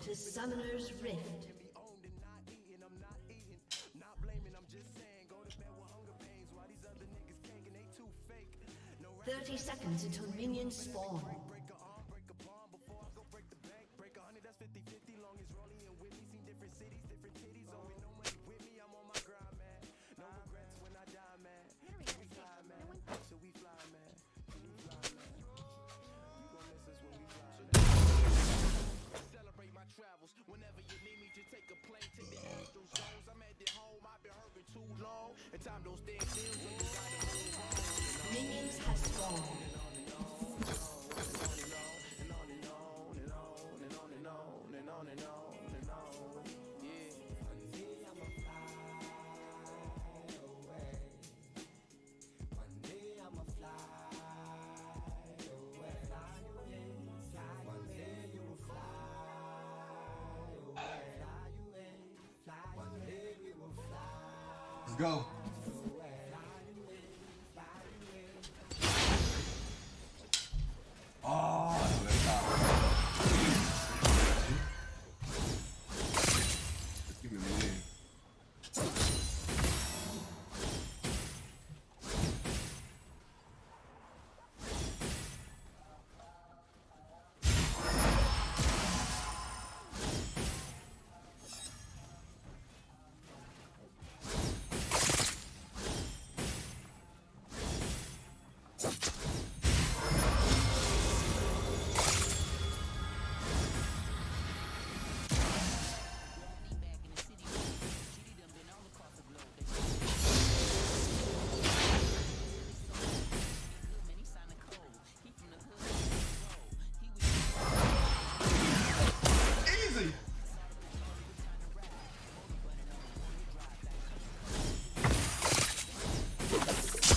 to Summoner's Rift. 30 seconds until minions spawn. Minions have spawned. Let's go. Oh, that's not. Give me the name.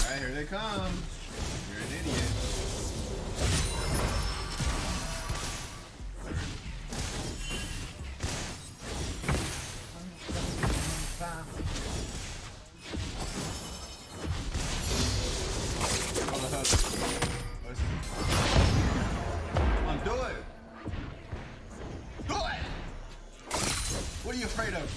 Alright, here they come. You're an idiot. On the hook. Come on, do it. Do it! What are you afraid of?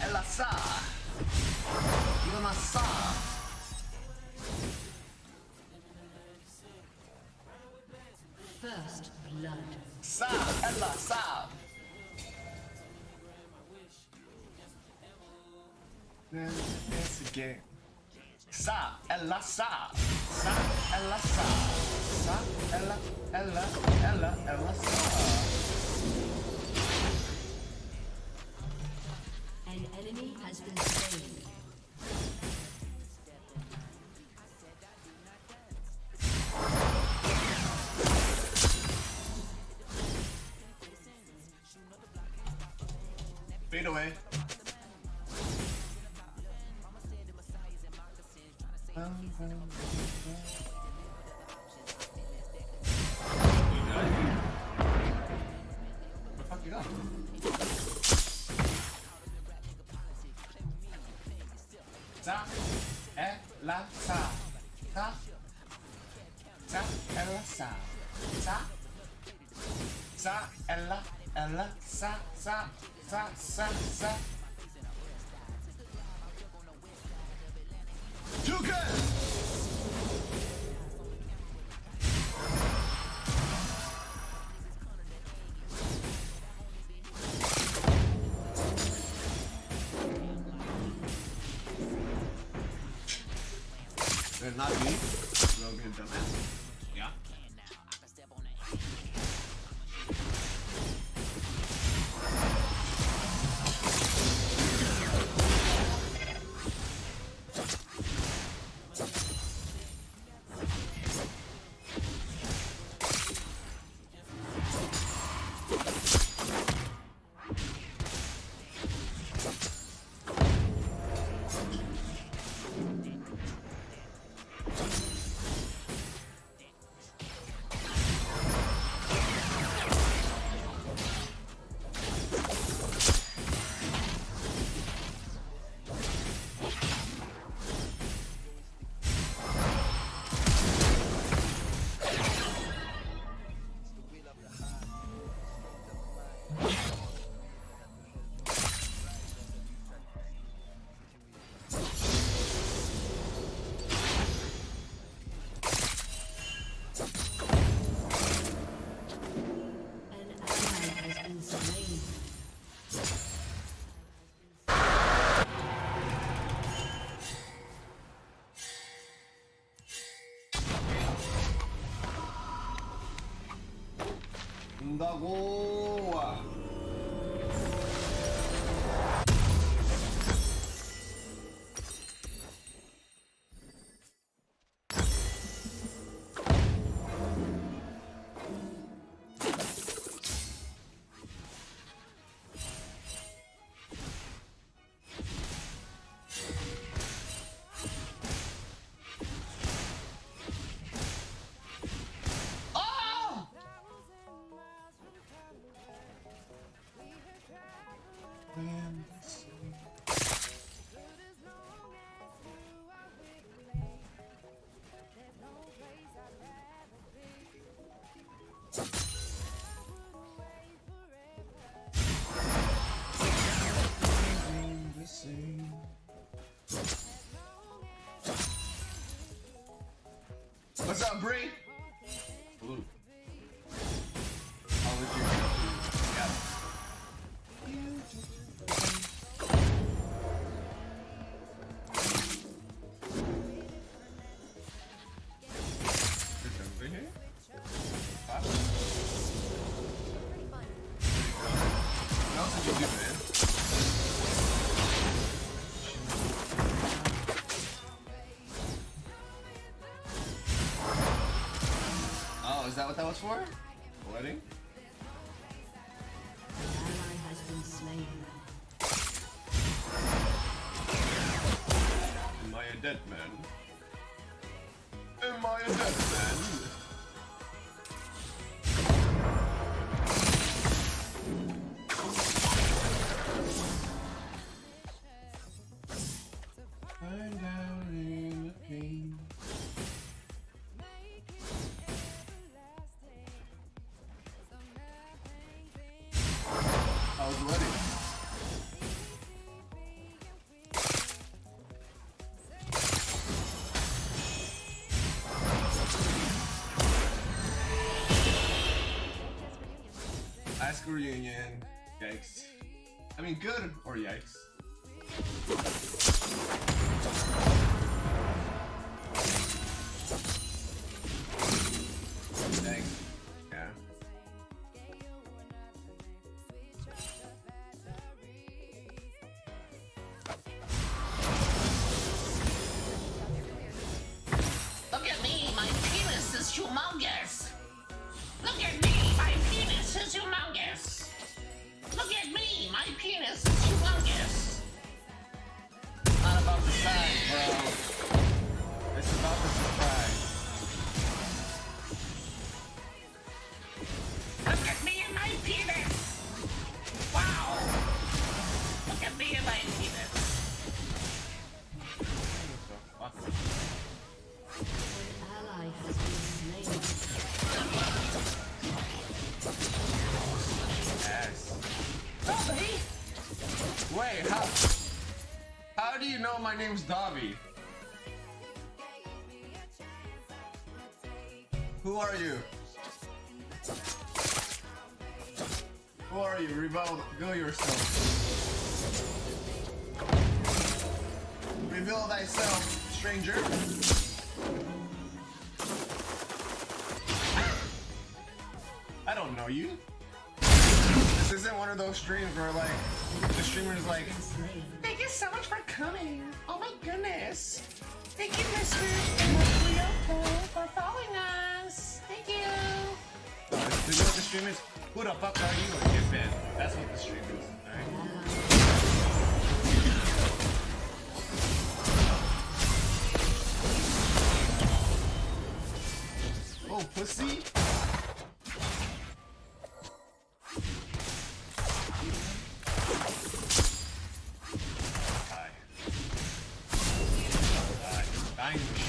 Ella sa, Ilona sa. First blood. Sa, Ella sa. Then it's again. Sa, Ella sa. Sa, Ella sa. Sa, Ella sa. An enemy has been slain. Fade away. Fuck it up. Sa, Ella sa. Sa, Ella sa. Sa, Ella sa. Too good. They're not me. They'll get dumbass. Yeah. 간다고. What's up, Bree? Blue. How was your yeah. There's something here? What else did you do, man? Oh, is that what that was for? A wedding? An ally has been slain. Am I a dead man? Am I a dead man? Find out in the pain. How was the wedding? High school reunion. Yikes. I mean, good or yikes. Thanks. Yeah. Look at me, my penis is humongous. Look at me, my penis is humongous. Look at me, my penis is humongous. Not about the size, bro. It's about the surprise. Look at me and my penis. Wow. Look at me and my penis. What the fuck? An ally has been slain. Ass. Dobby, Wait, how do you know my name's Dobby? Who are you? Who are you? Reveal yourself. Reveal thyself, stranger. I don't know you. This isn't one of those streams where like the streamer's like, thank you so much for coming. Oh my goodness. Thank you, Mr. Ryoko, for following us. Thank you. oh, you know what the stream is? Who the fuck are you? And get banned. That's what the stream is. Alright. Oh, pussy. Dying machine.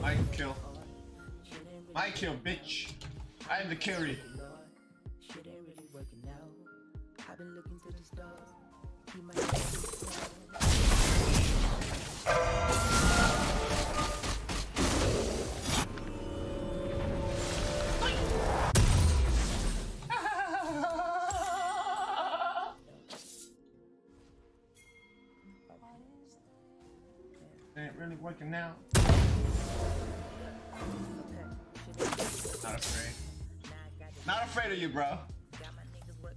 My kill. My kill, bitch. I am the carry. Ain't really working now. Not afraid. Not afraid of you, bro.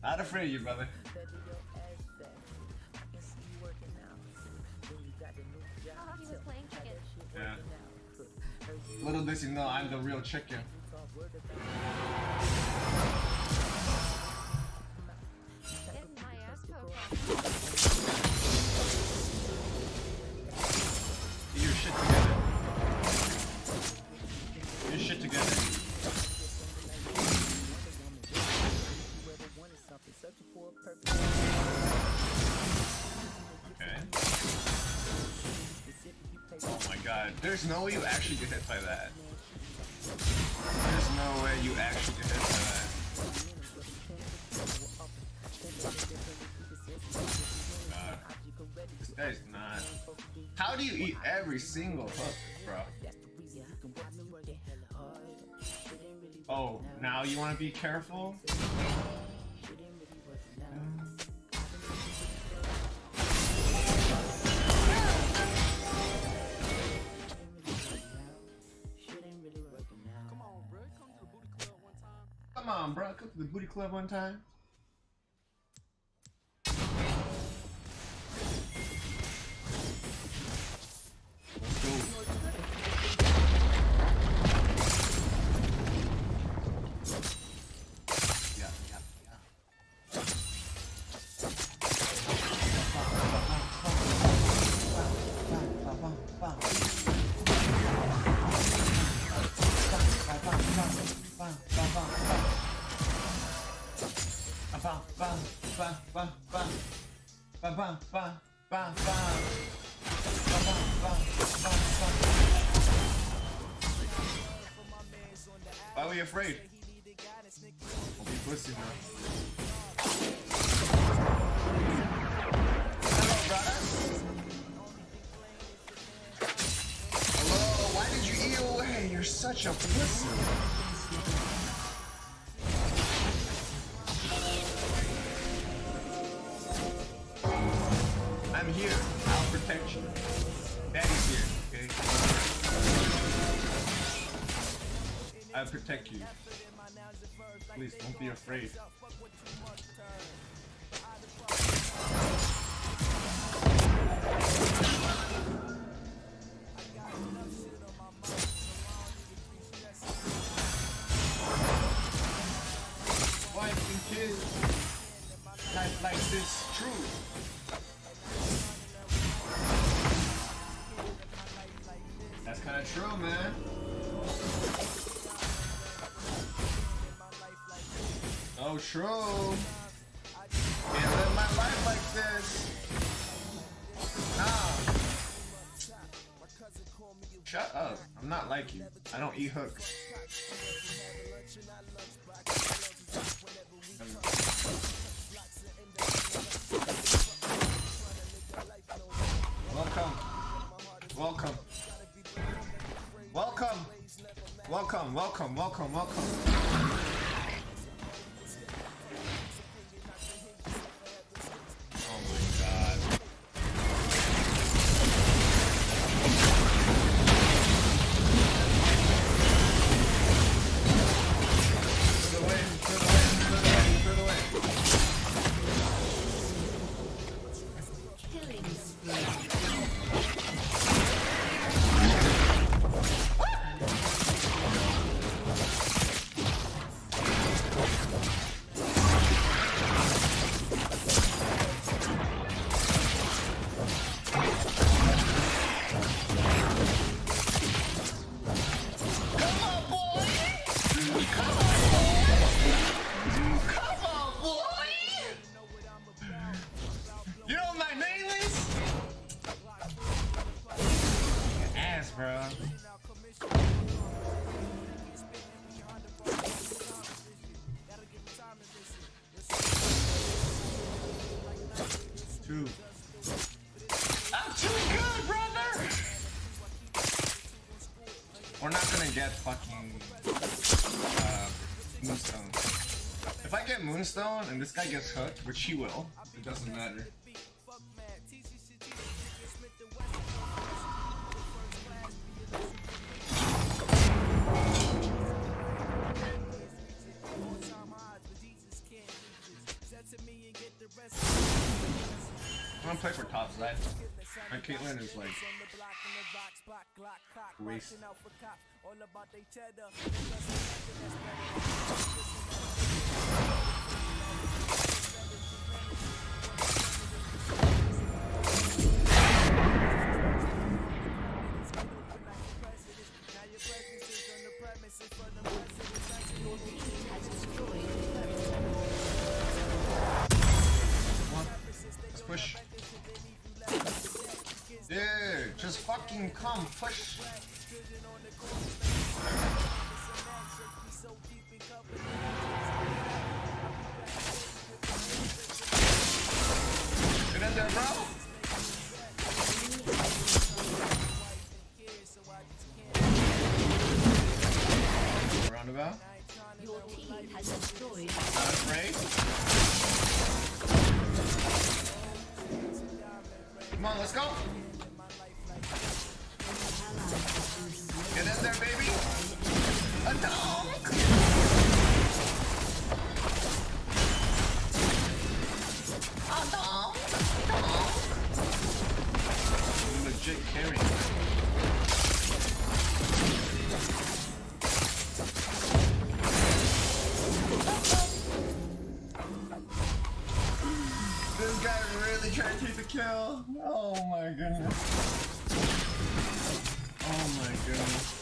Not afraid of you, brother. He was playing chicken. Yeah. Little does he know, I'm the real chicken. Getting my ass poked. Get your shit together. Get your shit together. Okay. Oh my god. There's no way you actually get hit by that. There's no way you actually get hit by that. God. This guy's not. How do you eat every single hook, bro? Oh, now you want to be careful? Come on, bro. Come to the booty club one time. Let's go. Yeah. Why were you afraid? Don't be pussy, man. Hello, brother. Hello, why did you eat away? You're such a pussy. I'm here. I'll protect you. Daddy's here, okay? I'll protect you. Please, don't be afraid. Wife and kids. Life like this, true. That's kind of true, man. So true. Can't live my life like this. Nah. Shut up. I'm not like you. I don't eat hooks. Welcome. Welcome. Welcome. Welcome, welcome, welcome, welcome. Oh my god. For the win, for the win, for the win, for the win. Killing spree. Two. I'm too good, brother! We're not gonna get fucking Moonstone. If I get Moonstone and this guy gets hooked, which he will, it doesn't matter. I'm gonna play for top side. My Caitlyn is like waste. Let's push. Dude, just fucking come, push. Get in there, bro. Roundabout. Your team has destroyed. Not afraid. Come on, let's go. Get in there, baby. A dog. A dog. Legit carrying. This guy really trying to take the kill. Oh my goodness. Oh my goodness.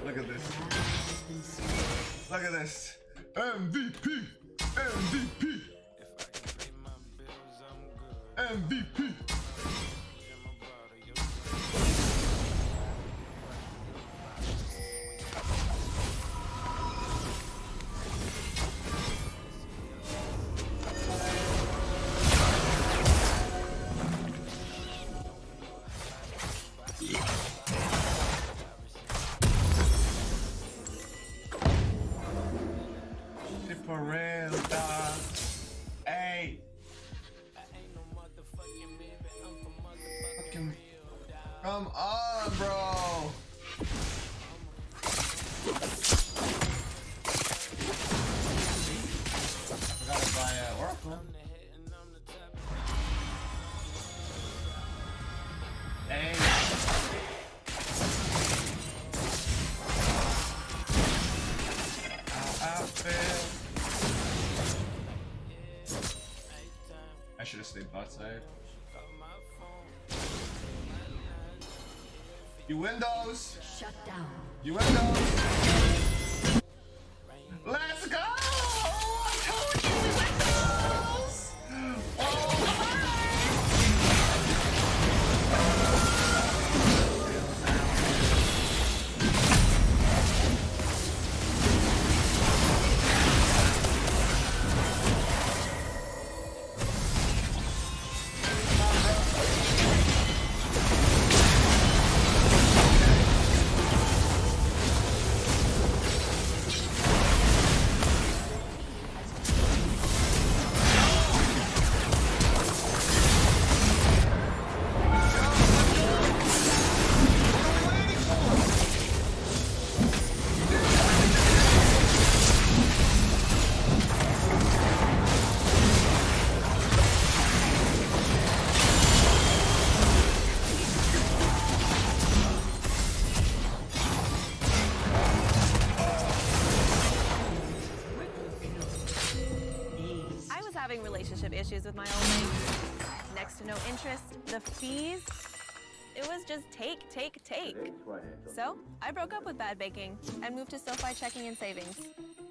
Look at this. Look at this. MVP! MVP! MVP! For real, dog. Hey. Fucking come on, bro. I gotta buy Oracle. Hey. How I feel. I should have stayed bot side. You Windows! Shut down. You Windows! Let's go! I told you Windows! having relationship issues with my old bank. Next to no interest, the fees, it was just take. So I broke up with bad banking and moved to SoFi checking and savings.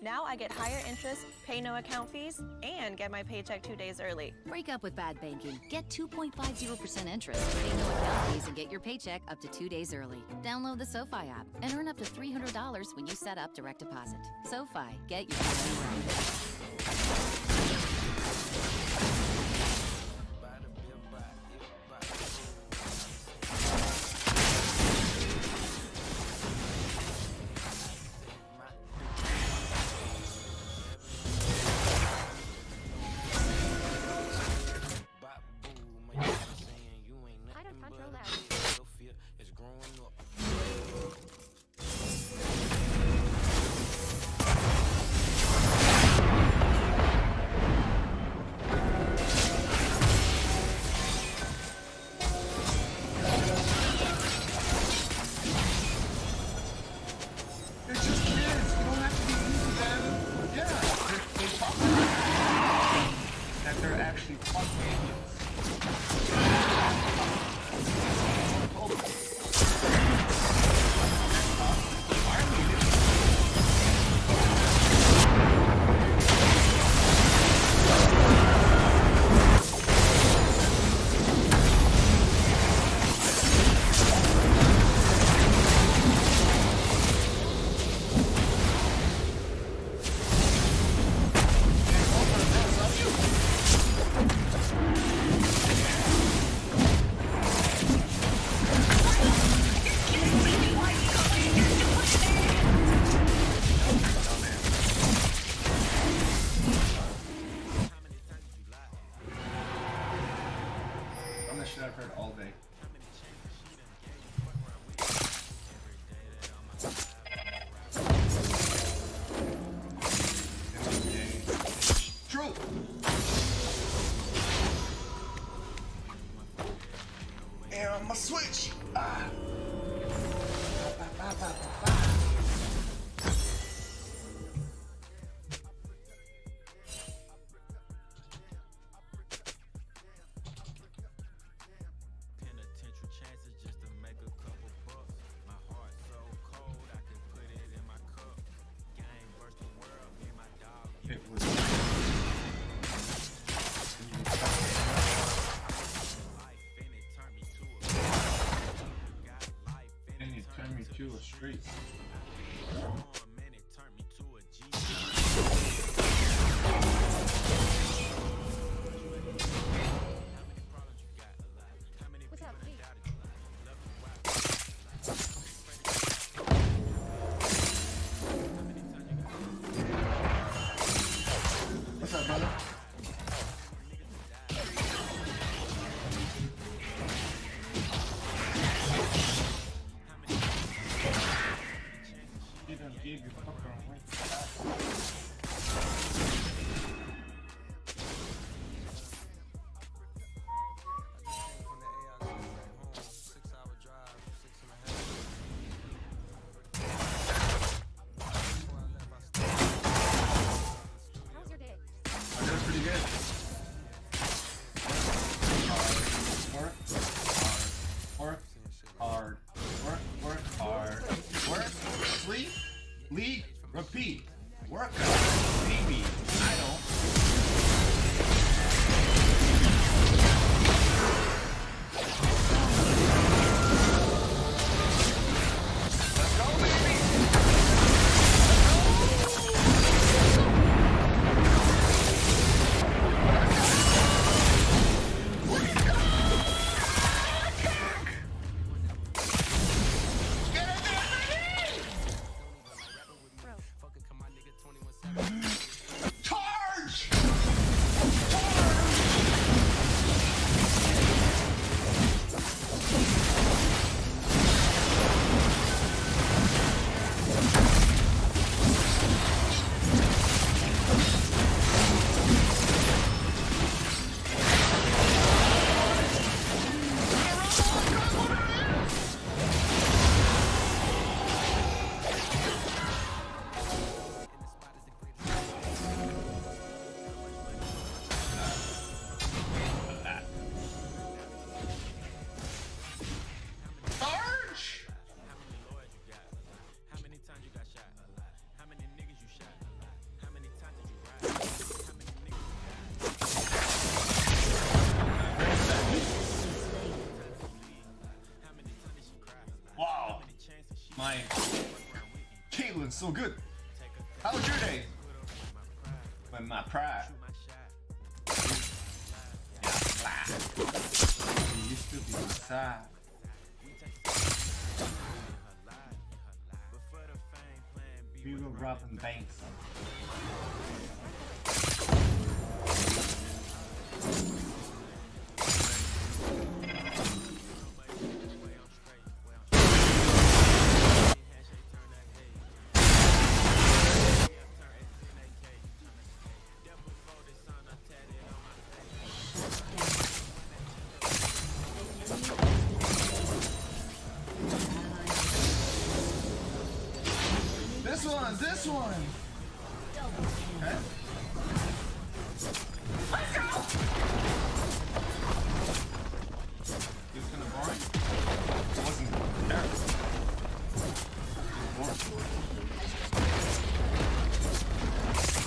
Now I get higher interest, pay no account fees, and get my paycheck 2 days early. Break up with bad banking. Get 2.50% interest, pay no account fees, and get your paycheck up to 2 days early. Download the SoFi app and earn up to $300 when you set up direct deposit. SoFi, get your money right. I don't control that. They're just kids. You don't have to be mean to them. Yeah, they talk that they're actually fun idiots. That shit I've heard all day. True. And my switch. Ah. It was. And it turned me to a street. What's up, Pete? What's up, brother? He done so good. How was your day? With my pride. Yeah, fly. You used to be my side. We were robbing banks. This one. Okay. Let's go! It was kind of boring. It wasn't terrible. It was boring.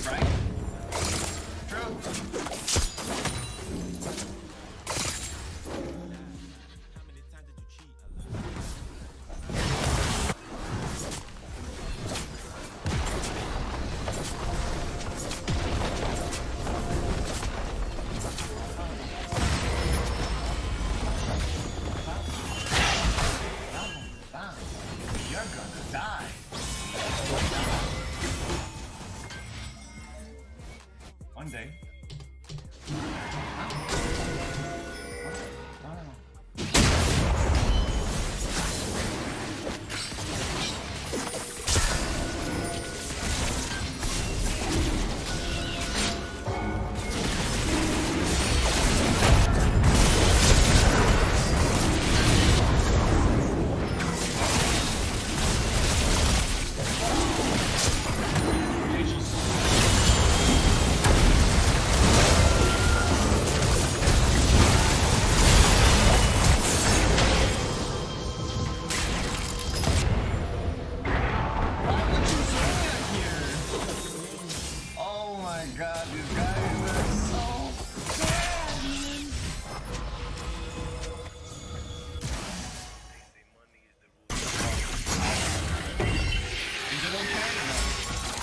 Right? True. You're gonna die. One day. God, these guys are so bad. Is it okay? No.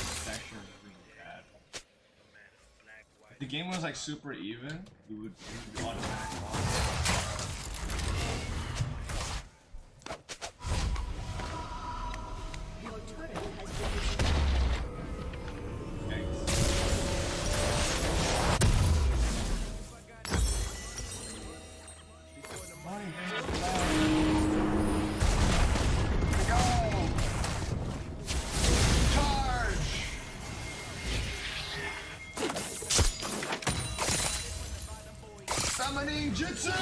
It's actually really bad. If the game was like super even, we would be automatic loss. Summoning Jutsu!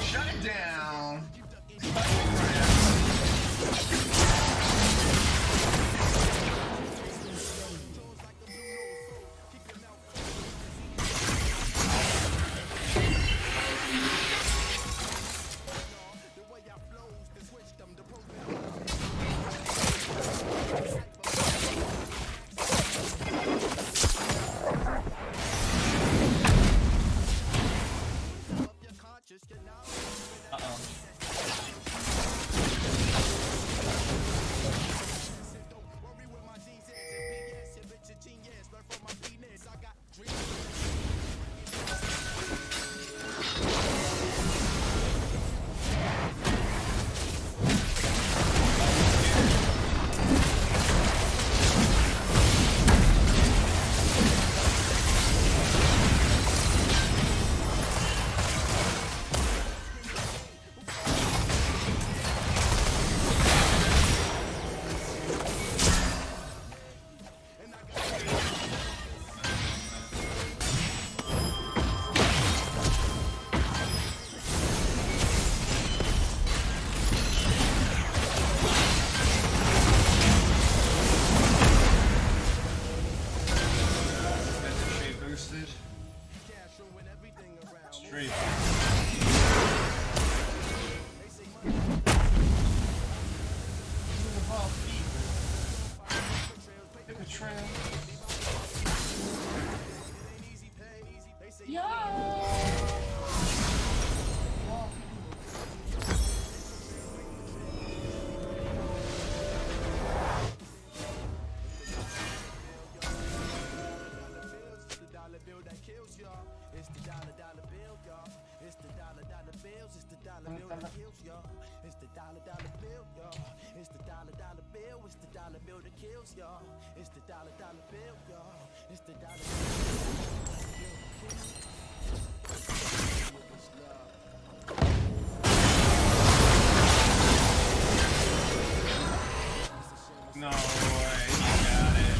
Shut it down! Uh-oh. y'all. It's the dollar bill, y'all. It's the dollar bill. It's the dollar bill that kills y'all. It's the dollar bill, y'all. It's the dollar No way, you got it.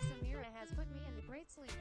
Samira has put me in a great sleep.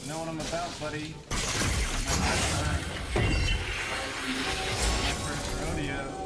You know what I'm about, buddy. My first rodeo.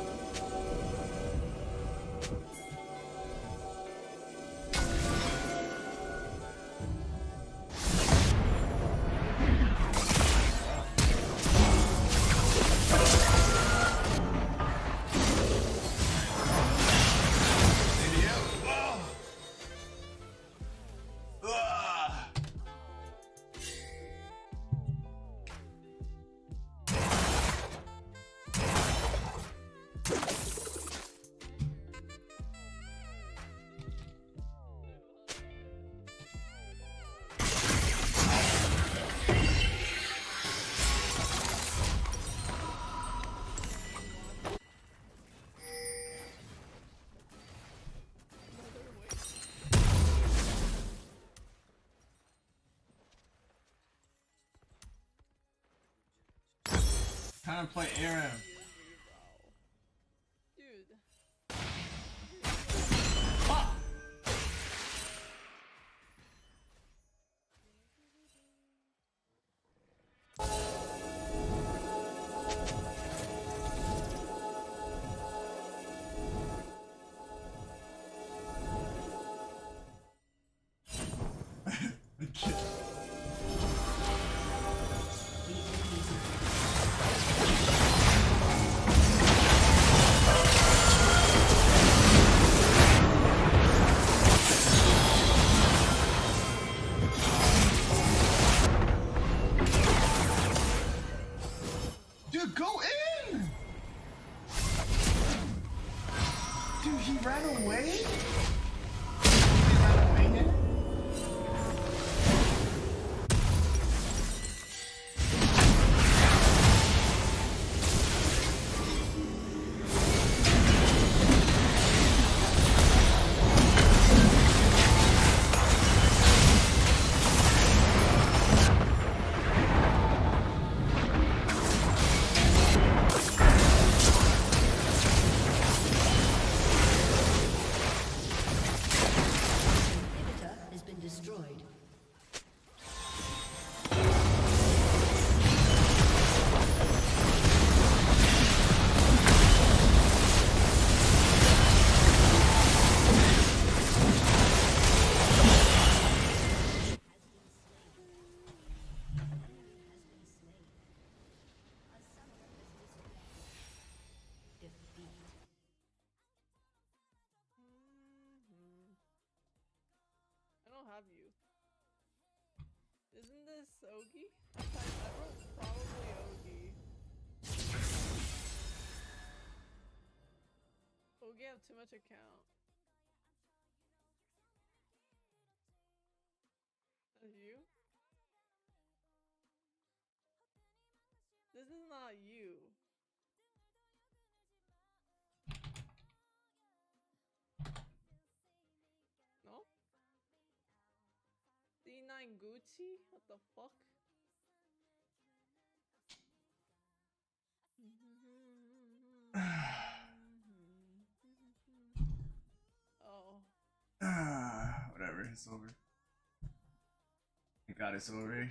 Time to play Aaron. Dude, go in! Dude, he ran away? He ran away here? you. Isn't this Ogi? I wrote probably Ogi. Ogi have too much account. That's you? This is not you. No? D9 Gucci? What the fuck? Oh. Whatever, it's over. Thank God it's over.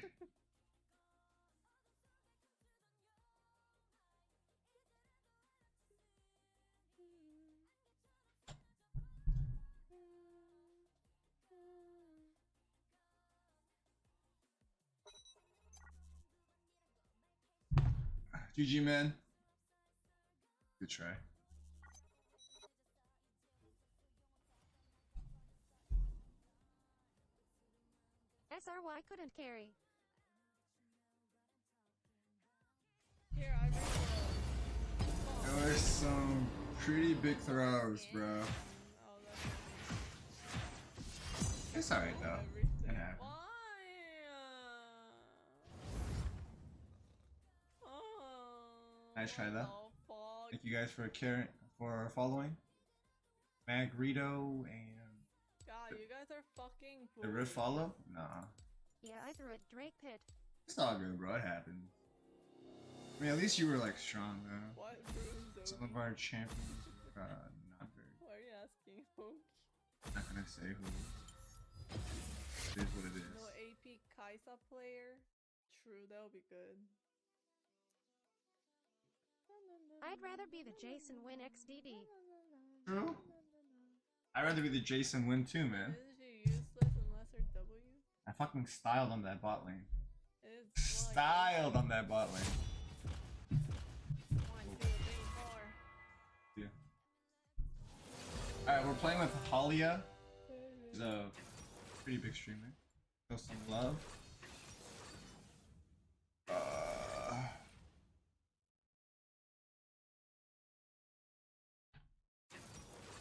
GG, man. Good try. SRY couldn't carry. Here, I read There were some pretty big throws, bro. Oh, It's alright though. everything. It happened. Why? Nice try though. What the fuck? Thank you guys for following. Magrito and God, you guys are fucking the Riff fools. follow? Nah. Yeah, I threw it. Drake Pit. It's all good, bro. It happened. I mean, at least you were like strong though. What runes Some Ogi? of our champions were not very. Why are you asking Ogi? I'm not gonna say who. It is what it is. No AP Kaisa player? True, that'll be good. I'd rather be the Jason win XDD. True. I'd rather be the Jason win too, man. Isn't she useless unless her W? I fucking styled on that bot lane. It's like Styled on that bot lane. Wanna do a thing for. Yeah. Alright, we're playing with Halia. She's a pretty big streamer. Show some love.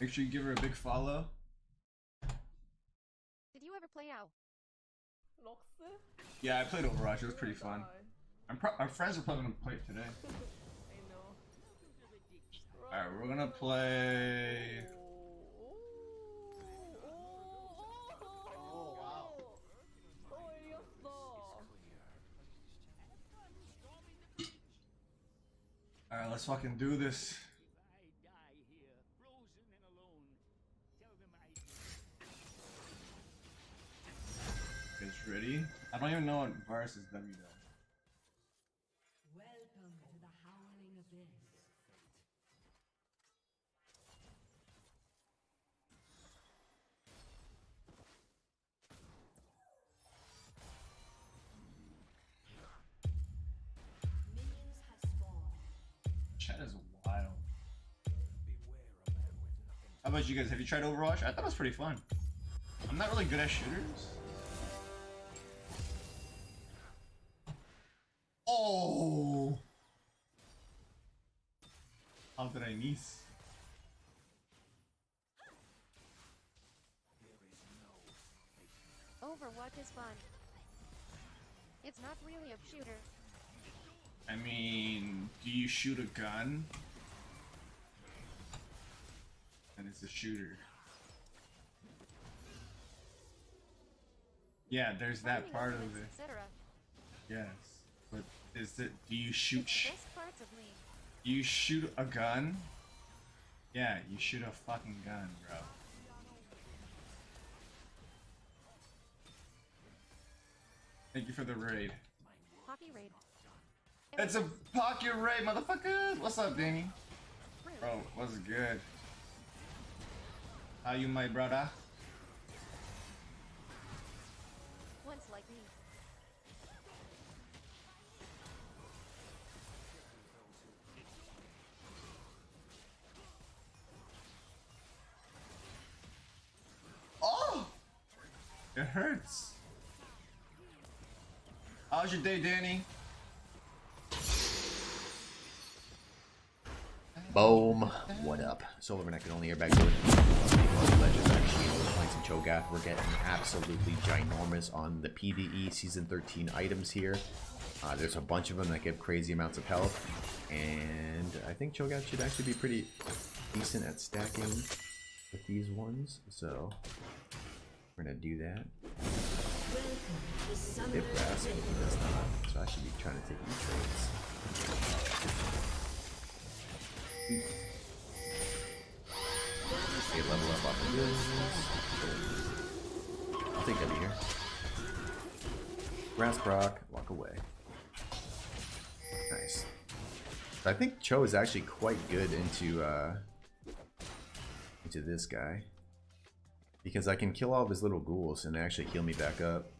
Make sure you give her a big follow. Did you ever play out? Roxe? Yeah, I played Overwatch. It was pretty Oh my fun. God. Our friends are probably gonna play it today. I know. Alright, we're gonna play. Oh wow. Oh, 이겼어. Alright, let's fucking do this. You guys ready? I don't even know what Varus is W does. Welcome to the howling abyss. Minions have spawned. Chat is wild. How about you guys? Have you tried Overwatch? I thought it was pretty fun. I'm not really good at shooters. Oh! How did I miss? Overwatch is fun. It's not really a shooter. I mean, do you shoot a gun? And it's a shooter. Yeah, there's that Finding part of enemies, it. etc. Yes. But is it, do you shoot It's the best parts of me. you shoot a gun? Yeah, you shoot a fucking gun, bro. Thank you for the raid. Hockey raid. It's a pocket raid, motherfucker! What's up, Danny? Rude. Bro, what's good? How you, my brother? Once like me. Oh! It It hurts. How's your day, Danny? Boom. What up? Silverneck and only airbag good. Legends actually points and Cho'Gath. We're getting absolutely ginormous on the PvE Season 13 items here. There's a bunch of them that give crazy amounts of health. And I think Cho'Gath should actually be pretty decent at stacking with these ones. So we're going to do that. If Grasp, he does not. So I should be trying to take these trades. Okay, level up off of this. I'll take W here. Grass proc, walk away. Nice. So I think Cho is actually quite good into this guy. Because I can kill all of his little ghouls and they actually heal me back up.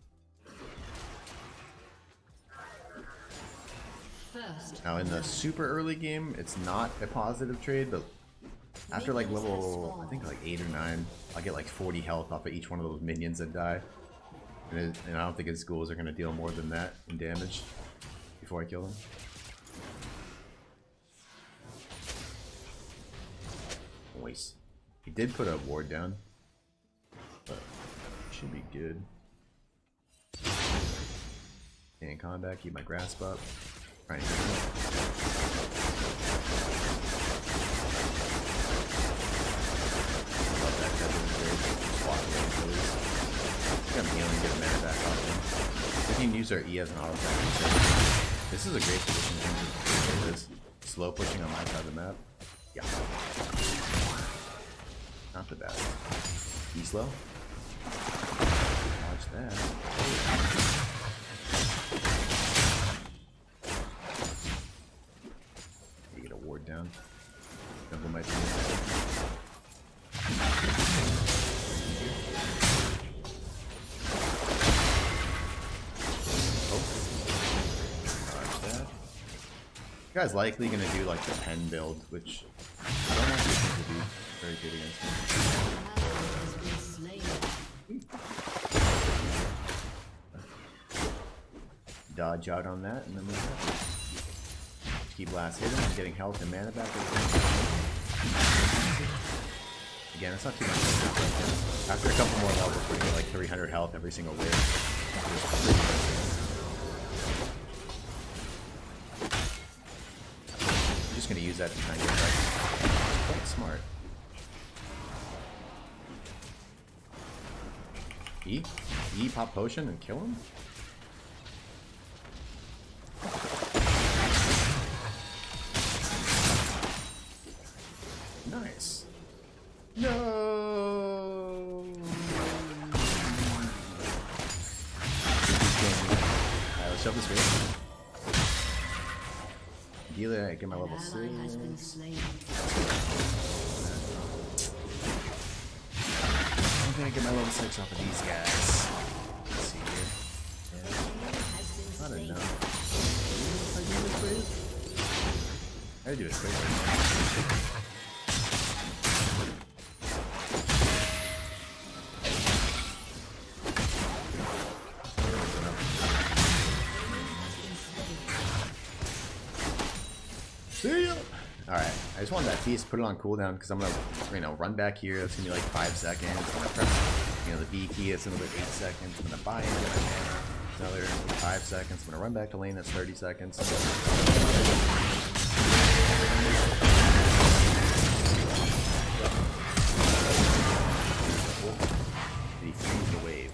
Now in the super early game, it's not a positive trade, but after like level, I think like 8 or 9, I'll get like 40 health off of each one of those minions that die. And I don't think his ghouls are going to deal more than that in damage before I kill them. Nice. He did put a ward down, but should be good. Stay in combat, keep my grasp up. Trying to get him. Love that Devil Trade. Swap away Achilles. Get him healing, get him mana back off him. We can use our E as an auto attack. This is a great position to do this. Slow pushing on my side of the map. Yeah. Not the best. E slow. Watch that. You get a ward down. Jungle might be in. You guys likely gonna do like the pen build, which I don't actually think will be very good against me. Dodge out on that, and then we'll keep last hitting and getting health and mana back. Again, it's not too much. After a couple more levels, we get like 300 health every single wave. Just gonna use that to kind of get back. Quite smart. E pop potion and kill him. Nice. No. Alright, let's shove this way. Dealer, I get my level 6. I don't think I get my level 6 off of these guys. Let's see here. Yeah. Not enough. If I do this wave? I do it quick. Alright, I just want that feast, put it on cooldown because I'm gonna, run back here. It's gonna be like 5 seconds. I'm gonna press, the B key. It's another 8 seconds. I'm gonna buy in, get my mana. Another 5 seconds. I'm gonna run back to lane. That's 30 seconds. He frees the wave.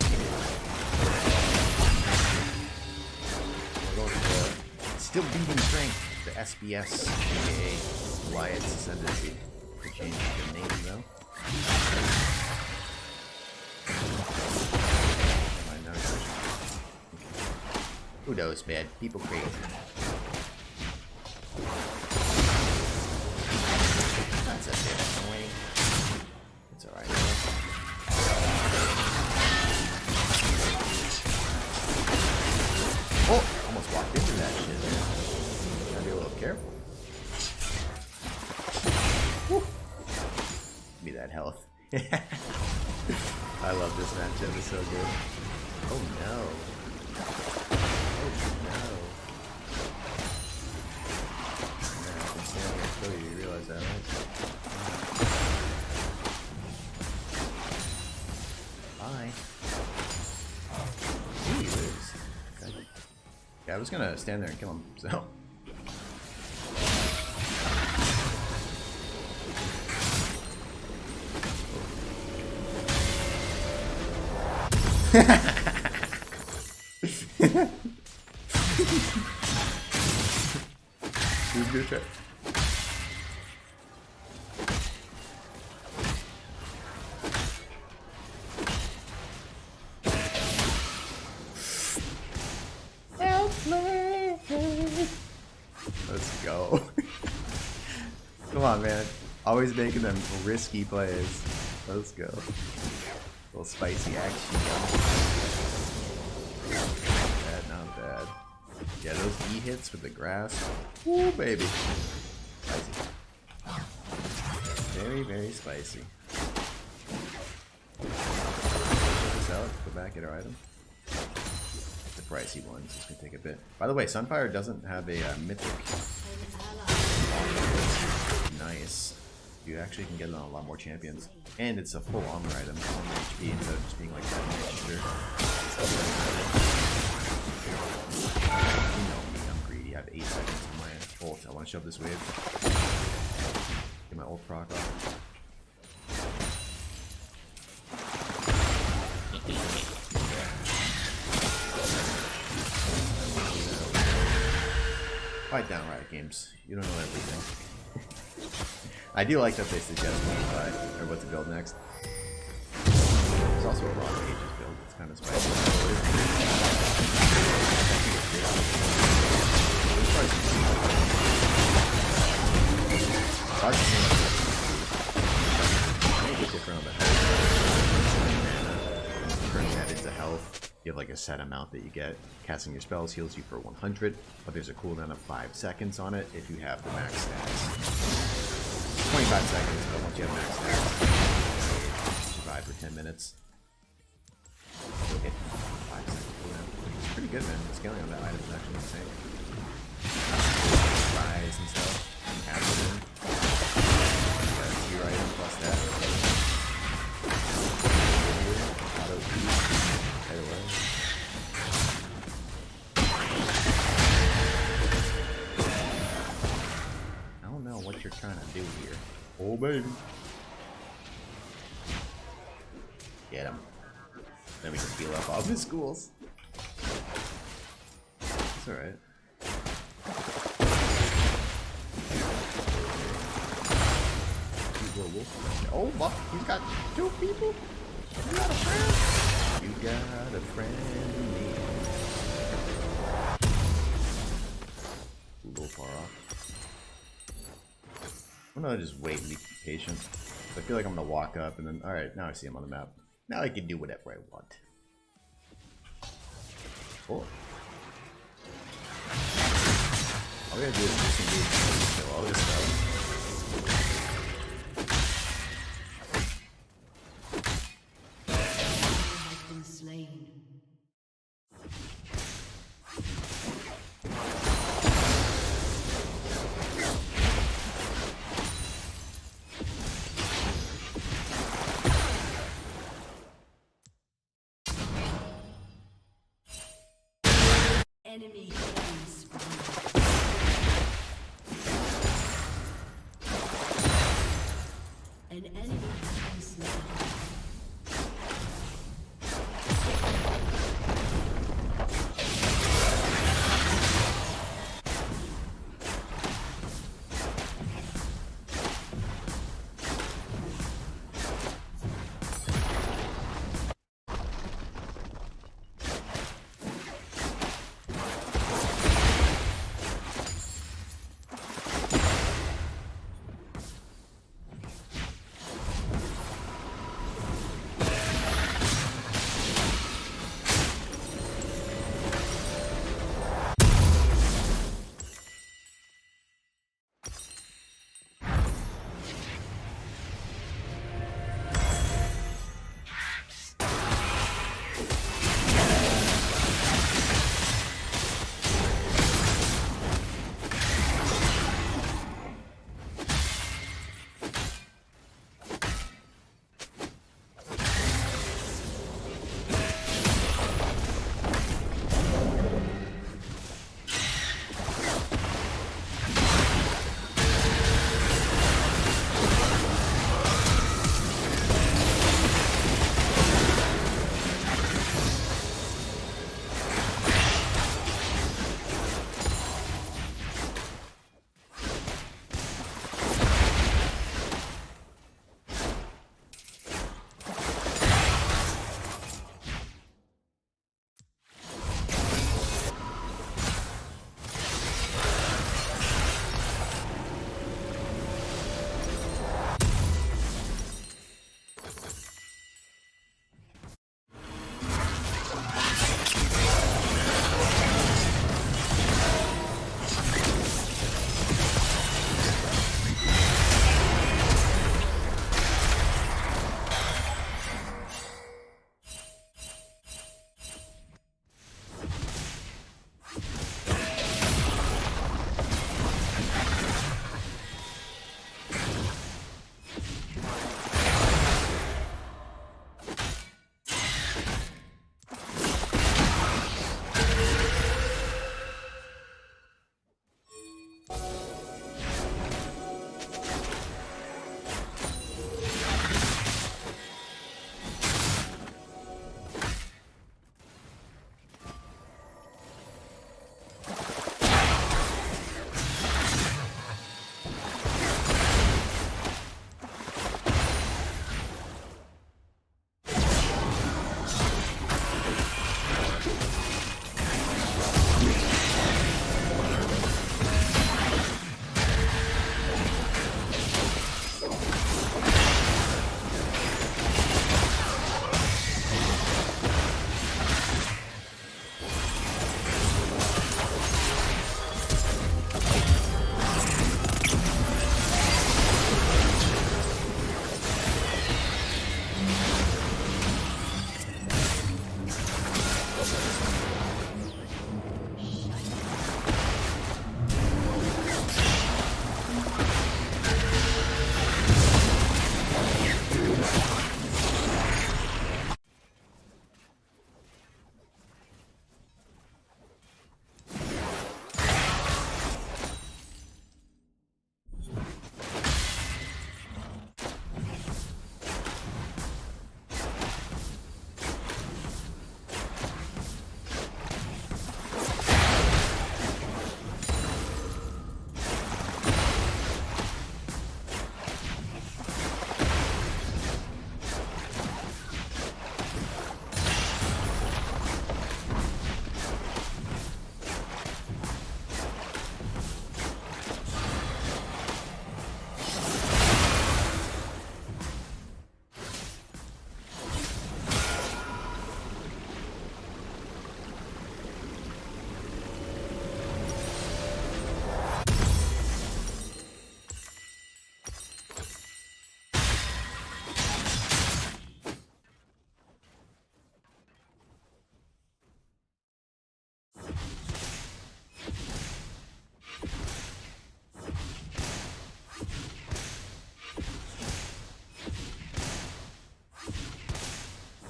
We're going to still beating strength. The SBS, aka Wyatt's Ascendancy. To change the name though. Who knows, man? People crazy. That's a bit annoying. It's alright though. Oh! Almost walked into that shit there. Gotta be a little careful. Woo. Give me that health. I love this matchup. It's so good. Oh no. Oh no. Man, I can stand here and kill you. You realize that, right? Bye. Ooh, he lives. Okay. Yeah, I was gonna stand there and kill him, so. Who's gonna try? Let's go. Come on, man. Always making them risky plays. Let's go. A little spicy action. Not bad, not bad. Yeah, those E hits with the grass. Ooh, baby. Spicy. Very, very spicy. Check this out. Go back, get our item. It's a pricey one, so it's gonna take a bit. By the way, Sunfire doesn't have a mythic. Nice. You actually can get it on a lot more champions. And it's a full armor item, 1 HP instead of just being like that extra. You know me, I'm greedy. I have 8 seconds on my ult. I want to shove this wave. Get my ult proc off. Fight down, Riot Games. You don't know everything. I do like that they suggest what to buy, or what to build next. There's also a lot of Aegis build. It's kind of spicy. Maybe different on the health. Turning that into health. You have like a set amount that you get. Casting your spells heals you for 100, but there's a cooldown of 5 seconds on it if you have the max stats. 25 seconds, but once you have max stats, survive for 10 minutes. You'll hit 5 seconds cooldown. It's pretty good, man. The scaling on that item is actually insane. Rise and stuff. Captain. Got a tier item plus that. Auto piece. Right away. I don't know what you're trying to do here. Oh, baby. Get him. Then we can heal up all his schools. It's alright. Oh, what? He's got 2 people? You got a friend? You got a friend in me. A little far off. I'm gonna just wait and be patient. I feel like I'm gonna walk up and then, alright, now I see him on the map. Now I can do whatever I want. Cool. All we gotta do is disengage and kill all this stuff. Slain. Enemy killing spree. An enemy has been slain.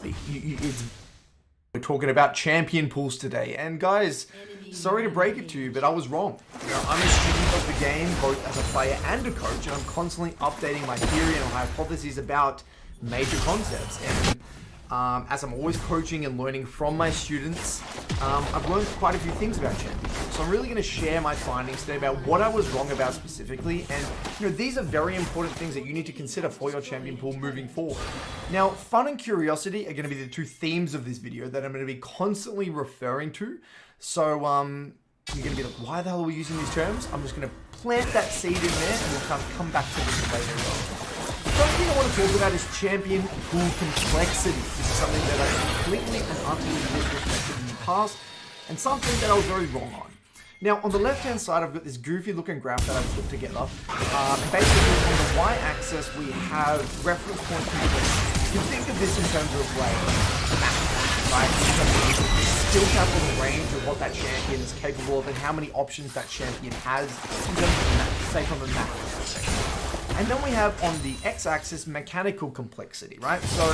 We're talking about champion pools today, and guys, sorry to break it to you, but I was wrong. You know, I'm a student of the game, both as a player and a coach, and I'm constantly updating my theory and my hypotheses about major concepts. And as I'm always coaching and learning from my students, I've learned quite a few things about champions. So I'm really going to share my findings today about what I was wrong about specifically, and you know, these are very important things that you need to consider for your champion pool moving forward. Now, fun and curiosity are going to be the two themes of this video that I'm going to be constantly referring to. So you're going to be like, why the hell are we using these terms? I'm just going to plant that seed in there, and we'll come back to this later on. First thing I want to talk about is champion pool complexity. This is something that I completely and utterly disrespected in the past, and something that I was very wrong on. Now, on the left-hand side, I've got this goofy-looking graph that I've put together. Basically, on the y-axis, we have reference point complexity. You can think of this in terms of like math, right? In terms of the skill cap or the range of what that champion is capable of, and how many options that champion has in terms of math, say from a math perspective. And then we have on the x-axis mechanical complexity, right? So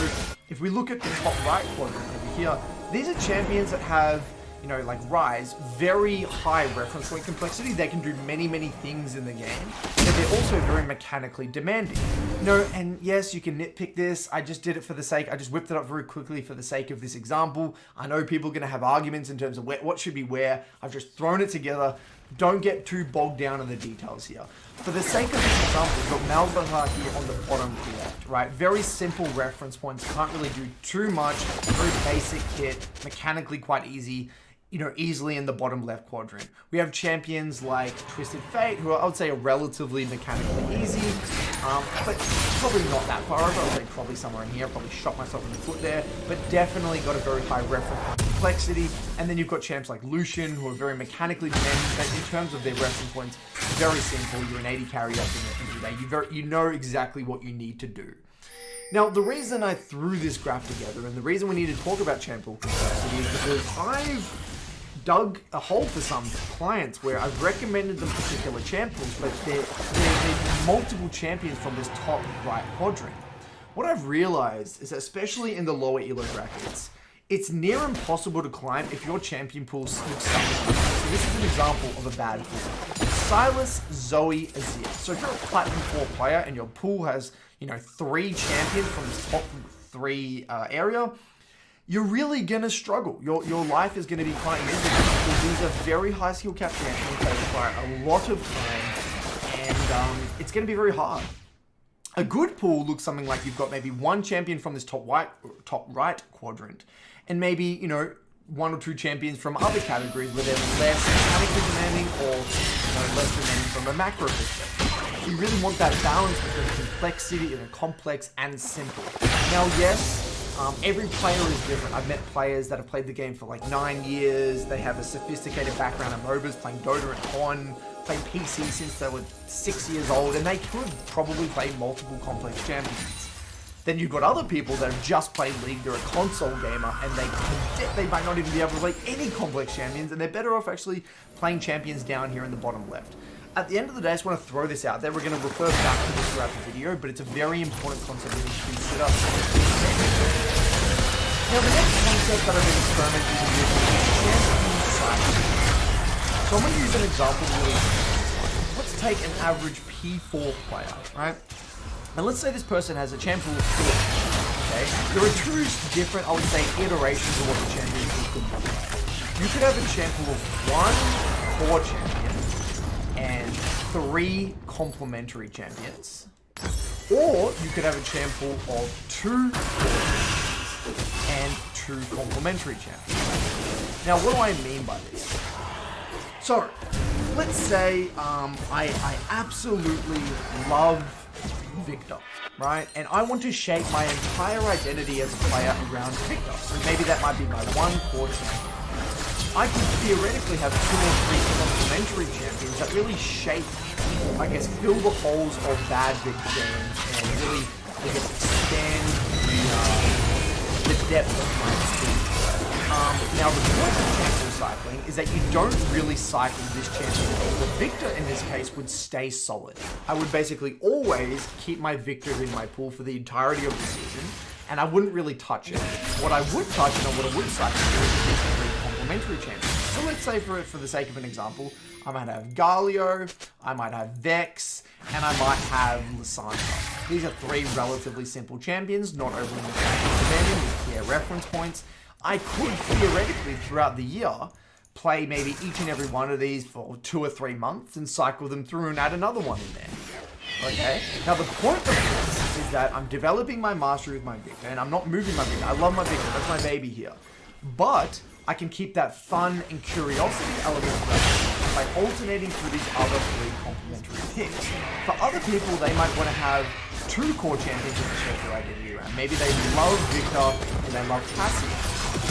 if we look at the top right quadrant over here, these are champions that have, you know, like Rise, very high reference point complexity. They can do many, many things in the game, but they're also very mechanically demanding. You know, and yes, you can nitpick this. I just did it for the sake, I just whipped it up very quickly for the sake of this example. I know people are going to have arguments in terms of what should be where. I've just thrown it together. Don't get too bogged down in the details here. For the sake of this example, we've got Malzahar here on the bottom left, right? Very simple reference points, can't really do too much, very basic kit, mechanically quite easy, you know, easily in the bottom left quadrant. We have champions like Twisted Fate, who I would say are relatively mechanically easy, but probably not that far over. I would say probably somewhere in here, probably shot myself in the foot there, but definitely got a very high reference point complexity. And then you've got champs like Lucian, who are very mechanically demanding, but in terms of their reference points, very simple. You're an 80 carry up in the day. You know exactly what you need to do. Now, the reason I threw this graph together, and the reason we need to talk about champion complexity, is because I've dug a hole for some clients where I've recommended them particular champions, but they're multiple champions from this top right quadrant. What I've realized is that, especially in the lower elo brackets, it's near impossible to climb if your champion pool looks something like this. So this is an example of a bad pool. Silas, Zoe, Azir. So if you're a Platinum 4 player and your pool has, you know, 3 champions from this top 3 area, you're really gonna struggle. Your life is gonna be quite miserable because these are very high skill cap champions that require a lot of time, and it's gonna be very hard. A good pool looks something like you've got maybe 1 champion from this top right quadrant, and maybe, you know, 1 or 2 champions from other categories where they're less mechanically demanding or, you know, less demanding from a macro perspective. So you really want that balance between complexity, you know, complex and simple. Now, yes, every player is different. I've met players that have played the game for like 9 years. They have a sophisticated background in MOBAs, playing Dota and Con, played PC since they were 6 years old, and they could probably play multiple complex champions. Then you've got other people that have just played League, they're a console gamer, and they might not even be able to play any complex champions, and they're better off actually playing champions down here in the bottom left. At the end of the day, I just want to throw this out there. We're going to refer back to this throughout the video, but it's a very important concept that we should consider. Now, the next concept that I've been experimenting with is champion cycling. So I'm going to use an example really. Let's take an average P4 player, right? And let's say this person has a champion of 4. Okay? There are 2 different, I would say, iterations of what the champion could be like. You could have a champion of 1 core champion and 3 complementary champions. Or you could have a champion of 2 core champions and 2 complementary champions. Now, what do I mean by this? So, let's say I absolutely love Victor, right? And I want to shape my entire identity as a player around Victor. So maybe that might be my 1 core champion. I could theoretically have 2 or 3 complementary champions that really shape, I guess, fill the holes of bad Victor games and really, I guess, expand the depth of my team. Now, the point of champion cycling is that you don't really cycle this champion. The Victor, in this case, would stay solid. I would basically always keep my Victor in my pool for the entirety of the season, and I wouldn't really touch it. What I would touch and what I would cycle through is very complementary champions. So let's say for the sake of an example, I might have Galio, I might have Vex, and I might have Lissandra. These are 3 relatively simple champions, not overly demanding with clear reference points. I could theoretically throughout the year play maybe each and every one of these for 2 or 3 months and cycle them through and add another one in there. Okay? Now the point of this is that I'm developing my mastery with my Victor, and I'm not moving my Victor. I love my Victor, that's my baby here. But I can keep that fun and curiosity element by alternating through these other 3 complementary picks. For other people, they might want to have 2 core champions in the shape their identity around. Maybe they love Victor and they love Cassie.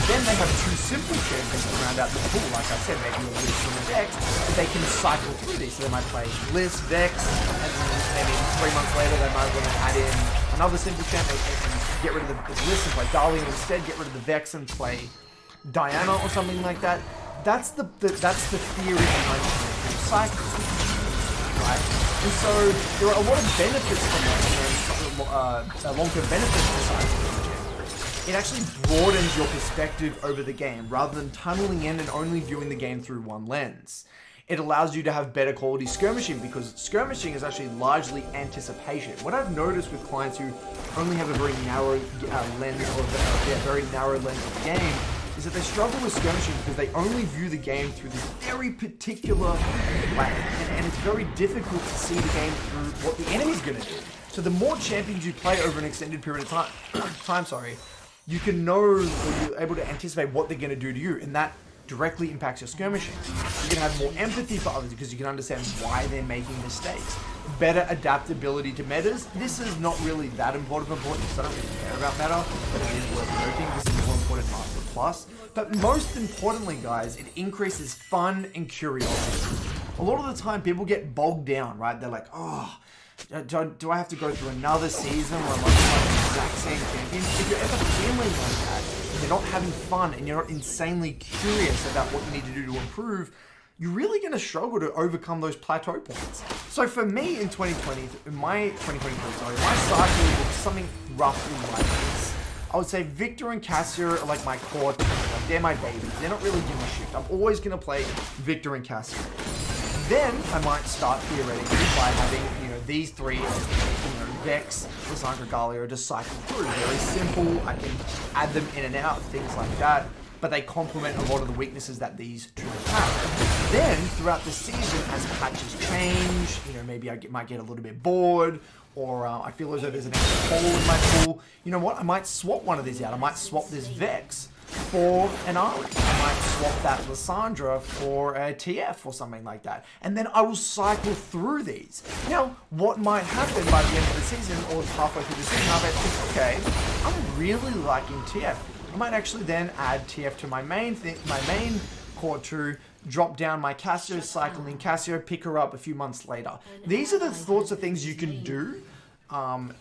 Then they have 2 simple champions to round out the pool. Like I said, maybe a Liz and a Vex, but they can cycle through these. So they might play Liz, Vex, and then maybe 3 months later they might want to add in another simple champion and get rid of the Liz and play Dahlia instead, get rid of the Vex and play Diana or something like that. That's the theory behind the cycle, right? And so there are a lot of benefits from that, long-term benefits to cycling. It actually broadens your perspective over the game rather than tunneling in and only viewing the game through one lens. It allows you to have better quality skirmishing because skirmishing is actually largely anticipation. What I've noticed with clients who only have a very narrow lens of the game is that they struggle with skirmishing because they only view the game through this very particular way. And it's very difficult to see the game through what the enemy's going to do. So the more champions you play over an extended period of time, you can know or you're able to anticipate what they're going to do to you. And that directly impacts your skirmishing. You can have more empathy for others because you can understand why they're making mistakes. Better adaptability to metas. This is not really that important because I don't really care about meta, but it is worth noting. This is more important than Master Plus. But most importantly, guys, it increases fun and curiosity. A lot of the time, people get bogged down, right? They're like, oh, do I have to go through another season where I'm like the exact same champions? If you're ever feeling like that, and you're not having fun, and you're not insanely curious about what you need to do to improve, you're really going to struggle to overcome those plateau points. So for me in my cycle looks something roughly like this. I would say Victor and Cassia are like my core team. Like they're my babies. They're not really going to shift. I'm always going to play Victor and Cassia. Then I might start theoretically by having, these 3, Vex, Lissandra, Galio, just cycle through. Very simple. I can add them in and out, things like that. But they complement a lot of the weaknesses that these 2 have. Then, throughout the season, as patches change, maybe I might get a little bit bored, or I feel as though there's an extra hole in my pool. You know what? I might swap one of these out. I might swap this Vex for an Ari. I might swap that Lissandra for a TF or something like that. And then I will cycle through these. Now, what might happen by the end of the season or halfway through the season, I might think, okay, I'm really liking TF. I might actually then add TF to my main core 2, drop down my Cassio, cycle in Cassio, pick her up a few months later. These are the sorts of things you can do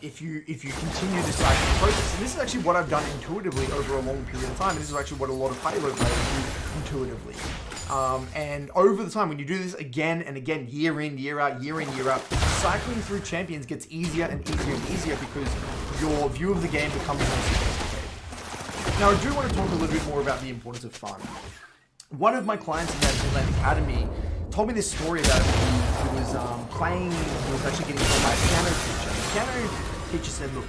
if you continue this cycle process. And this is actually what I've done intuitively over a long period of time. And this is actually what a lot of Halo players do intuitively. And over the time, when you do this again and again, year in, year out, cycling through champions gets easier and easier and easier because your view of the game becomes more sophisticated. Now, I do want to talk a little bit more about the importance of fun. One of my clients in that Mastery Academy told me this story about who was actually getting taught by a piano teacher. The piano teacher said, look,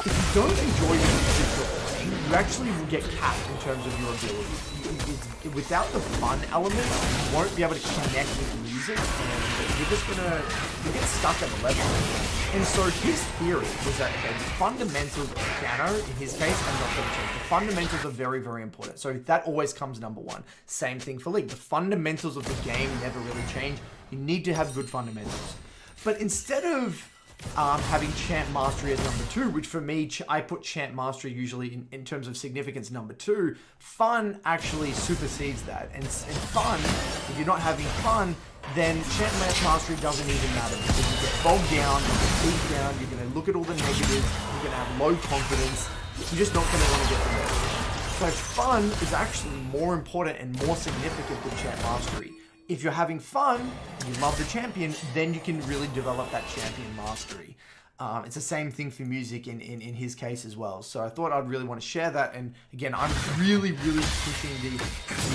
if you don't enjoy the music you're playing, you actually will get capped in terms of your ability. Without the fun element, you won't be able to connect with the music, and you'll get stuck at the level. And so his theory was that the fundamentals of piano, in his case, are not going to change. The fundamentals are very, very important. So that always comes number 1. Same thing for League. The fundamentals of the game never really change. You need to have good fundamentals. But instead of having Champ Mastery as number 2, which for me, I put Champ Mastery usually in terms of significance number 2, fun actually supersedes that. And fun, if you're not having fun, then Champ Mastery doesn't even matter because you get bogged down, you get beat down, you're going to look at all the negatives, you're going to have low confidence, you're just not going to want to get the best. So fun is actually more important and more significant than Champ Mastery. If you're having fun, and you love the champion, then you can really develop that champion mastery. It's the same thing for music in his case as well. So I thought I'd really want to share that. And again, I'm really pushing the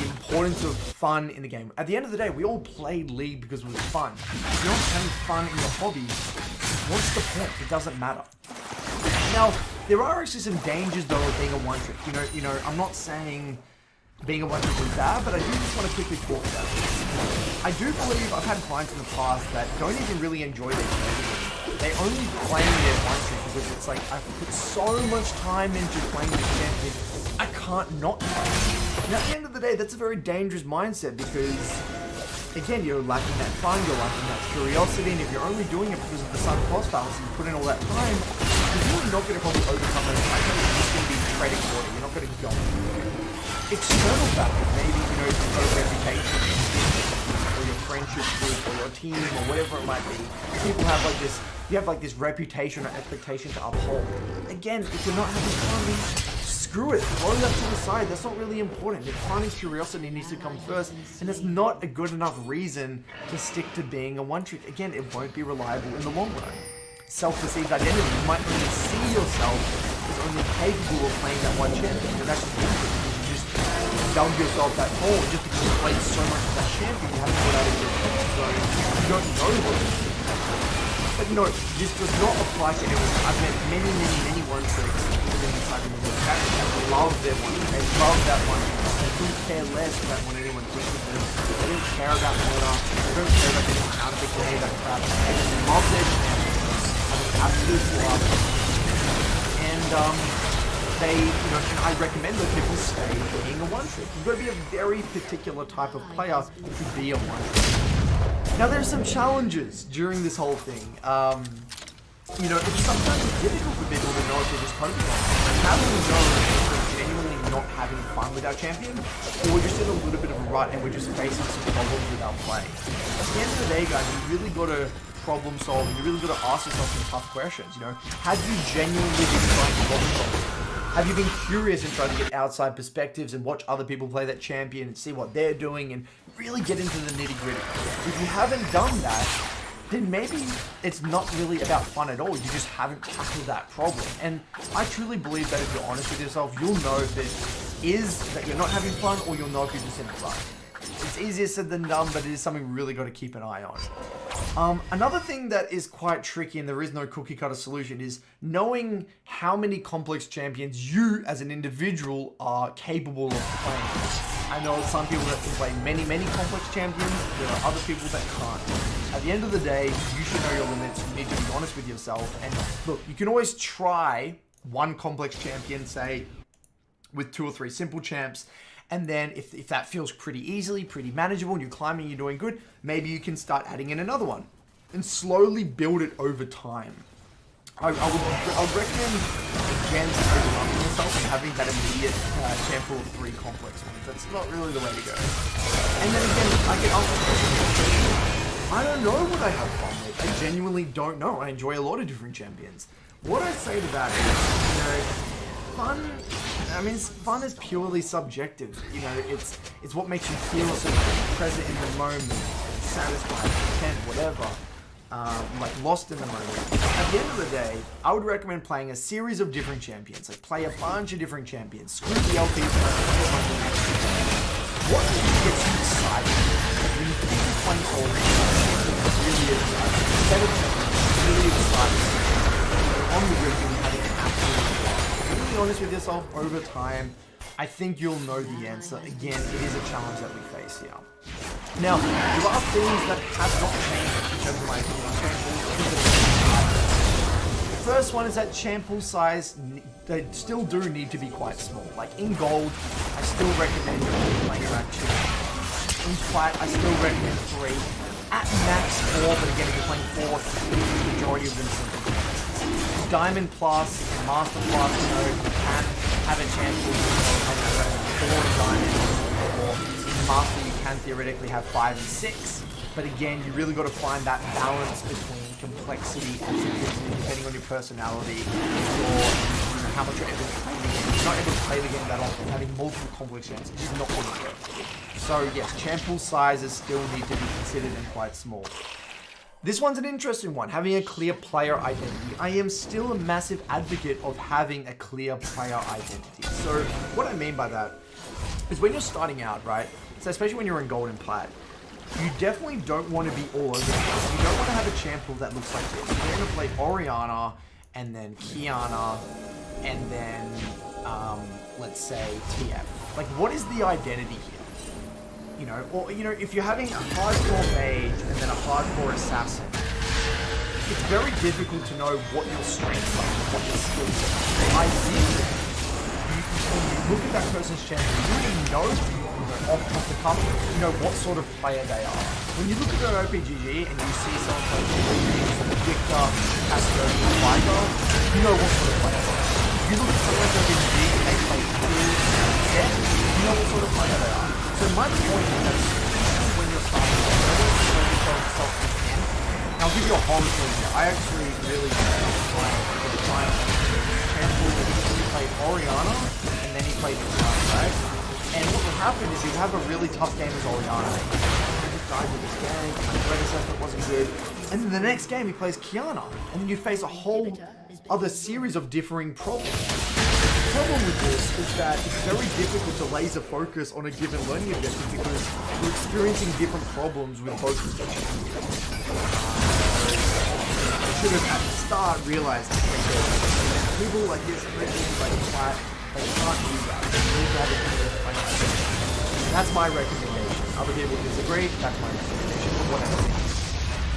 importance of fun in the game. At the end of the day, we all played League because it was fun. If you're not having fun in your hobby, what's the point? It doesn't matter. Now, there are actually some dangers though of being a one-trick. You know, I'm not saying being a one-trick is bad, but I do just want to quickly talk about it. I do believe I've had clients in the past that don't even really enjoy their game. They only claim their one-trick because it's like, I've put so much time into playing this champion, I can't not play. And at the end of the day, that's a very dangerous mindset because, again, you're lacking that fun, you're lacking that curiosity, and if you're only doing it because of the sunk cost balance and you put in all that time, you're really not going to probably overcome those fights. You're just going to be treading water. You're not going to go. External factors, maybe, you know, you've got a reputation, or your friendship group, or your team, or whatever it might be. People have like this, you have like this reputation or expectation to uphold. Again, if you're not having fun, then screw it. Throw that to the side. That's not really important. Your fun and curiosity needs to come first, and it's not a good enough reason to stick to being a one-trick. Again, it won't be reliable in the long run. Self-deceived identity. You might only see yourself as only capable of playing that one champion, but that's bullshit. You just dug yourself that hole just because you played so much of that champion. You haven't got out of your comfort zone. You don't know what it is. But you know, this does not apply to everyone. I've met many one-tricks within the cycle of that love their one-trick. They love that one-trick. They couldn't care less about what anyone thinks of them. They don't care about meta. They don't care about getting out of the game, that crap. They just love their champion. Have an absolute love. And they, you know, and I recommend that people stay being a one-trick. You've got to be a very particular type of player to be a one-trick. Now there's some challenges during this whole thing. You know, it's sometimes difficult for people to know if they're just coping on it. How do we know if we're genuinely not having fun with our champion, or we're just in a little bit of a rut and we're just facing some problems with our play? At the end of the day, guys, you really got to problem solve, and you really got to ask yourself some tough questions. You know, have you genuinely been trying to problem solve? Have you been curious and tried to get outside perspectives and watch other people play that champion and see what they're doing and really get into the nitty gritty? If you haven't done that, then maybe it's not really about fun at all. You just haven't tackled that problem. And I truly believe that if you're honest with yourself, you'll know if it is that you're not having fun, or you'll know if you're just in a rut. It's easier said than done, but it is something we really got to keep an eye on. Another thing that is quite tricky, and there is no cookie cutter solution, is knowing how many complex champions you as an individual are capable of playing. I know some people that can play many complex champions. There are other people that can't. At the end of the day, you should know your limits. You need to be honest with yourself. And look, you can always try one complex champion, say, with 2 or 3 simple champs. And then if that feels pretty easily, pretty manageable, and you're climbing, you're doing good, maybe you can start adding in another one and slowly build it over time. I would recommend against overwhelming yourself and having that immediate champ pool of 3 complex ones. That's not really the way to go. And then again, I get asked the question, I don't know what I have fun with. I genuinely don't know. I enjoy a lot of different champions. What I say to that is, you know, fun is purely subjective. You know, it's what makes you feel so present in the moment, satisfied, content, whatever. Like lost in the moment. At the end of the day, I would recommend playing a series of different champions. Like play a bunch of different champions. Screw the LPs. What gets you excited? Like when you think you're playing all really exciting. Instead of really excited, on the grid, you're having an absolute blast. Be honest with yourself over time. I think you'll know the answer. Again, it is a challenge that we face here. Now, there are things that have not changed in terms of my opinion on champ pools. The first one is that champ pool size, they still do need to be quite small. Like in gold, I still recommend playing around 2. In plat, I still recommend 3. At max 4, but again, if you're playing 4, the majority of them simple. Diamond plus, Master plus, you know, you can have a chance to 4 diamonds, or in Master you can theoretically have 5 and 6, but again, you really got to find that balance between complexity and simplicity depending on your personality, or you know, how much you're able to play the game. If you're not able to play the game that often, having multiple complex champs is not going to work. So yes, champ pool sizes still need to be considered and quite small. This one's an interesting one, having a clear player identity. I am still a massive advocate of having a clear player identity. So what I mean by that is when you're starting out, right? So especially when you're in gold and plat, you definitely don't want to be all over the place. You don't want to have a champ pool that looks like this. You don't want to play Orianna, and then Kiana, and then, let's say, TF. Like, what is the identity here? You know, or, you know, if you're having a hardcore mage and then a hardcore assassin, it's very difficult to know what your strengths are, what your skills are. Ideally, when you look at that person's champion, you already know, off the cuff, you know what sort of player they are. When you look at their OPGG and you see someone play Victor, Casco, Vigo, you know what sort of player they are. You look at someone's OPGG and they play Set, you know what sort of player they are. So my point is that when you're starting, and I'll give you a horror story here. I actually really trying he played Orianna and then he played Kiana, right? And what will happen is you have a really tough game as Orianna. I just died with this game, my predecessor wasn't good. And then the next game he plays Kiana. And then you face a whole other series of differing problems. The problem with this is that it's very difficult to laser focus on a given learning objective because you're experiencing different problems with both of them. I should have at the start realized that people like this, especially like flat, they can't do that. They need to have a clear plan. And that's my recommendation. Other people disagree, that's my recommendation, but whatever.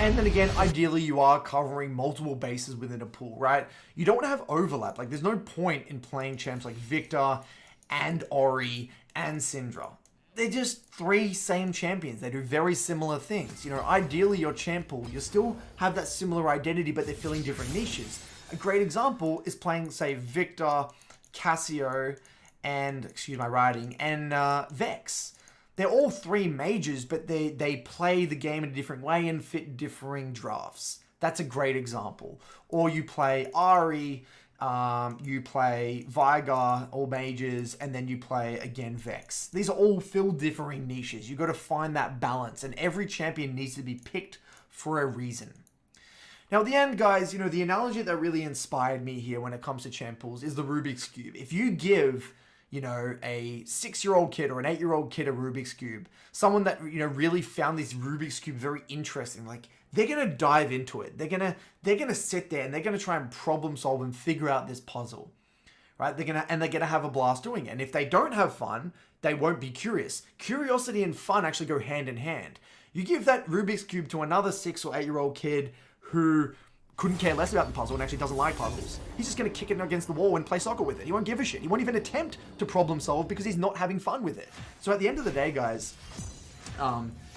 And then again, ideally you are covering multiple bases within a pool, right? You don't want to have overlap. Like there's no point in playing champs like Victor and Ori and Syndra. They're just three same champions. They do very similar things. You know, ideally your champ pool, you still have that similar identity, but they're filling different niches. A great example is playing, say, Victor, Cassio, and, excuse my writing, and Vex. They're all three mages, but they play the game in a different way and fit differing drafts. That's a great example. Or you play Ahri, you play Vigar, all mages, and then you play, again, Vex. These are all fill differing niches. You've got to find that balance, and every champion needs to be picked for a reason. Now, at the end, guys, you know, the analogy that really inspired me here when it comes to champ pools is the Rubik's Cube. If you give, you know, a 6-year-old kid or an 8-year-old kid a Rubik's Cube, someone that, you know, really found this Rubik's Cube very interesting, like, they're going to dive into it. They're going to sit there and they're going to try and problem solve and figure out this puzzle, right? They're going to have a blast doing it. And if they don't have fun, they won't be curious. Curiosity and fun actually go hand in hand. You give that Rubik's Cube to another 6 or 8-year-old kid who couldn't care less about the puzzle and actually doesn't like puzzles. He's just going to kick it against the wall and play soccer with it. He won't give a shit. He won't even attempt to problem solve because he's not having fun with it. So at the end of the day, guys,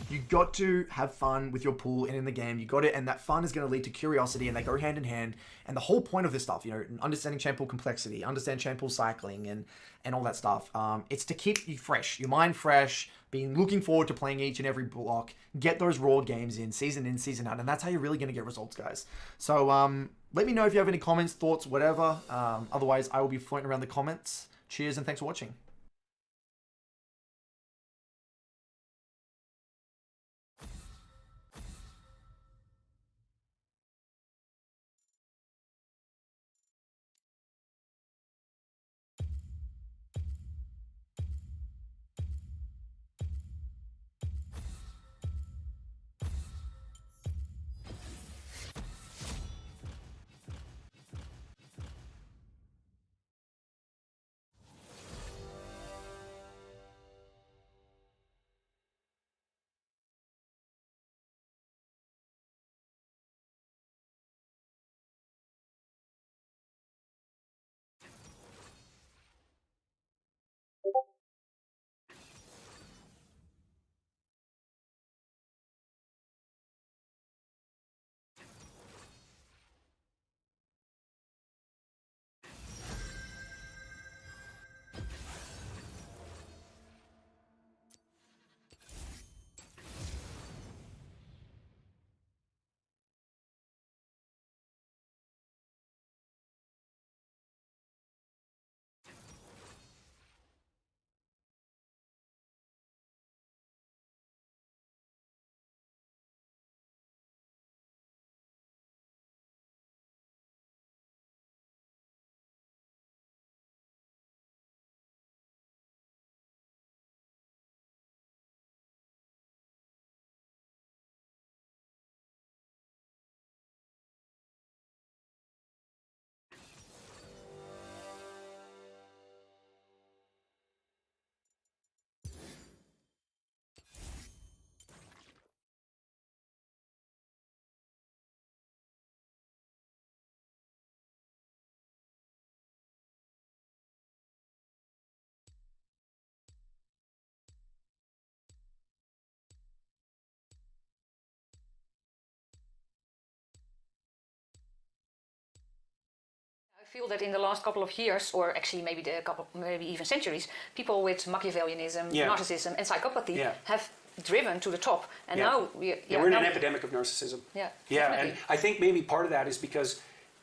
you got to have fun with your pool and in the game. You got it, and that fun is going to lead to curiosity, and they go hand in hand. And the whole point of this stuff, you know, understanding champ pool complexity, understand champ pool cycling, and all that stuff, it's to keep you fresh, your mind fresh, being looking forward to playing each and every block, get those raw games in, season out, and that's how you're really going to get results, guys. So let me know if you have any comments, thoughts, whatever. Otherwise, I will be floating around the comments. Cheers, and thanks for watching. feel that in the last couple of years, or actually maybe even centuries, people with Machiavellianism, narcissism, and psychopathy have driven to the top, and now we're in an epidemic of narcissism. Yeah, and I think maybe part of that is because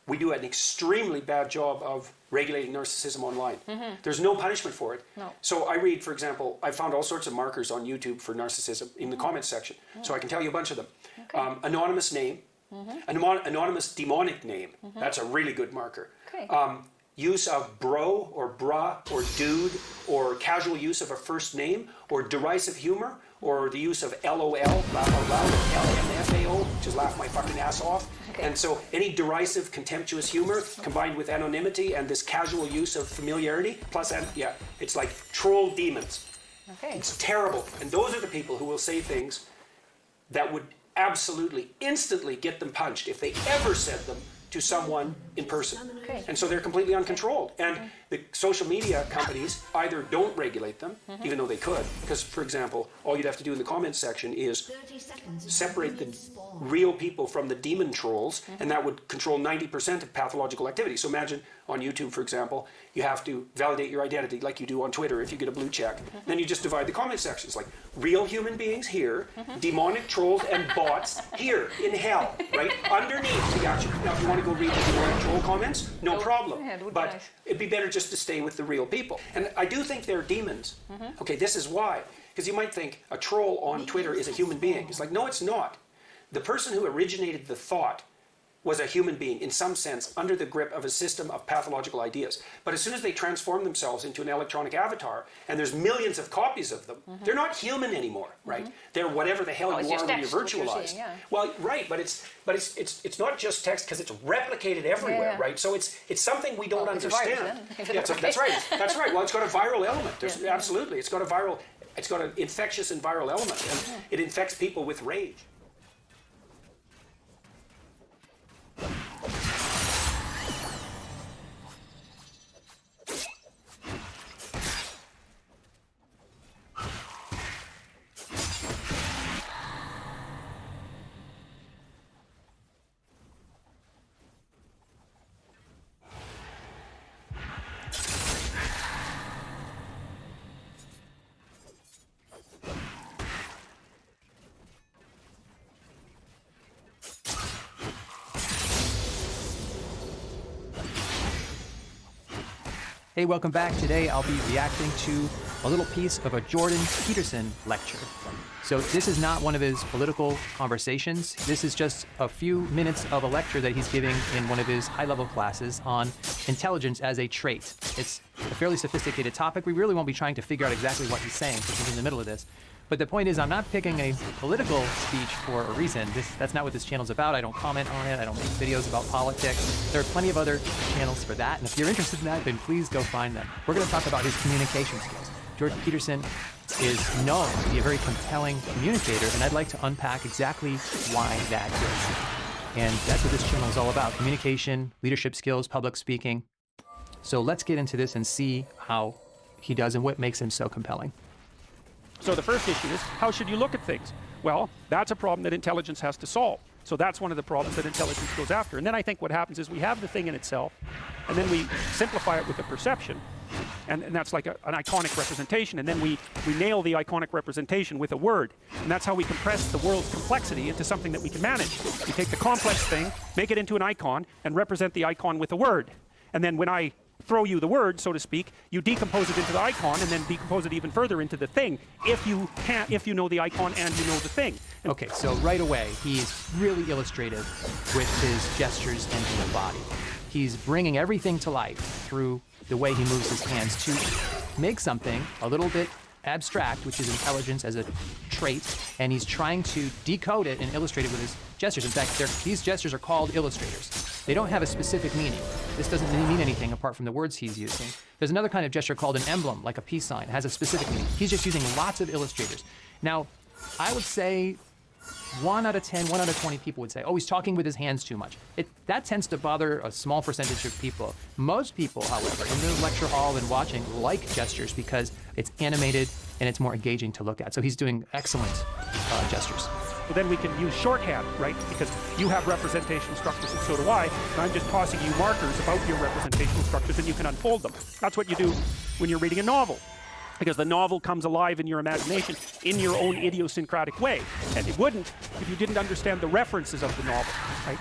we do an extremely bad job of regulating narcissism online. There's no punishment for it. No. So I read, for example, I found all sorts of markers on YouTube for narcissism in the comments section. So I can tell you a bunch of them. Okay. Anonymous name, anonymous demonic name. That's a really good marker. Okay. Use of bro or bruh or dude, or casual use of a first name, or derisive humor, or the use of LOL, laugh out loud, or LMFAO, which is laugh my fucking ass off. Okay. And so any derisive, contemptuous humor combined with anonymity and this casual use of familiarity, plus, it's like troll demons. Okay. It's terrible. And those are the people who will say things that would absolutely, instantly get them punched if they ever said them to someone in person. Okay. And so they're completely uncontrolled. And the social media companies either don't regulate them, even though they could, because, for example, all you'd have to do in the comments section is separate the real people from the demon trolls, and that would control 90% of pathological activity. So imagine on YouTube, for example, you have to validate your identity like you do on Twitter if you get a blue check. Then you just divide the comment sections, like real human beings here, demonic trolls and bots here in hell, right? Underneath, you got you. Now, if you want to go read the demonic troll comments, no problem. Yeah, it would be but nice. it'd be better just to stay with the real people. And I do think they're demons. Okay, this is why. Because you might think a troll on Twitter is a human being. It's like, no, it's not. The person who originated the thought was a human being, in some sense, under the grip of a system of pathological ideas. But as soon as they transform themselves into an electronic avatar, and there's millions of copies of them, they're not human anymore, right? They're whatever the hell you are when you're virtualized. Well, right, but it's not just text, because it's replicated everywhere, right? So it's something we don't understand. That's right. That's right. Well, it's got a viral element. Absolutely, it's got an infectious and viral element, and it infects people with rage. Hey, welcome back. Today I'll be reacting to a little piece of a Jordan Peterson lecture. So this is not one of his political conversations. This is just a few minutes of a lecture that he's giving in one of his high-level classes on intelligence as a trait. It's a fairly sophisticated topic. We really won't be trying to figure out exactly what he's saying because he's in the middle of this. But the point is, I'm not picking a political speech for a reason. That's not what this channel's about. I don't comment on it. I don't make videos about politics. There are plenty of other channels for that. And if you're interested in that, then please go find them. We're going to talk about his communication skills. Jordan Peterson is known to be a very compelling communicator, and I'd like to unpack exactly why that is. And that's what this channel is all about: communication, leadership skills, public speaking. So let's get into this and see how he does and what makes him so compelling. So the first issue is, how should you look at things? Well, that's a problem that intelligence has to solve. So that's one of the problems that intelligence goes after. And then I think what happens is we have the thing in itself, and then we simplify it with a perception. And that's like an iconic representation. And then we nail the iconic representation with a word. And that's how we compress the world's complexity into something that we can manage. We take the complex thing, make it into an icon, and represent the icon with a word. And then when I throw you the word, so to speak, you decompose it into the icon and then decompose it even further into the thing, if you know the icon and you know the thing. Okay, so right away, he's really illustrative with his gestures and his body. He's bringing everything to life through the way he moves his hands to make something a little bit abstract, which is intelligence as a trait, and he's trying to decode it and illustrate it with his gestures. In fact, these gestures are called illustrators. They don't have a specific meaning. This doesn't mean anything apart from the words he's using. There's another kind of gesture called an emblem, like a peace sign. It has a specific meaning. He's just using lots of illustrators. Now, I would say 1 out of 10, 1 out of 20 people would say, oh, he's talking with his hands too much. That tends to bother a small percentage of people. Most people, however, in the lecture hall and watching, like gestures because it's animated and it's more engaging to look at. So he's doing excellent gestures. Well, then we can use shorthand, right? Because you have representational structures and so do I, and I'm just tossing you markers about your representational structures and you can unfold them. That's what you do when you're reading a novel, because the novel comes alive in your imagination in your own idiosyncratic way. And it wouldn't if you didn't understand the references of the novel, right?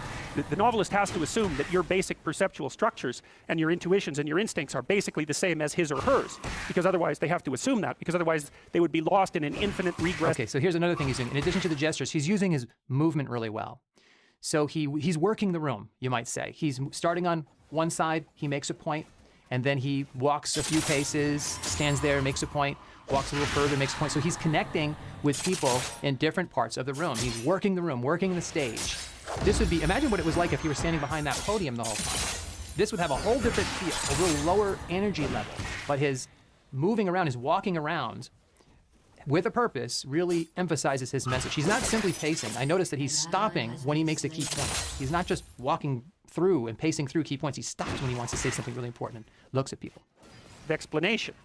The novelist has to assume that your basic perceptual structures and your intuitions and your instincts are basically the same as his or hers, because otherwise they have to assume that, because otherwise they would be lost in an infinite regress. Okay, so here's another thing he's doing. In addition to the gestures, he's using his movement really well. So he's working the room, you might say. He's starting on one side, he makes a point, and then he walks a few paces, stands there, makes a point, walks a little further, makes a point. So he's connecting with people in different parts of the room. He's working the room, working the stage. This would be, imagine what it was like if you were standing behind that podium the whole time. This would have a whole different feel, a little lower energy level. But his moving around, his walking around with a purpose really emphasizes his message. He's not simply pacing. I noticed that he's stopping when he makes a key point. He's not just walking through and pacing through key points. He stops when he wants to say something really important and looks at people. The explanation.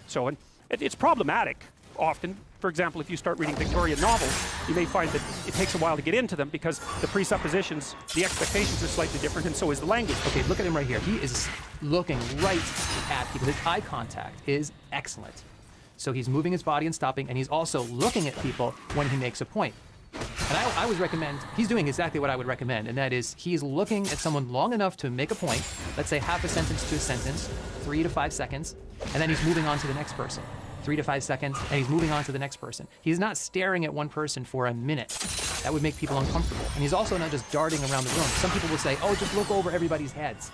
So it's problematic often. For example, if you start reading Victorian novels, you may find that it takes a while to get into them because the presuppositions, the expectations are slightly different, and so is the language. Okay, look at him right here. He is looking right at people. His eye contact is excellent. So he's moving his body and stopping, and he's also looking at people when he makes a point. And I would recommend, he's doing exactly what I would recommend, and that is he's looking at someone long enough to make a point, let's say half a sentence to a sentence, 3 to 5 seconds, and then he's moving on to the next person. 3 to 5 seconds, and he's moving on to the next person. He's not staring at one person for a minute. That would make people uncomfortable. And he's also not just darting around the room. Some people will say, oh, just look over everybody's heads.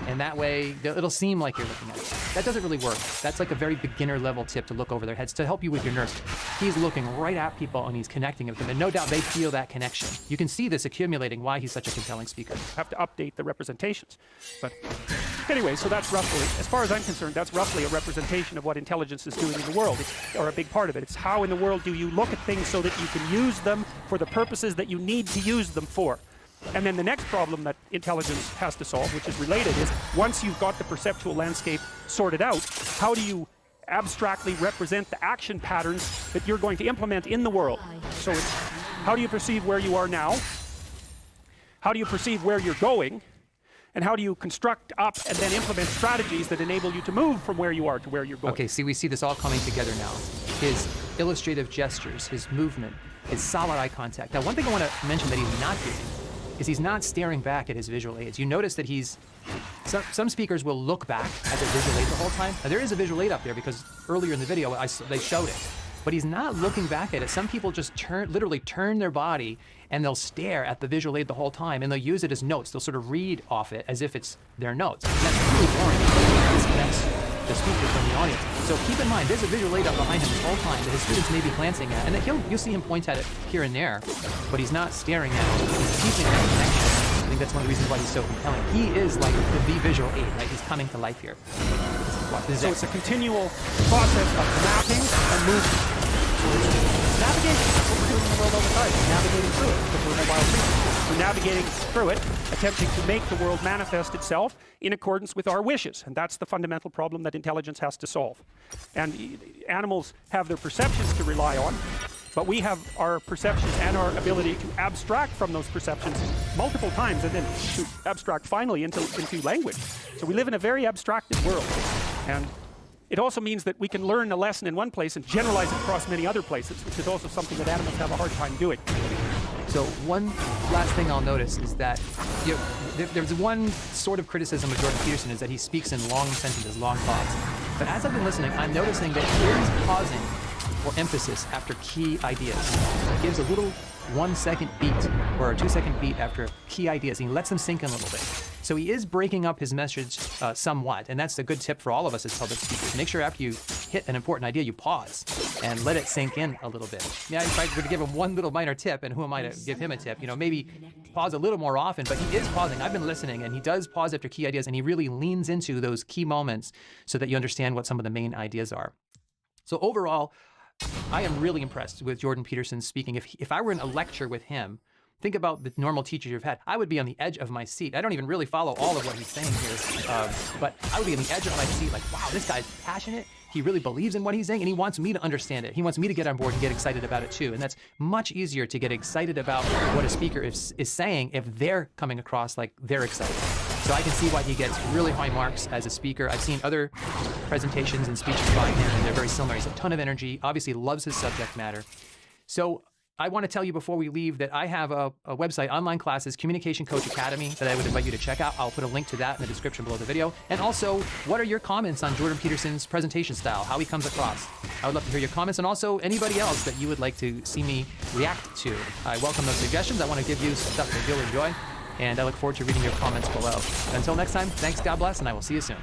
And that way, it'll seem like you're looking at it. That doesn't really work. That's like a very beginner level tip to look over their heads to help you with your nerves. He's looking right at people and he's connecting with them. And no doubt they feel that connection. You can see this accumulating why he's such a compelling speaker. Have to update the representations. But anyway, so that's roughly, as far as I'm concerned, that's roughly a representation of what intelligence is doing in the world, or a big part of it. It's how in the world do you look at things so that you can use them for the purposes that you need to use them for. And then the next problem that intelligence has to solve, which is related, is once you've got the perceptual landscape sorted out, how do you abstractly represent the action patterns that you're going to implement in the world? So it's how do you perceive where you are now? How do you perceive where you're going? And how do you construct up and then implement strategies that enable you to move from where you are to where you're going? Okay, see, we see this all coming together now. His illustrative gestures, his movement, his solid eye contact. Now, one thing I want to mention that he's not doing is he's not staring back at his visual aids. You notice that some speakers will look back at their visual aid the whole time. Now, there is a visual aid up there because earlier in the video they showed it. But he's not looking back at it. Some people just literally turn their body and they'll stare at the visual aid the whole time and they'll use it as notes. They'll sort of read off it as if it's their notes. And that's really boring. It disconnects the speaker from the audience. So keep in mind, there's a visual aid up behind him the whole time that his students may be glancing at. And you'll see him point at it here and there, but he's not staring at it. He's keeping that connection. I think that's one of the reasons why he's so compelling. He is like the visual aid, right? He's coming to life here. So it's a continual process of mapping and movement. Navigating, what we're doing in the world all the time, navigating through it, because we're mobile creatures. We're navigating through it, attempting to make the world manifest itself in accordance with our wishes, and that's the fundamental problem that intelligence has to solve. And animals have their perceptions to rely on, but we have our perceptions and our ability to abstract from those perceptions multiple times, and then to abstract finally into language. So we live in a very abstracted world, and it also means that we can learn a lesson in one place and generalize it across many other places, which is also something that animals have a hard time doing. So one last thing I'll notice is that there's one sort of criticism of Jordan Peterson is that he speaks in long sentences, long thoughts. But as I've been listening, I'm noticing that he is pausing for emphasis after key ideas. He gives a little 1 second beat or a 2 second beat after key ideas. He lets them sink in a little bit. So he is breaking up his message somewhat, and that's a good tip for all of us as public speakers. Make sure after you hit an important idea, you pause and let it sink in a little bit. Yeah, if I were to give him one little minor tip, and who am I to give him a tip? Maybe pause a little more often, but he is pausing. I've been listening, and he does pause after key ideas, and he really leans into those key moments so that you understand what some of the main ideas are. So overall, I am really impressed with Jordan Peterson speaking. If I were in a lecture with him, think about the normal teachers you've had. I would be on the edge of my seat. I don't even really follow all of what he's saying here, but I would be on the edge of my seat like, wow, this guy's passionate. He really believes in what he's saying, and he wants me to understand it. He wants me to get on board and get excited about it too. And that's much easier to get excited about what a speaker is saying if they're coming across like they're excited. So I can see why he gets really high marks as a speaker. I've seen other presentations and speeches by him, and they're very similar. He's a ton of energy, obviously loves his subject matter. So I want to tell you before we leave that I have a website, online classes, Communication Coach Academy, that I would invite you to check out. I'll put a link to that in the description below the video. And also, what are your comments on Jordan Peterson's presentation style, how he comes across? I would love to hear your comments, and also anybody else that you would like to see me react to. I welcome those suggestions. I want to give you some stuff that you'll enjoy, and I look forward to reading your comments below. Until next time, thanks, God bless, and I will see you soon.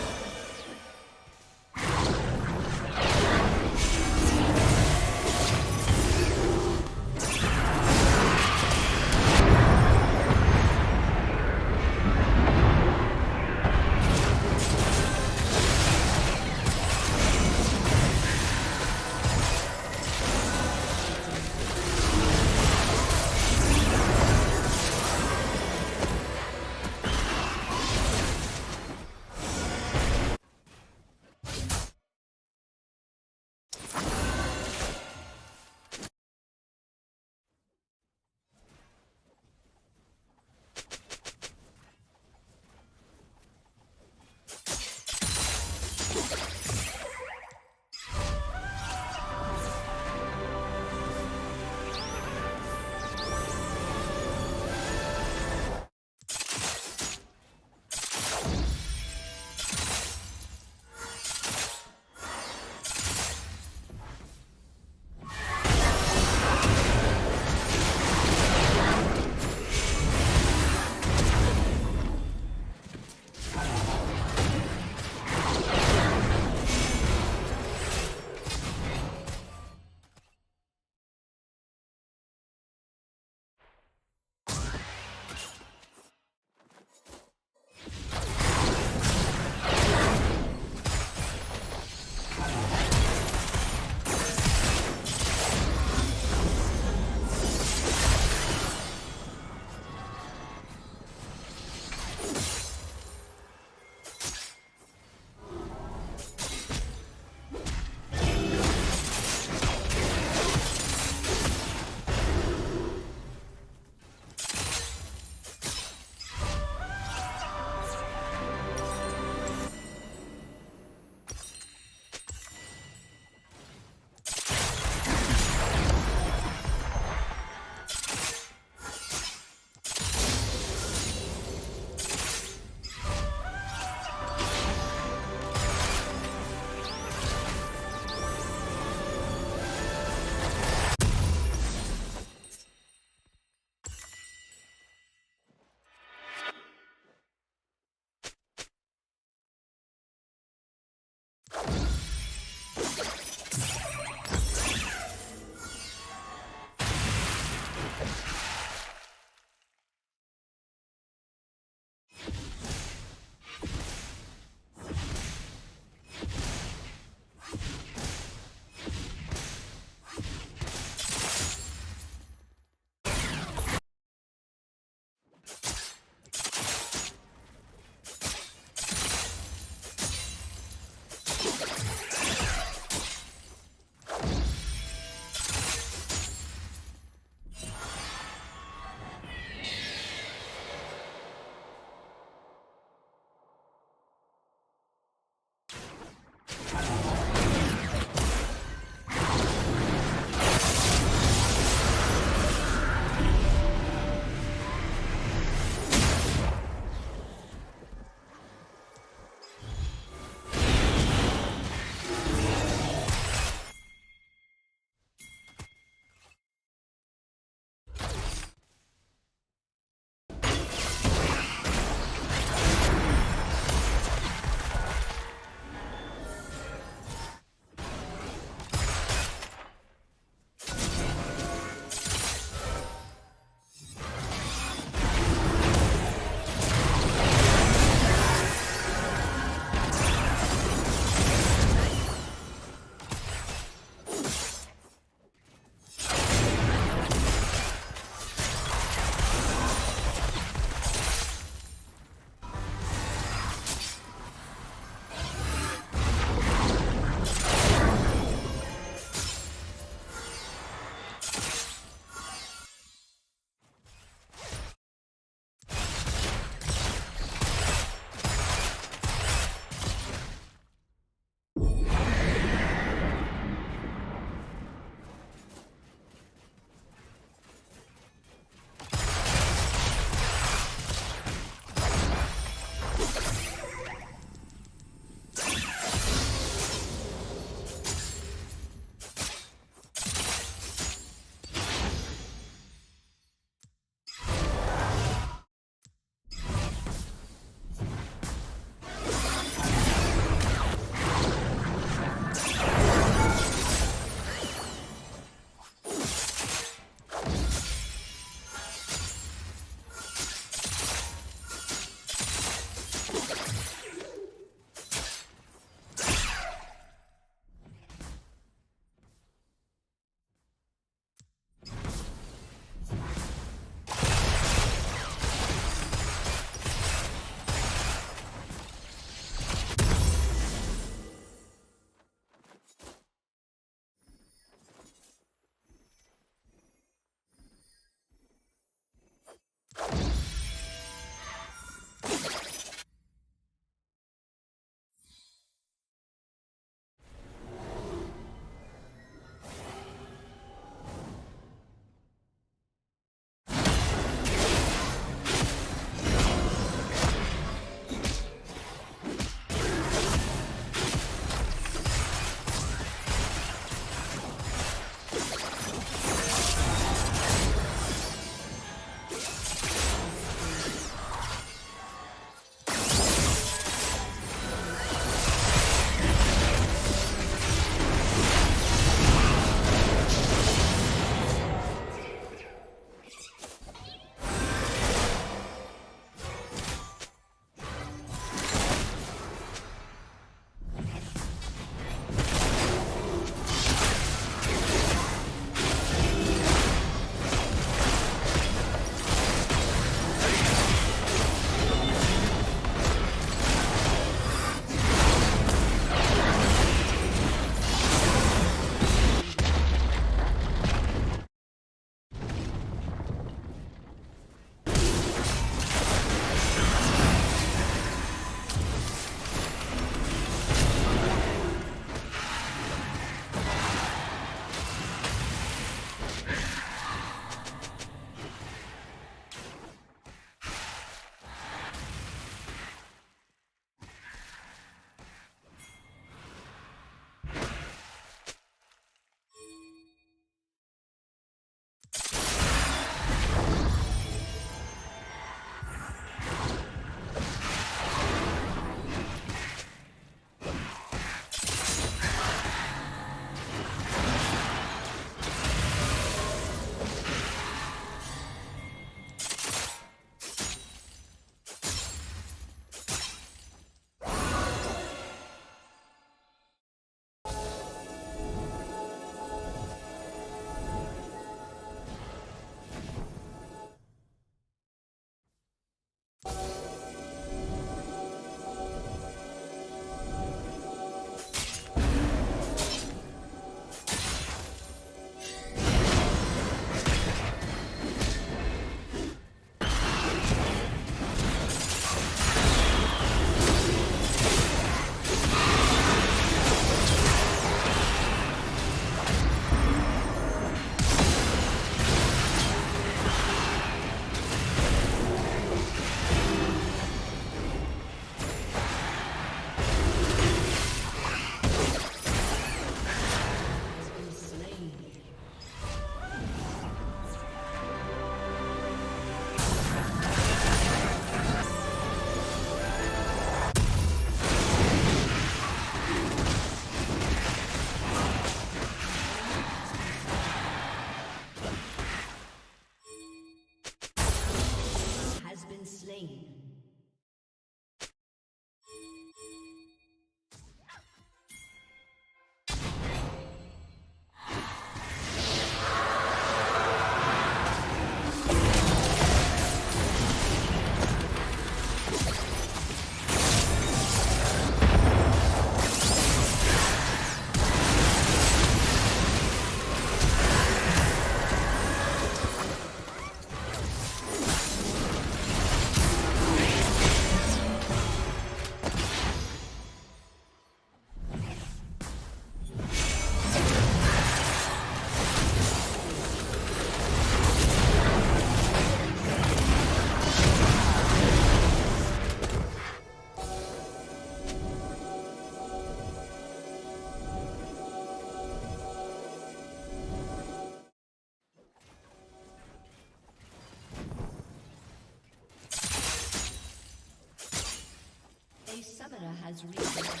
summoner has reconnected.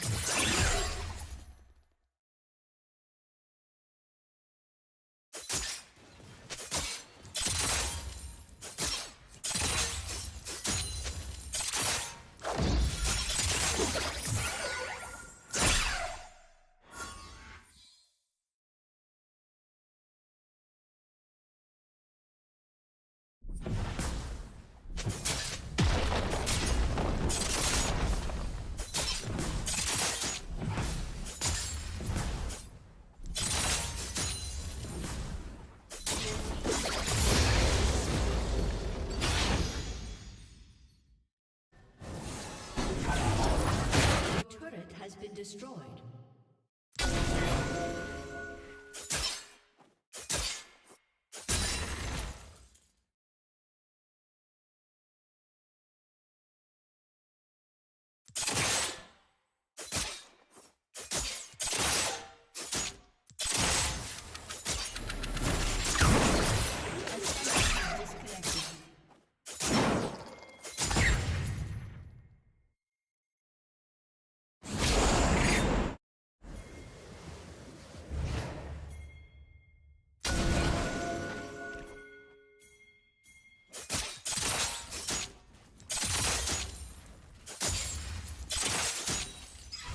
Has been destroyed.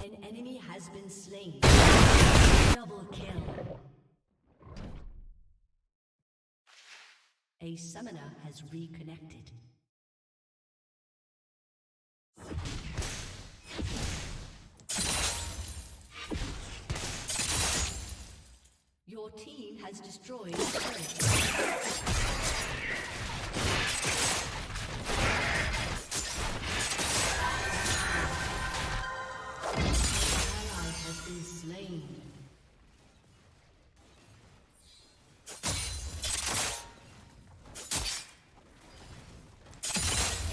An enemy has been slain. Double kill. A summoner has reconnected. Your team has destroyed a turret.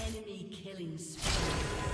Enemy killing spree.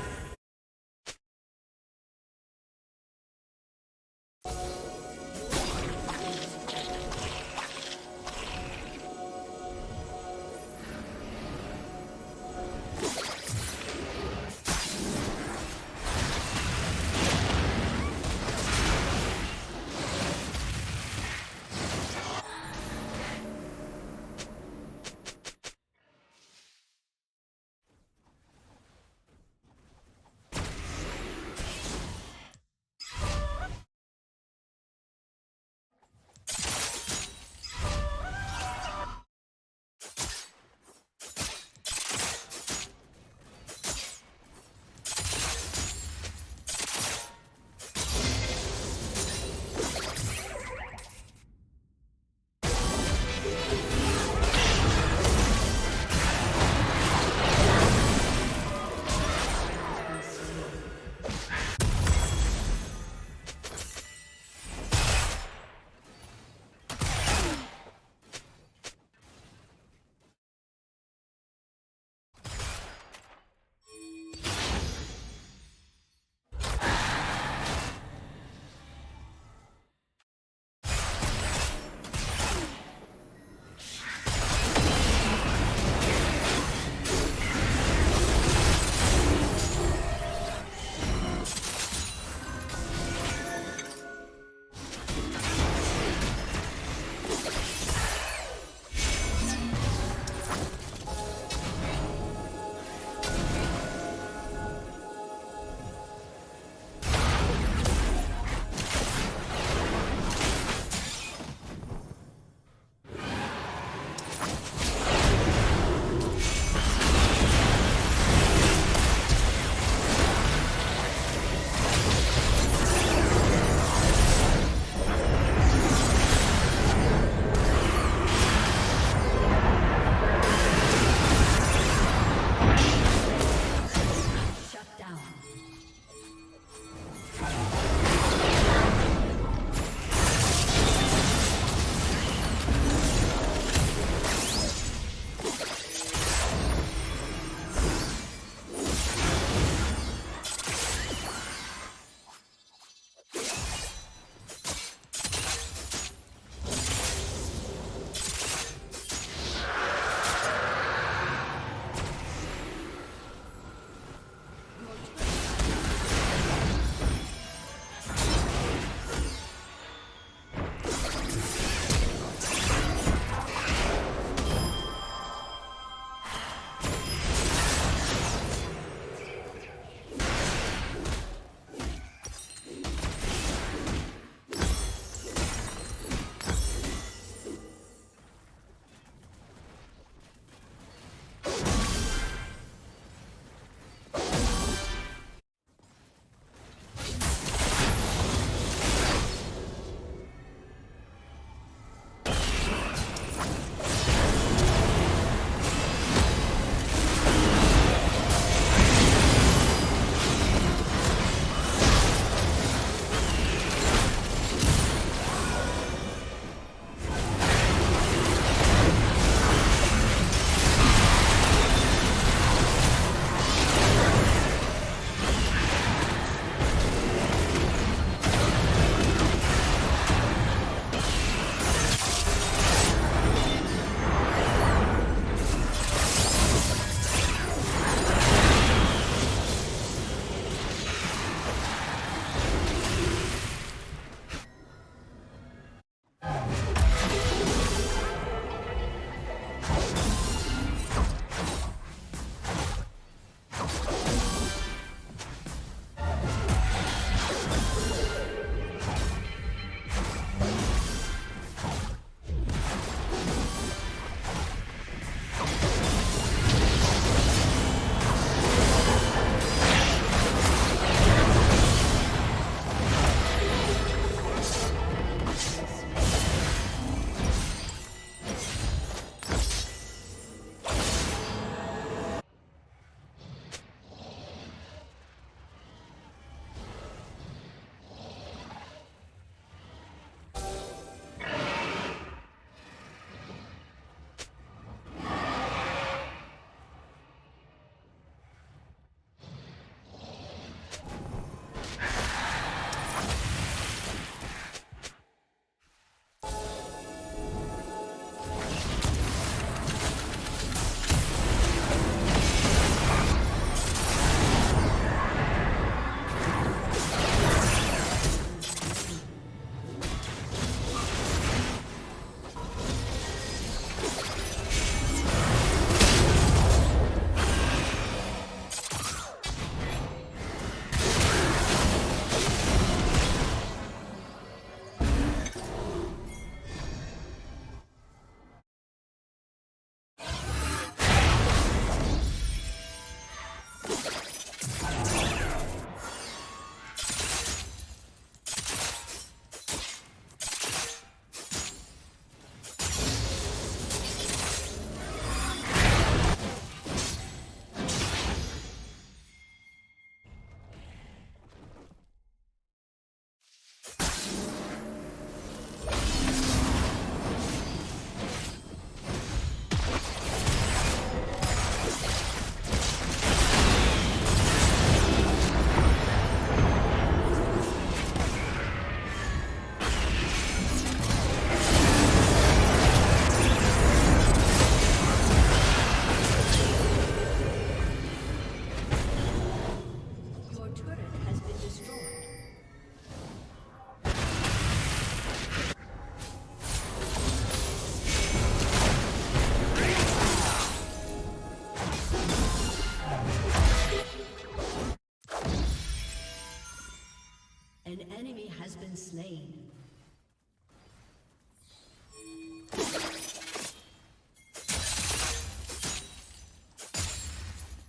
has been slain.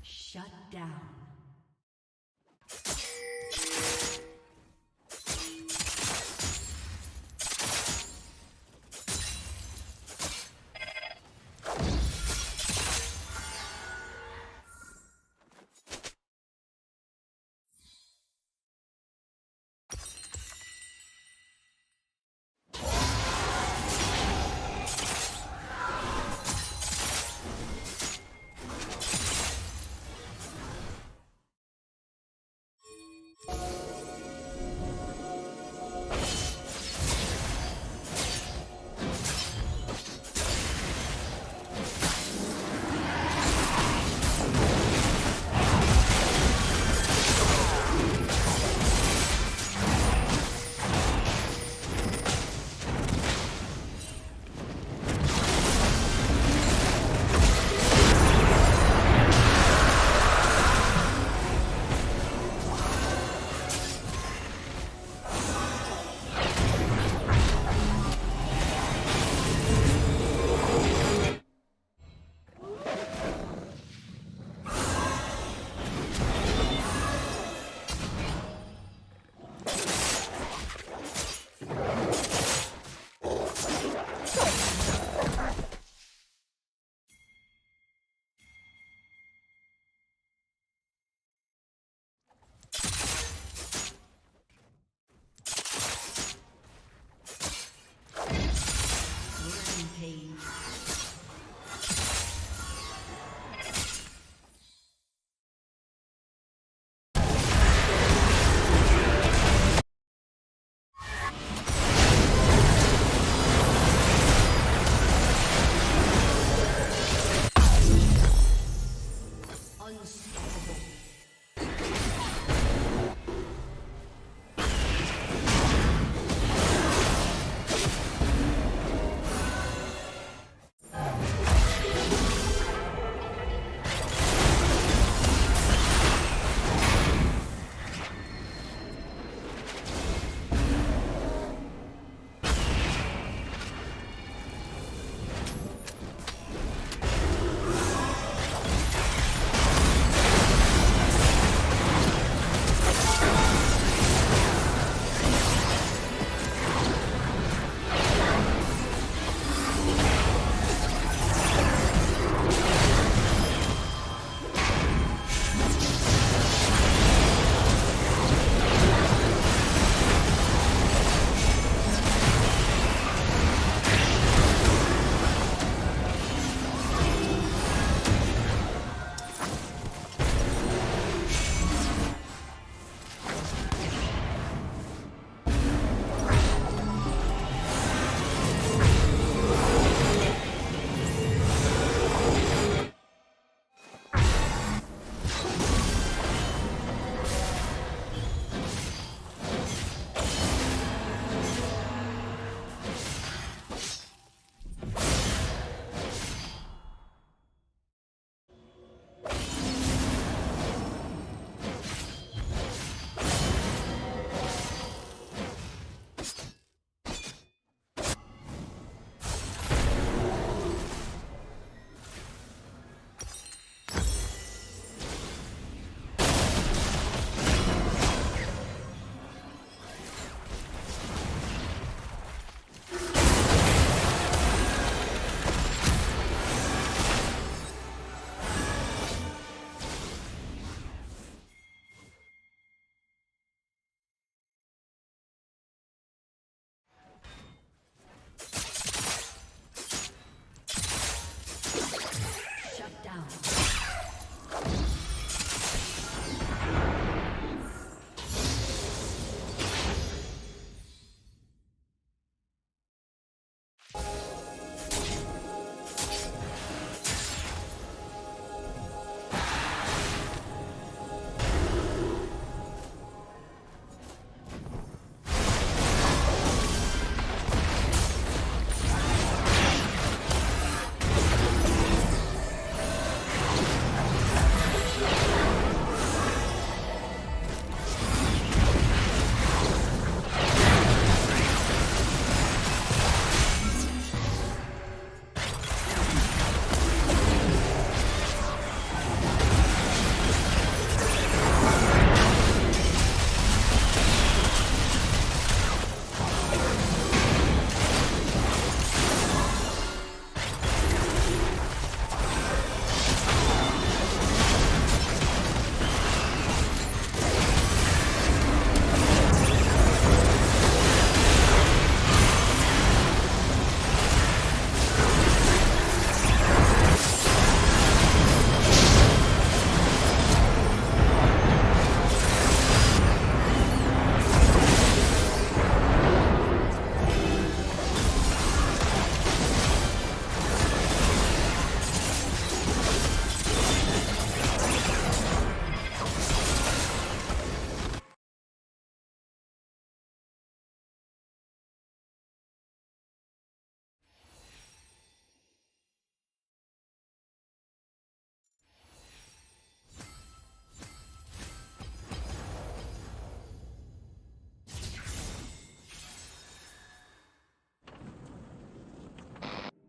Shut down.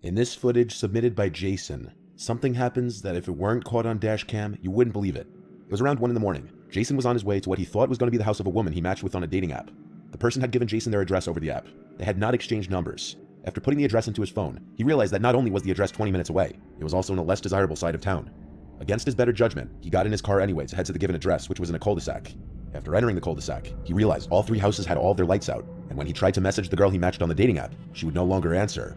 In this footage submitted by Jason, something happens that if it weren't caught on dash cam, you wouldn't believe it. It was around 1 in the morning. Jason was on his way to what he thought was going to be the house of a woman he matched with on a dating app. The person had given Jason their address over the app. They had not exchanged numbers. After putting the address into his phone, he realized that not only was the address 20 minutes away, it was also in a less desirable side of town. Against his better judgment, he got in his car anyway to head to the given address, which was in a cul-de-sac. After entering the cul-de-sac, he realized all 3 houses had all their lights out, and when he tried to message the girl he matched on the dating app, she would no longer answer.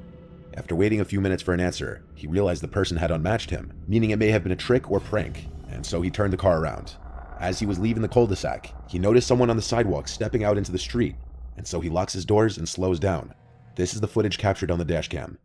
After waiting a few minutes for an answer, he realized the person had unmatched him, meaning it may have been a trick or prank, and so he turned the car around. As he was leaving the cul-de-sac, he noticed someone on the sidewalk stepping out into the street, and so he locks his doors and slows down. This is the footage captured on the dash cam.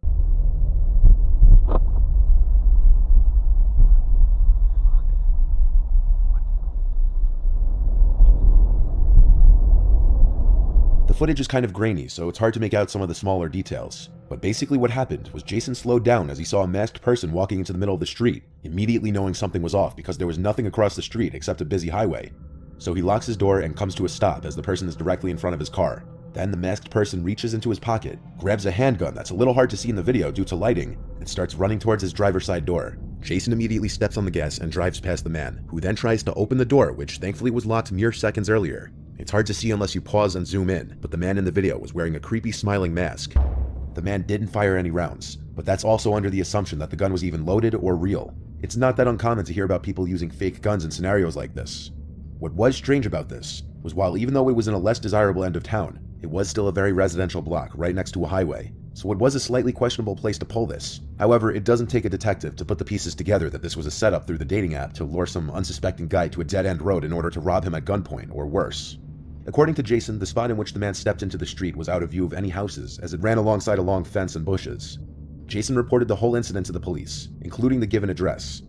The footage is kind of grainy, so it's hard to make out some of the smaller details. But basically what happened was Jason slowed down as he saw a masked person walking into the middle of the street, immediately knowing something was off because there was nothing across the street except a busy highway. So he locks his door and comes to a stop as the person is directly in front of his car. Then the masked person reaches into his pocket, grabs a handgun that's a little hard to see in the video due to lighting, and starts running towards his driver's side door. Jason immediately steps on the gas and drives past the man, who then tries to open the door, which thankfully was locked mere seconds earlier. It's hard to see unless you pause and zoom in, but the man in the video was wearing a creepy smiling mask. The man didn't fire any rounds, but that's also under the assumption that the gun was even loaded or real. It's not that uncommon to hear about people using fake guns in scenarios like this. What was strange about this was while even though it was in a less desirable end of town, it was still a very residential block right next to a highway, so it was a slightly questionable place to pull this. However, it doesn't take a detective to put the pieces together that this was a setup through the dating app to lure some unsuspecting guy to a dead-end road in order to rob him at gunpoint or worse. According to Jason, the spot in which the man stepped into the street was out of view of any houses as it ran alongside a long fence and bushes. Jason reported the whole incident to the police, including the given address.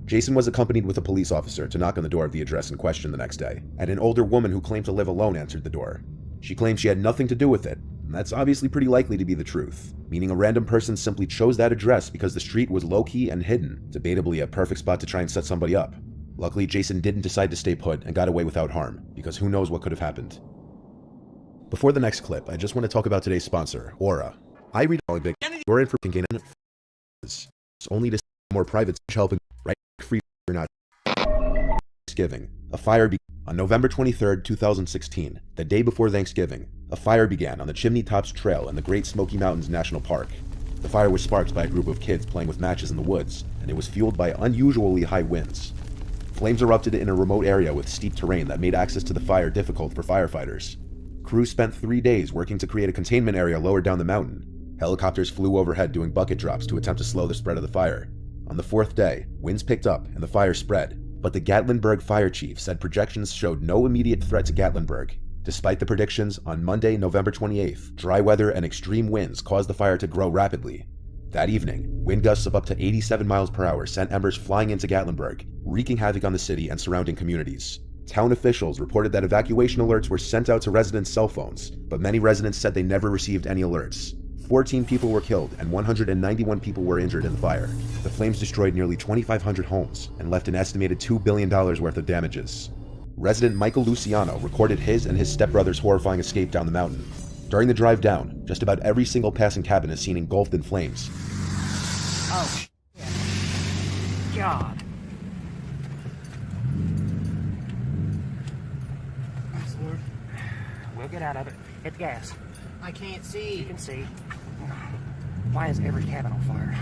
Jason was accompanied with a police officer to knock on the door of the address in question the next day, and an older woman who claimed to live alone answered the door. She claimed she had nothing to do with it, and that's obviously pretty likely to be the truth, meaning a random person simply chose that address because the street was low-key and hidden, debatably a perfect spot to try and set somebody up. Luckily, Jason didn't decide to stay put and got away without harm, because who knows what could have happened. Before the next clip, I just want to talk about today's sponsor, Aura. I read all big your information can gain it's only to more private helping right free or not. Thanksgiving. A fire began on November 23, 2016, the day before Thanksgiving. A fire began on the Chimney Tops Trail in the Great Smoky Mountains National Park. The fire was sparked by a group of kids playing with matches in the woods, and it was fueled by unusually high winds. Flames erupted in a remote area with steep terrain that made access to the fire difficult for firefighters. Crews spent 3 days working to create a containment area lower down the mountain. Helicopters flew overhead doing bucket drops to attempt to slow the spread of the fire. On the 4th day, winds picked up and the fire spread, but the Gatlinburg fire chief said projections showed no immediate threat to Gatlinburg. Despite the predictions, on Monday, November 28th, dry weather and extreme winds caused the fire to grow rapidly. That evening, wind gusts of up to 87 miles per hour sent embers flying into Gatlinburg, wreaking havoc on the city and surrounding communities. Town officials reported that evacuation alerts were sent out to residents' cell phones, but many residents said they never received any alerts. 14 people were killed and 191 people were injured in the fire. The flames destroyed nearly 2,500 homes and left an estimated $2 billion worth of damages. Resident Michael Luciano recorded his and his stepbrother's horrifying escape down the mountain. During the drive down, just about every single passing cabin is seen engulfed in flames. Oh, God. Sword. We'll get out of it. Hit the gas. I can't see. You can see. Why is every cabin on fire?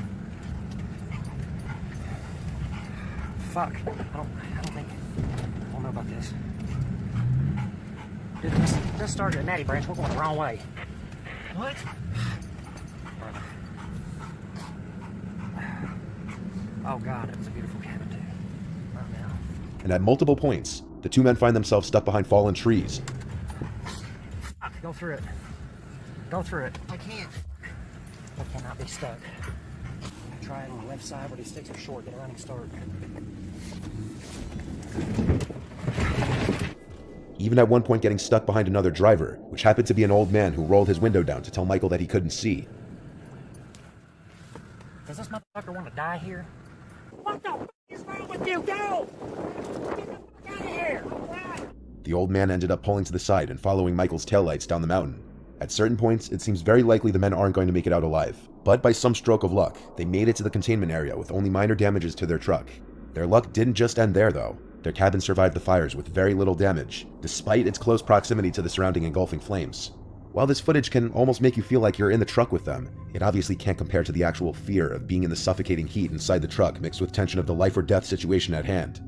Fuck. I don't know about this. Dude, this started at Natty Branch. We're going the wrong way. What? Oh God, it was a beautiful cabin too. Right now. And at multiple points, the two men find themselves stuck behind fallen trees. Go through it. Go through it. I can't. I cannot be stuck. Try it on the left side where these sticks are short. Get a running start. Even at one point getting stuck behind another driver, which happened to be an old man who rolled his window down to tell Michael that he couldn't see. Does this motherfucker want to die here? What the f*** is wrong with you? Go! Get the fuck out of here! The old man ended up pulling to the side and following Michael's taillights down the mountain. At certain points, it seems very likely the men aren't going to make it out alive. But by some stroke of luck, they made it to the containment area with only minor damages to their truck. Their luck didn't just end there though. Their cabin survived the fires with very little damage, despite its close proximity to the surrounding engulfing flames. While this footage can almost make you feel like you're in the truck with them, it obviously can't compare to the actual fear of being in the suffocating heat inside the truck mixed with tension of the life or death situation at hand.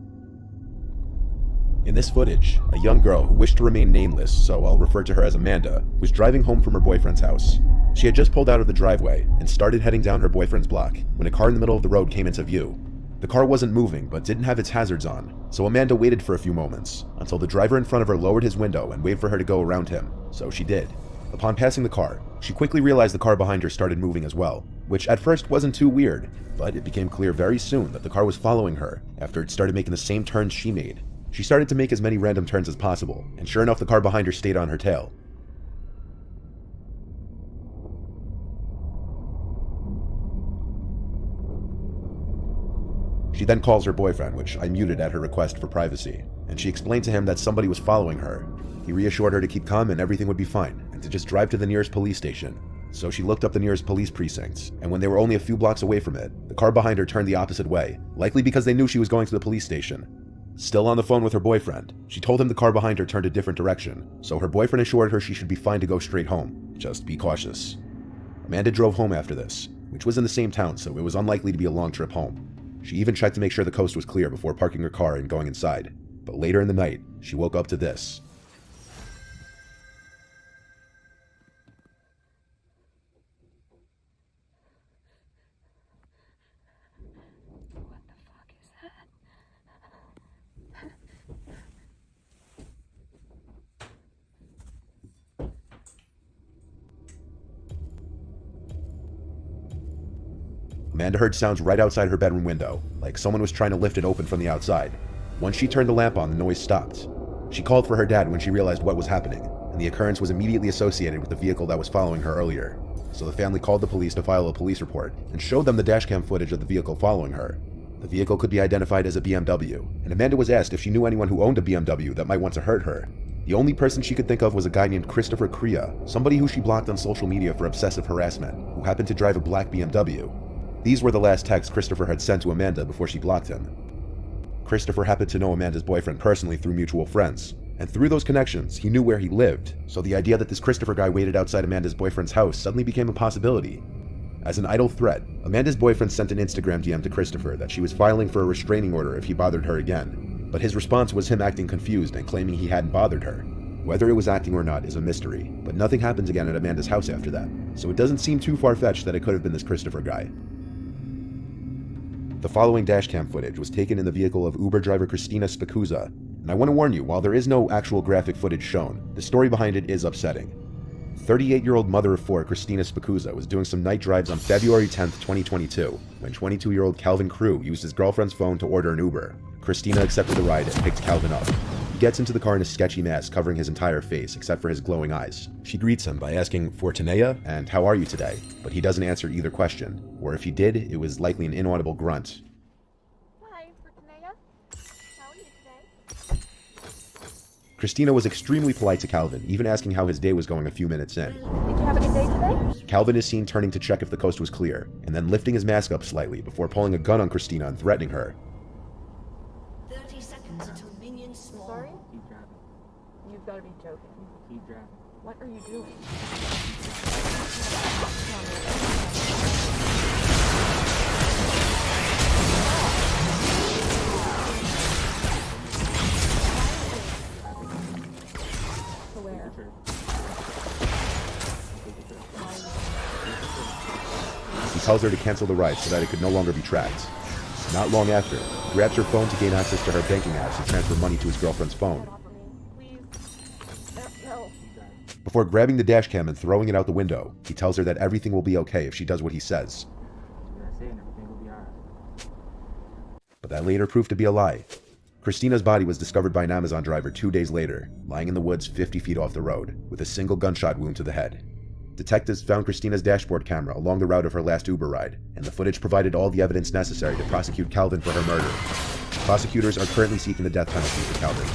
In this footage, a young girl who wished to remain nameless, so I'll refer to her as Amanda, was driving home from her boyfriend's house. She had just pulled out of the driveway and started heading down her boyfriend's block when a car in the middle of the road came into view. The car wasn't moving, but didn't have its hazards on, so Amanda waited for a few moments, until the driver in front of her lowered his window and waved for her to go around him, so she did. Upon passing the car, she quickly realized the car behind her started moving as well, which at first wasn't too weird, but it became clear very soon that the car was following her after it started making the same turns she made. She started to make as many random turns as possible, and sure enough the car behind her stayed on her tail. She then calls her boyfriend, which I muted at her request for privacy, and she explained to him that somebody was following her. He reassured her to keep calm and everything would be fine, and to just drive to the nearest police station. So she looked up the nearest police precinct, and when they were only a few blocks away from it, the car behind her turned the opposite way, likely because they knew she was going to the police station. Still on the phone with her boyfriend, she told him the car behind her turned a different direction, so her boyfriend assured her she should be fine to go straight home. Just be cautious. Amanda drove home after this, which was in the same town, so it was unlikely to be a long trip home. She even checked to make sure the coast was clear before parking her car and going inside. But later in the night, she woke up to this. Amanda heard sounds right outside her bedroom window, like someone was trying to lift it open from the outside. Once she turned the lamp on, the noise stopped. She called for her dad when she realized what was happening, and the occurrence was immediately associated with the vehicle that was following her earlier. So the family called the police to file a police report and showed them the dashcam footage of the vehicle following her. The vehicle could be identified as a BMW, and Amanda was asked if she knew anyone who owned a BMW that might want to hurt her. The only person she could think of was a guy named Christopher Crea, somebody who she blocked on social media for obsessive harassment, who happened to drive a black BMW. These were the last texts Christopher had sent to Amanda before she blocked him. Christopher happened to know Amanda's boyfriend personally through mutual friends, and through those connections, he knew where he lived, so the idea that this Christopher guy waited outside Amanda's boyfriend's house suddenly became a possibility. As an idle threat, Amanda's boyfriend sent an Instagram DM to Christopher that she was filing for a restraining order if he bothered her again, but his response was him acting confused and claiming he hadn't bothered her. Whether it was acting or not is a mystery, but nothing happens again at Amanda's house after that, so it doesn't seem too far-fetched that it could have been this Christopher guy. The following dashcam footage was taken in the vehicle of Uber driver Christina Spikuza, and I want to warn you, while there is no actual graphic footage shown, the story behind it is upsetting. 38-year-old mother of four Christina Spikuza was doing some night drives on February 10th, 2022, when 22-year-old Calvin Crew used his girlfriend's phone to order an Uber. Christina accepted the ride and picked Calvin up. He gets into the car in a sketchy mask covering his entire face except for his glowing eyes. She greets him by asking for Tanea and how are you today, but he doesn't answer either question, or if he did, it was likely an inaudible grunt. Hi, for Tanea. How are you today? Christina was extremely polite to Calvin, even asking how his day was going a few minutes in. Did you have a good day today? Calvin is seen turning to check if the coast was clear, and then lifting his mask up slightly before pulling a gun on Christina and threatening her. 30 seconds until minions spawn. Sorry? Keep driving. You've got to be joking. Keep driving. What are you doing? He tells her to cancel the ride so that it could no longer be tracked. Not long after, he grabs her phone to gain access to her banking apps and transfer money to his girlfriend's phone. No. Before grabbing the dashcam and throwing it out the window, he tells her that everything will be okay if she does what he says. But that later proved to be a lie. Christina's body was discovered by an Amazon driver 2 days later, lying in the woods 50 feet off the road, with a single gunshot wound to the head. Detectives found Christina's dashboard camera along the route of her last Uber ride, and the footage provided all the evidence necessary to prosecute Calvin for her murder. Prosecutors are currently seeking the death penalty for Calvin.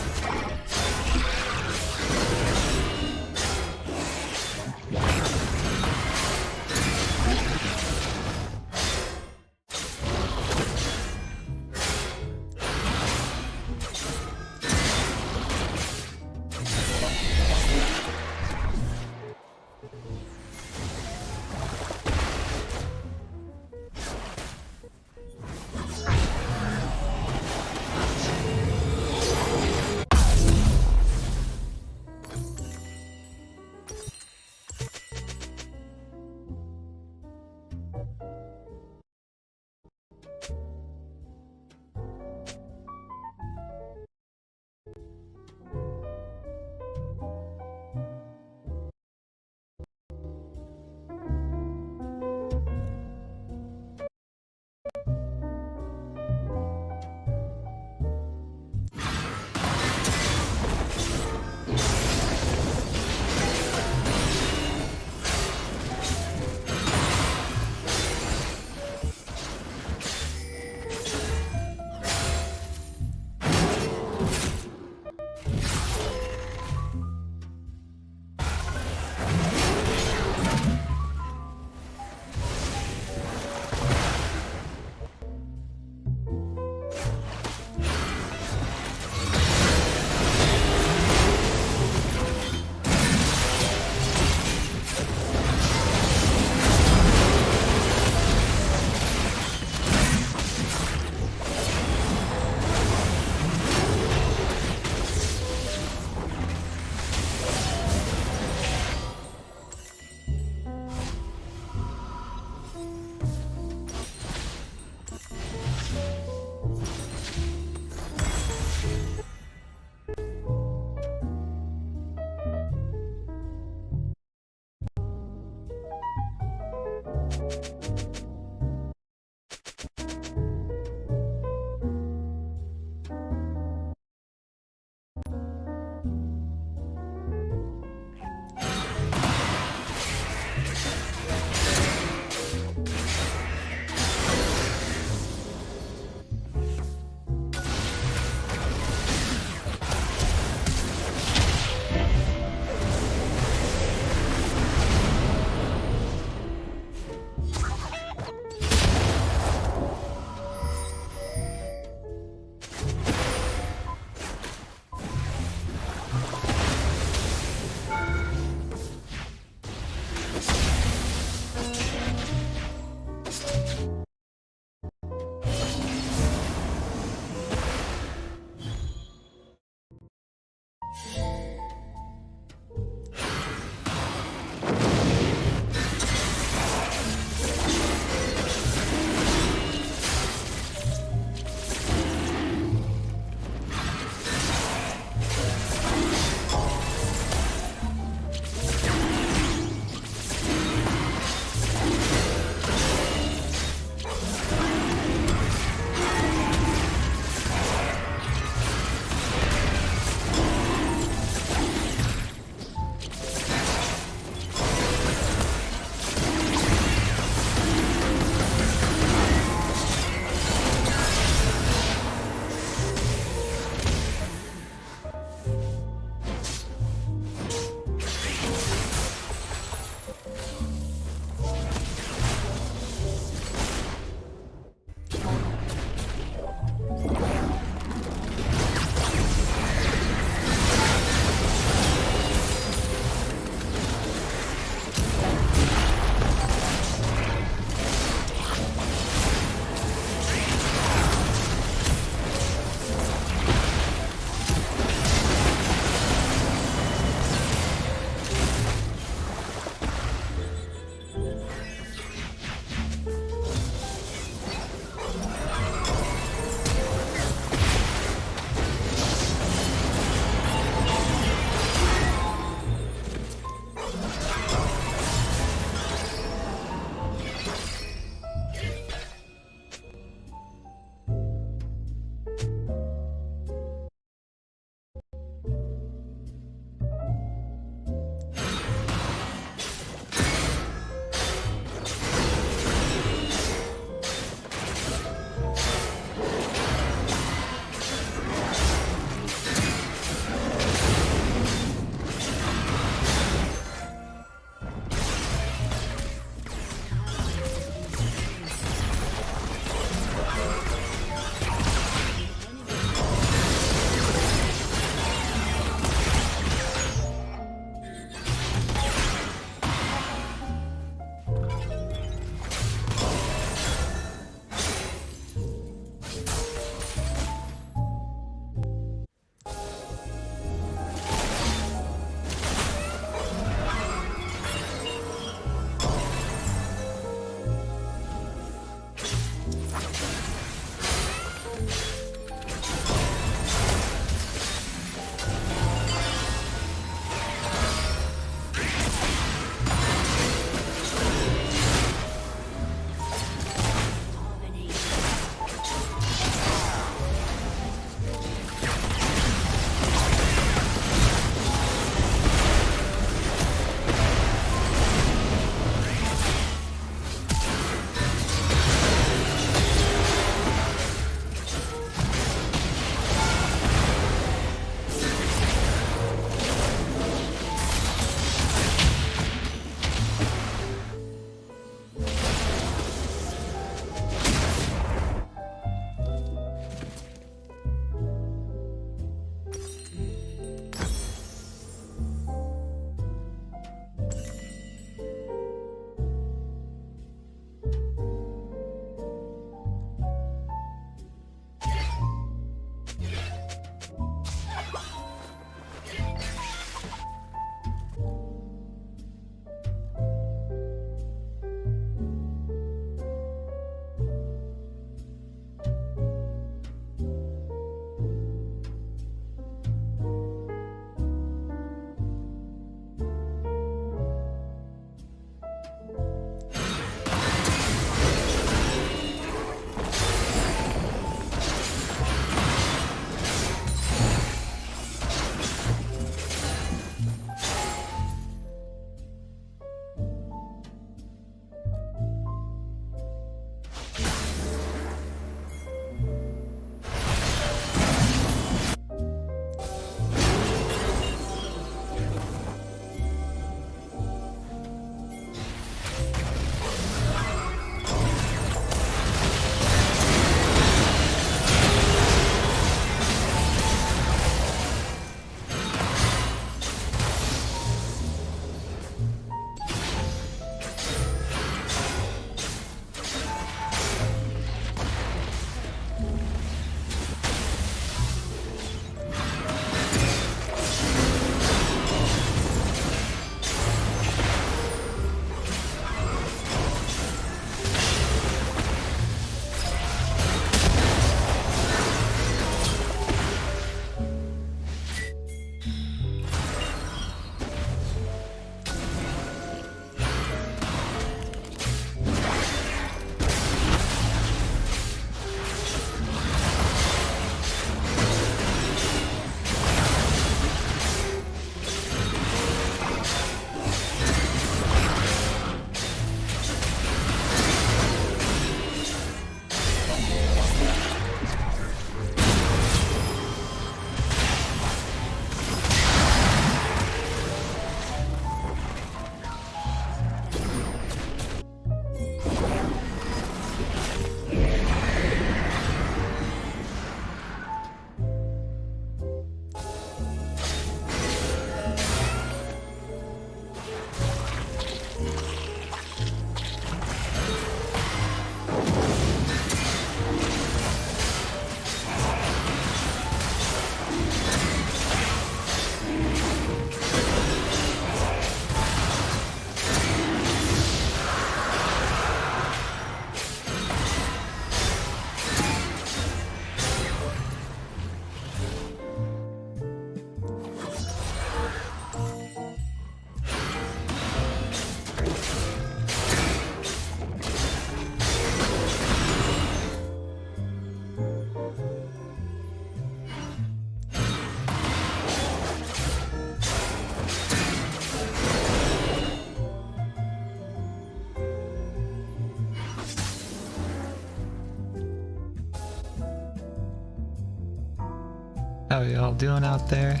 How y'all doing out there?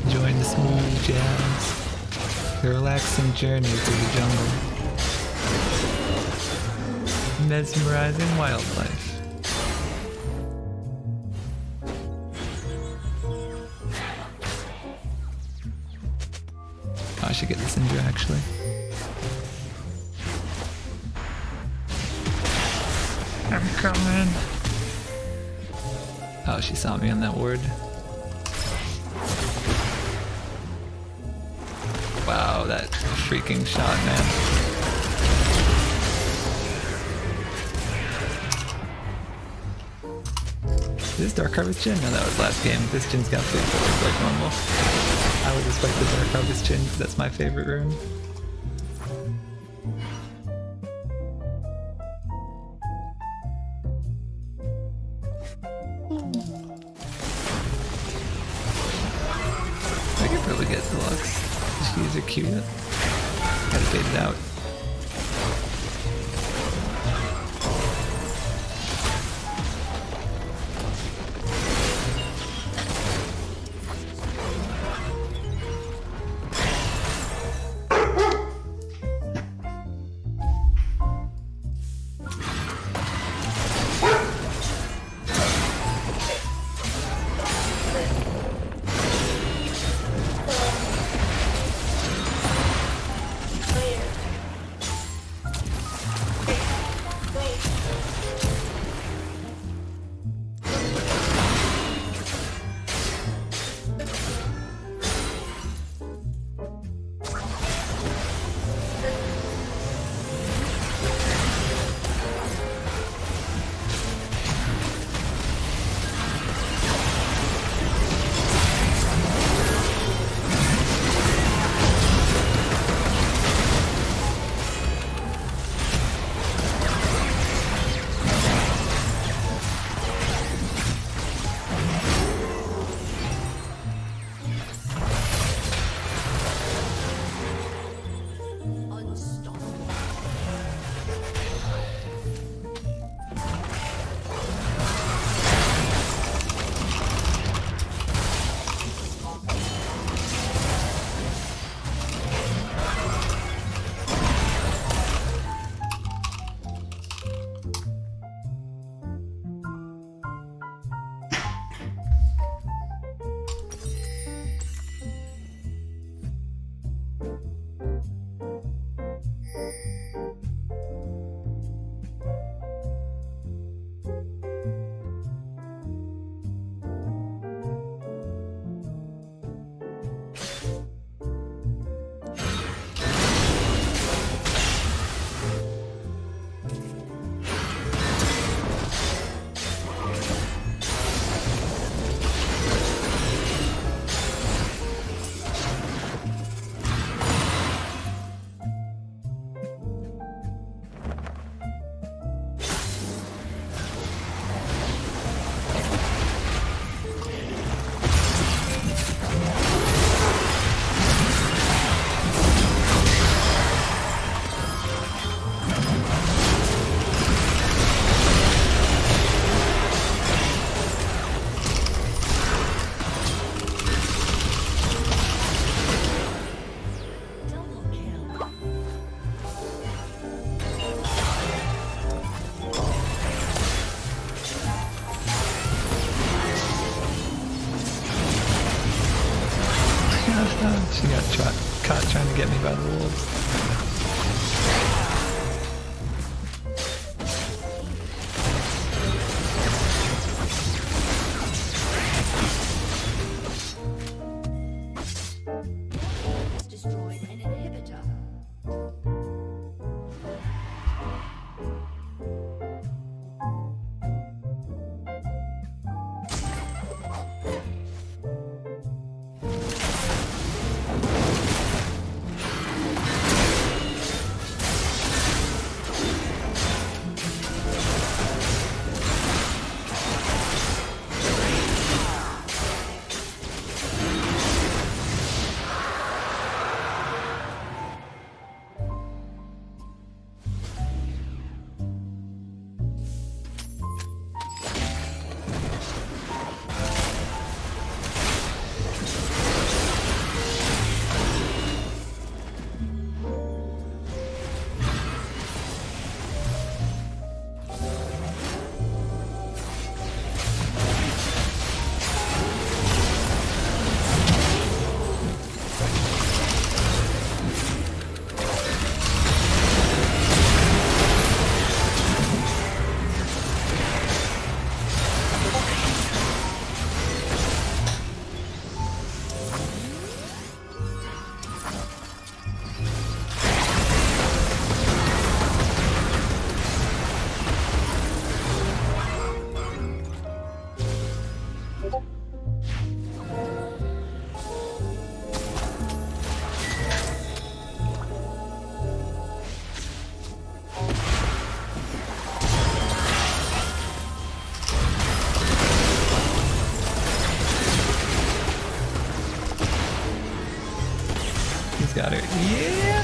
Enjoying the smooth jazz? The relaxing journey through the jungle. Mesmerizing wildlife. I should get this Indra actually. I'm coming. Oh, she saw me on that ward. Wow, that freaking shot, man. Is this Dark Harvest Jhin? No, that was last game. This Jin's got 3 forwards like normal. I would respect the Dark Harvest Jhin because that's my favorite rune. I could probably get Deluxe. These are cute. Gotta fade it out. She got caught trying to get me by the wolves. Destroyed an inhibitor. got her. Yeah!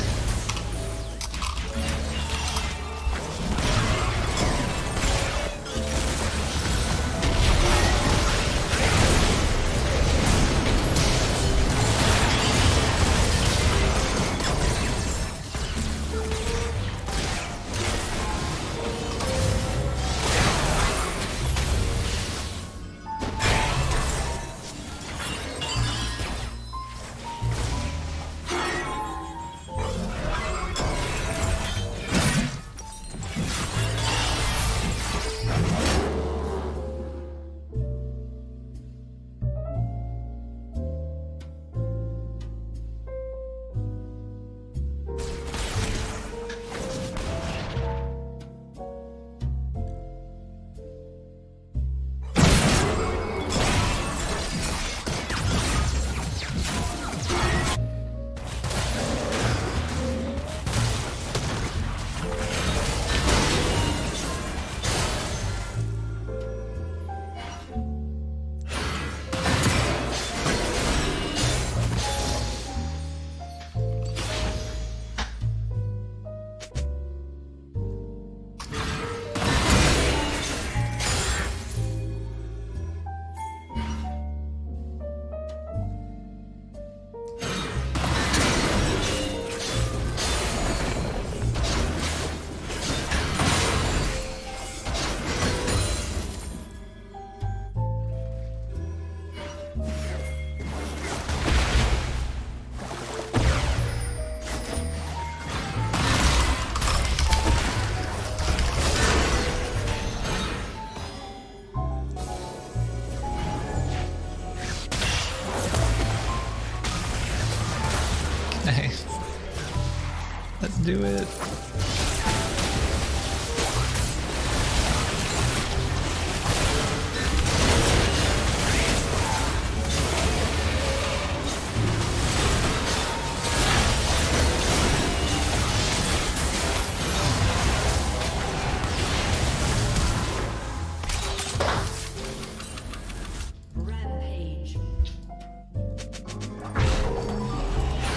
Nice. Let's do it. Rampage.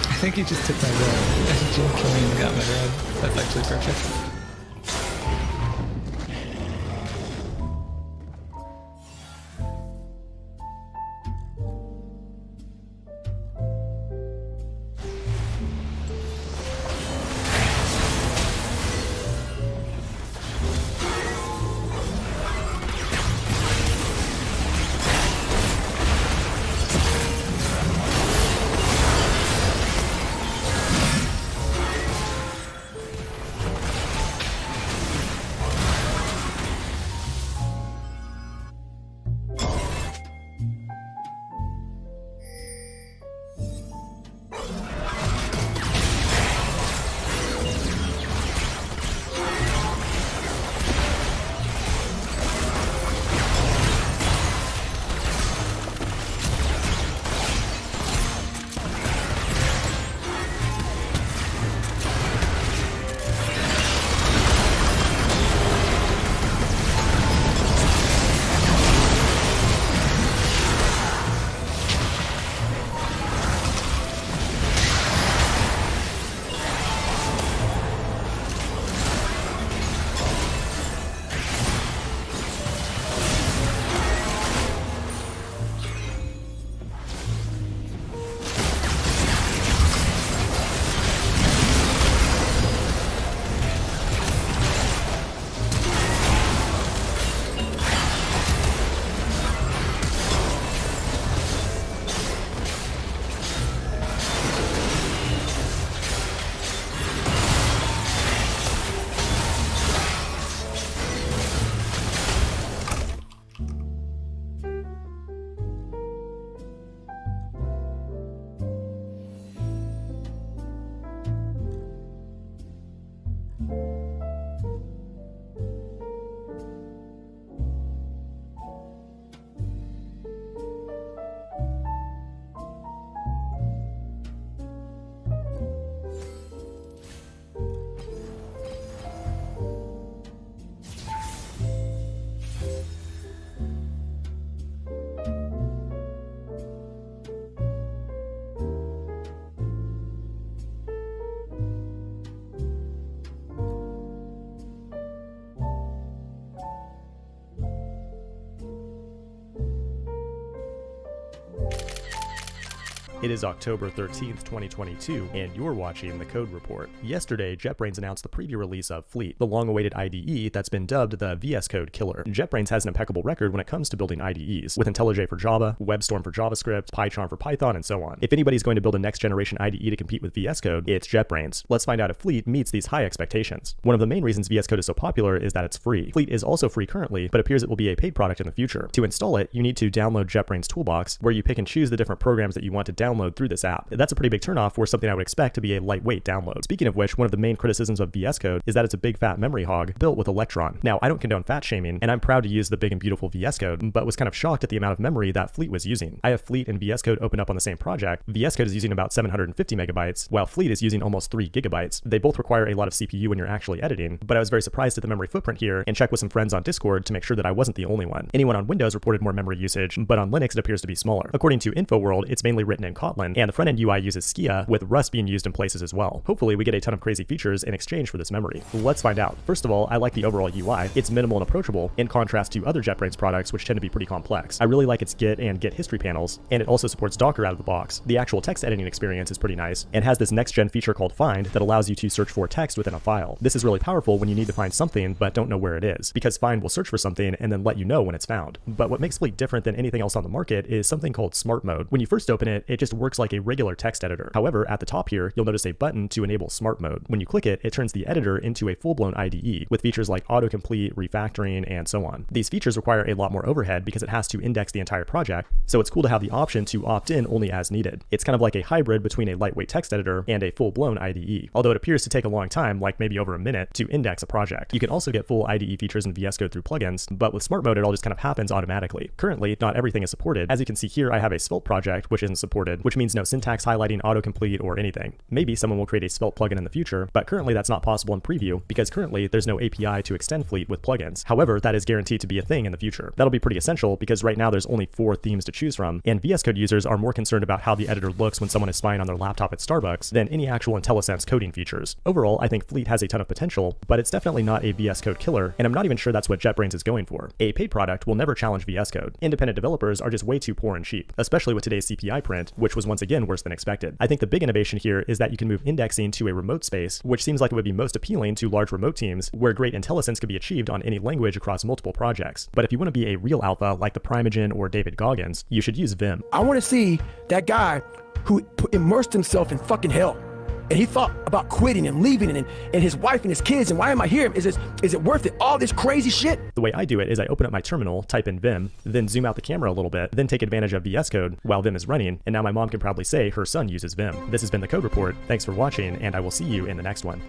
I think he just took my red. Jim Killian got my red. That's actually perfect. It is October 13th, 2022, and you're watching The Code Report. Yesterday, JetBrains announced the preview release of Fleet, the long-awaited IDE that's been dubbed the VS Code killer. JetBrains has an impeccable record when it comes to building IDEs, with IntelliJ for Java, WebStorm for JavaScript, PyCharm for Python, and so on. If anybody's going to build a next-generation IDE to compete with VS Code, it's JetBrains. Let's find out if Fleet meets these high expectations. One of the main reasons VS Code is so popular is that it's free. Fleet is also free currently, but appears it will be a paid product in the future. To install it, you need to download JetBrains Toolbox, where you pick and choose the different programs that you want to download through this app. That's a pretty big turnoff for something I would expect to be a lightweight download. Speaking of which, one of the main criticisms of VS Code is that it's a big fat memory hog built with Electron. Now, I don't condone fat shaming, and I'm proud to use the big and beautiful VS Code, but was kind of shocked at the amount of memory that Fleet was using. I have Fleet and VS Code open up on the same project. VS Code is using about 750 megabytes, while Fleet is using almost 3 gigabytes. They both require a lot of CPU when you're actually editing, but I was very surprised at the memory footprint here and checked with some friends on Discord to make sure that I wasn't the only one. Anyone on Windows reported more memory usage, but on Linux it appears to be smaller. According to InfoWorld, it's mainly written in Kotlin, and the front-end UI uses Skia, with Rust being used in places as well. Hopefully we get a ton of crazy features in exchange for this memory. Let's find out. First of all, I like the overall UI. It's minimal and approachable, in contrast to other JetBrains products, which tend to be pretty complex. I really like its Git and Git history panels, and it also supports Docker out of the box. The actual text editing experience is pretty nice, and has this next-gen feature called Find that allows you to search for text within a file. This is really powerful when you need to find something but don't know where it is, because Find will search for something and then let you know when it's found. But what makes Fleet different than anything else on the market is something called Smart Mode. When you first open it, it just works like a regular text editor. However, at the top here, you'll notice a button to enable Smart Mode. When you click it, it turns the editor into a full-blown IDE, with features like autocomplete, refactoring, and so on. These features require a lot more overhead because it has to index the entire project, so it's cool to have the option to opt in only as needed. It's kind of like a hybrid between a lightweight text editor and a full-blown IDE, although it appears to take a long time, like maybe over a minute, to index a project. You can also get full IDE features in VS Code through plugins, but with Smart Mode it all just kind of happens automatically. Currently, not everything is supported. As you can see here, I have a Svelte project which isn't supported, which means no syntax highlighting, autocomplete, or anything. Maybe someone will create a Svelte plugin in the future, but currently that's not possible in preview because currently there's no API to extend Fleet with plugins. However, that is guaranteed to be a thing in the future. That'll be pretty essential because right now there's only 4 themes to choose from, and VS Code users are more concerned about how the editor looks when someone is spying on their laptop at Starbucks than any actual IntelliSense coding features. Overall, I think Fleet has a ton of potential, but it's definitely not a VS Code killer, and I'm not even sure that's what JetBrains is going for. A paid product will never challenge VS Code. Independent developers are just way too poor and cheap, especially with today's CPI print, which was once again worse than expected. I think the big innovation here is that you can move indexing to a remote space, which seems like it would be most appealing to large remote teams where great IntelliSense can be achieved on any language across multiple projects. But if you want to be a real alpha like the Primogen or David Goggins, you should use Vim. I want to see that guy who immersed himself in fucking hell. And he thought about quitting and leaving and his wife and his kids, and why am I here? Is it worth it? All this crazy shit? The way I do it is I open up my terminal, type in Vim, then zoom out the camera a little bit, then take advantage of VS Code while Vim is running, and now my mom can proudly say her son uses Vim. This has been The Code Report. Thanks for watching, and I will see you in the next one.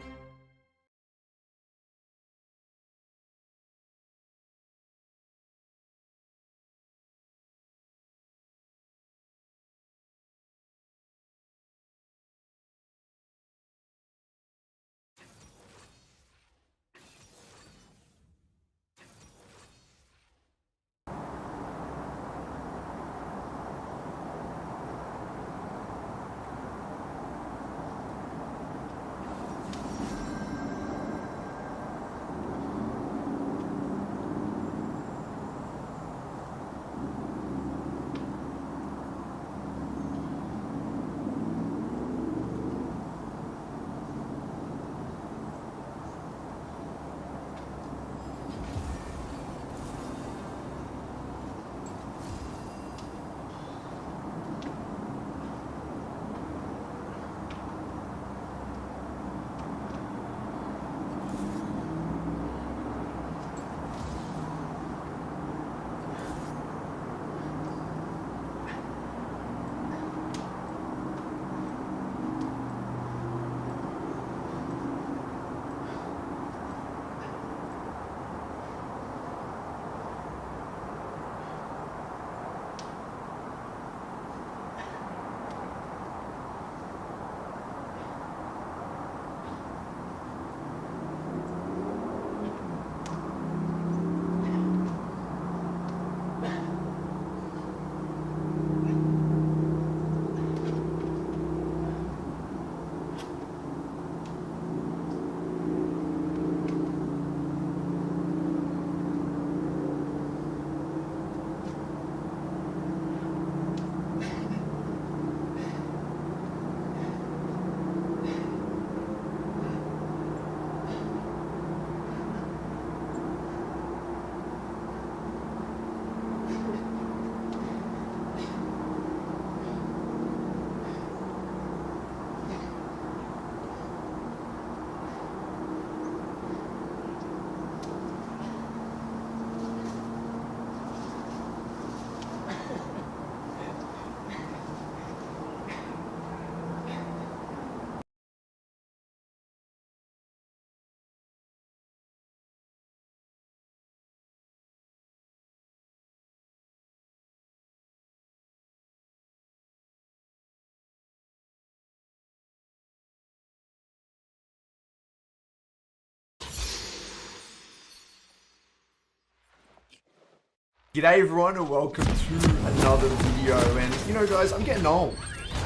G'day everyone and welcome to another video. And you know guys, I'm getting old.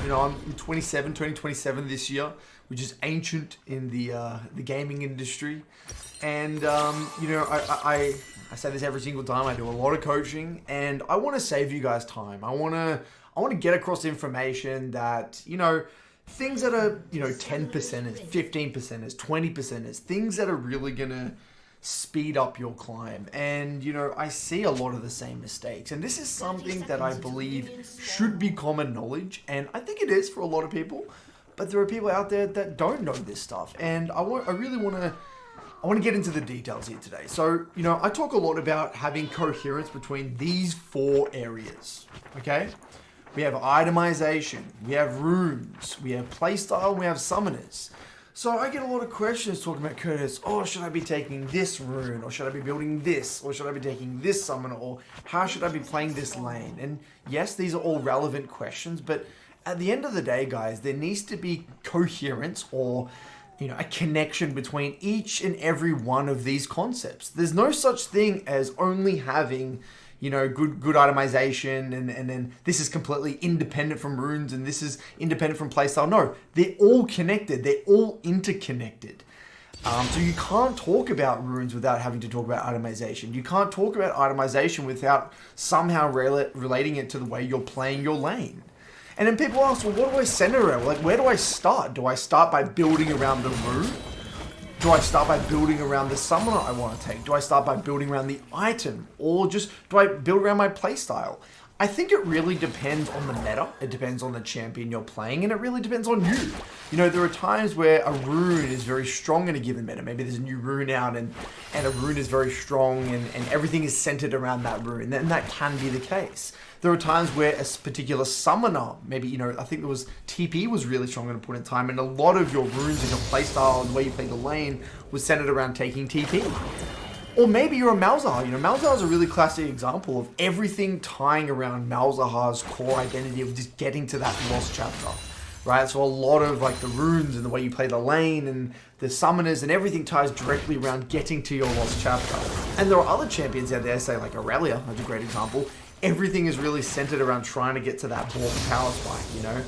You know, I'm 27 this year, which is ancient in the gaming industry. And you know, I say this every single time. I do a lot of coaching, and I want to save you guys time. I want to get across information that, you know, things that are, you know, 10%ers, 15%ers, 20%ers, things that are really gonna speed up your climb. And you know, I see a lot of the same mistakes, and this is something that I believe should be common knowledge, and I think it is for a lot of people, but there are people out there that don't know this stuff, and I really want to get into the details here today. So, you know, I talk a lot about having coherence between these 4 areas, okay? We have itemization, we have runes, we have playstyle, and we have summoners. So I get a lot of questions talking about, Curtis, oh, should I be taking this rune, or should I be building this, or should I be taking this summoner, or how should I be playing this lane? And yes, these are all relevant questions, but at the end of the day, guys, there needs to be coherence, or, you know, a connection between each and every one of these concepts. There's no such thing as only having, you know, good itemization, and then this is completely independent from runes, and this is independent from playstyle. No, they're all connected. They're all interconnected. So you can't talk about runes without having to talk about itemization. You can't talk about itemization without somehow relating it to the way you're playing your lane. And then people ask, well, what do I center around? Like, where do I start? Do I start by building around the rune? Do I start by building around the summoner I want to take? Do I start by building around the item? Or just, do I build around my playstyle? I think it really depends on the meta. It depends on the champion you're playing, and it really depends on you. You know, there are times where a rune is very strong in a given meta. Maybe there's a new rune out, and a rune is very strong, and everything is centered around that rune, and that can be the case. There are times where a particular summoner, maybe, you know, I think there was TP was really strong at a point in time, and a lot of your runes and your playstyle and the way you play the lane was centered around taking TP. Or maybe you're a Malzahar. You know, Malzahar is a really classic example of everything tying around Malzahar's core identity of just getting to that lost chapter, right? So a lot of like the runes and the way you play the lane and the summoners and everything ties directly around getting to your lost chapter. And there are other champions out there, say like Aurelia, that's a great example. Everything is really centered around trying to get to that Borg power spike, you know?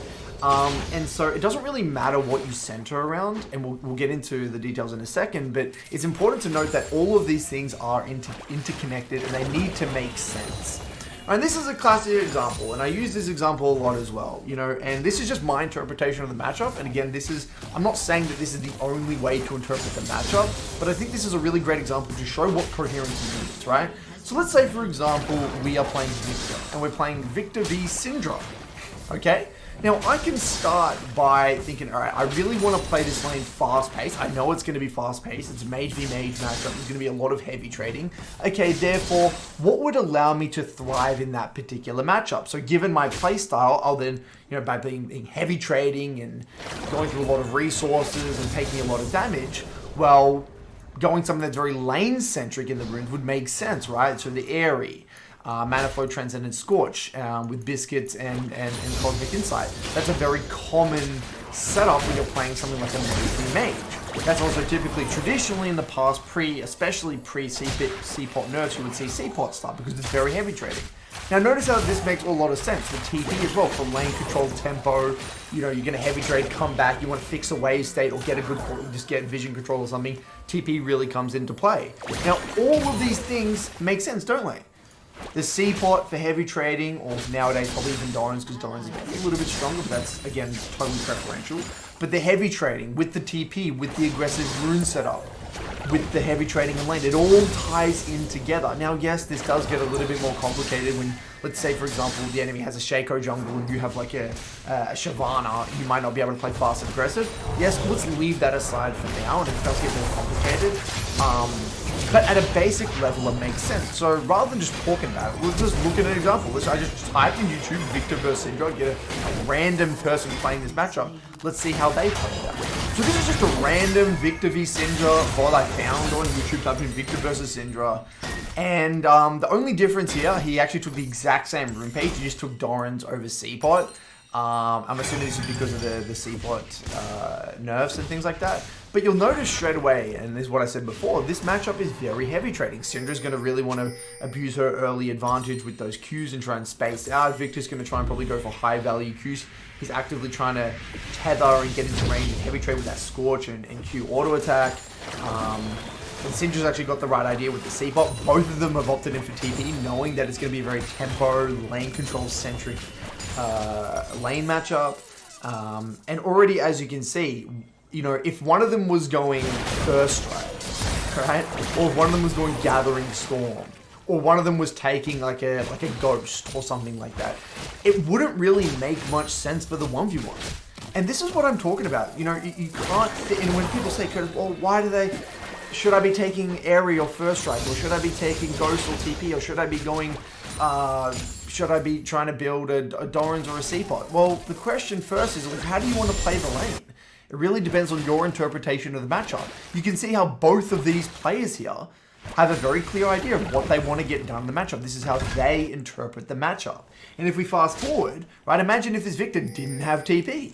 And so it doesn't really matter what you center around, and we'll get into the details in a second, but it's important to note that all of these things are interconnected, and they need to make sense. And this is a classic example, and I use this example a lot as well, you know, and this is just my interpretation of the matchup. And again, I'm not saying that this is the only way to interpret the matchup, but I think this is a really great example to show what coherence means, right? So let's say, for example, we are playing Victor, and we're playing Victor v Syndra, okay? Now, I can start by thinking, all right, I really want to play this lane fast-paced. I know it's going to be fast-paced. It's a mage v mage matchup. There's going to be a lot of heavy trading. Okay, therefore, what would allow me to thrive in that particular matchup? So given my playstyle, I'll then, you know, by being heavy trading and going through a lot of resources and taking a lot of damage, well, going something that's very lane-centric in the runes would make sense, right? So the Airy, Mana Flow Transcendent Scorch with Biscuits and Cosmic Insight. That's a very common setup when you're playing something like a mage. That's also typically, traditionally in the past, especially pre-Seapot nerfs, you would see Seapot start because it's very heavy trading. Now notice how this makes a lot of sense. The TP as well, for lane control, tempo, you know, you're going to heavy trade, come back, you want to fix a wave state or get a good, just get vision control or something, TP really comes into play. Now all of these things make sense, don't they? The Seapot for heavy trading, or nowadays probably even Doran's, because Doran's is a little bit stronger, but that's, again, totally preferential. But the heavy trading, with the TP, with the aggressive rune setup, with the heavy trading in lane, it all ties in together. Now, yes, this does get a little bit more complicated when, let's say, for example, the enemy has a Shaco jungle and you have like a Shyvana, you might not be able to play fast and aggressive. Yes, let's leave that aside for now, and it does get more complicated. But at a basic level, it makes sense. So rather than just talking about it, we'll just look at an example. I just type in YouTube Victor vs Syndra, get a random person playing this matchup. Let's see how they play that. So this is just a random Victor v Syndra bot I found on YouTube, typing Victor vs Syndra. And the only difference here, he actually took the exact same rune page. He just took Doran's over Seapot. I'm assuming this is because of the Seapot nerfs and things like that. But you'll notice straight away, and this is what I said before, this matchup is very heavy trading. Syndra's going to really want to abuse her early advantage with those Qs and try and space out. Victor's going to try and probably go for high value Qs. He's actively trying to tether and get into range and heavy trade with that Scorch and Q auto attack. And Syndra's actually got the right idea with the C-bot. Both of them have opted in for TP, knowing that it's going to be a very tempo, lane control centric lane matchup. And already, as you can see, you know, if one of them was going first strike, right, or if one of them was going gathering storm, or one of them was taking like a ghost or something like that, it wouldn't really make much sense for the 1v1. And this is what I'm talking about. You know, you can't fit in when people say, well, why do they? Should I be taking aerial first strike, or should I be taking ghost or TP, or should I be going? Should I be trying to build a Doran's or a C-pot? Well, the question first is, how do you want to play the lane? It really depends on your interpretation of the matchup. You can see how both of these players here have a very clear idea of what they want to get done in the matchup. This is how they interpret the matchup. And if we fast forward, right, imagine if this Victor didn't have TP.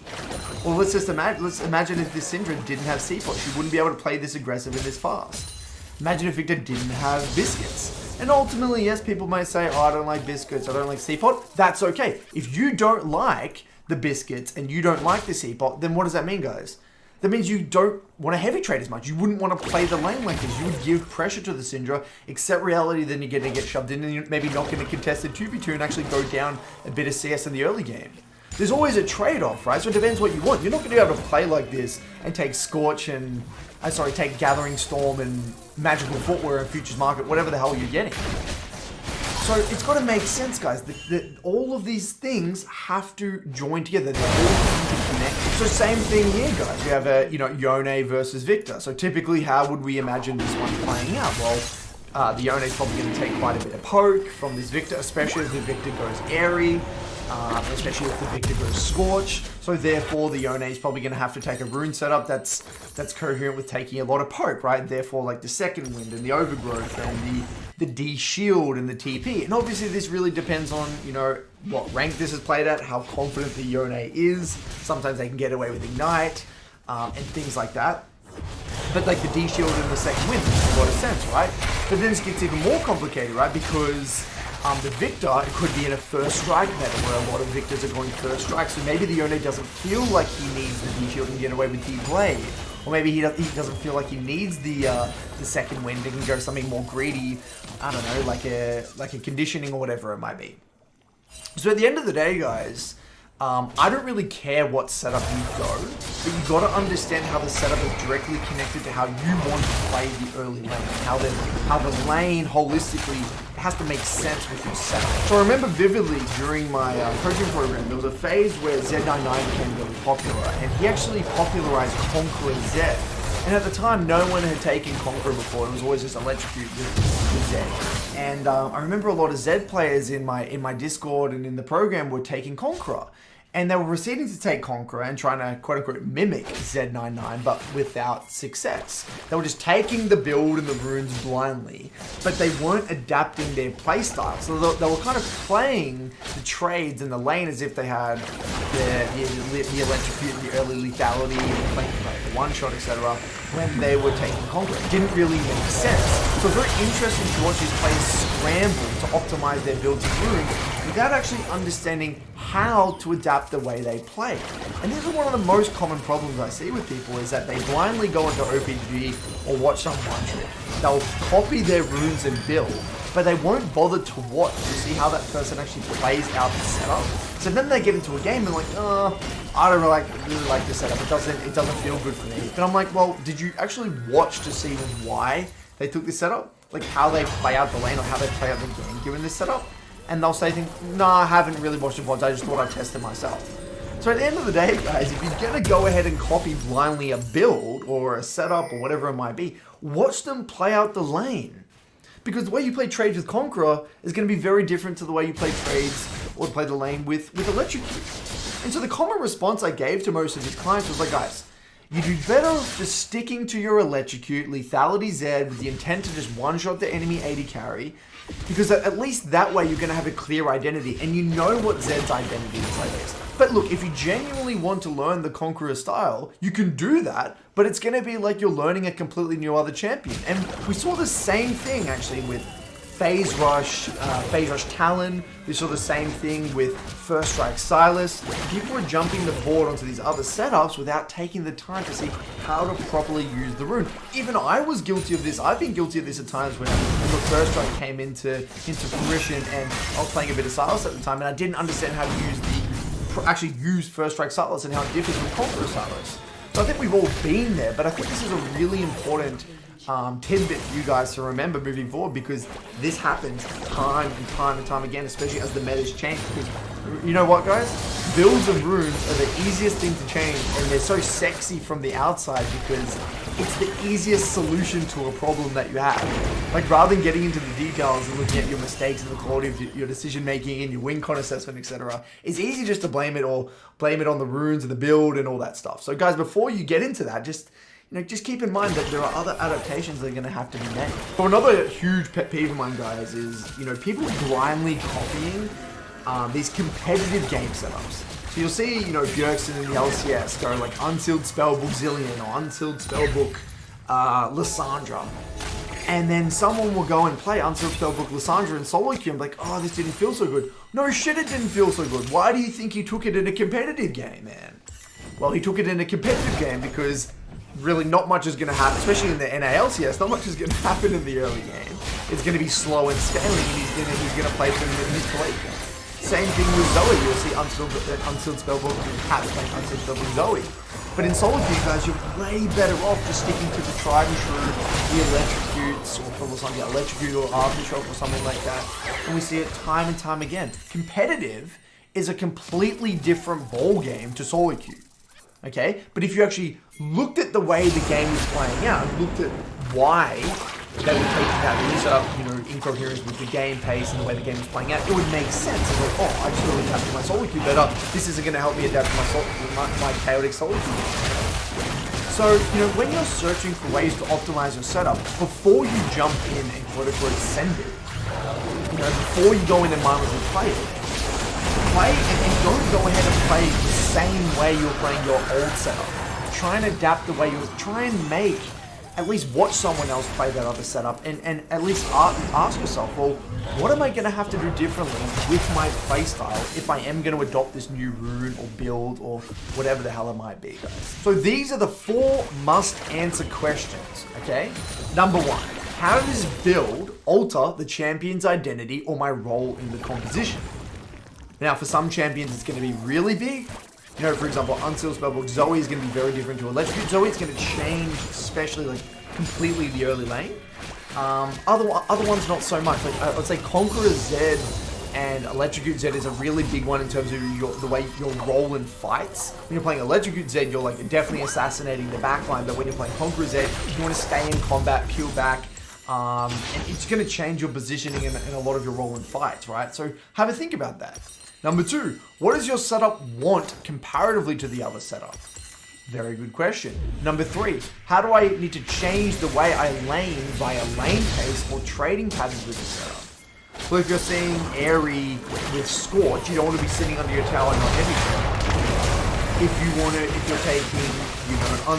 Or let's imagine if this Syndra didn't have C-pot. She wouldn't be able to play this aggressive and this fast. Imagine if Victor didn't have biscuits. And ultimately, yes, people might say, oh, I don't like biscuits, I don't like C-pot. That's okay. If you don't like the biscuits and you don't like the C-pot, then what does that mean, guys? That means you don't want to heavy trade as much. You wouldn't want to play the lane like this. You would give pressure to the Syndra, accept reality, then you're going to get shoved in, and you're maybe not going to contest the 2v2 and actually go down a bit of CS in the early game. There's always a trade-off, right? So it depends what you want. You're not going to be able to play like this and take Scorch and, take Gathering Storm and Magical Footwear and Futures Market, whatever the hell you're getting. So it's got to make sense, guys. All of these things have to join together. They're all interconnected. So same thing here, guys. We have a, Yone versus Victor. So typically, how would we imagine this one playing out? Well, the Yone's probably going to take quite a bit of poke from this Victor, especially if the Victor goes airy. Especially if the Victor goes Scorch. So therefore, the Yone is probably going to have to take a rune setup that's coherent with taking a lot of poke, right? Therefore, like the Second Wind and the Overgrowth and the D shield and the TP. And obviously, this really depends on, what rank this is played at, how confident the Yone is. Sometimes they can get away with Ignite and things like that. But like the D shield and the Second Wind makes a lot of sense, right? But then this gets even more complicated, right? Because the Victor, it could be in a first strike meta where a lot of Victors are going first strike. So maybe the Yone doesn't feel like he needs the D shield and get away with D blade. Or maybe he doesn't feel like he needs the Second Wind and can go something more greedy. I don't know, like a conditioning or whatever it might be. So at the end of the day, guys, I don't really care what setup you go, but you got to understand how the setup is directly connected to how you want to play the early lane, how the lane holistically has to make sense with your setup. So I remember vividly during my coaching program, there was a phase where Z99 became really popular, and he actually popularized Conqueror Z. And at the time, no one had taken Conqueror before. It was always just Electrocute with Z. And I remember a lot of Z players in my Discord and in the program were taking Conqueror. And they were proceeding to take Conqueror and trying to, quote-unquote, mimic Z99, but without success. They were just taking the build and the runes blindly, but they weren't adapting their playstyle. So they were kind of playing the trades in the lane as if they had the Electrocute, the early lethality, and playing the one-shot, etc. when they were taking Conqueror. It didn't really make sense. So it's very interesting to watch these players scramble to optimize their builds and runes without actually understanding how to adapt the way they play. And this is one of the most common problems I see with people, is that they blindly go into OPG or watch some one trick. They'll copy their runes and build, but they won't bother to watch to see how that person actually plays out the setup. So then they get into a game and like, I don't really like the setup. It doesn't feel good for me. And I'm like, well, did you actually watch to see why they took this setup? Like how they play out the lane or how they play out the game given this setup? And they'll say things, no, I haven't really watched the VODs, I just thought I'd test it myself. So at the end of the day, guys, if you're gonna go ahead and copy blindly a build or a setup or whatever it might be, watch them play out the lane. Because the way you play trades with Conqueror is going to be very different to the way you play trades or play the lane with Electrocute. And so the common response I gave to most of these clients was like, guys, you do better just sticking to your Electrocute, Lethality Zed with the intent to just one-shot the enemy AD carry, because at least that way you're going to have a clear identity, and you know what Zed's identity is like this. But look, if you genuinely want to learn the Conqueror style, you can do that, but it's going to be like you're learning a completely new other champion. And we saw the same thing actually with Phase Rush Talon. We saw the same thing with First Strike Silas. People are jumping the board onto these other setups without taking the time to see how to properly use the rune. Even I was guilty of this. I've been guilty of this at times when the First Strike came into fruition, and I was playing a bit of Silas at the time, and I didn't understand how to actually use First Strike Silas and how it differs from Conqueror Silas. So I think we've all been there, but I think this is a really important tidbit for you guys to remember moving forward, because this happens time and time and time again, especially as the metas change. Because you know what, guys? Builds and runes are the easiest thing to change, and they're so sexy from the outside because it's the easiest solution to a problem that you have. Like, rather than getting into the details and looking at your mistakes and the quality of your decision making and your win con assessment, etc., it's easy just to blame it on the runes and the build and all that stuff. So guys, before you get into that, just keep in mind that there are other adaptations that are going to have to be made. So another huge pet peeve of mine, guys, is people blindly copying these competitive game setups. So you'll see, Bjergsen in the LCS go like Unsealed Spellbook Zillion or Unsealed Spellbook Lissandra. And then someone will go and play Unsealed Spellbook Lissandra in solo queue and be like, oh, this didn't feel so good. No shit, it didn't feel so good. Why do you think he took it in a competitive game, man? Well, he took it in a competitive game because really not much is going to happen, especially in the NALCS, not much is going to happen in the early game. It's going to be slow and scaling, and he's going to play through his play. Same thing with Zoe. You'll see Unsealed Spellbook and Cat playing Unsealed Spellbook Zoe. But in solo queue, guys, you're way better off just sticking to the tried and true, the Electrocutes, or for something, Electrocute or Aftershock or something like that. And we see it time and time again. Competitive is a completely different ball game to solo queue. Okay? But if you actually looked at the way the game was playing out, and looked at why they were taking that incoherence with the game pace and the way the game was playing out, it would make sense. It's like, oh, I just really adapt to my solo queue better. This isn't going to help me adapt to my chaotic solo queue. So, when you're searching for ways to optimize your setup, before you jump in and quote-unquote send it, before you go in and mindlessly play it, and don't go ahead and play the same way you're playing your old setup. Try and adapt the way try and make, at least watch someone else play that other setup, and at least ask yourself, well, what am I going to have to do differently with my playstyle if I am going to adopt this new rune or build or whatever the hell it might be, guys? So these are the 4 must-answer questions, okay? Number 1, how does build alter the champion's identity or my role in the composition? Now, for some champions, it's going to be really big. For example, Unsealed Spellbook Zoe is going to be very different to Electrocute Zoe. It's going to change, especially like completely the early lane. Other ones not so much. Like let's say Conqueror Zed and Electrocute Zed is a really big one in terms of the way your role in fights. When you're playing Electrocute Zed, you're like definitely assassinating the backline. But when you're playing Conqueror Zed, you want to stay in combat, peel back. And it's going to change your positioning in a lot of your role in fights, right? So have a think about that. Number 2, what does your setup want comparatively to the other setup? Very good question. Number 3, how do I need to change the way I lane via lane pace or trading patterns with the setup? Well, if you're seeing Airy with Scorch, you don't want to be sitting under your tower and not heavy trade. If you're taking, an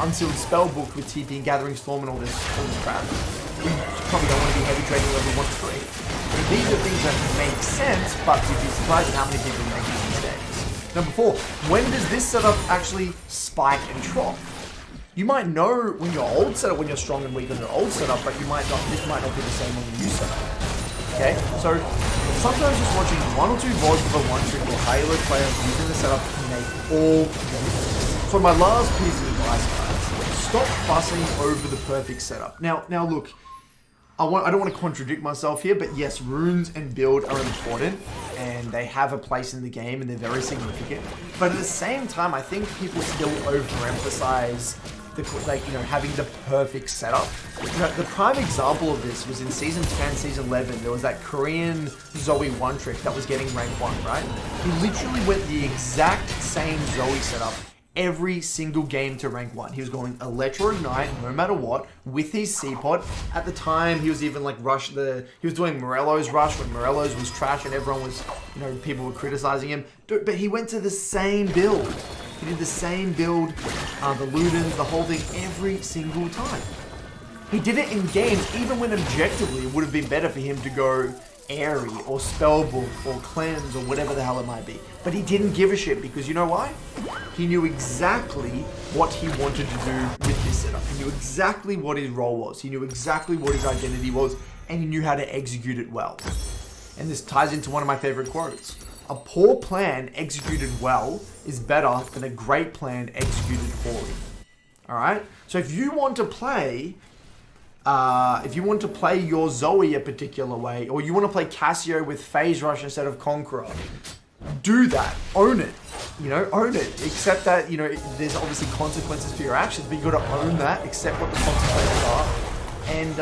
unsealed Spellbook with TP and Gathering Storm and all this crap, you probably don't want to be heavy trading level 1 to 3. These are things that make sense, but you'd be surprised at how many people make these mistakes. Number 4, when does this setup actually spike and trough? You might know when your old setup, when you're strong and weak on your old setup, but this might not be the same on the new setup. Okay, so sometimes just watching 1 or 2 VODs of a one-trick or high-elo player using the setup can make all the difference. So my last piece of advice, guys, stop fussing over the perfect setup. Now look, I don't want to contradict myself here, but yes, runes and build are important, and they have a place in the game, and they're very significant. But at the same time, I think people still overemphasize having the perfect setup. The prime example of this was in Season 10, Season 11, there was that Korean Zoe one-trick that was getting rank 1, right? He literally went the exact same Zoe setup every single game to rank 1. He was going Electro Ignite no matter what with his C-Pod. At the time, he was even like he was doing Morello's Rush when Morello's was trash and everyone was, people were criticizing him. But he went to the same build. He did the same build, the Ludens, the whole thing, every single time. He did it in games, even when objectively it would have been better for him to go Airy or Spellbook or Cleanse or whatever the hell it might be. But he didn't give a shit because you know why? He knew exactly what he wanted to do with this setup. He knew exactly what his role was. He knew exactly what his identity was, and he knew how to execute it well. And this ties into one of my favorite quotes. A poor plan executed well is better than a great plan executed poorly. Alright? So if you want to play your Zoe a particular way, or you want to play Cassio with Phase Rush instead of Conqueror, do that. Own it. Own it. Accept that, there's obviously consequences for your actions, but you got to own that, accept what the consequences are, and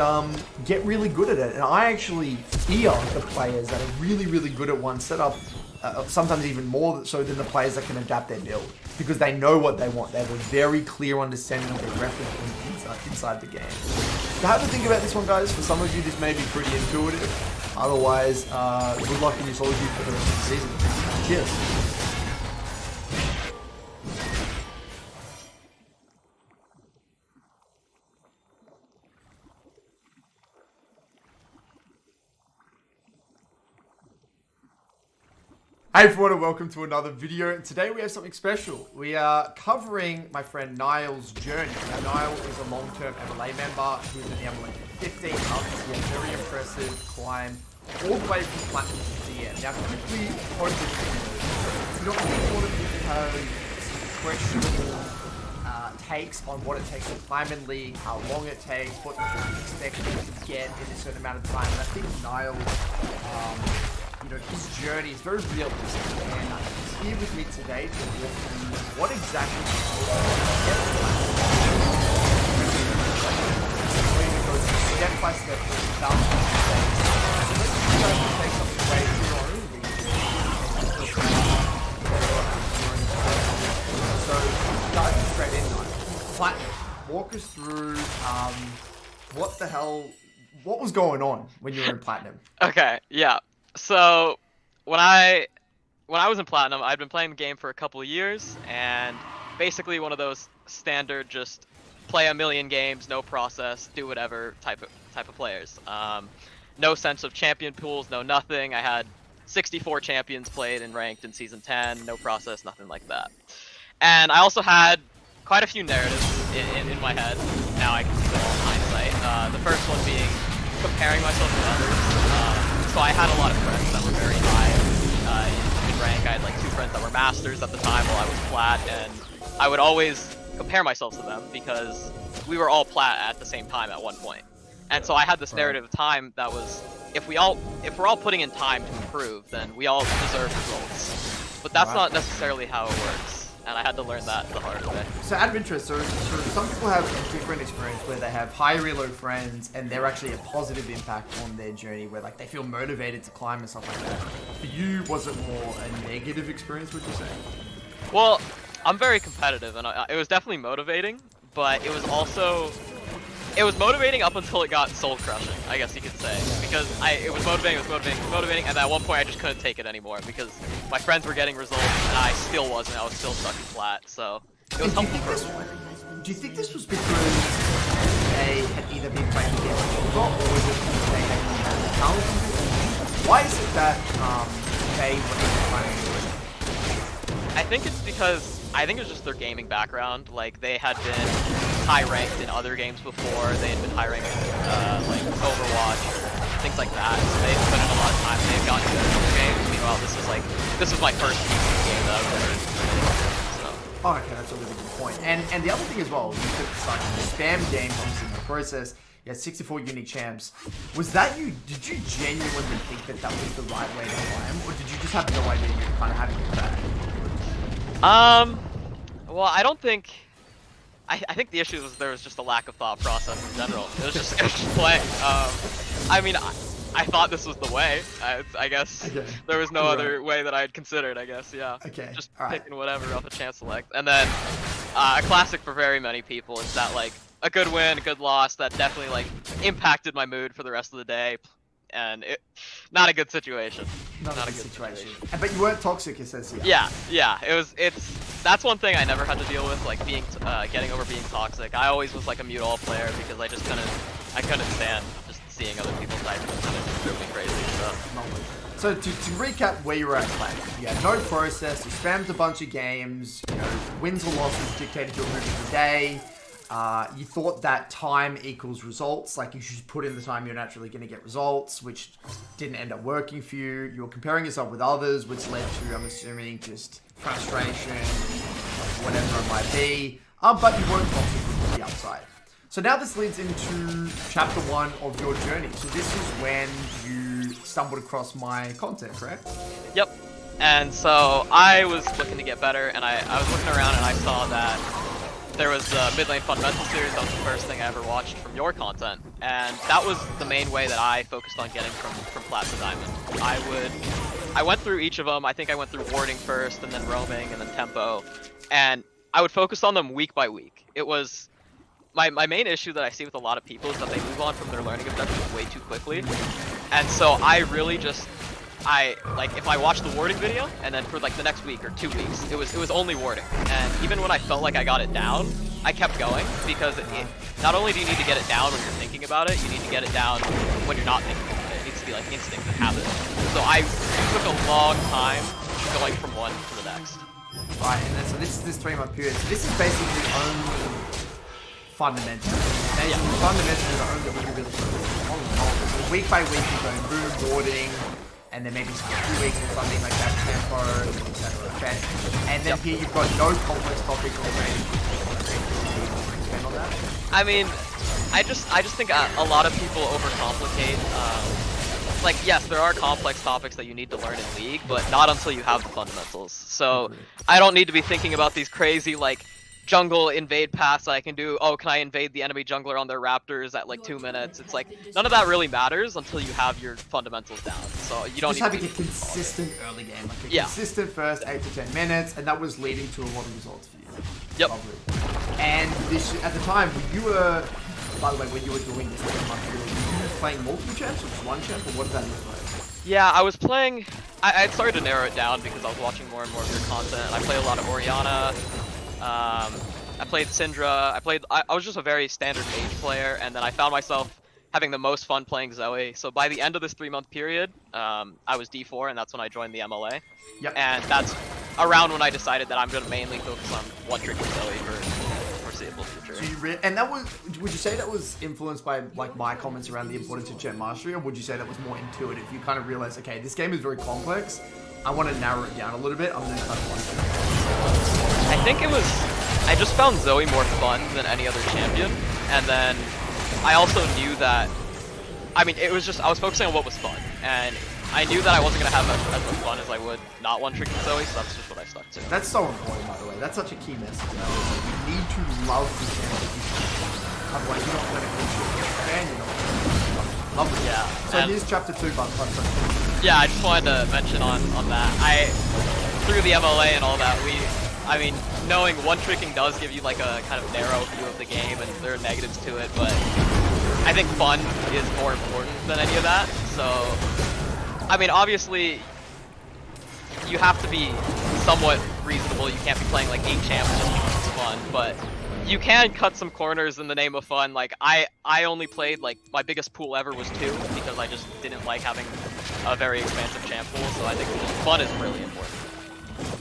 get really good at it. And I actually fear the players that are really, really good at one setup, sometimes even more so than the players that can adapt their build, because they know what they want. They have a very clear understanding of their reference inside the game. So have to think about this one, guys. For some of you, this may be pretty intuitive. Otherwise, good luck in your solitude for the rest of the season. Cheers. Hey everyone, and welcome to another video. And today we have something special. We are covering my friend Niall's journey. Now, Niall is a long-term MLA member. He's been in the MLA for 15 months. He had a very impressive climb all the way from Platinum to DM. Now, quickly, a lot of people have questionable takes on what it takes to climb in League, how long it takes, what you should expect to get in a certain amount of time. And I think Niall, his journey is very realistic, and he's here with me today to walk through what exactly step by step without mistakes. So let's take something away from your own So diving straight in, Platinum, walk us through what was going on when you were in Platinum? Okay, yeah. So when I was in Platinum, I'd been playing the game for a couple of years, and basically one of those standard just play a million games, no process, do whatever type of players. No sense of champion pools, no nothing. I had 64 champions played and ranked in season 10, no process, nothing like that. And I also had quite a few narratives in my head. Now I can see them all in hindsight. The first one being comparing myself to others. So I had a lot of friends that were very high in rank. I had like 2 friends that were masters at the time while I was plat, and I would always compare myself to them because we were all plat at the same time at one point. And so I had this narrative of time that was, if we're all putting in time to improve, then we all deserve results. But that's not necessarily how it works. And I had to learn that the hard way. So out of interest, so some people have a different experience where they have high reload friends and they're actually a positive impact on their journey, where like they feel motivated to climb and stuff like that. For you, was it more a negative experience, would you say? Well, I'm very competitive, and it was definitely motivating, but it was also... It was motivating up until it got soul crushing, I guess you could say. Because it was motivating, and at one point I just couldn't take it anymore because my friends were getting results and I still wasn't. I was still stuck in flat, so it was helpful for a while. Do you think this was because they had either been playing against Silver, or was it because they had been talented? Why is it that they were able to find it? I think it's because, I think it was just their gaming background. Like, they had been high ranked in other games before. They had been high ranked like Overwatch or things like that. So they had put in a lot of time. They had gotten good at other games. Meanwhile, this was my first game that I've ever played. So. Oh, okay, that's a really good point. And the other thing as well, you could start spam games obviously in the process. You had 64 unique champs. Was that you? Did you genuinely think that that was the right way to climb, or did you just have no idea you were kind of having it bad? Well, I don't think. I think the issue was there was just a lack of thought process in general. It was just playing. I mean, I thought this was the way. I guess there was no other way that I had considered, I guess, yeah. Okay. Just picking whatever off a chance select. And then a classic for very many people is that like a good win, a good loss that definitely like impacted my mood for the rest of the day. And not a good situation. Not a good situation. But you weren't toxic, it says here. Yeah. That's one thing I never had to deal with, like being getting over being toxic. I always was like a mute all player because I just couldn't stand just seeing other people type and kind of drove me crazy. So to recap where you were at play, you had no process, you spammed a bunch of games, you know, wins or losses dictated your mood of the day. You thought that time equals results, like you should put in the time you're naturally going to get results, which didn't end up working for you. You were comparing yourself with others, which led to, I'm assuming, just frustration, like whatever it might be. But you weren't toxic from the outside. So now this leads into chapter 1 of your journey. So this is when you stumbled across my content, correct? Yep. And so I was looking to get better, and I was looking around and I saw that there was the mid lane fundamental series. That was the first thing I ever watched from your content, and that was the main way that I focused on getting from plat to diamond. I went through each of them. I think I went through warding first, and then roaming, and then tempo, and I would focus on them week by week. It was my main issue that I see with a lot of people is that they move on from their learning objectives way too quickly, and so I really just if I watched the warding video and then for like the next week or 2 weeks, it was only warding. And even when I felt like I got it down, I kept going because not only do you need to get it down when you're thinking about it, you need to get it down when you're not thinking about it. It needs to be like instinct and habit. So I took a long time going from one to the next. Right, and then, so this is this 3-month period. So this is basically only fundamentals. Yeah. Fundamentals are the only that we really focus on. So week by week, you're going boom, warding, and then maybe 2 weeks or something like that, tempo, etc. Okay? And then here you've got no complex topics already. Expand on that? I mean, I just think a lot of people overcomplicate. Like, yes, there are complex topics that you need to learn in League, but not until you have the fundamentals. So I don't need to be thinking about these crazy like jungle invade paths that I can do. Oh, can I invade the enemy jungler on their raptors at like 2 minutes? It's like none of that really matters until you have your fundamentals down. So you don't just having a consistent early game, like a consistent first 8 to 10 minutes, and that was leading to a lot of results for you. Yep. Lovely. And this at the time when you were, by the way, when you were doing this month, were you playing multiple champs or just one champ, or what did that look like? Yeah, I was playing. I started to narrow it down because I was watching more and more of your content. I play a lot of Orianna. I played Syndra. I was just a very standard mage player, and then I found myself having the most fun playing Zoe. So by the end of this 3-month period, I was D4, and that's when I joined the MLA. Yep. And that's around when I decided that I'm going to mainly focus on one-trick Zoe for foreseeable future. So and that was, would you say that was influenced by like my comments around the importance of Gen Mastery, or would you say that was more intuitive? You kind of realized, okay, this game is very complex. I want to narrow it down a little bit. I'm going to cut one. I think it was, I just found Zoe more fun than any other champion, and then I also knew that, I mean, it was just, I was focusing on what was fun, and I knew that I wasn't going to have as much fun as I would not one-tricking Zoe, so that's just what I stuck to. That's so important, by the way. That's such a key message. You need to love the champion. Otherwise, you're not going to appreciate the fan, you're not going to love it. Yeah. So here's chapter 2, but yeah, I just wanted to mention on that. Through the MLA and all that, I mean, knowing one-tricking does give you like a kind of narrow view of the game, and there are negatives to it, but I think fun is more important than any of that. So, I mean, obviously, you have to be somewhat reasonable. You can't be playing like 8 champs just because it's fun, but you can cut some corners in the name of fun. Like, I only played, like, my biggest pool ever was 2, because I just didn't like having a very expansive champ pool, so I think fun is really important.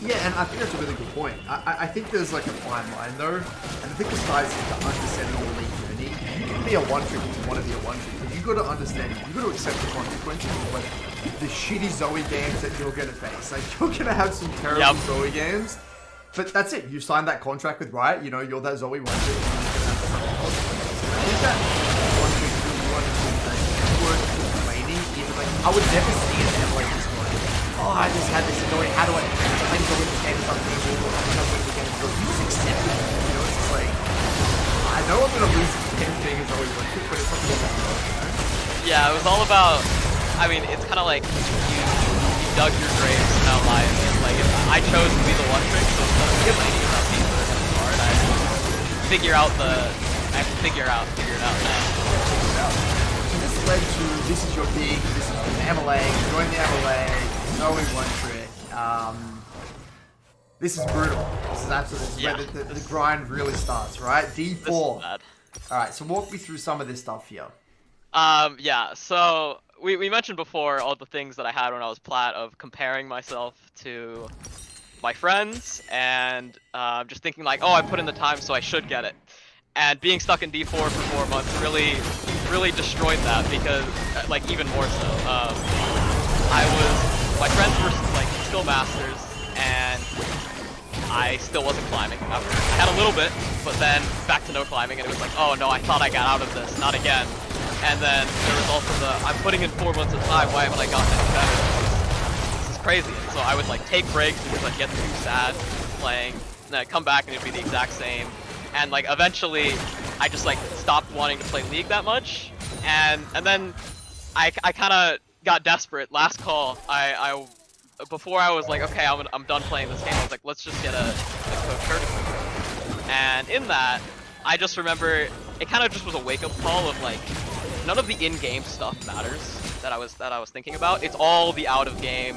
Yeah, and I think that's a really good point. I think there's like a fine line though, and I think the size is the understanding your league journey. You can be a one-trick if you want to be a one-trick, but you got to understand, you got to accept the consequences of like the shitty Zoe games that you're going to face. Like, you're going to have some terrible Zoe games, but that's it. You signed that contract with Riot, you know, you're that Zoe one-trick, and you're going to have some consequences. And I think that one-trick really one is like, you weren't complaining, even like, I would never see an M like this one. Oh, I just had this annoying, how do I play Zoe the game something, or how do I win the game? You just accept it, you know, it's just like, I know I'm going to lose the game thing as Zoe one-trick, but it's something about it, you know? Yeah, it was all about I mean, it's kind of like you dug your grave without lying. Like, if I chose to be the one trick, so instead of complaining about things that are kind of hard, I figure it out now. So this led to, this is your gig, this is an MLA, join the MLA, knowing one trick. This is brutal. This is absolutely where the grind really starts, right? D4. Alright, so walk me through some of this stuff here. Yeah, so we mentioned before all the things that I had when I was plat of comparing myself to my friends and just thinking like, oh, I put in the time so I should get it. And being stuck in D4 for 4 months really destroyed that because, like, even more so. My friends were like still masters and I still wasn't climbing. I had a little bit, but then back to no climbing, and it was like, oh no, I thought I got out of this, not again. And then there was also the, I'm putting in 4 months of time, why haven't I gotten any better? This is crazy. And so I would like take breaks because I'd get too sad playing, and then I'd come back and it'd be the exact same. And like eventually, I just like stopped wanting to play League that much, and then I kind of got desperate. Last call, before I was like, okay, I'm done playing this game, I was like, let's just get a coach tournament. And in that, I just remember, it kind of just was a wake-up call of like, none of the in-game stuff matters that I was thinking about. It's all the out-of-game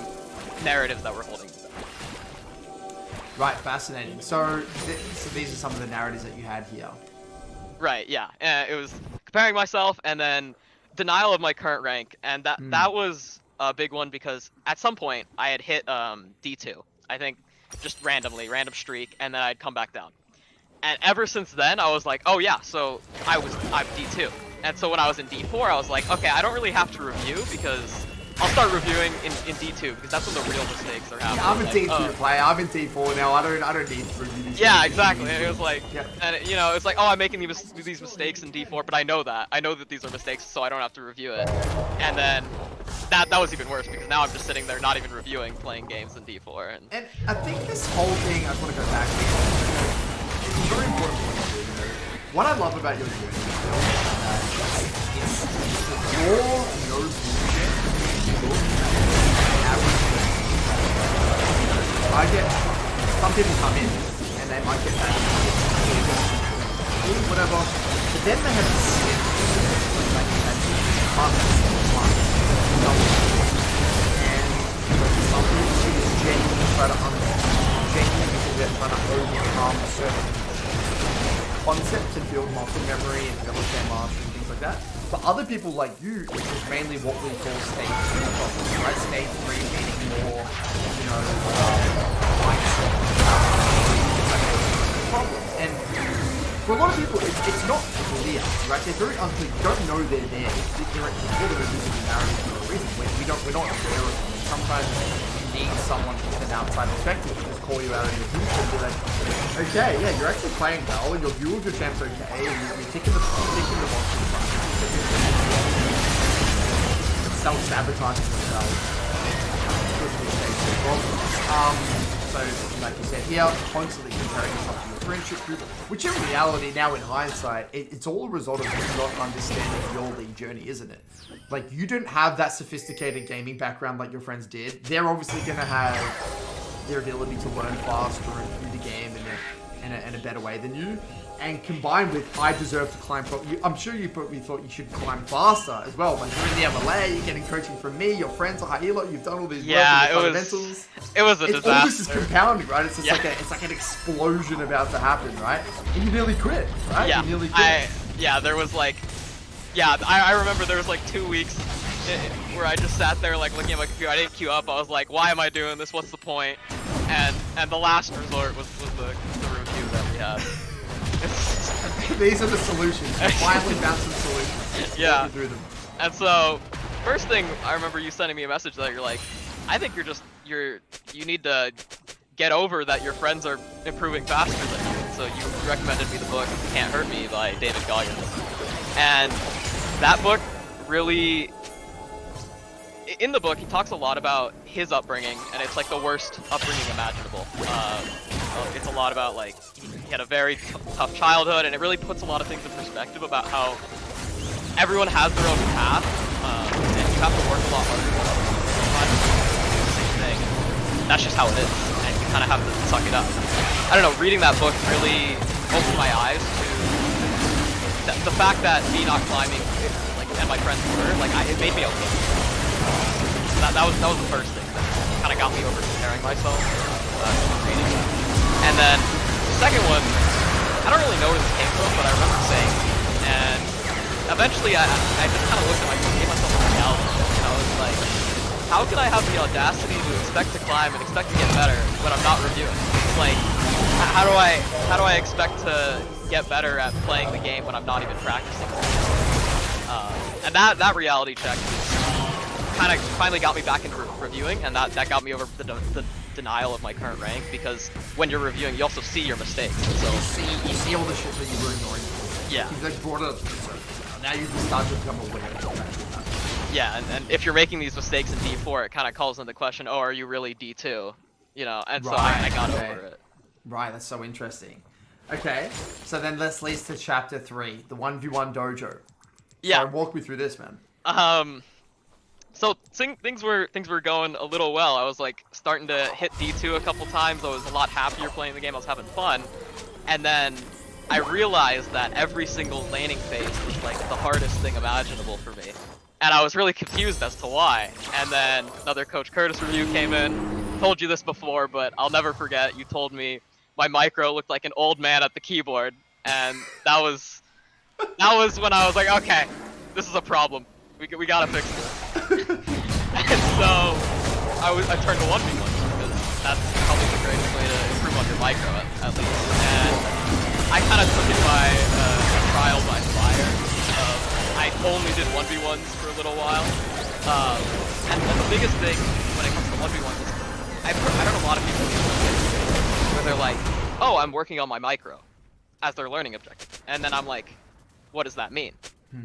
narratives that we're holding together. Right, fascinating. So these are some of the narratives that you had here. Right, yeah. It was comparing myself and then denial of my current rank, and that was a big one because at some point I had hit D2. I think just random streak, and then I'd come back down. And ever since then, I was like, oh yeah, so I'm D2. And so when I was in D4, I was like, okay, I don't really have to review because I'll start reviewing in D2 because that's when the real mistakes are happening. Yeah, I'm a D2 player. I'm in D4 now. I don't need to review these. Yeah, exactly. And it was like, and you know, it's like, oh, I'm making these mistakes in D4, but I know that these are mistakes, so I don't have to review it. And then that was even worse because now I'm just sitting there not even reviewing, playing games in D4. And I think this whole thing, I just want to go back to it's a very important point to do. What I love about your journey is it's raw, no bullshit. I get some people come in and they might get that whatever, but then they have to sit like and some people just genuinely try to overcome certain concepts and build muscle memory and develop their mastery and things like that. But other people like you, which is mainly what we call stage 3 problems, right? Stage 3 meaning more, mindset problems. And for a lot of people, it's not clear, right? They're very unclear. You don't know they're there. They're sort of a visible narrative for a reason. We're not aware of them. Sometimes you need someone with an outside perspective to just call you out of your boots and be like, okay, yeah, you're actually playing well, and your view of your champ's okay, and you're ticking the boxes. Self-sabotaging themselves. So, like you said here, constantly comparing yourself to your friendship group, which in reality, now in hindsight, it's all a result of you not understanding your League journey, isn't it? Like, you don't have that sophisticated gaming background like your friends did. They're obviously going to have their ability to learn faster and through the game in a better way than you. And combined with, I deserve to climb. I'm sure you probably thought you should climb faster as well. Like, you're in the MLA, you're getting coaching from me, your friends are high elo, you've done all these fundamentals. It was a disaster. It's all this is compounding, right? It's just it's like an explosion about to happen, right? And you nearly quit, right? Yeah, you nearly quit. there was like, I remember there was like 2 weeks where I just sat there like looking at my computer. I didn't queue up. I was like, why am I doing this? What's the point? And the last resort was the review that we had. These are the solutions. Finally found some solutions. Yeah. Through them. And so, first thing, I remember you sending me a message that you're like, I think you need to get over that your friends are improving faster than you. So you recommended me the book Can't Hurt Me by David Goggins. And that book really, in the book, he talks a lot about his upbringing, and it's like the worst upbringing imaginable. It's a lot about like, he had a very tough childhood, and it really puts a lot of things in perspective about how everyone has their own path, and you have to work a lot harder sometimes to do the same thing. That's just how it is, and you kind of have to suck it up. I don't know, reading that book really opened my eyes to the fact that me not climbing, like, and my friends were, like, it made me okay. That was the first thing that kind of got me over comparing myself reading. And then the second one, I don't really know where this came from, but I remember saying, and eventually I just kind of looked at myself, gave myself a reality check, and I was like, how can I have the audacity to expect to climb and expect to get better when I'm not reviewing? Like, how do I expect to get better at playing the game when I'm not even practicing? And that reality check kind of finally got me back into reviewing, and that got me over the denial of my current rank, because when you're reviewing, you also see your mistakes. So you see all the shit that you were ignoring. Yeah. You've like brought it up to the surface. Now you can start to become aware of that. Yeah, and if you're making these mistakes in D4, it kind of calls into the question, oh, are you really D2? You know, and so I got over it. Right, that's so interesting. Okay, so then let's lead to chapter 3, the 1v1 dojo. Yeah. So walk me through this, man. So things were going a little well. I was like starting to hit D2 a couple times. I was a lot happier playing the game. I was having fun. And then I realized that every single laning phase was like the hardest thing imaginable for me. And I was really confused as to why. And then another Coach Curtis review came in. Told you this before, but I'll never forget. You told me my micro looked like an old man at the keyboard. And that was when I was like, okay, this is a problem. We gotta fix this. And so I turned to 1v1 because that's probably the greatest way to improve on your micro at least. And I kind of took it by trial by fire. I only did 1v1s for a little while. And the biggest thing when it comes to 1v1s is I've heard a lot of people where they're like, oh, I'm working on my micro as their learning objective. And then I'm like, what does that mean?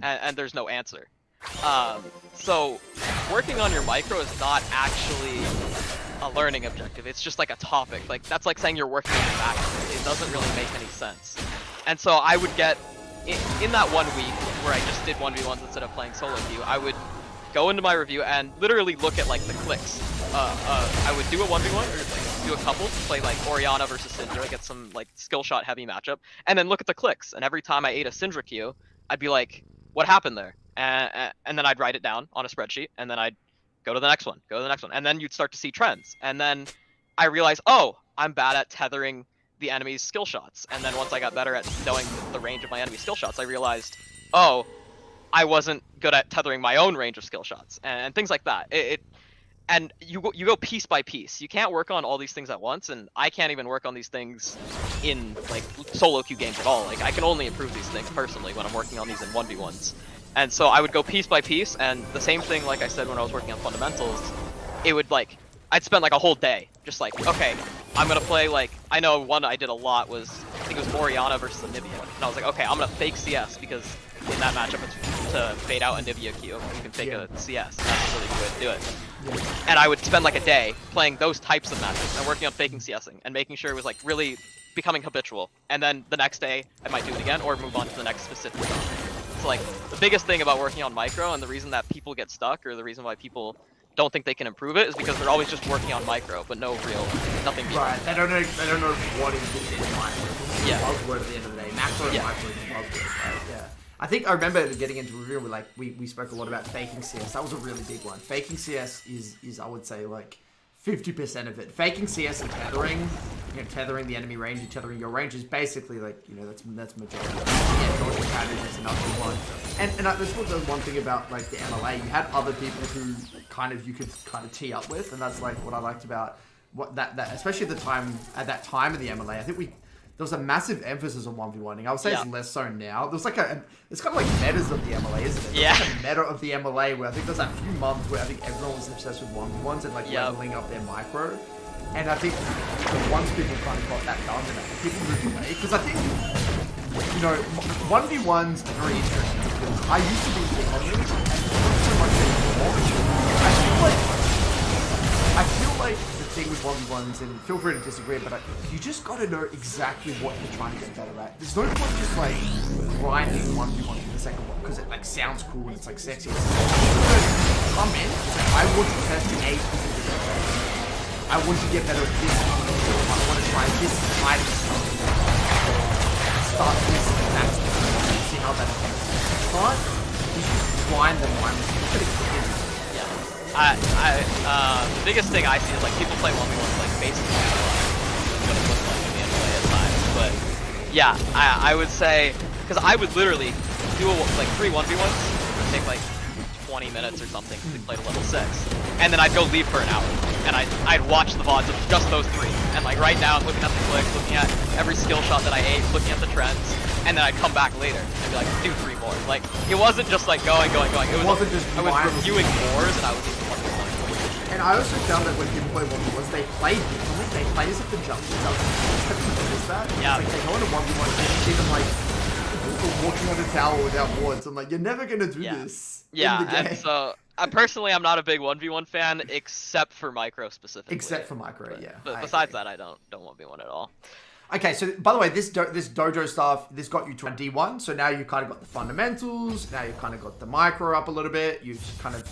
And there's no answer. So working on your micro is not actually a learning objective. It's just like a topic. Like that's like saying you're working on your back. It doesn't really make any sense. And so I would get in that 1 week where I just did 1v1s instead of playing solo queue, I would go into my review and literally look at like the clicks. I would do a 1v1 or like, do a couple, play like Orianna versus Syndra, get some like skill shot heavy matchup, and then look at the clicks. And every time I ate a Syndra queue, I'd be like, what happened there? And then I'd write it down on a spreadsheet, and then I'd go to the next one, and then you'd start to see trends. And then I realized, oh, I'm bad at tethering the enemy's skill shots. And then once I got better at knowing the range of my enemy's skill shots, I realized, oh, I wasn't good at tethering my own range of skill shots, and things like that. And you go piece by piece. You can't work on all these things at once, and I can't even work on these things in like solo queue games at all. Like I can only improve these things personally when I'm working on these in 1v1s. And so I would go piece by piece, and the same thing like I said when I was working on fundamentals, it would like I'd spend like a whole day just like, okay, I'm gonna play like, I know one I did a lot was, I think it was Orianna versus Anivia, and I was like, okay, I'm gonna fake CS because in that matchup it's to fade out Anivia Q, you can fake a CS, that's a really good way to do it. And I would spend like a day playing those types of matches and working on faking CSing and making sure it was like really becoming habitual. And then the next day I might do it again or move on to the next specific topic. So like the biggest thing about working on micro and the reason that people get stuck or the reason why people don't think they can improve it is because they're always just working on micro but nothing beyond. Right, they don't know what is the micro. Yeah. Buzzword at the end of the day. Macro and micro is the buzzword, right? Yeah. I think I remember getting into review with like we spoke a lot about faking CS. That was a really big one. Faking CS is I would say like 50% of it. Faking CS and tethering, tethering the enemy range and tethering your range is basically like, that's majority. Yeah, dodging patterns is another one. And this was the one thing about like the MLA. You had other people who you could tee up with, and that's like what I liked about what that especially at that time of the MLA. I think there was a massive emphasis on 1v1ing. I would say it's less so now. There's like it's kind of like metas of the MLA, isn't it? There's like a meta of the MLA where I think there's a few months where I think everyone was obsessed with 1v1s and like leveling up their micro. And I think once people kind of got that done, people moved away. Because I think, 1v1s are very interesting because I used to be big on them and not so much anymore. I feel like the thing with 1v1s, and feel free to disagree, but you just got to know exactly what you're trying to get better at. There's no point just like grinding 1v1 for the second one because it like sounds cool and it's like sexy. Come in. I want to test an age. I want to get better at this. I want to try this item. Start this and that. See how that affects. But you just blind them one. The biggest thing I see is like people play 1v1 like basically what it looks like in the NBA at times. But yeah, I would say because I would literally do like 3 1v1s. It would take like 20 minutes or something to play to level 6, and then I'd go leave for an hour, and I'd watch the VODs of just those 3, and like right now I'm looking at the clicks, looking at every skill shot that I ate, looking at the trends, and then I'd come back later and be like, do 3 more. Like it wasn't just like going. It wasn't just I was reviewing wars, and I was just and I also found that when people play 1v1s, they play differently. They play as if the jungle doesn't notice that. Yeah. It's like they go into 1v1 and you see them like walking on the tower without wards. I'm like, you're never gonna do this. Yeah, in the game. and so personally, I'm not a big 1v1 fan, except for micro specifically. Except for micro, yeah. But besides that, I don't 1v1 at all. Okay, so by the way, this dojo stuff, this got you to a D1. So now you kind of got the fundamentals. Now you've kind of got the micro up a little bit. You've kind of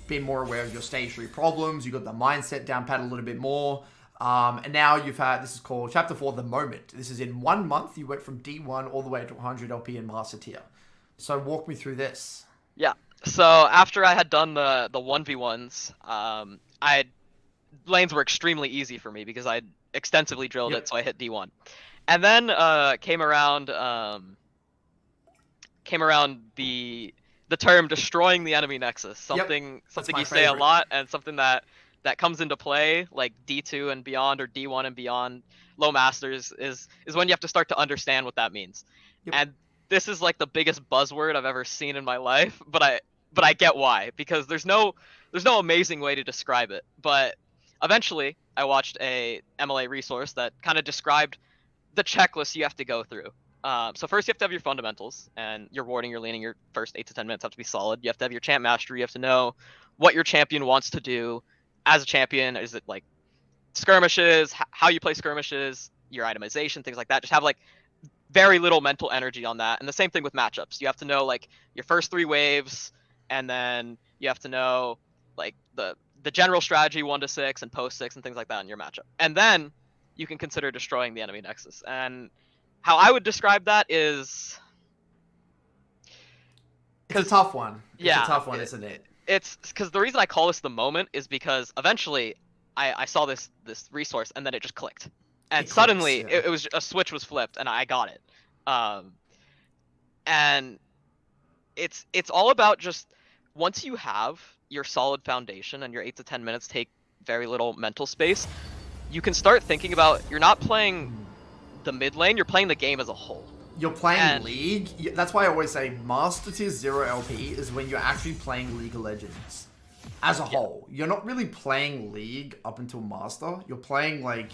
been more aware of your stage 3 problems. You got the mindset down pat a little bit more. And now you've had, this is called Chapter 4, The Moment. This is in 1 month. You went from D1 all the way to 100 LP in Master Tier. So walk me through this. Yeah. So after I had done the 1v1s, lanes were extremely easy for me because I'd extensively drilled it, so I hit D1. And then came around the term destroying the enemy nexus. Something you say a lot, and something that comes into play like D2 and beyond, or D1 and beyond low masters is when you have to start to understand what that means. And this is like the biggest buzzword I've ever seen in my life, but I get why, because there's no amazing way to describe it. But eventually I watched a MLA resource that kind of described the checklist you have to go through. So first you have to have your fundamentals, and your warding, your laning, your first 8 to 10 minutes have to be solid. You have to have your champ mastery. You have to know what your champion wants to do as a champion. Is it like skirmishes, how you play skirmishes, your itemization, things like that. Just have like very little mental energy on that. And the same thing with matchups. You have to know like your first 3 waves, and then you have to know like the general strategy 1 to 6 and post 6 and things like that in your matchup. And then you can consider destroying the enemy nexus. And how I would describe that is... It's a tough one. It's a tough one, isn't it? It's because the reason I call this the moment is because eventually I saw this resource, and then it just clicked. And suddenly it was a switch was flipped, and I got it. And it's all about just once you have your solid foundation and your 8 to 10 minutes take very little mental space, you can start thinking about, you're not playing the mid lane, you're playing the game as a whole. You're playing League. That's why I always say Master Tier 0 LP is when you're actually playing League of Legends as a whole. You're not really playing League up until Master. You're playing like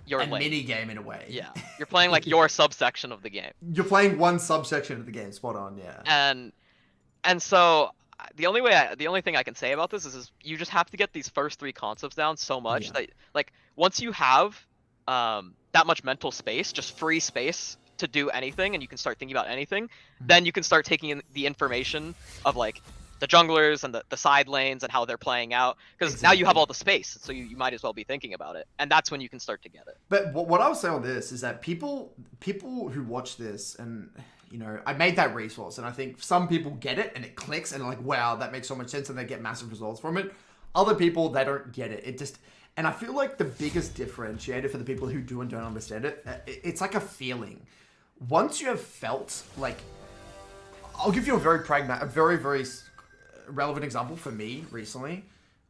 your mini game in a way. Yeah, you're playing like your subsection of the game. You're playing one subsection of the game. Spot on. Yeah. And so the only thing I can say about this is you just have to get these first 3 concepts down so much that like once you have that much mental space, just free space to do anything, and you can start thinking about anything, then you can start taking in the information of like the junglers and the side lanes and how they're playing out, because now you have all the space, so you might as well be thinking about it, and that's when you can start to get it. But what I would say on this is that people who watch this, and you know, I made that resource, and I think some people get it and it clicks and like, wow, that makes so much sense, and they get massive results from it. Other people, they don't get it. It just... And I feel like the biggest differentiator for the people who do and don't understand it, it's like a feeling. Once you have felt like, I'll give you a very very relevant example for me recently.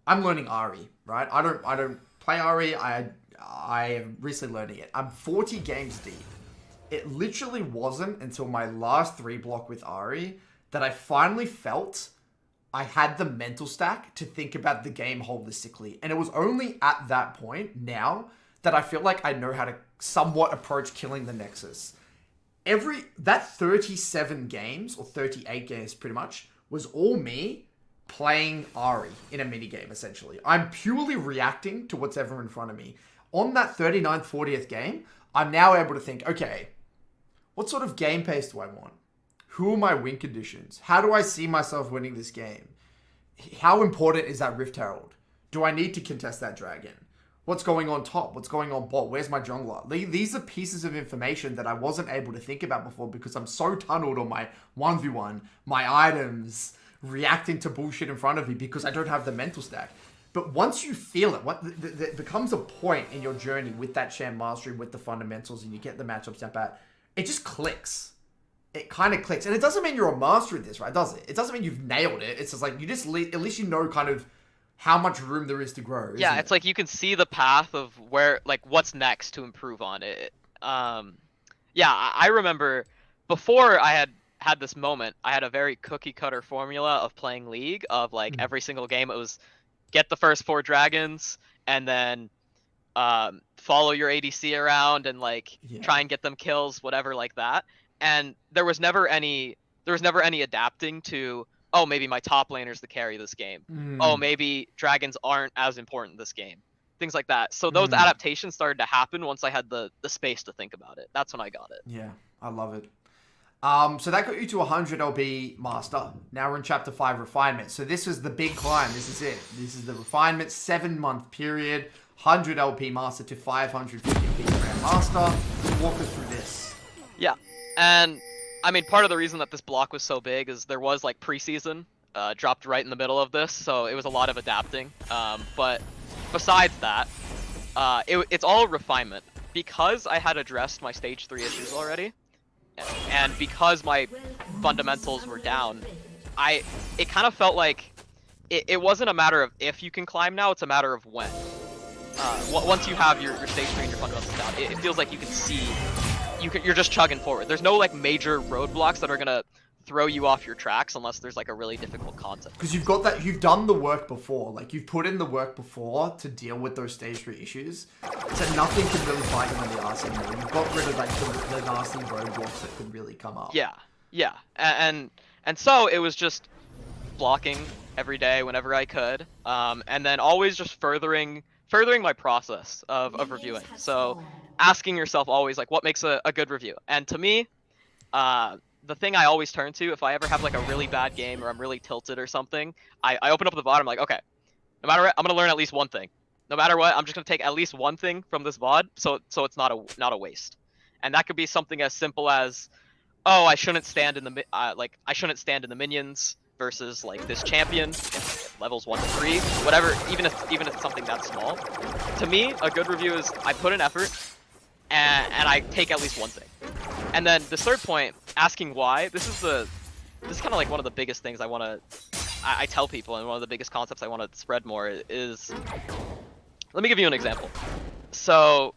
I'm learning Ari, right? I don't play Ari. I am recently learning it. I'm 40 games deep. It literally wasn't until my last 3 block with Ari that I finally felt I had the mental stack to think about the game holistically. And it was only at that point now that I feel like I know how to somewhat approach killing the Nexus. That 37 games, or 38 games pretty much, was all me playing Ari in a minigame, essentially. I'm purely reacting to what's ever in front of me. On that 39th, 40th game, I'm now able to think, okay, what sort of game pace do I want? Who are my win conditions? How do I see myself winning this game? How important is that Rift Herald? Do I need to contest that dragon? What's going on top? What's going on bot? Where's my jungler? These are pieces of information that I wasn't able to think about before because I'm so tunneled on my 1v1, my items, reacting to bullshit in front of me because I don't have the mental stack. But once you feel it, there becomes a point in your journey with that champ mastery, with the fundamentals, and you get the matchups down pat, it just clicks. It kind of clicks. And it doesn't mean you're a master at this, right? Does it? It doesn't mean you've nailed it. It's just like, at least you know kind of how much room there is to grow. Yeah, it's like you can see the path of where, like, what's next to improve on it. Yeah, I remember before I had this moment, I had a very cookie cutter formula of playing League, of like every single game it was get the first 4 dragons and then follow your ADC around and like try and get them kills, whatever like that. And there was never any adapting to, oh, maybe my top laner's the carry this game. Oh, maybe dragons aren't as important this game. Things like that. So those adaptations started to happen once I had the space to think about it. That's when I got it. Yeah, I love it. So that got you to 100 LP Master. Now we're in Chapter 5 Refinement. So this is the big climb. This is it. This is the Refinement 7-month period. 100 LP Master to 550 LP Grand Master. Walk us through this. Yeah. And I mean, part of the reason that this block was so big is there was like preseason dropped right in the middle of this, so it was a lot of adapting. But besides that, it's all refinement. Because I had addressed my stage 3 issues already, and because my fundamentals were down, it kind of felt like it wasn't a matter of if you can climb now, it's a matter of when. Once you have your stage 3 and your fundamentals down, it feels like you can see you're just chugging forward. There's no like major roadblocks that are gonna throw you off your tracks unless there's like a really difficult concept. Because you've done the work before. Like you've put in the work before to deal with those stage 3 issues. So nothing can really bite you on the arse anymore. You've got rid of like the nasty roadblocks that could really come up. Yeah. And so it was just blocking every day whenever I could. And then always just furthering my process of reviewing. So asking yourself always like what makes a good review. And to me, the thing I always turn to if I ever have like a really bad game or I'm really tilted or something, I open up the VOD, I'm like, okay, no matter what, I'm gonna learn at least one thing. No matter what, I'm just gonna take at least one thing from this VOD, so it's not a waste. And that could be something as simple as, oh, I shouldn't stand in the minions versus like this champion, levels 1 to 3, whatever. Even if it's something that small, to me, a good review is I put in effort and I take at least one thing. And then the third point, asking why. This is kind of like one of the biggest things I tell people, and one of the biggest concepts I want to spread more is. Let me give you an example. So,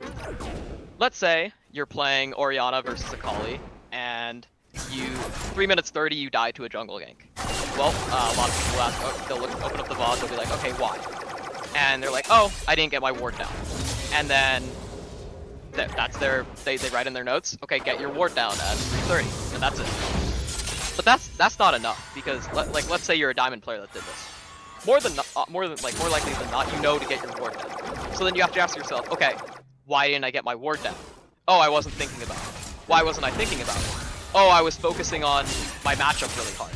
let's say you're playing Orianna versus Akali, and 3 minutes 30, you die to a jungle gank. Well, a lot of people ask, they'll open up the VOD, they'll be like, okay, why? And they're like, oh, I didn't get my ward down. And then they write in their notes, okay, get your ward down at 3:30, and that's it. But that's not enough, because let's say you're a diamond player that did this. More likely than not, you know to get your ward down. So then you have to ask yourself, okay, why didn't I get my ward down? Oh, I wasn't thinking about it. Why wasn't I thinking about it? Oh, I was focusing on my matchup really hard.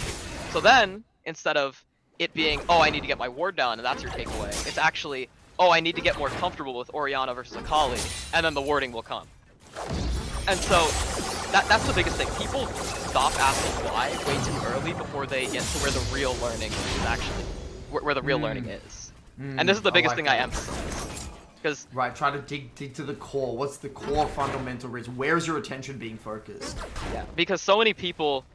So then, instead of it being, oh, I need to get my ward down, and that's your takeaway, it's actually, oh, I need to get more comfortable with Orianna versus Akali, and then the warding will come. And so, that's the biggest thing. People stop asking why way too early before they get to where the real learning is actually, where the real learning is. And this is the biggest thing I emphasize. Right, try to dig to the core. What's the core fundamental reason? Where's your attention being focused? Yeah, because so many people,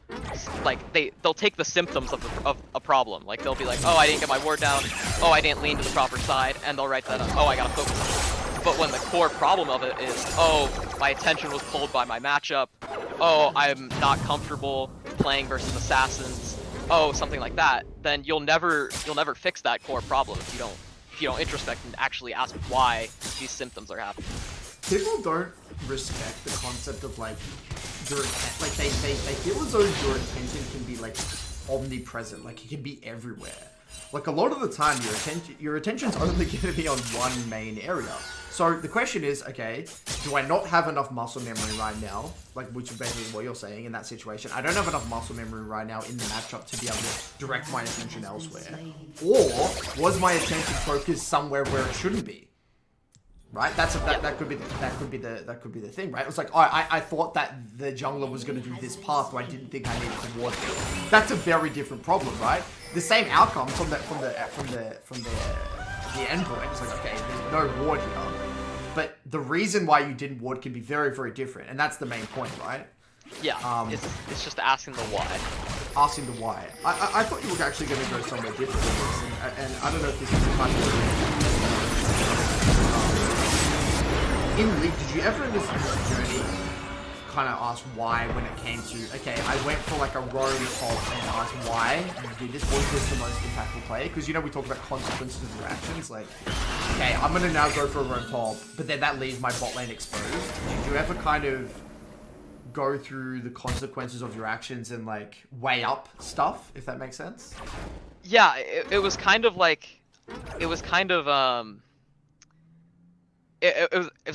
like, they'll take the symptoms of a problem. Like, they'll be like, oh, I didn't get my ward down. Oh, I didn't lean to the proper side. And they'll write that up. Oh, I gotta focus on it. But when the core problem of it is, oh, my attention was pulled by my matchup. Oh, I'm not comfortable playing versus assassins. Oh, something like that. Then you'll never fix that core problem if you don't introspect and actually ask why these symptoms are happening. People don't respect the concept of like they feel as though your attention can be like omnipresent, like it can be everywhere. Like a lot of the time, your attention's only going to be on one main area. So the question is, okay, do I not have enough muscle memory right now? Like, which is basically what you're saying in that situation. I don't have enough muscle memory right now in the matchup to be able to direct my attention elsewhere. Or was my attention focused somewhere where it shouldn't be? Right? That could be the thing, right? It was like, oh, I thought that the jungler was going to do this path, so I didn't think I needed to ward it. That's a very different problem, right? The same outcome from the endpoint. It's like, okay, there's no ward here, but the reason why you didn't ward can be very, very different, and that's the main point, right? Yeah. It's just asking the why. Asking the why. I thought you were actually going to go somewhere different with this, and I don't know if this is the kind of in League, did you ever in this journey kind of ask why when it came to, okay, I went for like a roam top and asked why you did this? Was this the most impactful play? Because, you know, we talk about consequences of your actions. Like, okay, I'm going to now go for a roam top, but then that leaves my bot lane exposed. Did you ever kind of go through the consequences of your actions and like weigh up stuff, if that makes sense? Yeah, it was kind of like, it was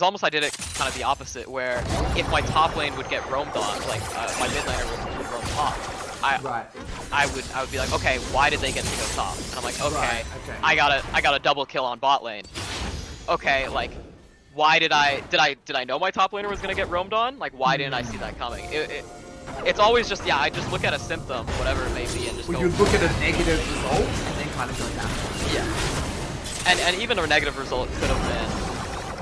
almost I did it kind of the opposite, where if my top lane would get roamed on, like my mid laner would roam top, I would be like, okay, why did they get to go top? And I'm like, okay, I got a double kill on bot lane. Okay, like, why did I know my top laner was gonna get roamed on? Like, why didn't I see that coming? It's always just, yeah, I just look at a symptom, whatever it may be, and just you look at a negative result and then kind of go down. Yeah, and even a negative result could have been,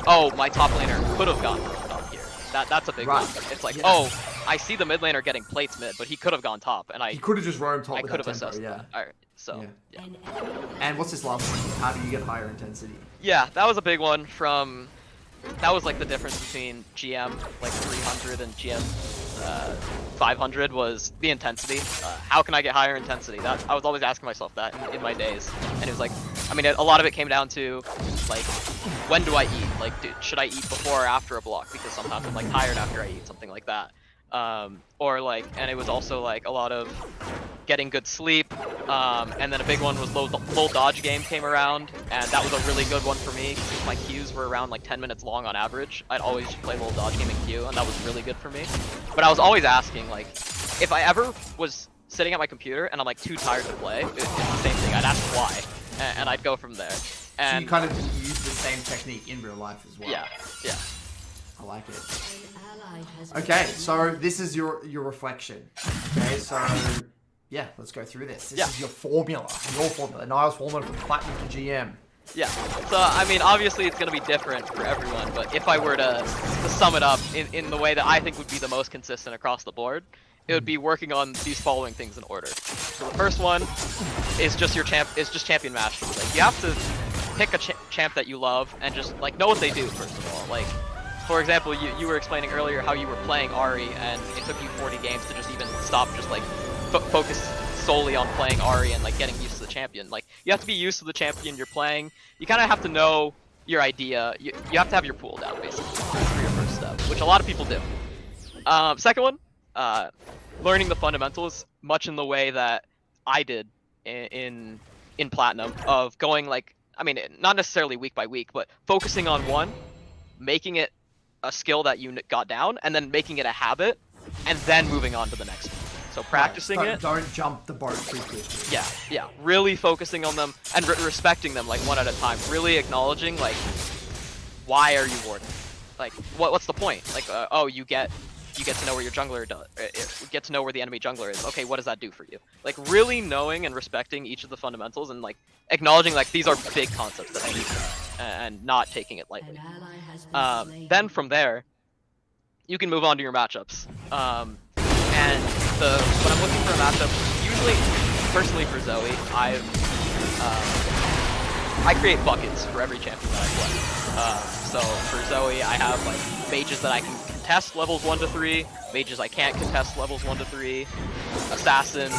oh, my top laner could have gone top here. That's a big one. It's like, oh, I see the mid laner getting plates mid, but he could have gone top, and he could have just roamed top. I could have assessed that. Alright, so yeah. And what's this last one? How do you get higher intensity? Yeah, that was a big one. That was like the difference between GM like 300 and GM 500 was the intensity. How can I get higher intensity? That I was always asking myself that in my days, and it was like, I mean, a lot of it came down to like, when do I eat? Like, should I eat before or after a block? Because sometimes I'm like tired after I eat, something like that. Or like, and it was also like a lot of getting good sleep, and then a big one was low dodge game came around, and that was a really good one for me because my queues were around like 10 minutes long on average. I'd always just play low dodge game in queue, and that was really good for me. But I was always asking, like, if I ever was sitting at my computer and I'm like too tired to play, it's the same thing. I'd ask why, and I'd go from there. And so you kind of use the same technique in real life as well. Yeah. I like it. Okay, so this is your reflection. Okay, so yeah, let's go through this. This is your formula. Niall's formula from Platinum to GM. Yeah, so I mean, obviously it's going to be different for everyone, but if I were to sum it up in the way that I think would be the most consistent across the board, it would be working on these following things in order. So the first one is just champion mastery. Like, you have to pick a champ that you love and just like know what they do first of all. Like, for example, you were explaining earlier how you were playing Ahri and it took you 40 games to just even stop just like focus solely on playing Ahri and like getting used to the champion. Like, you have to be used to the champion you're playing. You kind of have to know your idea. You have to have your pool down basically for your first step, which a lot of people do. Second one, learning the fundamentals, much in the way that I did in Platinum, of going like, I mean, not necessarily week by week, but focusing on one, making it a skill that you got down, and then making it a habit, and then moving on to the next one. So practicing it. Don't jump the boat too quickly. Yeah. Really focusing on them and respecting them like one at a time. Really acknowledging like, why are you warding? Like, what's the point? Like, oh, you get to know where your jungler does. Get to know where the enemy jungler is. Okay, what does that do for you? Like, really knowing and respecting each of the fundamentals and like acknowledging like these are big concepts that I need to know, and not taking it lightly. Then from there, you can move on to your matchups. And when I'm looking for a matchup, usually, personally for Zoe, I create buckets for every champion that I play. So for Zoe, I have like mages that I can contest levels 1 to 3, mages I can't contest levels 1 to 3, assassins,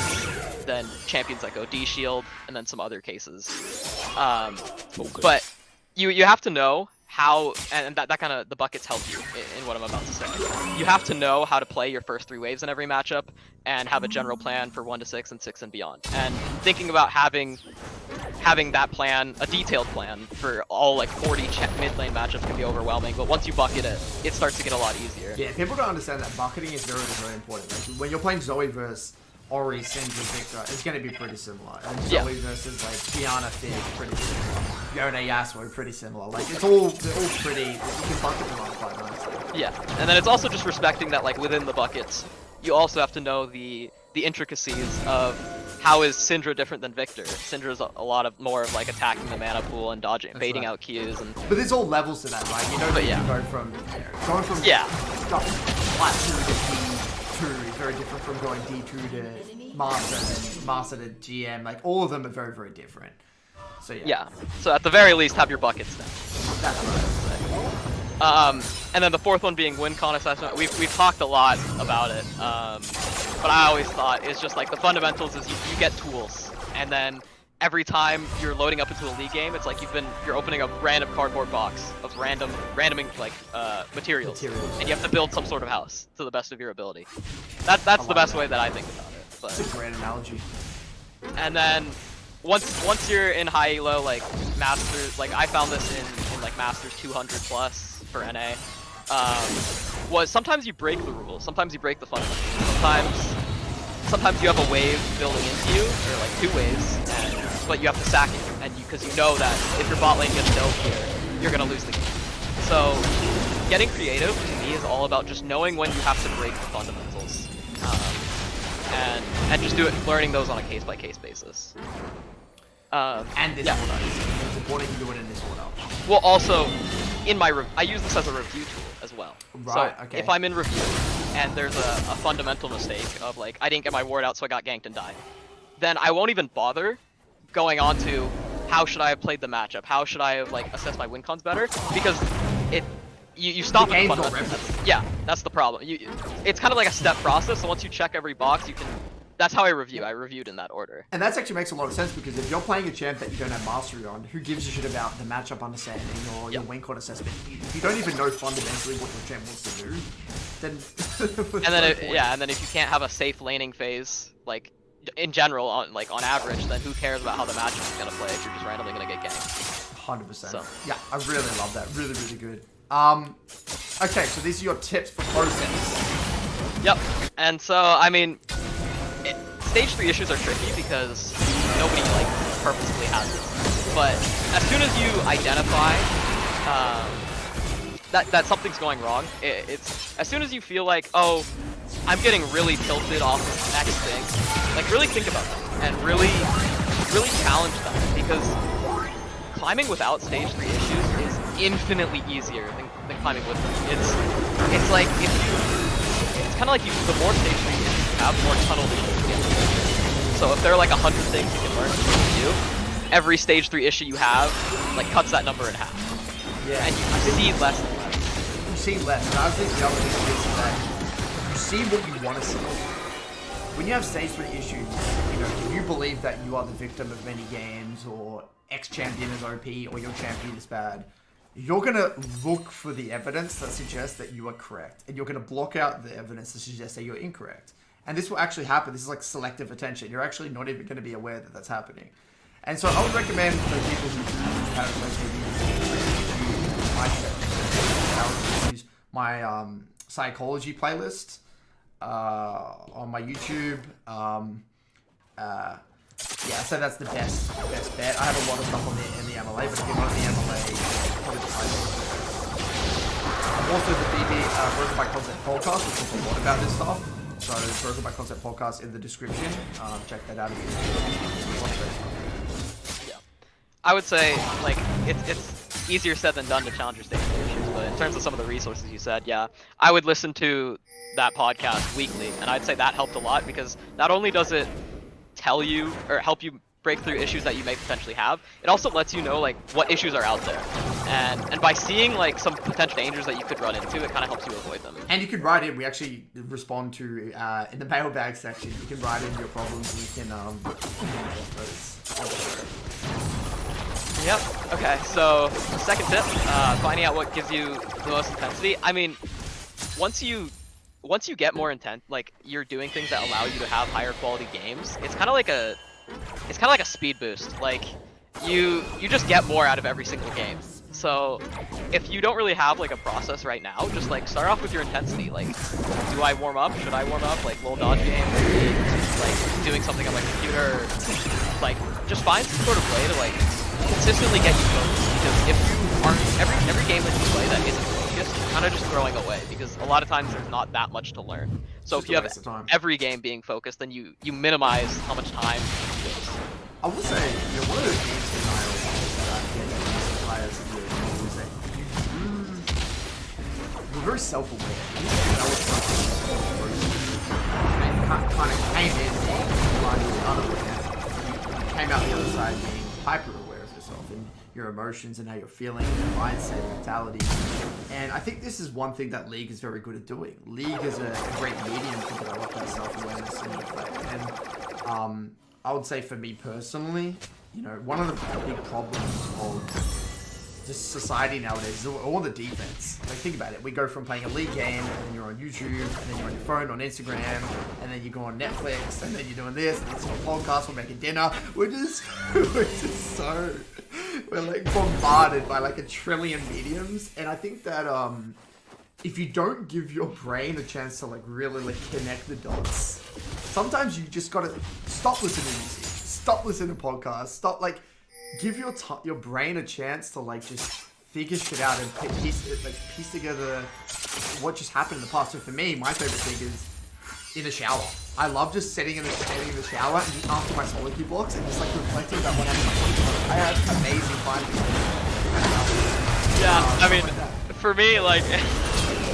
then champions that go D-shield, and then some other cases. But you have to know how, and that kind of, the buckets help you in what I'm about to say. You have to know how to play your first 3 waves in every matchup and have a general plan for 1 to 6 and 6 and beyond. And thinking about having that plan, a detailed plan for all like 40 mid lane matchups can be overwhelming, but once you bucket it, it starts to get a lot easier. Yeah, people don't understand that bucketing is very, very important. Like, when you're playing Zoe versus Ori, Syndra, Victor, it's going to be pretty similar. And Zoe versus like Kiana, Fig, pretty similar. Yone, Yasuo, pretty similar. Like, they're all pretty, you can bucket them up quite nicely. Yeah, and then it's also just respecting that like within the buckets, you also have to know the intricacies of how is Syndra different than Victor. Syndra's a lot of more of like attacking the mana pool and dodging, baiting out Qs, and. But there's all levels to that, right? You know that you go from going from flat 2 to D2 is very different from going D2 to Master and Master to GM. Like all of them are very, very different. So yeah. Yeah. So at the very least, have your buckets then. That's right. And then the fourth one being win con assessment. We've talked a lot about it, but I always thought it's just like the fundamentals is you get tools, and then every time you're loading up into a league game, it's like you're opening a random cardboard box of random like materials, and you have to build some sort of house to the best of your ability. That's the best way that I think about it. But it's a great analogy. And then once you're in high elo, like Masters, like I found this in like Masters 200 plus for NA, was sometimes you break the rules, sometimes you break the fundamentals, sometimes you have a wave building into you, or like 2 waves, but you have to sack it, and because you know that if your bot lane gets dove here, you're gonna lose the game. So getting creative to me is all about just knowing when you have to break the fundamentals, and just learning those on a case-by-case basis. And this order. It's important you do it in this order. Well, also, I use this as a review tool as well. Right, so okay. If I'm in review and there's a fundamental mistake of like, I didn't get my ward out so I got ganked and died, then I won't even bother going on to how should I have played the matchup, how should I have like assessed my win cons better, because you stop at the fundamentals. That's the problem. It's kind of like a step process, so once you check every box, that's how I review. I reviewed in that order. And that actually makes a lot of sense, because if you're playing a champ that you don't have mastery on, who gives a shit about the matchup understanding or your win con assessment? If you don't even know fundamentally what your champ wants to do, then and then if you can't have a safe laning phase, like in general, on average, then who cares about how the matchup is gonna play if you're just randomly gonna get ganked? 100%. So. Yeah, I really love that. Really, really good. Okay, so these are your tips for process. Yep. And so I mean, stage 3 issues are tricky because nobody like purposefully has them. But as soon as you identify that something's going wrong, it's as soon as you feel like, oh, I'm getting really tilted off of the next thing, like really think about them and really challenge them, because climbing without stage 3 issues is infinitely easier than climbing with them. It's like it's kind of like the more stage 3 issues you have, the more tunnel vision you get. So if there are like 100 things you can learn to do, every stage 3 issue you have like cuts that number in half. Yeah. And you see less and less. You see less. And I think the other thing is that you see what you want to see. When you have stage 3 issues, if you believe that you are the victim of many games, or X champion is OP, or your champion is bad, you're going to look for the evidence that suggests that you are correct. And you're going to block out the evidence that suggests that you're incorrect. And this will actually happen. This is like selective attention. You're actually not even going to be aware that that's happening. And so I would recommend for people who have use my psychology playlist on my YouTube. Yeah, so that's the best bet. I have a lot of stuff on in the MLA, but if you're not in the MLA, probably the psychology. Also the BB Broken by Concept podcast, which talks a lot about this stuff. So Broken by Concept podcast in the description. Check that out if you. Yeah, I would say like it's easier said than done to challenge your stage 3 issues, but in terms of some of the resources you said, yeah, I would listen to that podcast weekly, and I'd say that helped a lot, because not only does it tell you or help you break through issues that you may potentially have, it also lets you know like what issues are out there, and by seeing like some potential dangers that you could run into, it kind of helps you avoid them. And you can write in. We actually respond to in the mailbag section. You can write in your problems, and we can address those. Yep. Okay. So second tip, finding out what gives you the most intensity. I mean, once you get more intent, like you're doing things that allow you to have higher quality games. It's kind of like a speed boost. Like you just get more out of every single game. So if you don't really have like a process right now, just like start off with your intensity. Like, do I warm up? Should I warm up? Like little dodge game, like doing something on my computer. Like just find some sort of way to like consistently get you focused. Because if you aren't every game that you play that isn't focused, you're kind of just throwing away. Because a lot of times there's not that much to learn. So if you have every game being focused, then you minimize how much time you waste. I will say, you know, one of the games denials that players do is that you're very self-aware. And kind of came in largely unaware. You came out the other side being hyper-aware of yourself and your emotions and how you're feeling, your mindset, mentality. And I think this is one thing that League is very good at doing. League is a great medium to develop that self-awareness in your play. And I would say for me personally, you know, one of the big problems of just society nowadays is all the defense. Like, think about it. We go from playing a League game, and then you're on YouTube, and then you're on your phone, on Instagram, and then you go on Netflix, and then you're doing this, and it's on a podcast, we're making dinner. We're just so, we're like bombarded by like a trillion mediums. And I think that, if you don't give your brain a chance to like really like connect the dots, sometimes you just gotta stop listening to music, stop listening to podcasts, stop like give your brain a chance to like just figure shit out and piece together what just happened in the past. So for me, my favorite thing is in the shower. I love just sitting in the shower and just after my solo queue blocks and just like reflecting about what happened. I had amazing fun. Yeah, I mean, for me, like.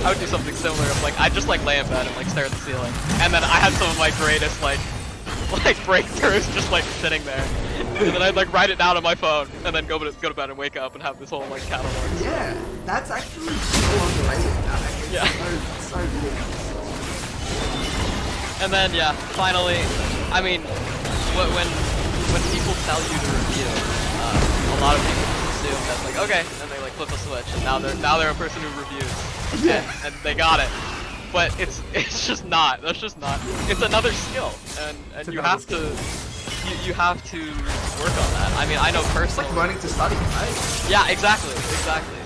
I would do something similar. Like I'd just like lay in bed and like stare at the ceiling, and then I had some of my greatest like breakthroughs just like sitting there, and then I'd like write it down on my phone, and then go to bed and wake up and have this whole like catalog. Yeah, that's actually so underrated. Yeah. So cool. And then yeah, finally, I mean, when people tell you to review, a lot of people assume that's like okay, and they like flip a switch, and now they're a person who reviews. Yeah. And they got it, but it's just not. That's just not. It's another skill, and you have to work on that. I mean, I know personally. It's like learning to study, right? Yeah, exactly.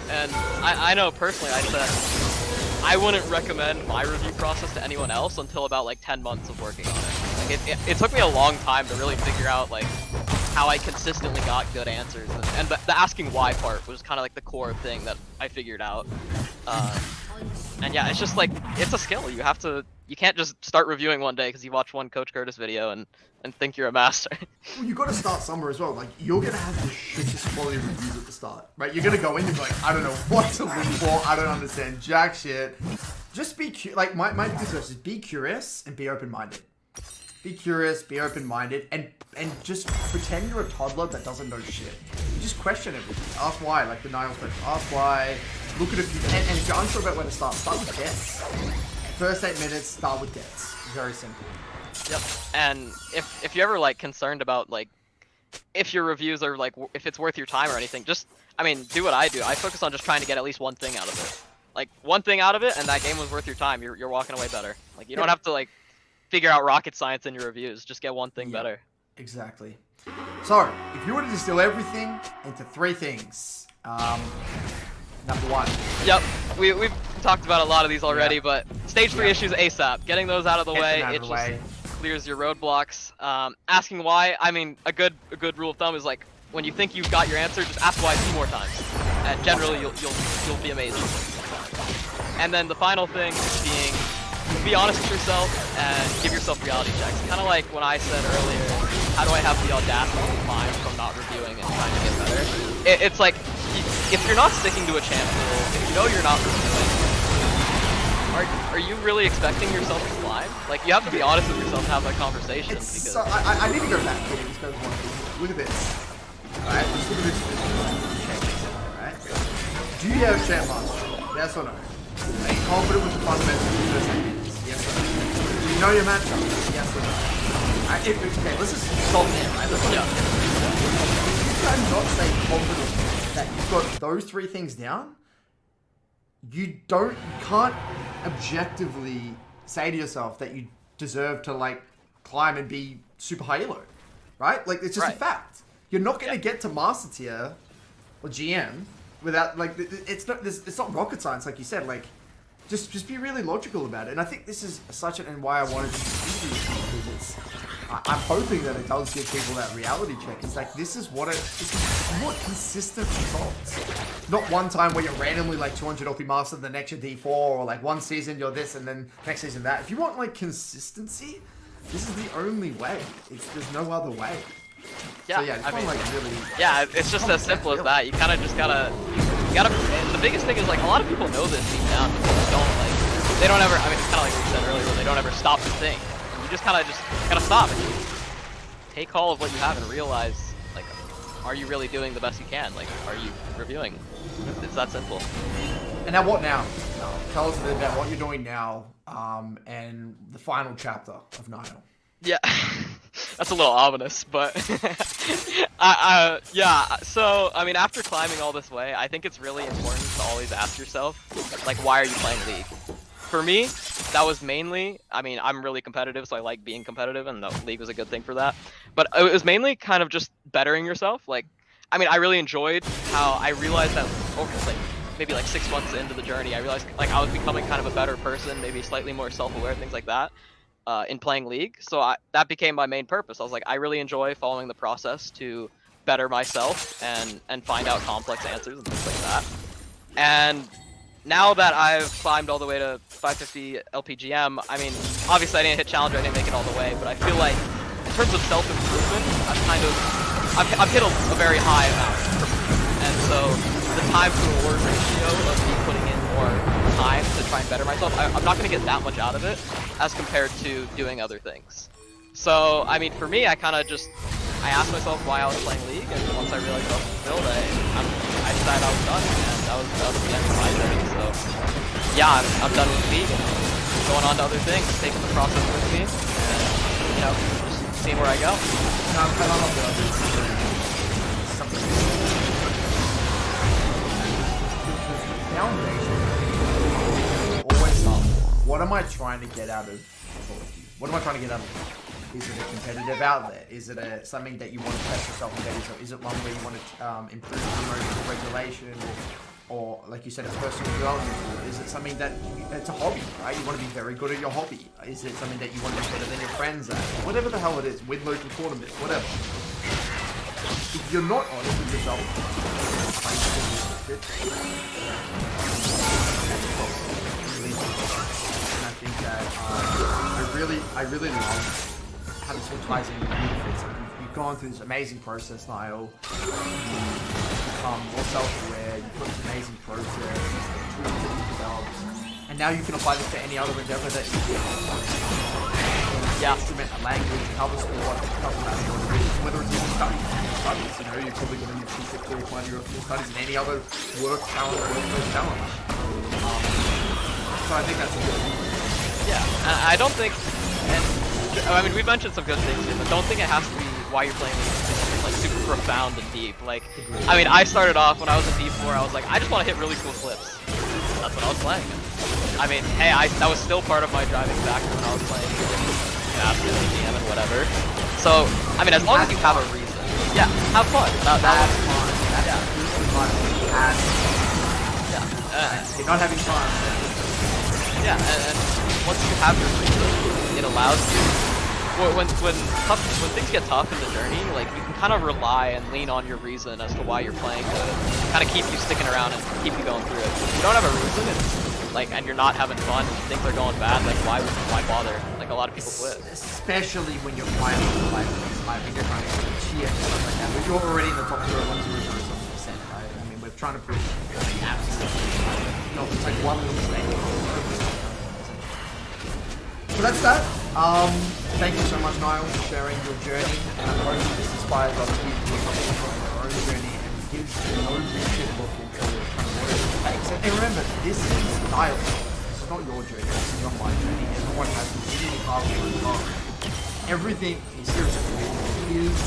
And I know personally, I said I wouldn't recommend my review process to anyone else until about like 10 months of working on it. Like it took me a long time to really figure out like how I consistently got good answers, and the asking why part was kind of like the core thing that I figured out. And yeah, it's just like, it's a skill. You can't just start reviewing one day because you watch one Coach Curtis video and think you're a master. Well, you got to start somewhere as well. Like, you're going to have the shittest quality reviews at the start, right? You're going to go in and be like, I don't know what to look for. I don't understand jack shit. Just be like, my biggest is be curious and be open-minded. Be curious, be open-minded, and just pretend you're a toddler that doesn't know shit. You just question everything. Ask why, like the Niles question. Ask why. Look at a few, and if you're unsure about where to start with deaths. First 8 minutes, start with deaths. Very simple. Yep. And if you're ever like concerned about like if your reviews are like if it's worth your time or anything, just I mean do what I do. I focus on just trying to get at least one thing out of it. Like one thing out of it, and that game was worth your time. You're walking away better. Like you don't have to like figure out rocket science in your reviews. Just get one thing better. Exactly. So, if you were to distill everything into 3 things, number 1. Yep, we've talked about a lot of these already, but stage 3 issues ASAP. Getting those out of the way, it just clears your roadblocks. Asking why, I mean, a good rule of thumb is like when you think you've got your answer, just ask why 2 more times, and generally you'll be amazing. And then the final thing is be honest with yourself and give yourself reality checks. Kind of like when I said earlier, how do I have the audacity to climb from not reviewing and trying to get better? It's like, if you're not sticking to a champ rule, if you know you're not reviewing, are you really expecting yourself to climb? Like, you have to be honest with yourself and have that conversation. Because so, I need to go back here. Look at this. Alright, just look at this. Alright. Do you have champ mastery? Yes or no? Are you confident with the fundamentals of the first 8 minutes? Yes or no? Do you know your matchup? Yes or no? Okay, let's just stop there, right? Let's cannot say confidently that you've got those 3 things down, you can't objectively say to yourself that you deserve to like climb and be super high elo, right? Like it's just a fact. You're not going to get to master tier or GM without like it's not rocket science, like you said. Like just be really logical about it. And I think this is such and why I wanted to do this, because I'm hoping that it does give people that reality check. It's like this is what consistent results. Not one time where you're randomly like 200 LP master, the next you're D4, or like one season you're this and then next season that. If you want like consistency, this is the only way. There's no other way. Yeah, so, yeah, I mean, like really, yeah, it's just as simple as that. You kind of just gotta, the biggest thing is like a lot of people know this deep down, but they don't like, they don't ever, I mean, kind of like we said earlier, they don't ever stop to think. You just gotta stop and take all of what you have and realize, like, are you really doing the best you can? Like, are you reviewing? It's that simple. And now what now? Tell us a bit about what you're doing now, and the final chapter of Nile. Yeah, that's a little ominous, but yeah. So I mean, after climbing all this way, I think it's really important to always ask yourself, like, why are you playing League? For me, that was mainly, I mean, I'm really competitive, so I like being competitive, and the League was a good thing for that. But it was mainly kind of just bettering yourself. Like, I mean, I really enjoyed how I realized that over like maybe like 6 months into the journey, I realized like I was becoming kind of a better person, maybe slightly more self-aware, things like that. In playing League, so that became my main purpose. I was like, I really enjoy following the process to better myself and find out complex answers and things like that. And now that I've climbed all the way to 550 LPGM, I mean, obviously I didn't hit Challenger, I didn't make it all the way, but I feel like in terms of self-improvement, I've hit a very high amount, and so the time to reward ratio of me putting in more time to try and better myself, I'm not going to get that much out of it as compared to doing other things. So, I mean, for me, I asked myself why I was playing League, and once I realized I was fulfilled, I decided I was done, and that was the end of my journey. So, yeah, I'm done with League, and going on to other things, taking the process with me, and, you know, just seeing where I go. Always up. What am I trying to get out of Call of Duty? What am I trying to get out of it? Is it a competitive outlet? Is it something that you want to test yourself and get yourself? Is it one where you want to improve emotional regulation, or like you said, a personal development tool? Is it something that it's a hobby, right? You want to be very good at your hobby. Is it something that you want to be better than your friends at? Whatever the hell it is, win local tournaments, whatever. If you're not honest with yourself, and I think that I really love how this all ties in beautifully. You've gone through this amazing process, Niall. You've become more self-aware. You've put this amazing process, tools that you've developed, and now you can apply this to any other endeavor that you do. Instrument, a language, another sport, it doesn't matter what it is, whether it's even studies. You know, you're probably going to need to clear one of your studies and any other work challenge, workplace challenge. So I think that's a good thing. Yeah, I don't think, and I mean, we've mentioned some good things here, but don't think it has to be why you're playing League, like super profound and deep. Like, I mean, I started off when I was in D4, I was like, I just want to hit really cool clips. That's what I was playing. I mean, hey, that was still part of my driving factor when I was playing Mastery Akali and whatever. So, I mean, as long as you have a reason. Yeah, have fun. That's fun. That's fun. Yeah. You're not having fun. Yeah, and once you have your reason, it allows you. When things get tough in the journey, like you can kind of rely and lean on your reason as to why you're playing to kind of keep you sticking around and keep you going through it. If you don't have a reason, it's like, and you're not having fun, and things are going bad, like why bother? Like a lot of people quit. Especially when you're playing like you're trying to cheer and stuff like that. But you're already in the top 0.0%, right? I mean, we're trying to push absolutely. It's like one little mistake. So that's that. Thank you so much, Niall, for sharing your journey, and I hope this inspires other people to come on their own journey and gives no bullshit look into kind of what it takes. And remember, this is Niall. This is not your journey. This is not my journey. Everyone has to really hard work. Everything is seriously is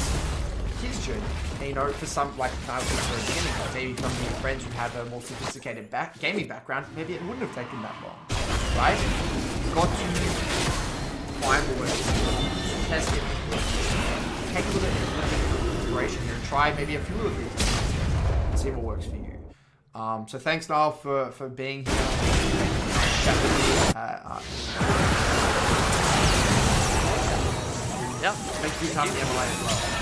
his journey. And, you know, for some, like I was at the very beginning, like maybe some of your friends who have a more sophisticated gaming background, maybe it wouldn't have taken that long, right? You've got to find what works, test it, take a little bit of inspiration here and try maybe a few of these and see what works for you. So thanks, Niall, for being here. Yep. Thank you, Tommy Emily, as well.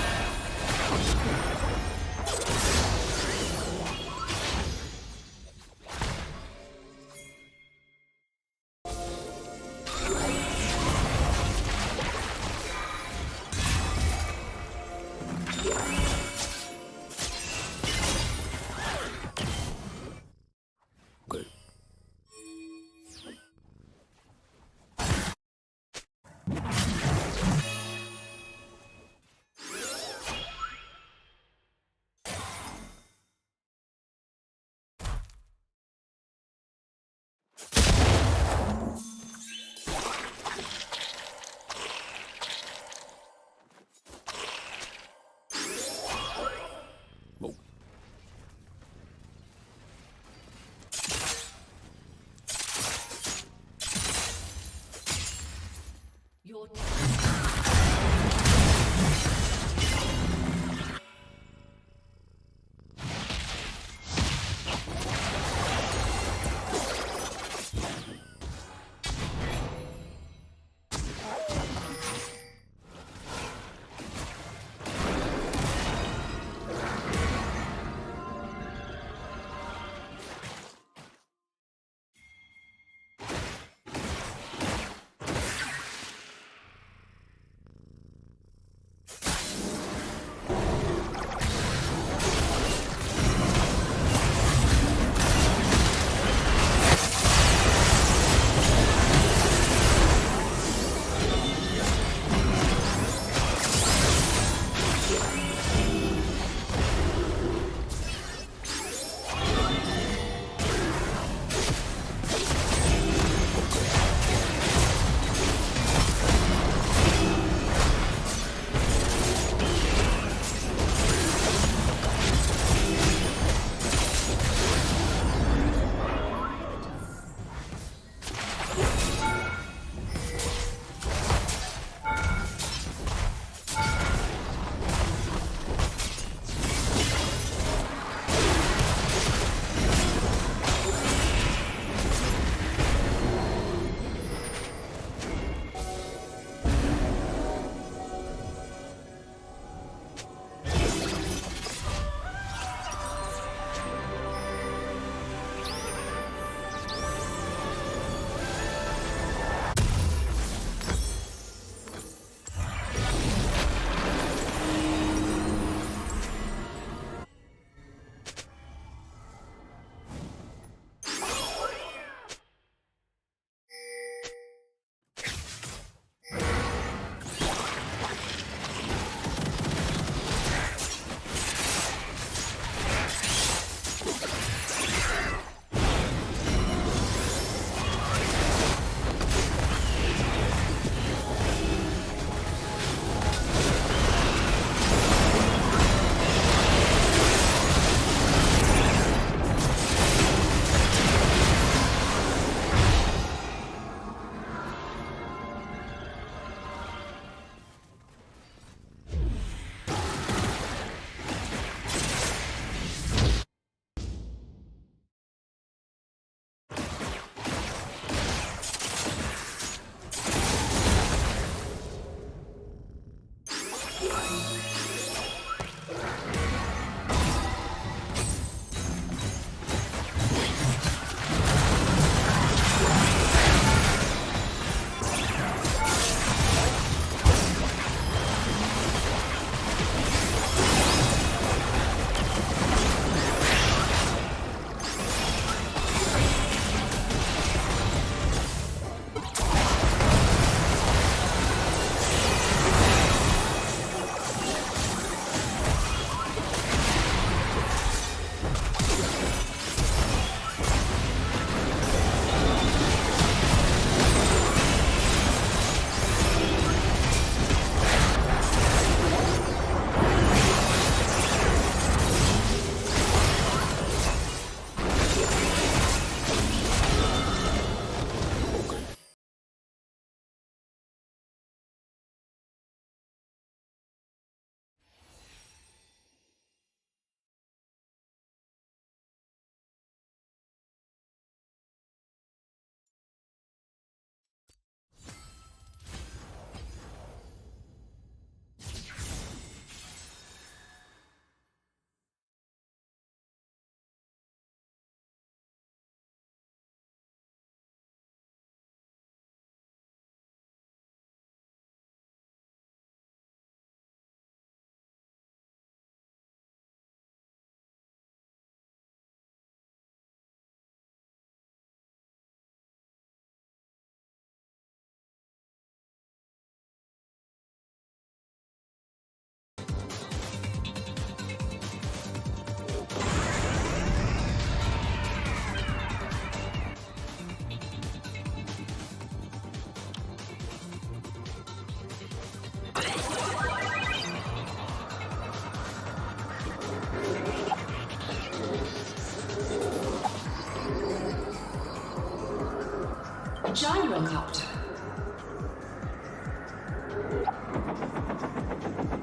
helicopter.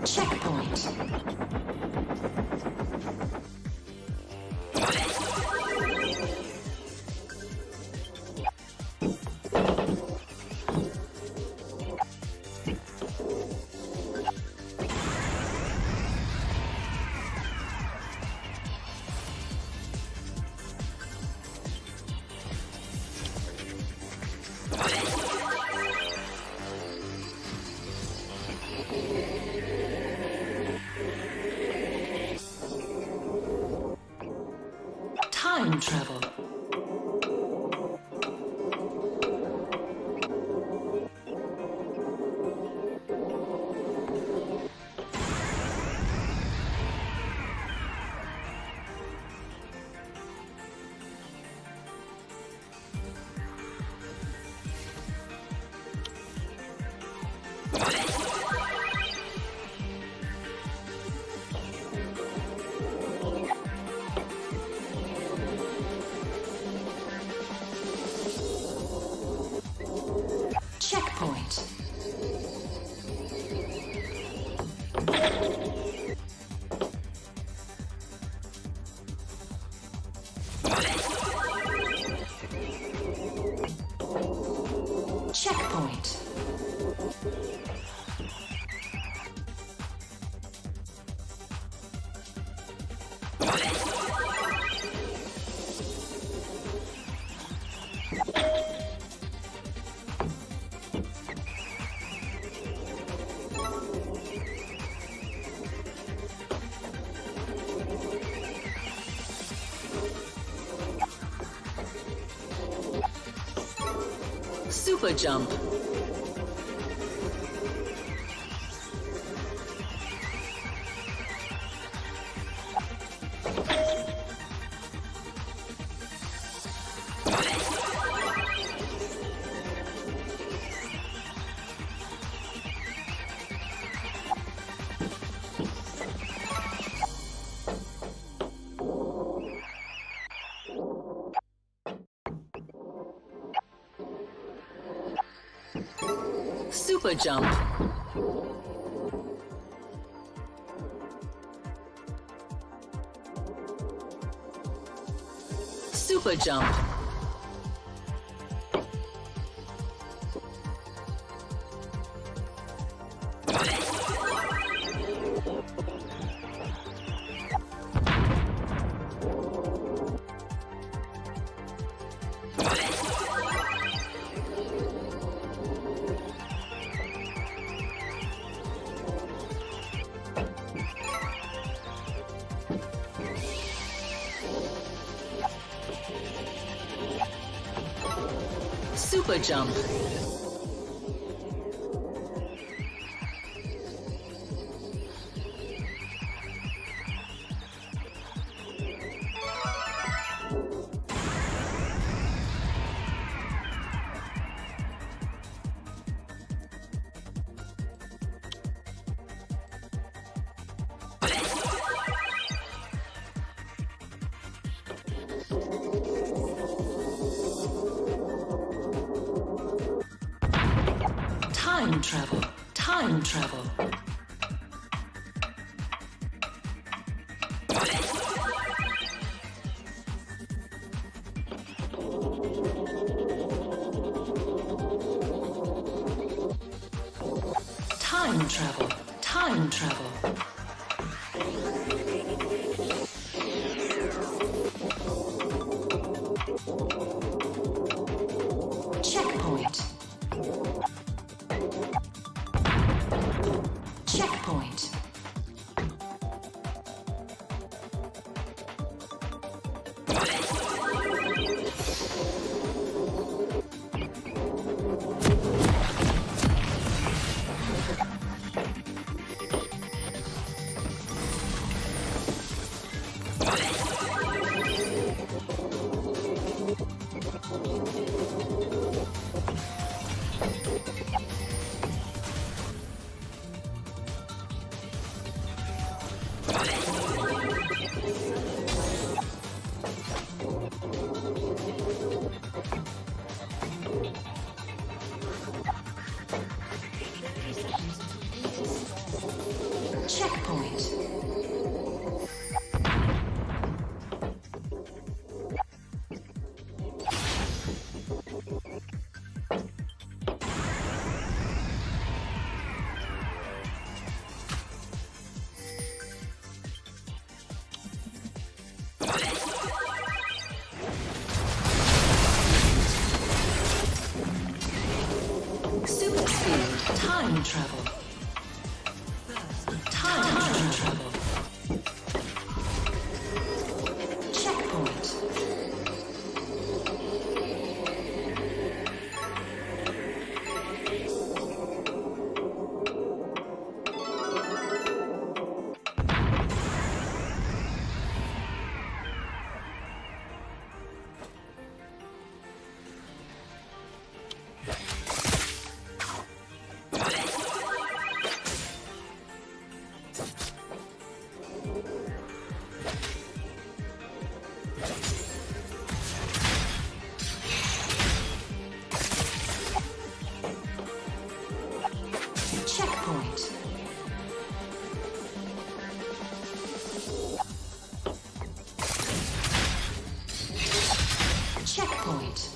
Checkpoint. Time travel. Checkpoint. Checkpoint. Super jump. Super jump. Super jump. Super jump. Time travel. Time travel. Time travel. Time travel. Checkpoint. Checkpoint. Checkpoint. Checkpoint.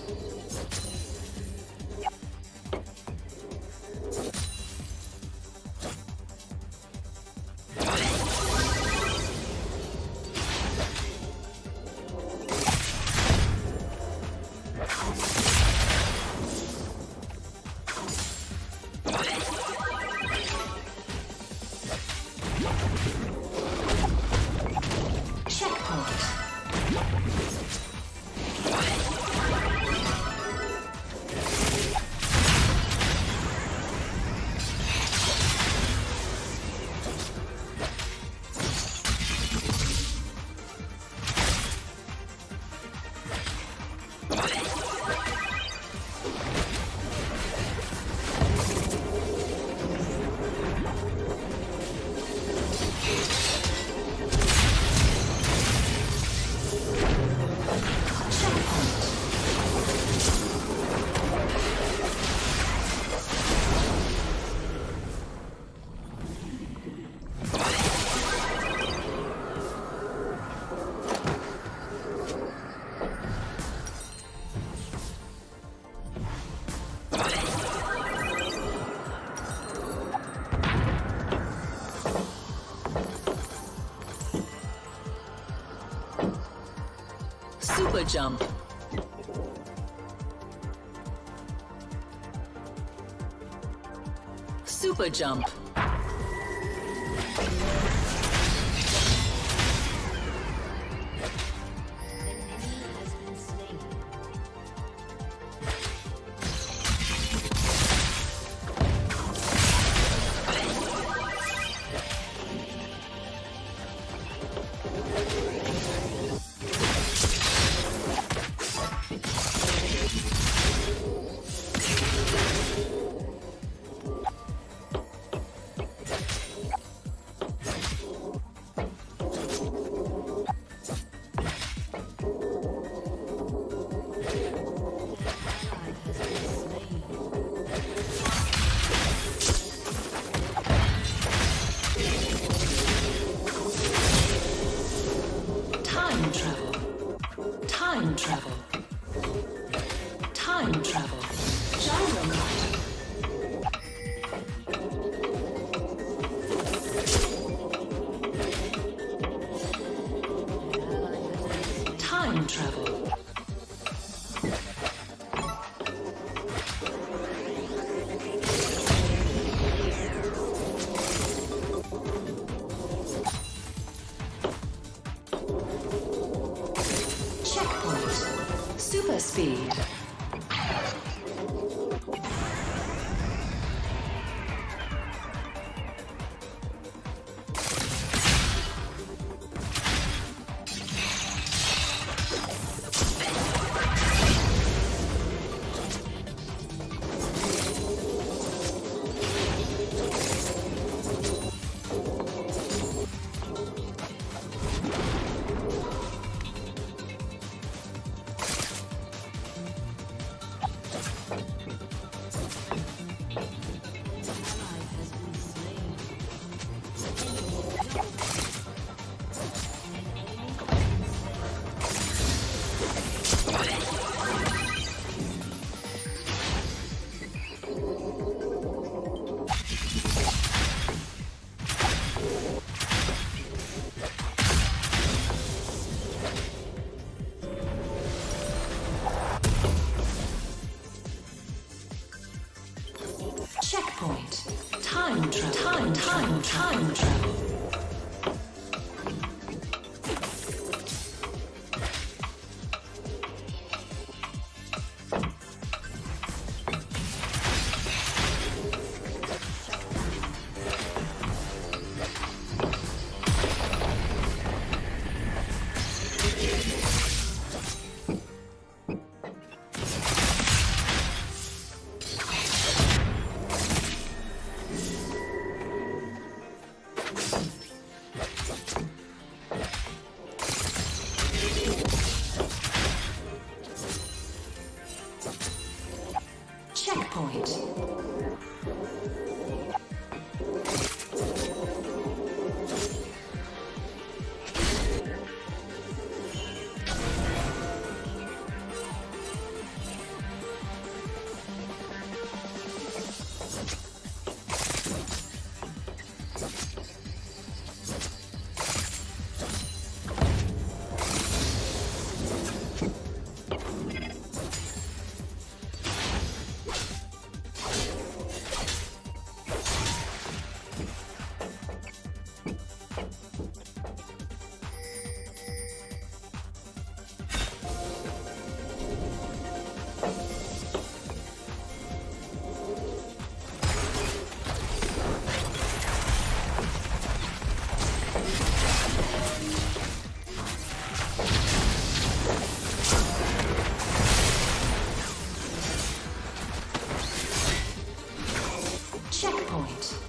Super jump. Super jump. Time travel. Time travel. Time travel. Gyro time travel. Checkpoint. Super speed. Checkpoint.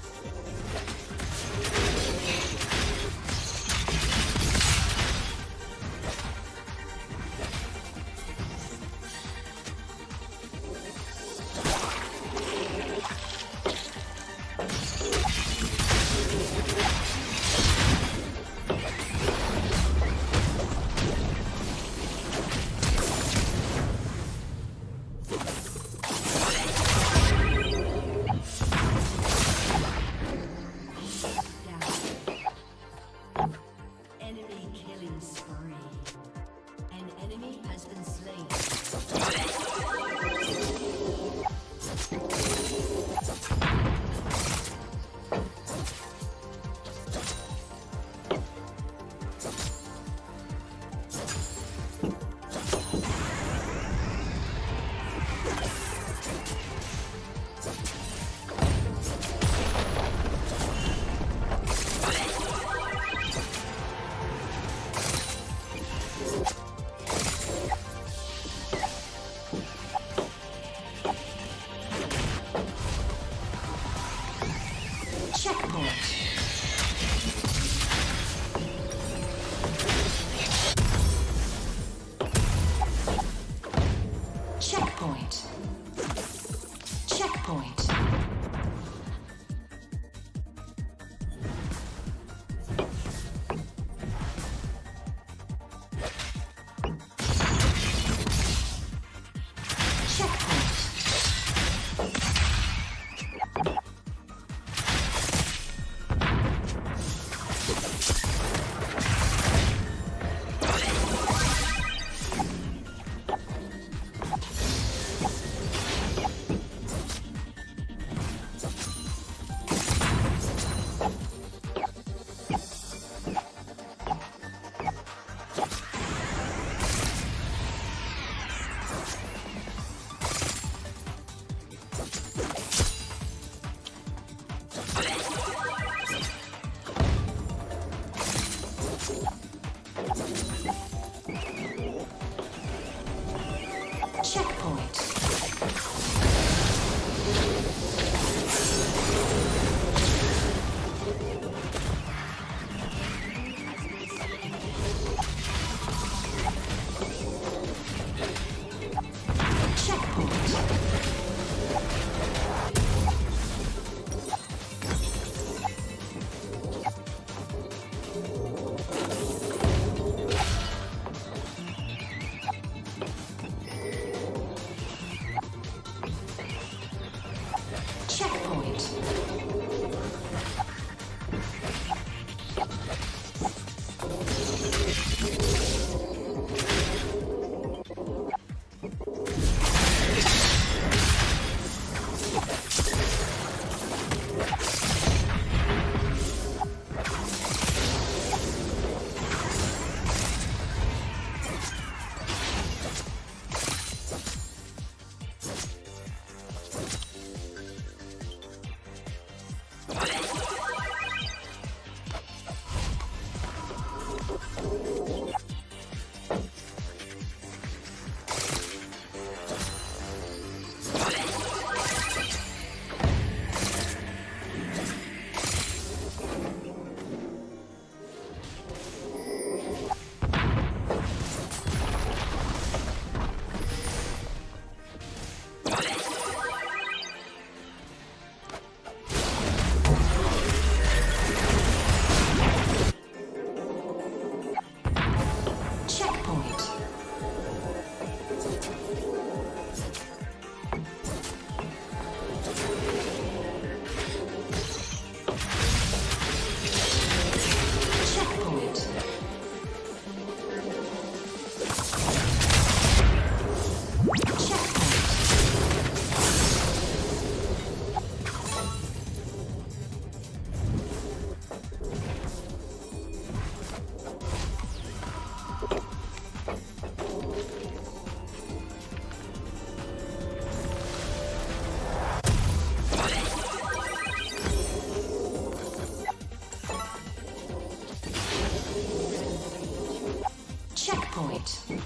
Checkpoint.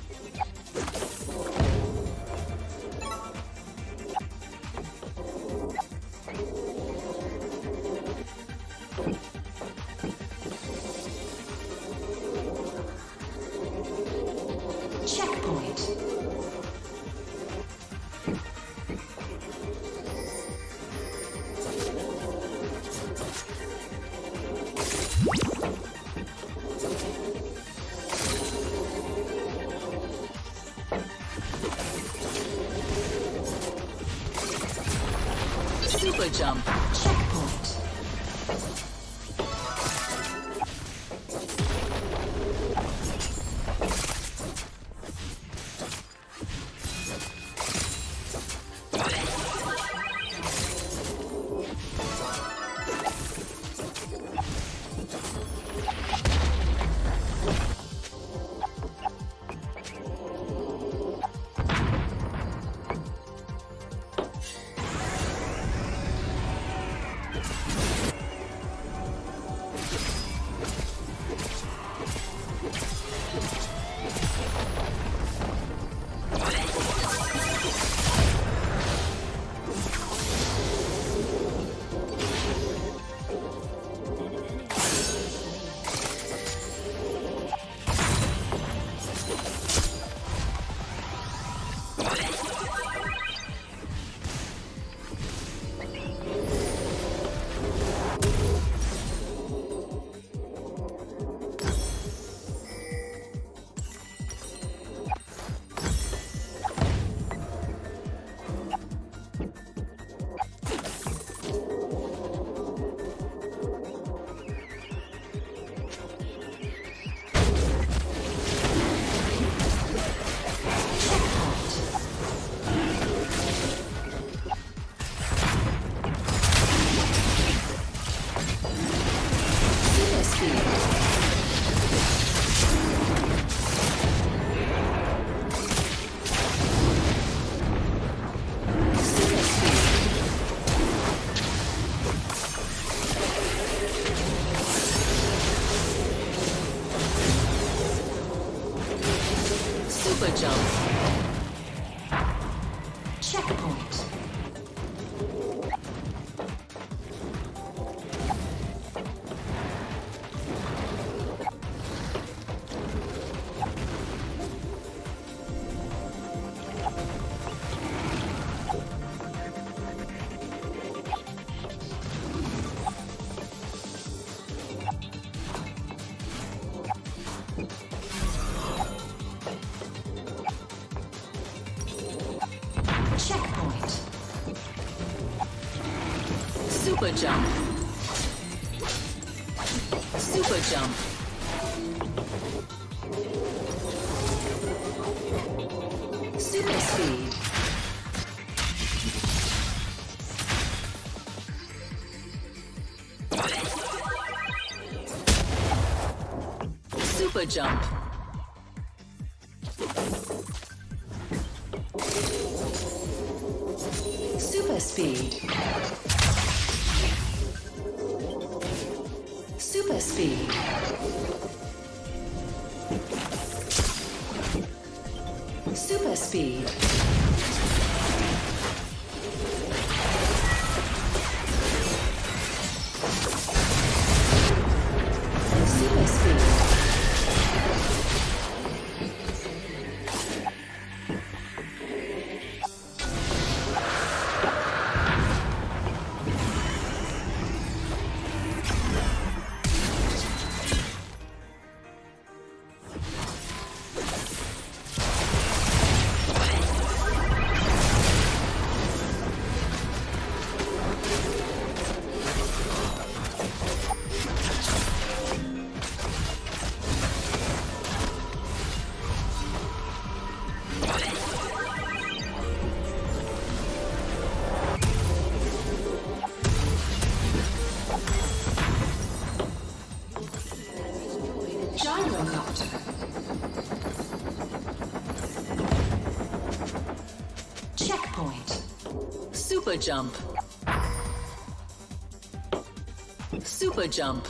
Checkpoint. Super jump. Checkpoint. Super jump. Checkpoint. Checkpoint. Super jump. Super jump. Super speed. Super jump. Super speed. Super speed. Super speed. Super speed. Gyrocopter. Checkpoint. Super jump. Super jump.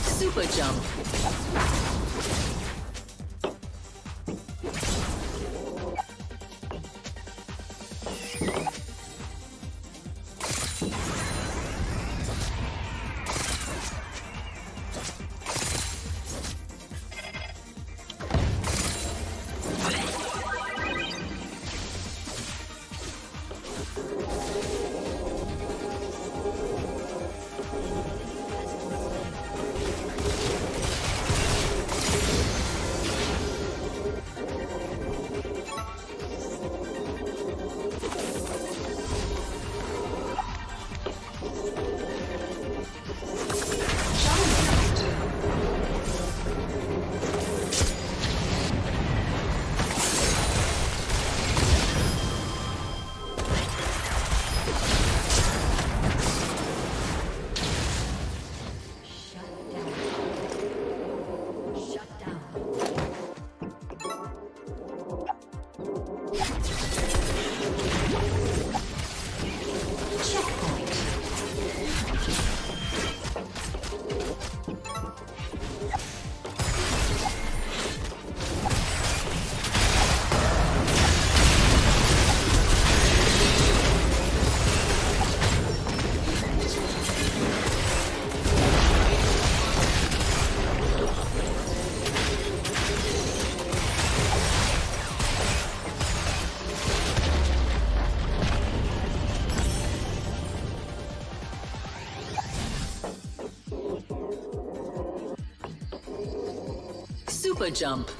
Super jump. super jump.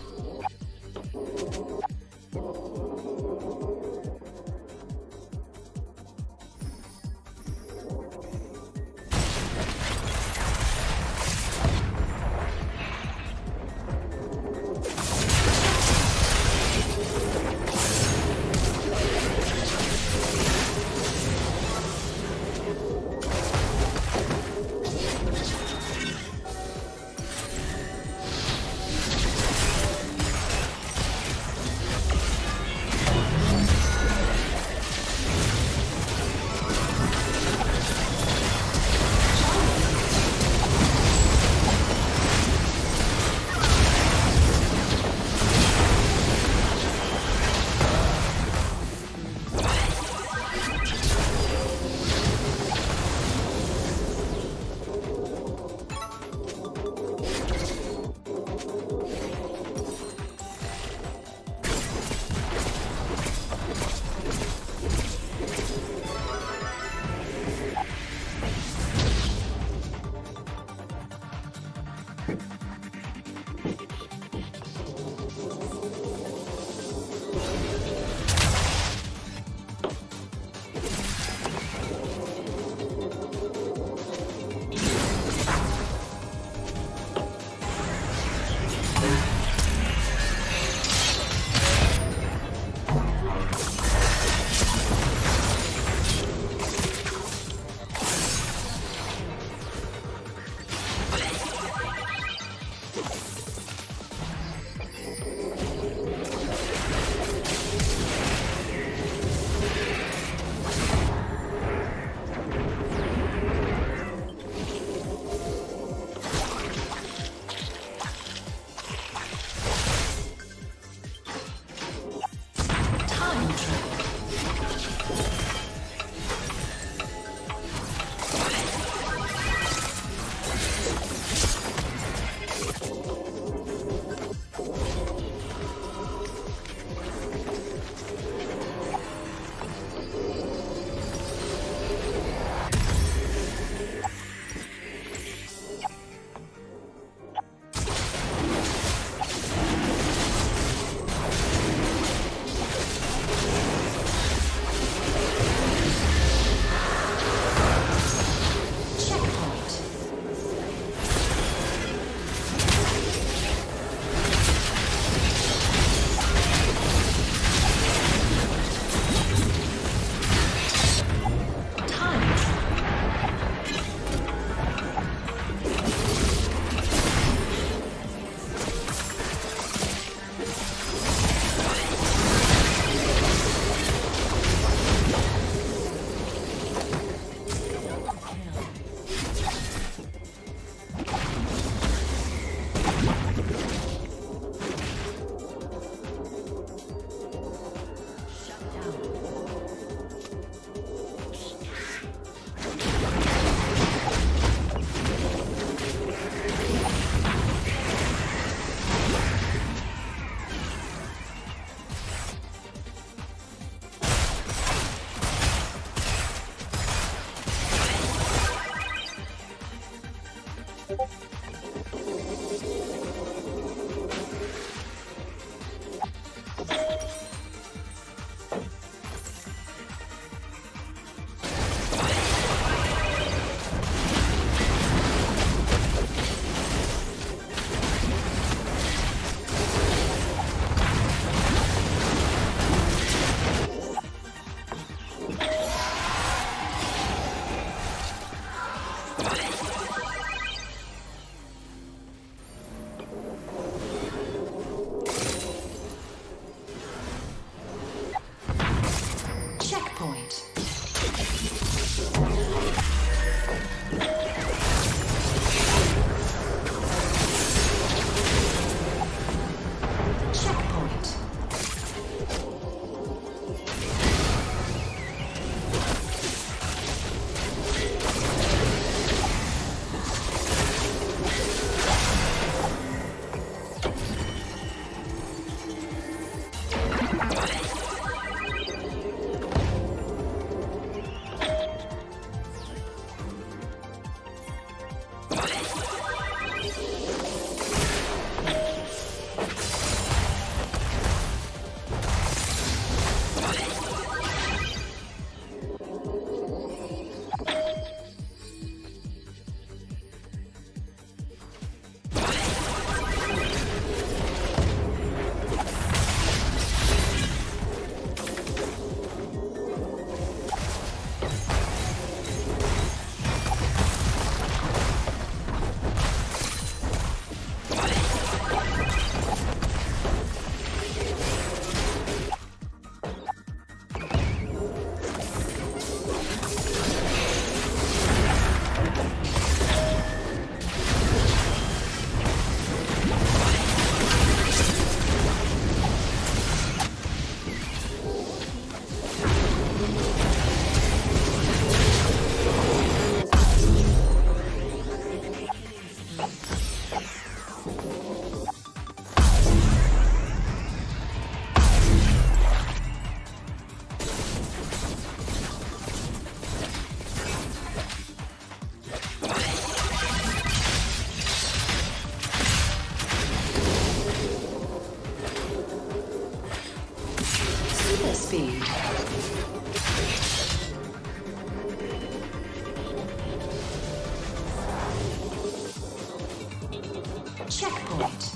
Checkpoint.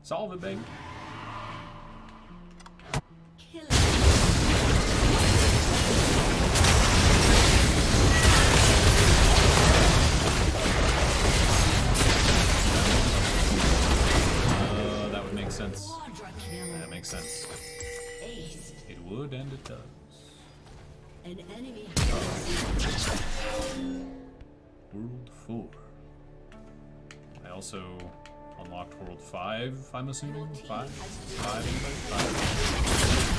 Solve it, baby. That would make sense. That makes sense. It would, and it does. An enemy World 4. I also unlocked World 5, I'm assuming? 5? 5, anybody? 5?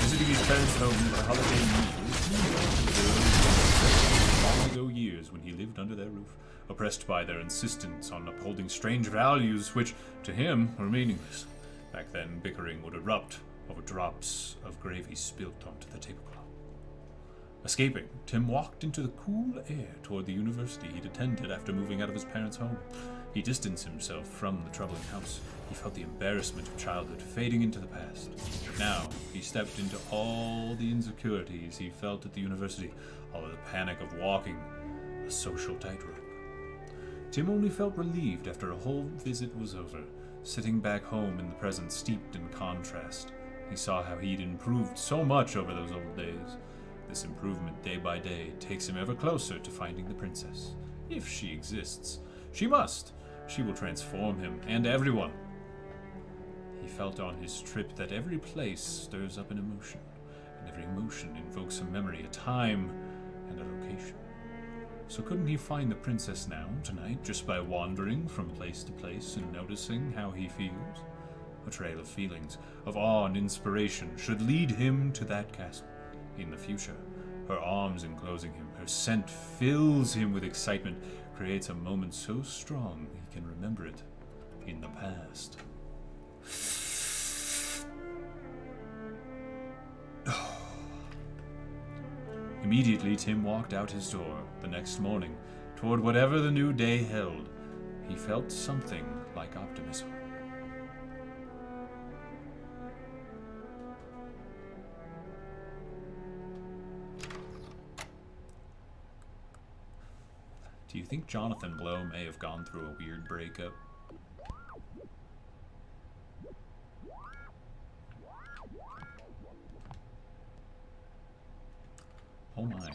Visiting his parents' home for holiday meals. Long ago years when he lived under their roof, oppressed by their insistence on upholding strange values which, to him, were meaningless. Back then, bickering would erupt over drops of gravy spilt onto the tablecloth. Escaping, Tim walked into the cool air toward the university he'd attended after moving out of his parents' home. He distanced himself from the troubling house. He felt the embarrassment of childhood fading into the past. Now, he stepped into all the insecurities he felt at the university, all of the panic of walking a social tightrope. Tim only felt relieved after a whole visit was over, sitting back home in the present steeped in contrast. He saw how he'd improved so much over those old days. This improvement, day by day, takes him ever closer to finding the princess. If she exists. She must. She will transform him and everyone. He felt on his trip that every place stirs up an emotion, and every emotion invokes a memory, a time, and a location. So couldn't he find the princess now, tonight, just by wandering from place to place and noticing how he feels? A trail of feelings, of awe and inspiration should lead him to that castle. In the future, her arms enclosing him, her scent fills him with excitement, creates a moment so strong he can remember it in the past. Immediately, Tim walked out his door the next morning toward whatever the new day held. He felt something like optimism. Do you think Jonathan Blow may have gone through a weird breakup? Oh my.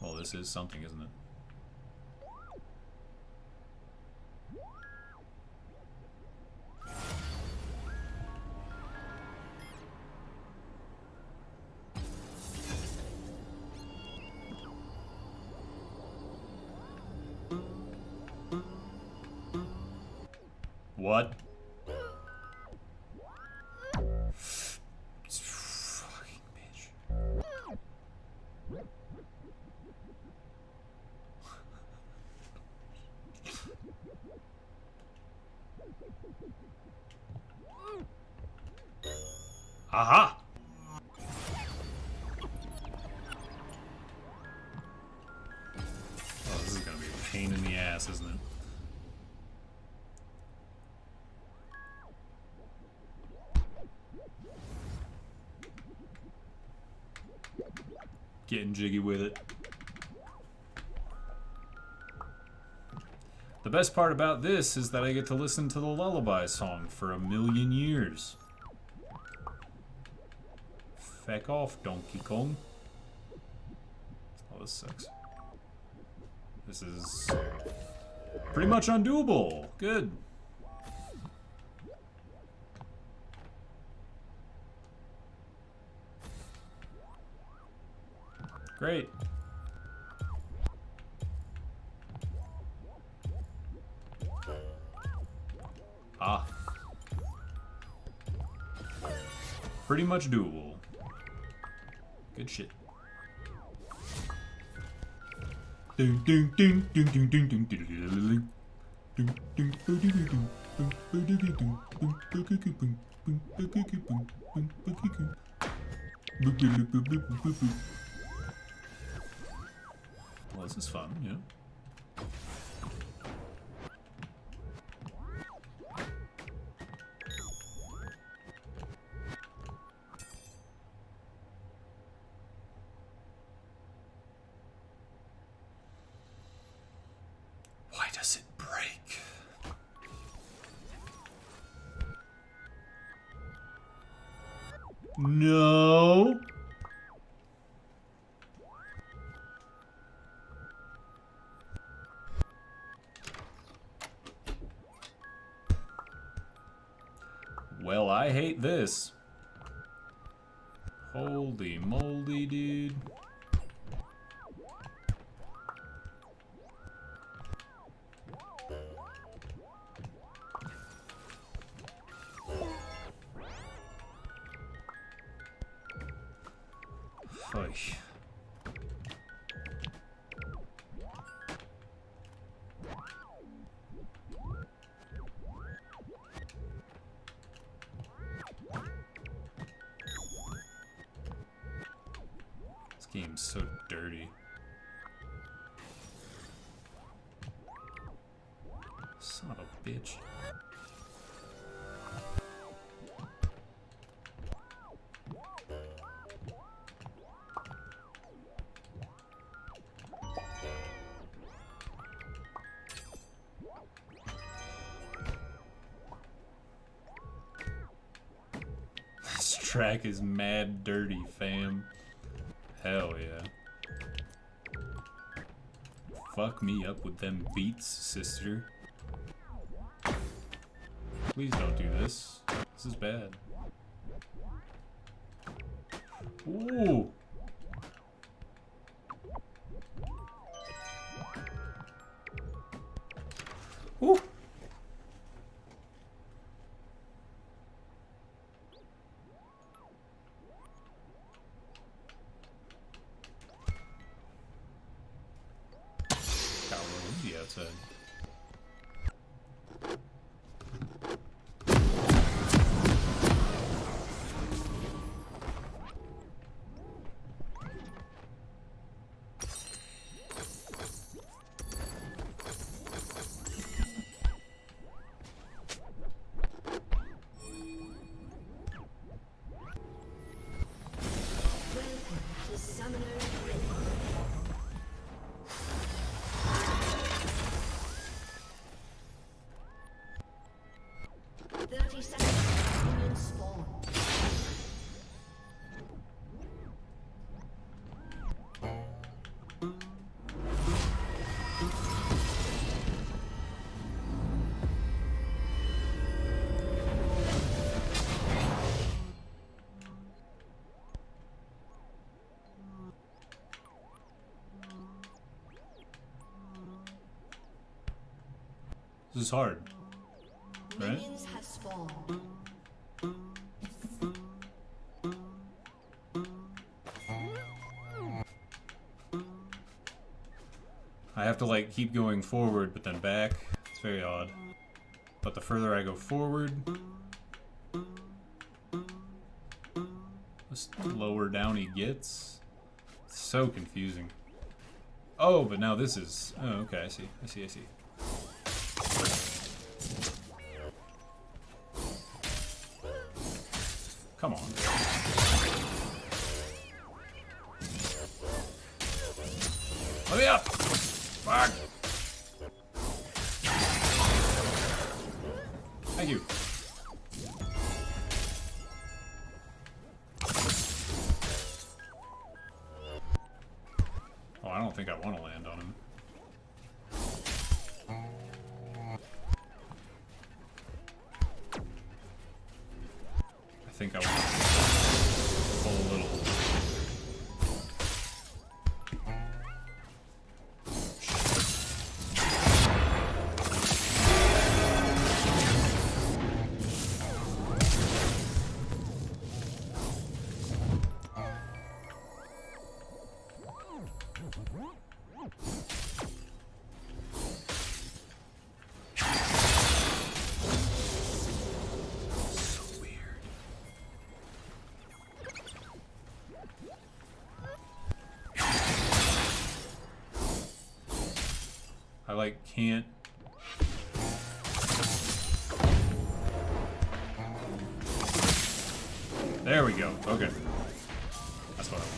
Well, this is something, isn't it? What? Fucking bitch. Aha! Oh, this is gonna be a pain in the ass, isn't it? Getting jiggy with it. The best part about this is that I get to listen to the lullaby song for 1,000,000 years. Feck off, Donkey Kong. Oh, this sucks. This is pretty much undoable. Good. Great. Ah. Pretty much doable. Good shit. Ding ding ding ding ding ding ding ding ding ding ding ding. Well, this is fun, yeah. Why does it break? No. Well, I hate this. Holy moldy, dude. Oy. This game's so dirty. Son of a bitch. This track is mad dirty, fam. Hell yeah. Fuck me up with them beats, sister. Please don't do this. This is bad. Ooh. Ooh. Got a little windy outside. This is hard, right? Minions have spawned. I have to like keep going forward but then back. It's very odd. But the further I go forward, the lower down he gets. It's so confusing. Oh, but now this is... Oh, okay, I see. Come on. up! Fuck! Thank you. Oh, I don't think I want to land on him. I think I want to pull a little. I like can't. There we go. Okay. That's what I want.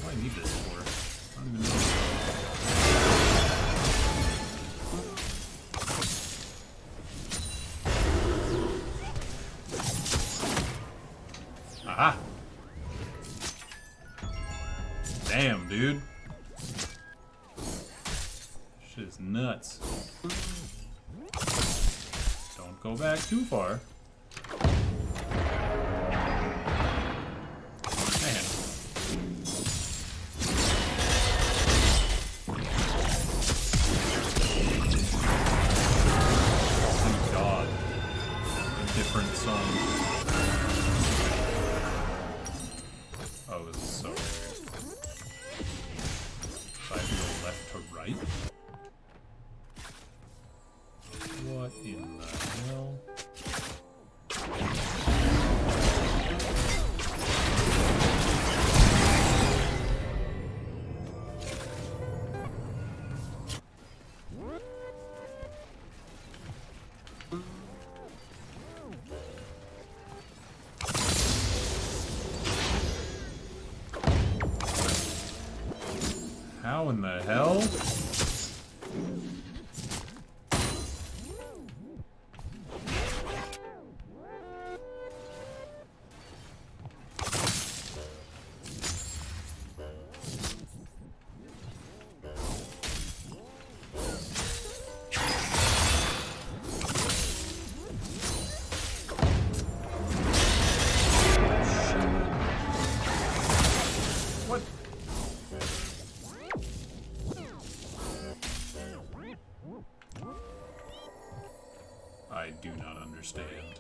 What do I need this for? I don't even know. Aha! Damn, dude. Shit is nuts. Don't go back too far. Man. Thank God. A different song. Oh, this is so weird. So I have to go left to right? What in the hell? How in the hell? What? I do not understand.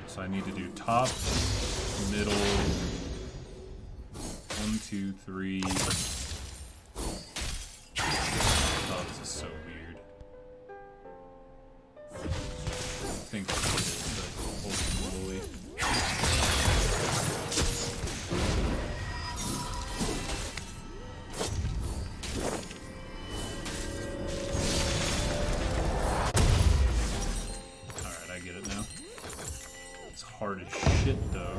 So I need to do top, middle, 1, 2, 3. Oh, this is so weird. I think this is the holy moly. Alright, I get it now. It's hard as shit though.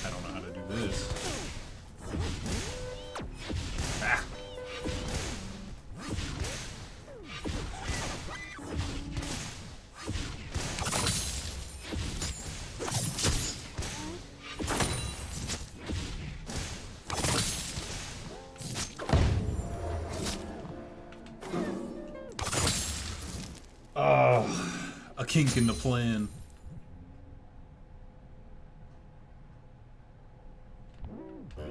I don't know how to do this. Ah. Oh, a kink in the plan. I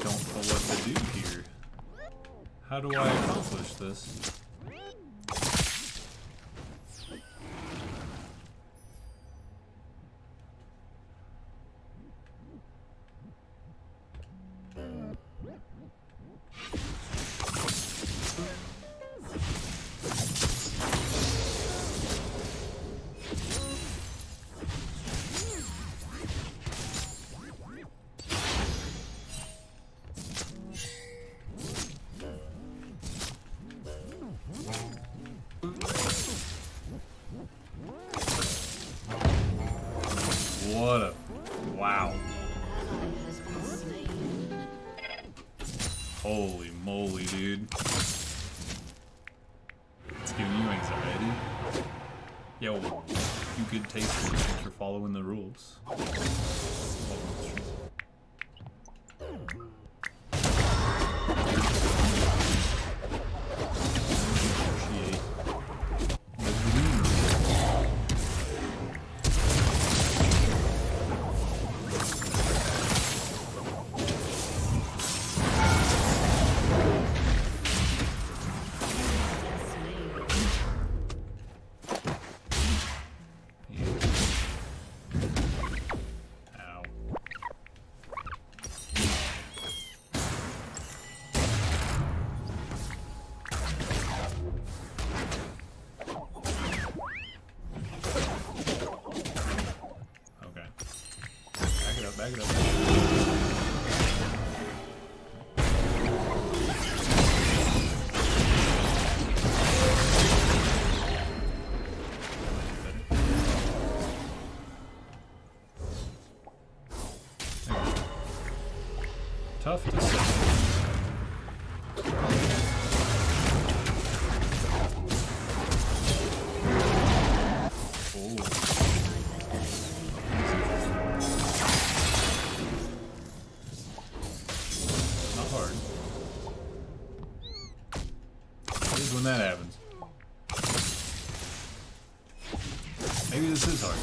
don't know what to do here. How do I accomplish this? What a... Wow. Holy moly, dude. It's giving you anxiety. Yo, you good taste since you're following the rules. Back it up. Tough to say. When that happens. Maybe this is hard.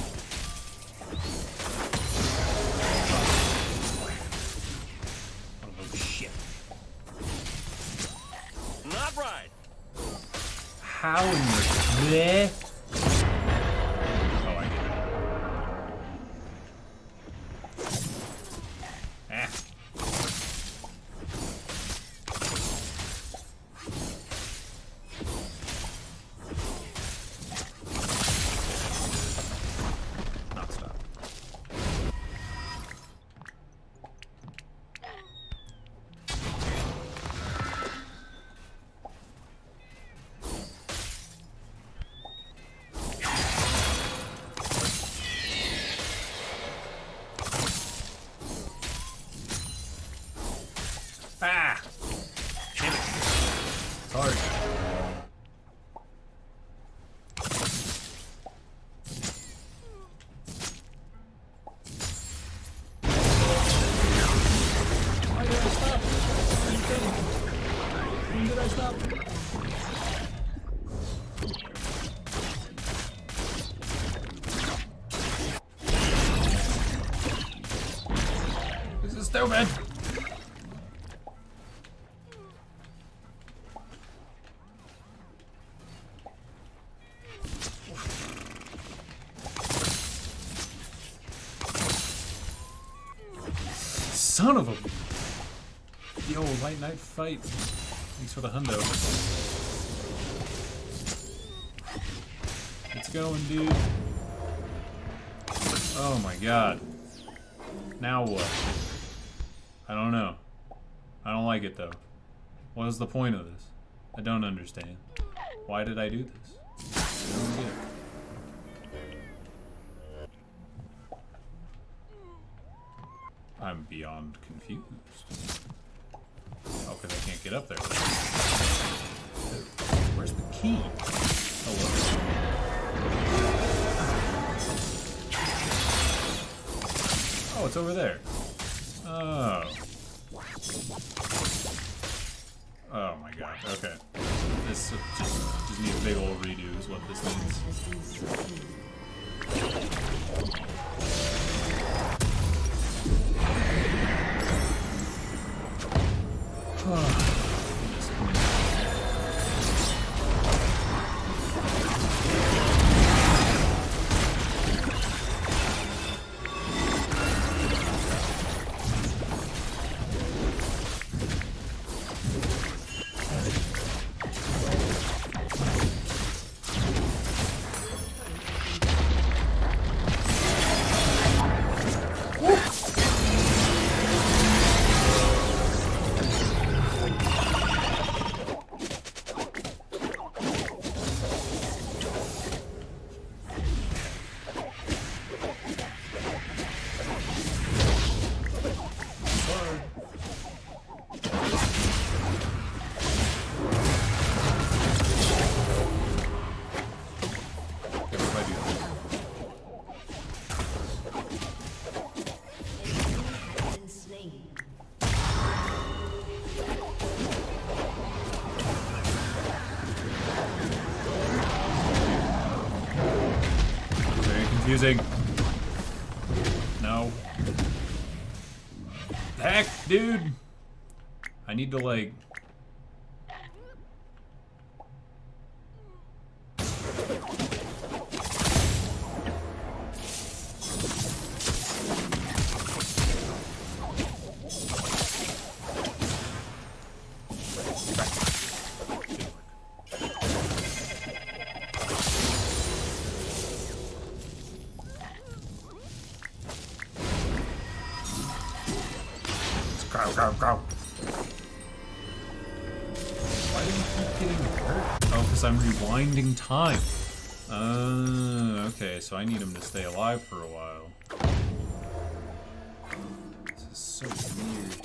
Oh shit. Not right. How in the bleh? Oh, I get it. Ah. Ah! Damn it. It's hard. Why did I stop? Are you kidding? When did I stop? This is stupid. Son of a... Yo, light night fight. Thanks for the hundo. It's going, dude. Oh my god. Now what? I don't know. I don't like it though. What is the point of this? I don't understand. Why did I do this? I don't get it. I'm beyond confused. Oh, because I can't get up there. Where's the key? Oh, well. Oh, it's over there. Oh. Oh my god. Okay. This just needs a big old redo is what this means. confusing. No. Heck, dude. I need to, like... Go. Why do you keep getting hurt? Oh, because I'm rewinding time. Okay, so I need him to stay alive for a while. This is so weird.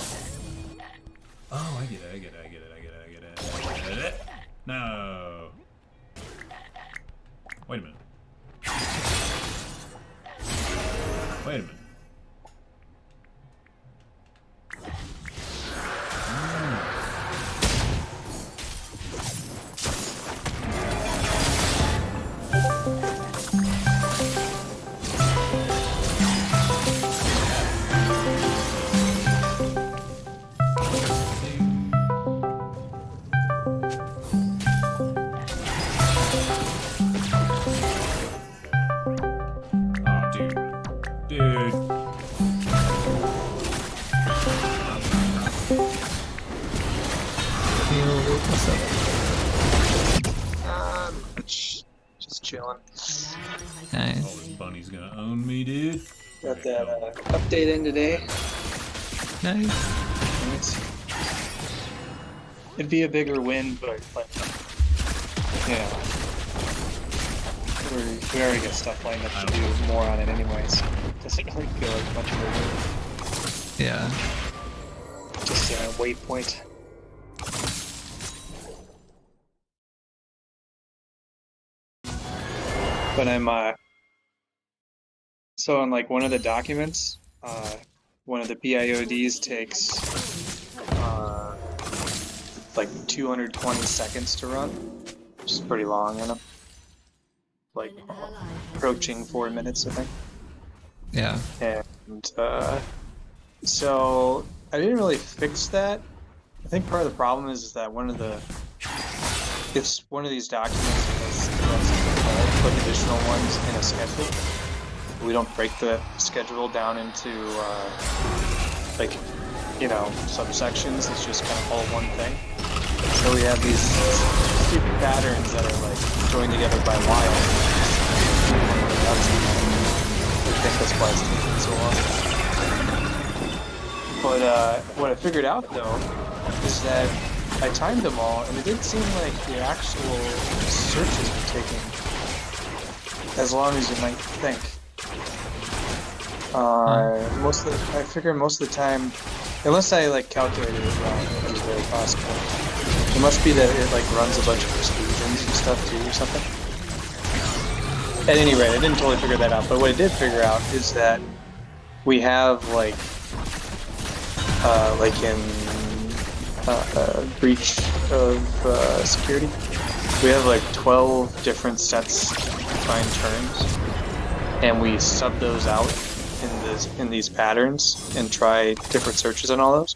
Oh, I get it. No. Wait a minute. Wait a minute. Just chilling. Nice. Oh, this bunny's gonna own me, dude. Got that update in today. Nice. It'd be a bigger win, but like, yeah, we already got stuff lined up to do more on it anyways. Doesn't really feel like much of a win. Yeah. Just a waypoint. But I'm so on like one of the documents, one of the BIODs takes like 220 seconds to run, which is pretty long, you know? Like approaching 4 minutes, I think. Yeah. And so I didn't really fix that. I think part of the problem is that one of these documents has put additional ones in a schedule. We don't break the schedule down into like, you know, subsections. It's just kind of all one thing. So we have these stupid patterns that are like joined together by while. I think that's why it's taking so long. But what I figured out though is that I timed them all, and it didn't seem like the actual searches were taking as long as you might think. I figure most of the time, unless I like calculated it wrong, which is very possible. It must be that it like runs a bunch of exclusions and stuff too, or something. At any rate, I didn't totally figure that out, but what I did figure out is that we have like in breach of security, we have like 12 different sets of defined terms, and we sub those out in these patterns and try different searches on all those.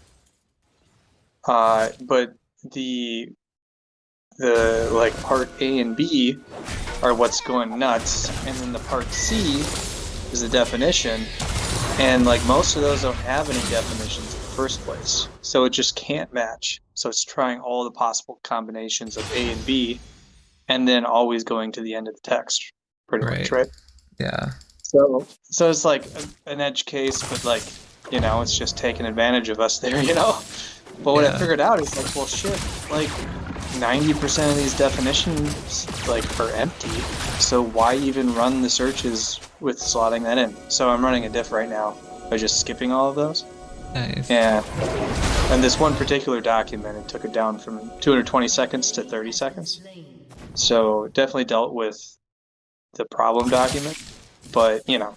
But the like part A and B are what's going nuts, and then the part C is the definition, and like most of those don't have any definitions in the first place, so it just can't match. So it's trying all the possible combinations of A and B, and then always going to the end of the text, pretty much, right? Yeah. So it's like an edge case, but like, you know, it's just taking advantage of us there, you know? But what I figured out is like, well, shit, like 90% of these definitions like are empty, so why even run the searches with slotting that in? So I'm running a diff right now by just skipping all of those. Nice. Yeah. And this one particular document, it took it down from 220 seconds to 30 seconds. So definitely dealt with the problem document, but you know,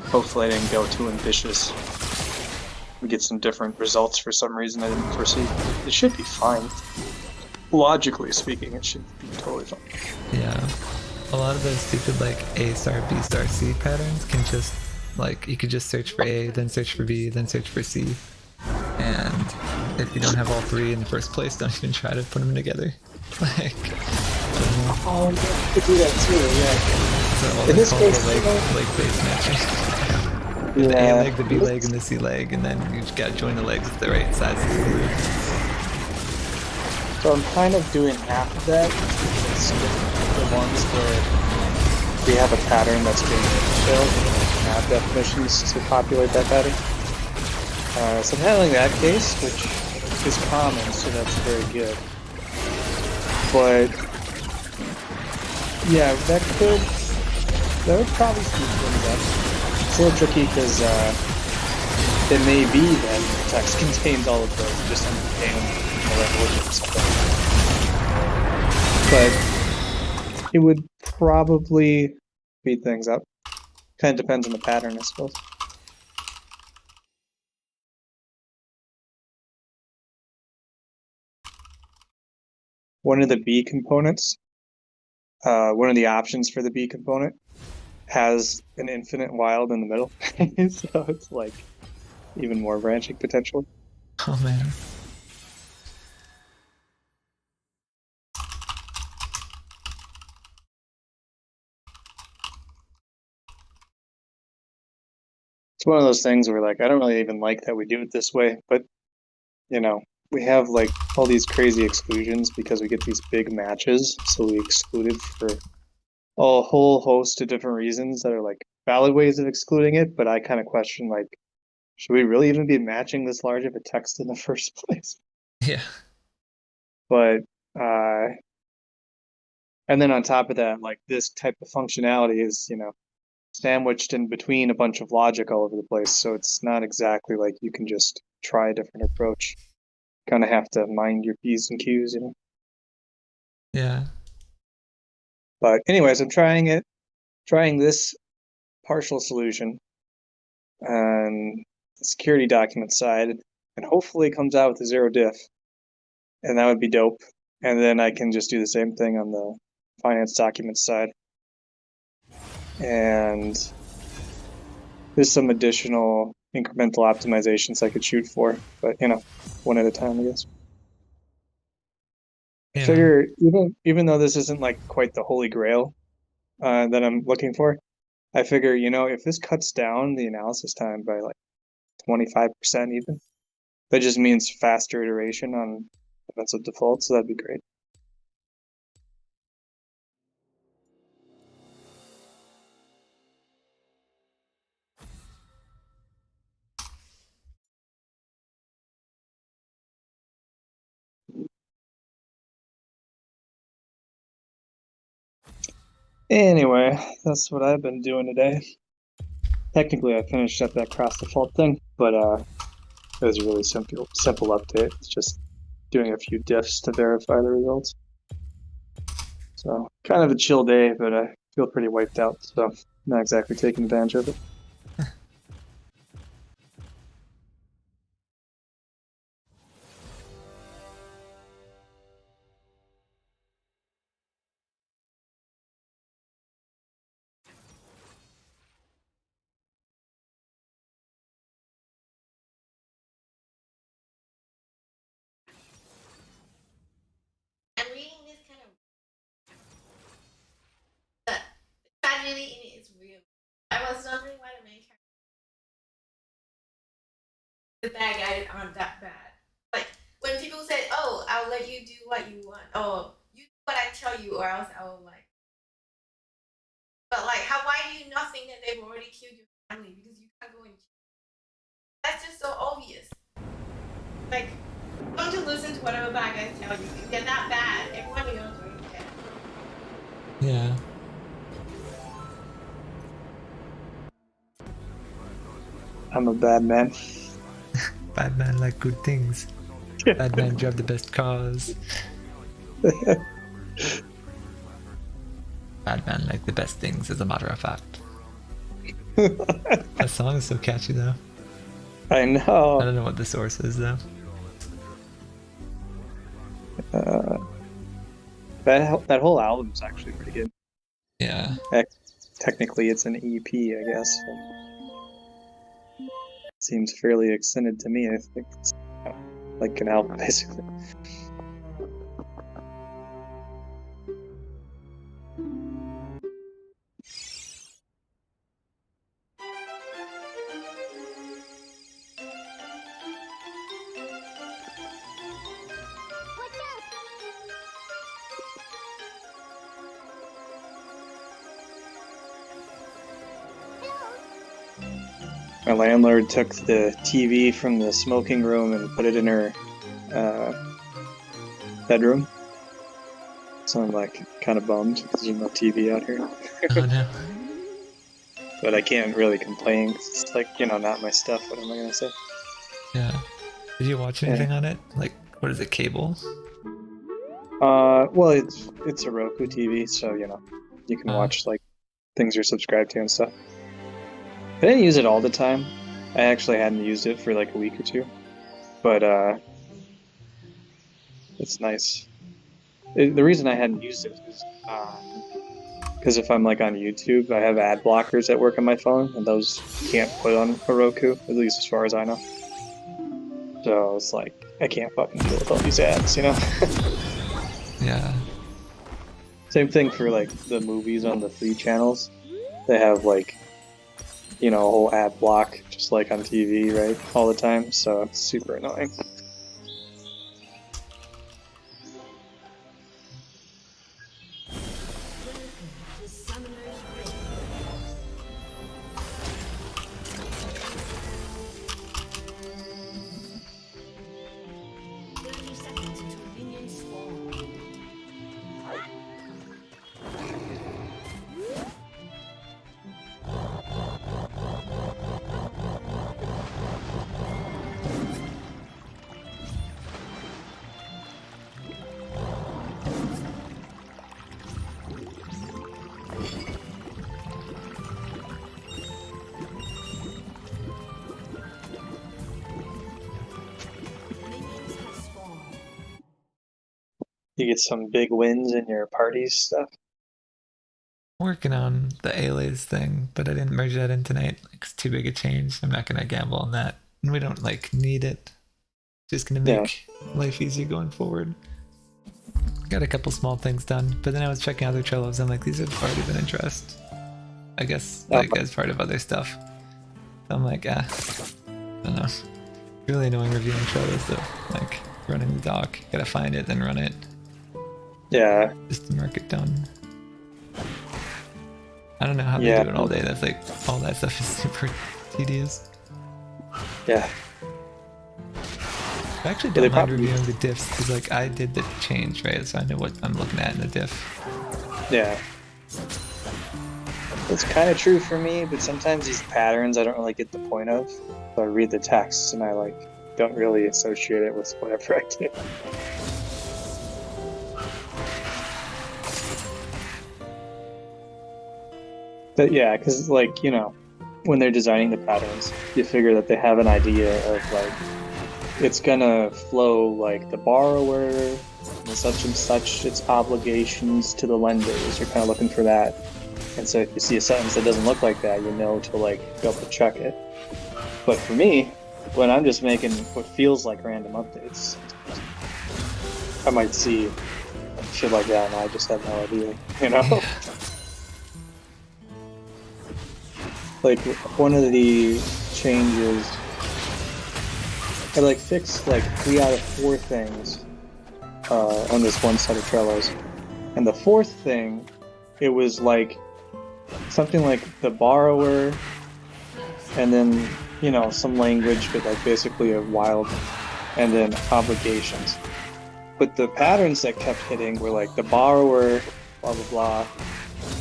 hopefully I didn't go too ambitious. We get some different results for some reason I didn't foresee. It should be fine. Logically speaking, it should be totally fine. Yeah. A lot of those stupid like A star, B star, C patterns can just like, you could just search for A, then search for B, then search for C. And if you don't have all three in the first place, don't even try to put them together. Like, oh, you could do that too, yeah. So all In this case, leg-based matching. The A leg, the B leg, and the C leg, and then you just gotta join the legs with the right sides of the glue. So I'm kind of doing half of that. It's the ones where we have a pattern that's being filled and have definitions to populate that pattern. So I'm handling that case, which is common, so that's very good. But yeah, that would probably speed things up. It's a little tricky because it may be that the text contains all of those, just understand the language or something. But it would probably speed things up. Kind of depends on the pattern, I suppose. One of the B components, one of the options for the B component has an infinite wild in the middle. So it's like even more branching potentially. Oh man. It's one of those things where like I don't really even like that we do it this way, but you know, we have like all these crazy exclusions because we get these big matches, so we exclude it for a whole host of different reasons that are like valid ways of excluding it, but I kind of question like, should we really even be matching this large of a text in the first place? Yeah. But and then on top of that, like this type of functionality is, you know, sandwiched in between a bunch of logic all over the place, so it's not exactly like you can just try a different approach. Kind of have to mind your P's and Q's, you know. Yeah. But anyways, I'm trying this partial solution on the security document side, and hopefully it comes out with a zero diff, and that would be dope. And then I can just do the same thing on the finance document side. And there's some additional incremental optimizations I could shoot for, but you know, one at a time, I guess. I figure even though this isn't like quite the holy grail that I'm looking for, I figure, you know, if this cuts down the analysis time by like 25% even, that just means faster iteration on defensive default, so that'd be great. Anyway, that's what I've been doing today. Technically, I finished up that cross default thing, but it was a really simple update. It's just doing a few diffs to verify the results. So kind of a chill day, but I feel pretty wiped out, so not exactly taking advantage of it. I'm reading this kind of. The tragedy in it is real. I was wondering why the main character. The bad guys aren't that bad. Like when people say, "Oh, I'll let you do what you want," or "You do what I tell you," or else I will like. But like, why do you not think that they've already killed your family because you can't go and? That's just so obvious. Like, don't you listen to whatever bad guys tell you? If they're not bad, everyone knows where you're at. Yeah. I'm a bad man. Bad man like good things. Bad man drive the best cars. Bad man like the best things, as a matter of fact. That song is so catchy though. I know. I don't know what the source is though. That whole album is actually pretty good. Yeah. Yeah. Technically, it's an EP, I guess. Seems fairly extended to me. I think it's like an album, basically. My landlord took the TV from the smoking room and put it in her bedroom. So I'm like kind of bummed because there's no TV out here. Oh no. But I can't really complain 'cause it's like, not my stuff. What am I gonna say? Yeah. Did you watch anything on it? Like, what is it, cable? Well, it's a Roku TV, so you can watch like things you're subscribed to and stuff. I didn't use it all the time. I actually hadn't used it for like a week or two, but it's nice. The reason I hadn't used it is because if I'm like on YouTube, I have ad blockers that work on my phone, and those you can't put on a Roku, at least as far as I know. So it's like I can't fucking deal with all these ads, Yeah. Same thing for like the movies on the free channels. They have like a whole ad block, just like on TV, right, all the time. So it's super annoying. You get some big wins in your parties stuff. Working on the Aylays thing, but I didn't merge that in tonight. It's too big a change. I'm not gonna gamble on that. And we don't need it. Just gonna make life easier going forward. Got a couple small things done, but then I was checking other Trellos. I'm like, these have already been addressed. I guess as part of other stuff. So I'm like, I don't know. Really annoying reviewing Trellos though. Like running the doc, gotta find it, then run it. Yeah. Just to mark it done. I don't know how they do it all day. That's like all that stuff is super tedious. Yeah. I actually don't mind reviewing the diffs because like I did the change, right? So I know what I'm looking at in the diff. Yeah. It's kind of true for me, but sometimes these patterns I don't really get the point of. So I read the text and I don't really associate it with whatever I do. But yeah, because when they're designing the patterns, you figure that they have an idea of it's gonna flow like the borrower and such its obligations to the lenders. You're kind of looking for that, and so if you see a sentence that doesn't look like that, to double check it. But for me, when I'm just making what feels like random updates, I might see shit like that, and I just have no idea, Like one of the changes, I fixed 3 out of 4 things on this one set of Trellos, and the 4th thing, it was something like the borrower, and then some language, but basically a wild, and then obligations. But the patterns that kept hitting were the borrower, blah blah blah.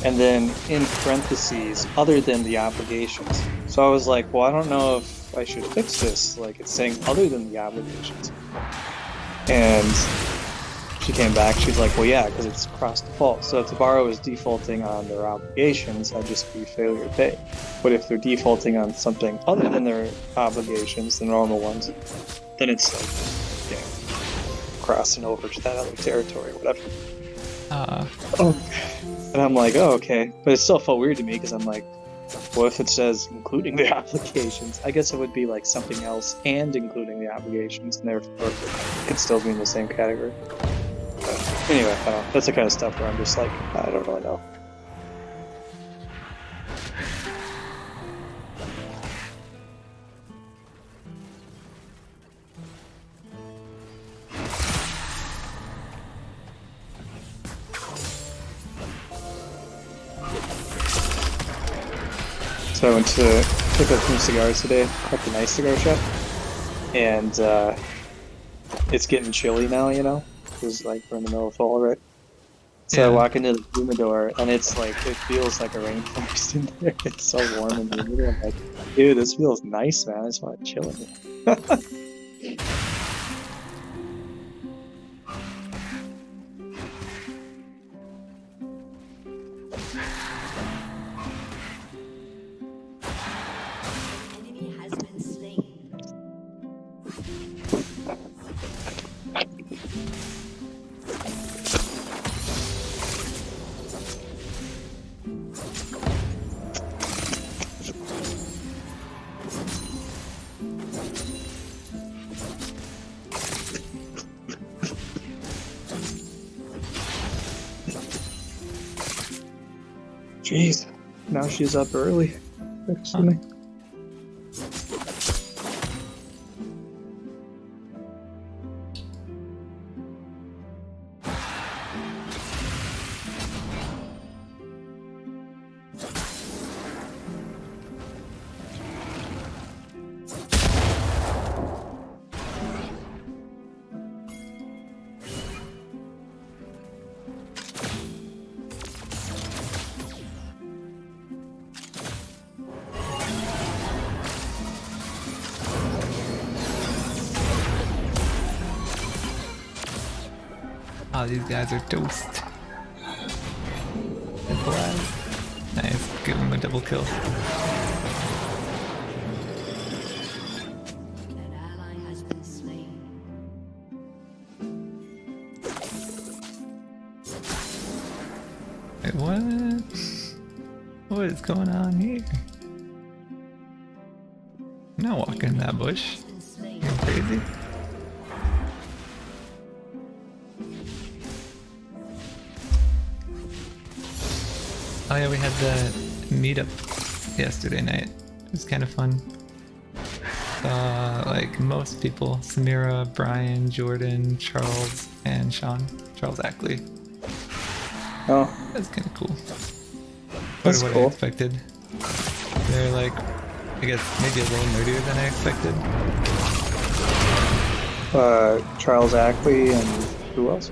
And then in parentheses, other than the obligations. So I was like, well, I don't know if I should fix this. It's saying other than the obligations. And she came back, she's like, well, yeah, because it's cross default. So if the borrower is defaulting on their obligations, that'd just be failure to pay. But if they're defaulting on something other than their obligations, the normal ones, then it's crossing over to that other territory or whatever. And I'm like, oh, okay. But it still felt weird to me because I'm like, what if it says including the applications? I guess it would be like something else and including the applications, and therefore it could still be in the same category. But anyway, I don't know. That's the kind of stuff where I'm just like, I don't really know. So I went to pick up some cigars today at the nice cigar shop, and it's getting chilly now, you know, because like we're in the middle of fall, right? So I walk into the humidor, and it's like, it feels like a rainforest in there. It's so warm and humid. I'm like, dude, this feels nice, man. I just want to chill in here. Jeez, now she's up early. Excuse me. Oh, these guys are toast. Simple as. Nice, give him a double kill. Wait, what? What is going on here? I'm not walking in that bush. You're crazy. Oh yeah, we had the meetup yesterday night. It was kind of fun. Like most people, Samira, Brian, Jordan, Charles, and Sean. Charles Ackley. Oh. That's kind of cool. That's what cool. I expected. They're like, I guess maybe a little nerdier than I expected. Charles Ackley and who else?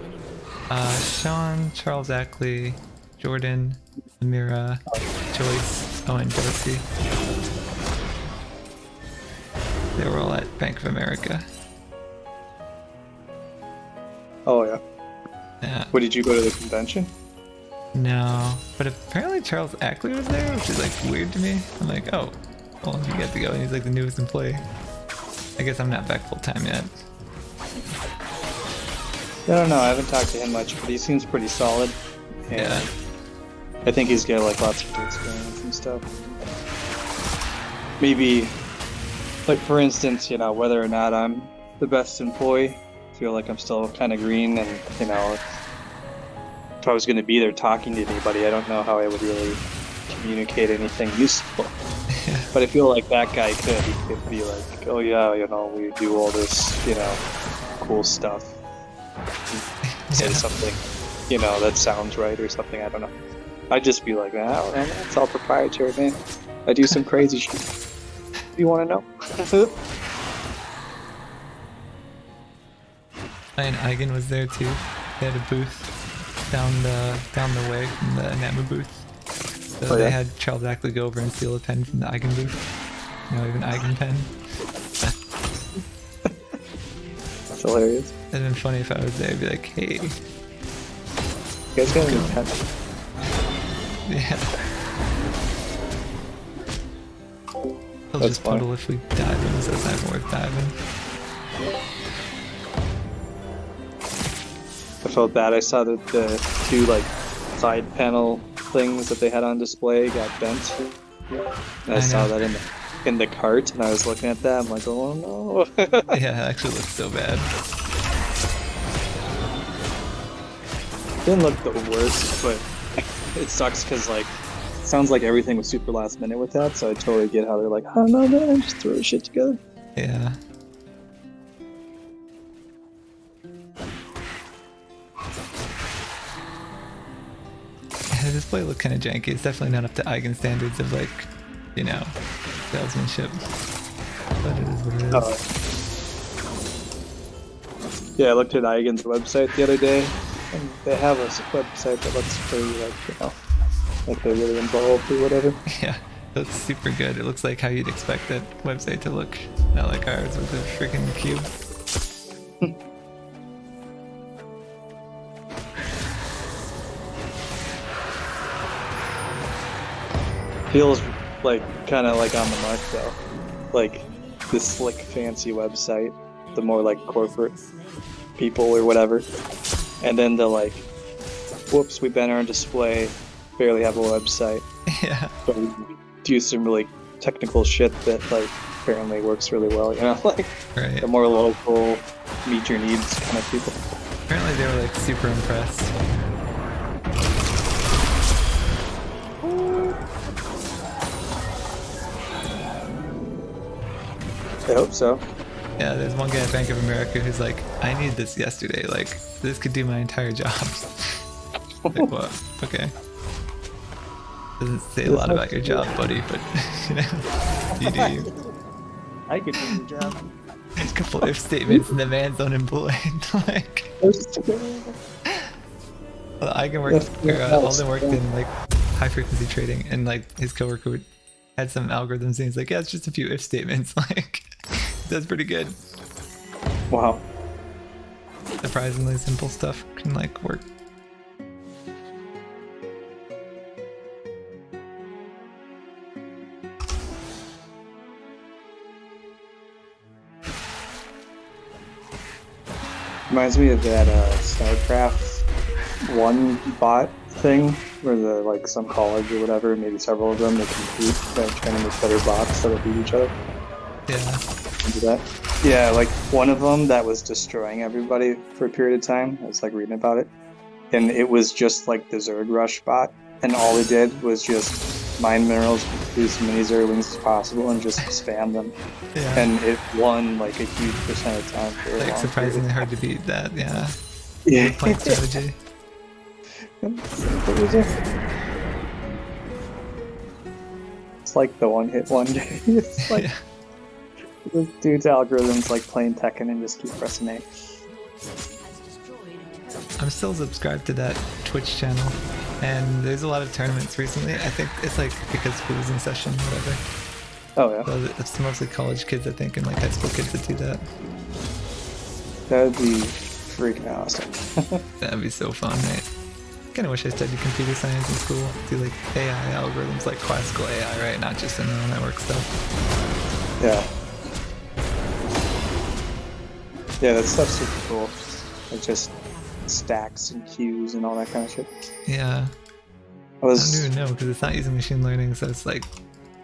Sean, Charles Ackley, Jordan, Amira, Joyce, and Darcy. They were all at Bank of America. Oh yeah. Yeah. What, did you go to the convention? No, but apparently Charles Ackley was there, which is like weird to me. I'm like, oh, well, you get to go, and he's like the newest employee. I guess I'm not back full time yet. I don't know. I haven't talked to him much, but he seems pretty solid. And yeah. I think he's got like lots of good experience and stuff. Maybe, like for instance, you know, whether or not I'm the best employee, I feel like I'm still kind of green, and you know, if I was going to be there talking to anybody, I don't know how I would really communicate anything useful. But I feel like that guy could. He could be like, oh yeah, you know, we do all this, you know, cool stuff. Say something, you know, that sounds right or something, I don't know. I'd just be like, oh man, it's all proprietary, man. I do some crazy shit. You want to know? And Eigen was there too. They had a booth down the way from the Namu booth. So they had Charles Ackley go over and steal a pen from the Eigen booth. You know, even Eigen pen. That's hilarious. It'd been funny if I was there. I'd be like, hey. You guys got any pen? Yeah. He'll just puddle if we dive in, so it's not worth diving. I felt bad. I saw that the two like side panel things that they had on display got bent. And I saw that in the cart, and I was looking at that. I'm like, oh no. Yeah, it actually looks so bad. Didn't look the worst, but it sucks because like it sounds like everything was super last minute with that. So I totally get how they're like, oh no man, just throw shit together. Yeah. Yeah, this play looked kind of janky. It's definitely not up to Eigen standards of like, you know, salesmanship. But it is what it is. Yeah, I looked at Eigen's website the other day, and they have a website that looks pretty like, you know, like they're really involved or whatever. Yeah, it looks super good. It looks like how you'd expect that website to look, not like ours with a freaking cube. Feels like kind of like on the mark though, like this slick fancy website, the more like corporate people or whatever, and then the like, whoops, we banner on display, barely have a website. Yeah. But we do some really technical shit that like apparently works really well, you know, like right. The more local, meet your needs kind of people. Apparently they were like super impressed. I hope so. Yeah, there's one guy at Bank of America who's like, I need this yesterday. Like, this could do my entire job. Like, what? Okay. Doesn't say a lot about your job, buddy, but, you know, you do you. I could do the job. There's a couple if statements and the man's unemployed. Like, well, I can work, Alden worked in, like, high-frequency trading, and, like, his coworker had some algorithms, and he's like, yeah, it's just a few if statements. Like, that's pretty good. Wow. Surprisingly simple stuff can like work. Reminds me of that StarCraft 1 bot thing, where the like some college or whatever, maybe several of them, they compete by trying to make better bots that'll beat each other. Yeah. Do that. Yeah, like one of them that was destroying everybody for a period of time. I was like reading about it, and it was just like the Zerg Rush bot, and all it did was just mine minerals, produce as many Zerglings as possible, and just spam them. Yeah. And it won like a huge percent of the time for a Like long surprisingly period. hard to beat that, yeah. Yeah. Point strategy. What was it? It's like the one-hit wonder. It's like this dude's algorithm's like playing Tekken and just keep pressing A. I'm still subscribed to that Twitch channel, and there's a lot of tournaments recently. I think it's like because school's in session, whatever. Oh yeah. So it's mostly college kids, I think, and like high school kids that do that. That would be freaking awesome. That'd be so fun, right? Kind of wish I studied computer science in school. Do like AI algorithms, like classical AI, right? Not just the neural network stuff. Yeah. Yeah, that stuff's super cool. Like just stacks and queues and all that kind of shit. Yeah. I was. I don't even know because it's not using machine learning, so it's like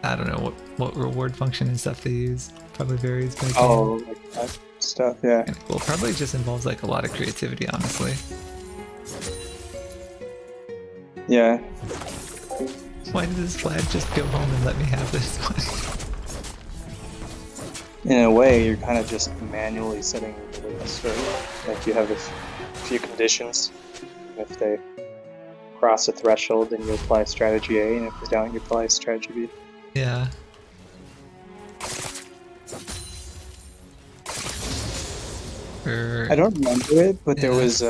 I don't know what reward function and stuff they use. Probably varies by game. Oh, like that stuff, yeah. Well, probably just involves like a lot of creativity, honestly. Yeah. Why did this flag just go home and let me have this one? In a way, you're kind of just manually setting the limits, right? Like you have a few conditions. If they cross a threshold, then you apply strategy A, and if they don't, you apply strategy B. Yeah. I don't remember it, but there was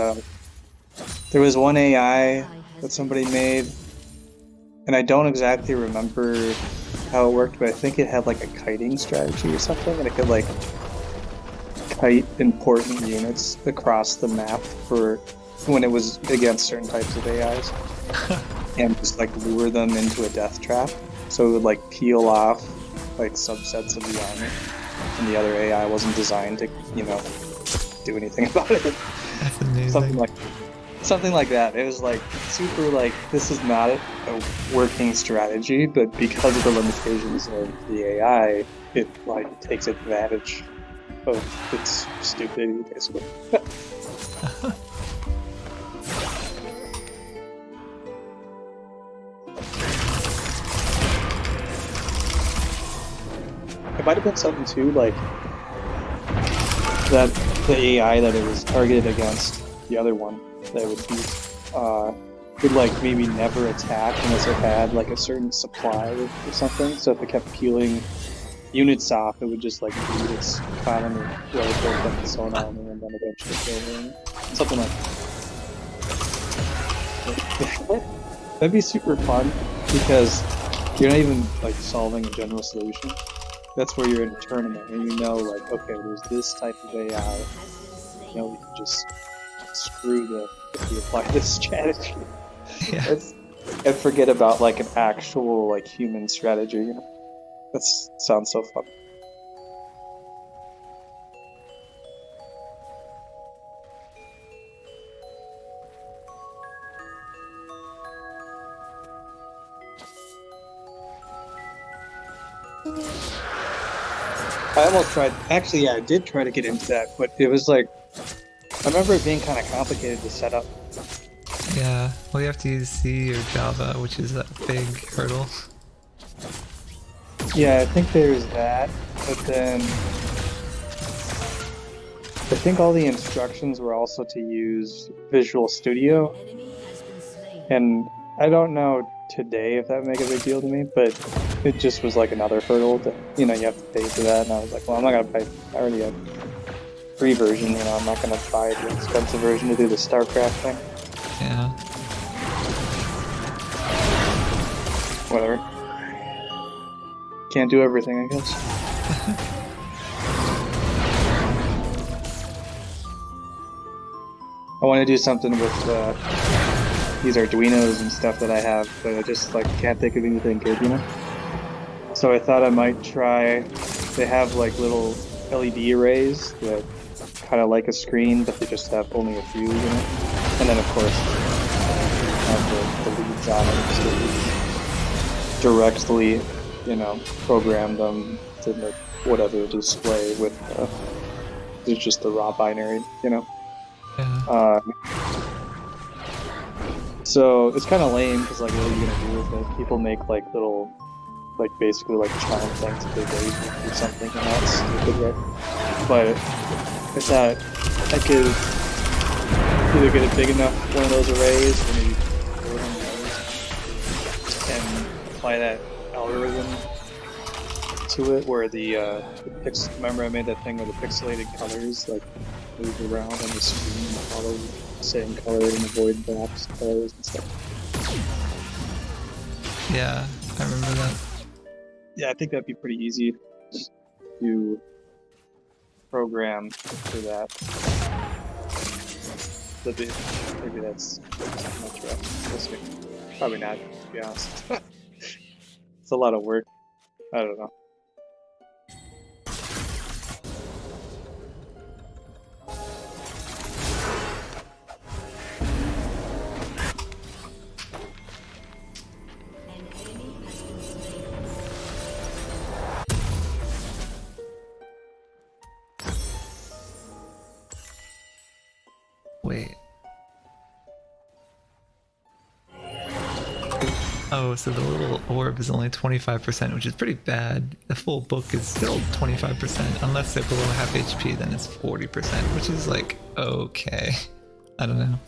one AI that somebody made, and I don't exactly remember how it worked, but I think it had like a kiting strategy or something, and it could like kite important units across the map for when it was against certain types of AIs, and just like lure them into a death trap. So it would like peel off like subsets of the army, and the other AI wasn't designed to, you know, do anything about it. That's amazing. Something like Something like that. It was like super like this is not a working strategy, but because of the limitations of the AI, it like takes advantage of its stupidity, basically. It might have been something too, like that the AI that it was targeted against, the other one that it would beat, would like maybe never attack unless it had like a certain supply or something. So if it kept peeling units off, it would just like beat its common or whatever and so on, and then eventually kill them. Something like that. That'd be super fun because you're not even like solving a general solution. That's where you're in a tournament and you know, like, okay, there's this type of AI. You know, we can just screw if we apply this strategy. Yeah. And forget about like an actual like human strategy. You know? That sounds so fun. I almost tried. Actually, yeah, I did try to get into that, but it was like I remember it being kind of complicated to set up. Yeah, well you have to use C or Java, which is a big hurdle. Yeah, I think there's that, but then I think all the instructions were also to use Visual Studio, and I don't know today if that would make a big deal to me, but it just was like another hurdle that, you know, you have to pay for that, and I was like, well, I'm not gonna pay. I already have free version, you know, I'm not gonna buy the expensive version to do the StarCraft thing. Yeah. Whatever. Can't do everything, I guess. I want to do something with these Arduinos and stuff that I have, but I just like can't think of anything good, you know? So I thought I might try, they have like little LED arrays that kind of like a screen, but they just have only a few, you know? And then of course, have the leads on them, so directly, you know, program them to make whatever display with, it's just the raw binary, you know? So it's kind of lame because like what are you gonna do with it? People make like little, like basically like charm things that they raise or something, and that's stupid, right? But I thought I could either get a big enough one of those arrays or maybe four of those and apply that algorithm to it where remember I made that thing where the pixelated colors like move around on the screen and follow the same color and avoid box colors and stuff. Yeah, I remember that. Yeah, I think that'd be pretty easy to program for that. Maybe that's not realistic. Probably not, to be honest. It's a lot of work. I don't know. Wait. Oh, so the little orb is only 25%, which is pretty bad. The full book is still 25%. Unless they're below half HP, then it's 40%, which is like, okay. I don't know.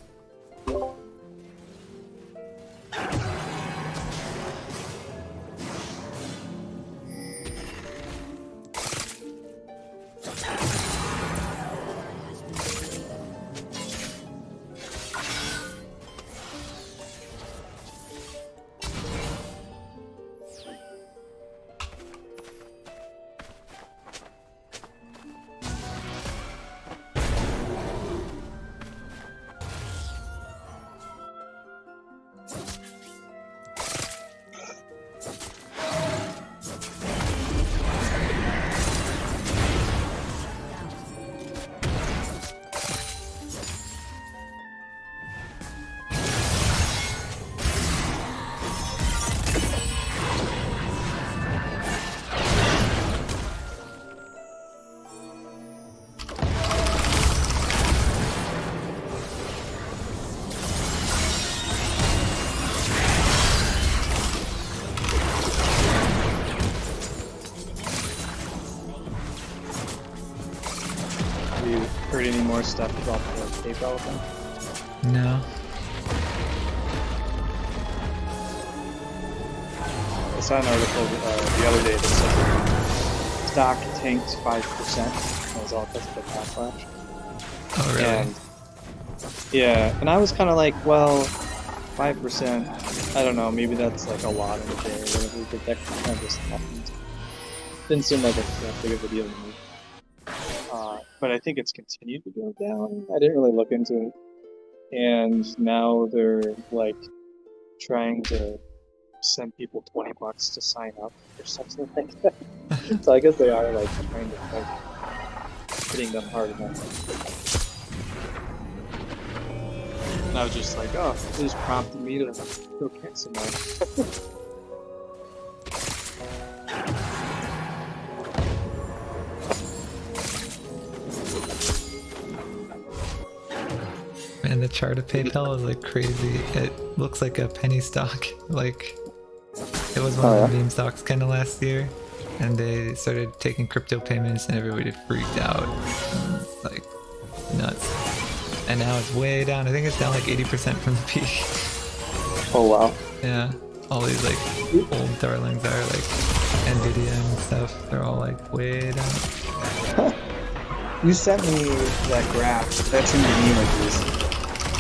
you heard any more stuff about the PayPal thing? No. I saw an article the other day that said stock tanked 5%. That was all because of the backlash. Oh, really? And, yeah, and I was kind of like, well, 5%, I don't know, maybe that's like a lot in a day or whatever, but that kind of just happened. Didn't seem like it's that big of a deal to me. But I think it's continued to go down. I didn't really look into it. And now they're like trying to send people $20 to sign up or something like that. So I guess they are like trying to hitting them hard enough. And I was just like, oh, it just prompted me to go cancel mine. Man, the chart of PayPal is like crazy. It looks like a penny stock. Like, it was one of the meme stocks kind of last year, and they started taking crypto payments, and everybody freaked out. It's like nuts. And now it's way down. I think it's down like 80% from the peak. Oh wow. Yeah. All these like old darlings are like Nvidia and stuff. They're all like way down. You sent me that graph. That seemed to me like it was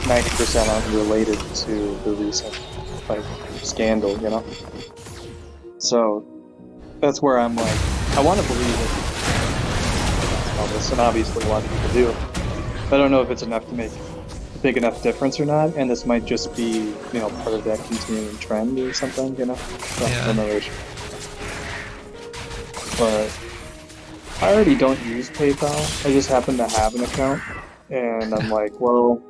90% unrelated to the recent like scandal, you know? So that's where I'm like, I want to believe it. All this, and obviously a lot of people do. But I don't know if it's enough to make a big enough difference or not, and this might just be, you know, part of that continuing trend or something, you know? So, yeah. I'm not really sure. But I already don't use PayPal. I just happen to have an account, and I'm like, well,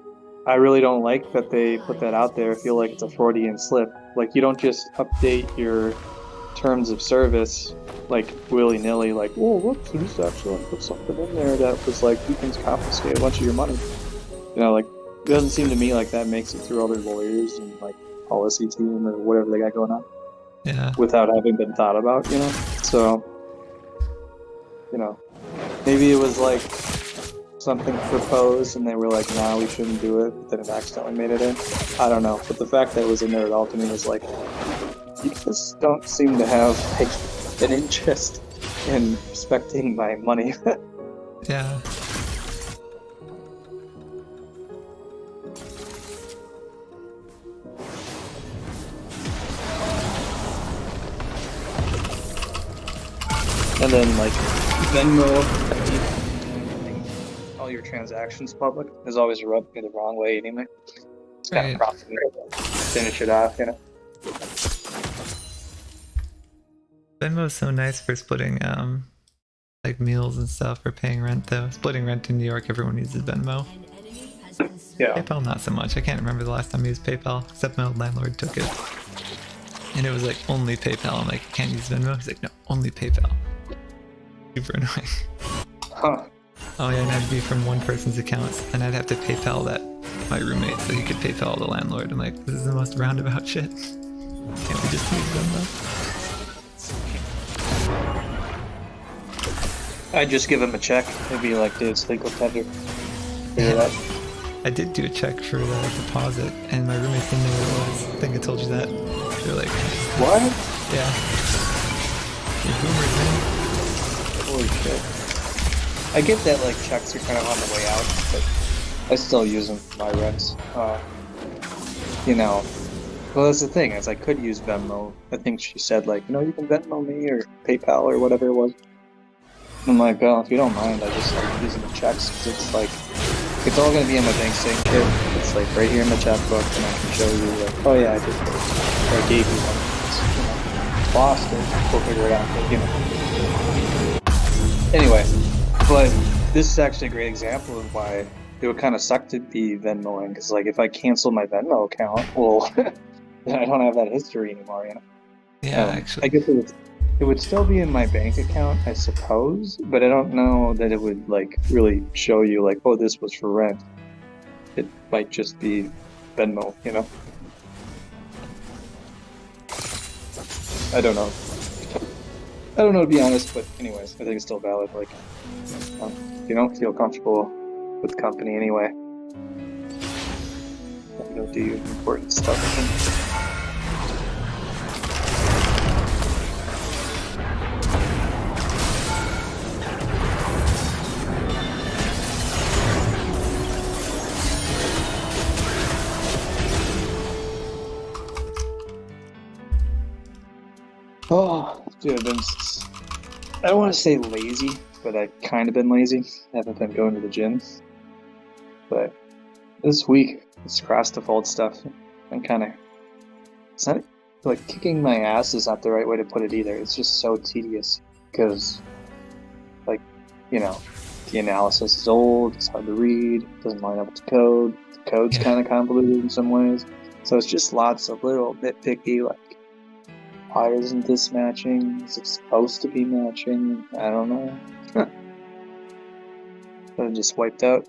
I really don't like that they put that out there. I feel like it's a Freudian slip. Like, you don't just update your terms of service like willy-nilly, like, oh, whoops, we just actually put something in there that was like, you can confiscate a bunch of your money. You know, like, it doesn't seem to me like that makes it through other lawyers and like policy team or whatever they got going on. Yeah. Without having been thought about, you know? So, you know, maybe it was like something proposed and they were like, nah, we shouldn't do it, but then it accidentally made it in. I don't know, but the fact that it was in there at all to me was like, you just don't seem to have like an interest in respecting my money. Yeah. And then like Venmo, all your transactions public is always rubbed me the wrong way anyway. It's kind of profitable to finish it off, you know. Venmo's so nice for splitting like meals and stuff, or paying rent though. Splitting rent in New York, everyone uses Venmo. Yeah. PayPal not so much. I can't remember the last time I used PayPal, except my old landlord took it. And it was like only PayPal. I'm like, you can't use Venmo? He's like, no, only PayPal. Super annoying. Huh. Oh yeah, and I'd be from one person's account, and I'd have to PayPal that my roommate so he could PayPal the landlord. I'm like, this is the most roundabout shit. Can't we just use Venmo? I'd just give him a check. It'd be like, dude, it's legal tender. Figure that. I did do a check for the deposit, and my roommates didn't know what it was. I think I told you that. They're like, what? Yeah. You're boomers, man. Holy shit. I get that like checks are kind of on the way out, but I still use them for my rents. You know, well, that's the thing, is I could use Venmo. I think she said like, you know, you can Venmo me or PayPal or whatever it was. I'm like, well, if you don't mind, I just like using the checks, because it's like, it's all going to be in my bank statement. It's like right here in my checkbook, and I can show you like, oh yeah, I did this. Or I gave you one. Lost it. We'll figure it out, but, you know. Anyway, but this is actually a great example of why it would kind of suck to be Venmoing, because like if I cancel my Venmo account, well, then I don't have that history anymore, you know? Yeah, actually. I guess it would still be in my bank account, I suppose, but I don't know that it would like really show you like, oh, this was for rent. It might just be Venmo, you know? I don't know. I don't know, to be honest, but anyways, I think it's still valid, like, you don't feel comfortable with company anyway. You don't do important stuff. Oh, dude, I don't want to say lazy, but I've kind of been lazy. I haven't been going to the gym. But this week, this cross default stuff, I'm kind of, it's not, like, kicking my ass is not the right way to put it either. It's just so tedious because, like, you know, the analysis is old, it's hard to read, doesn't line up with the code. The code's kind of convoluted in some ways. So it's just lots of little nitpicky, like, why isn't this matching? Is it supposed to be matching? I don't know. But it just wiped out.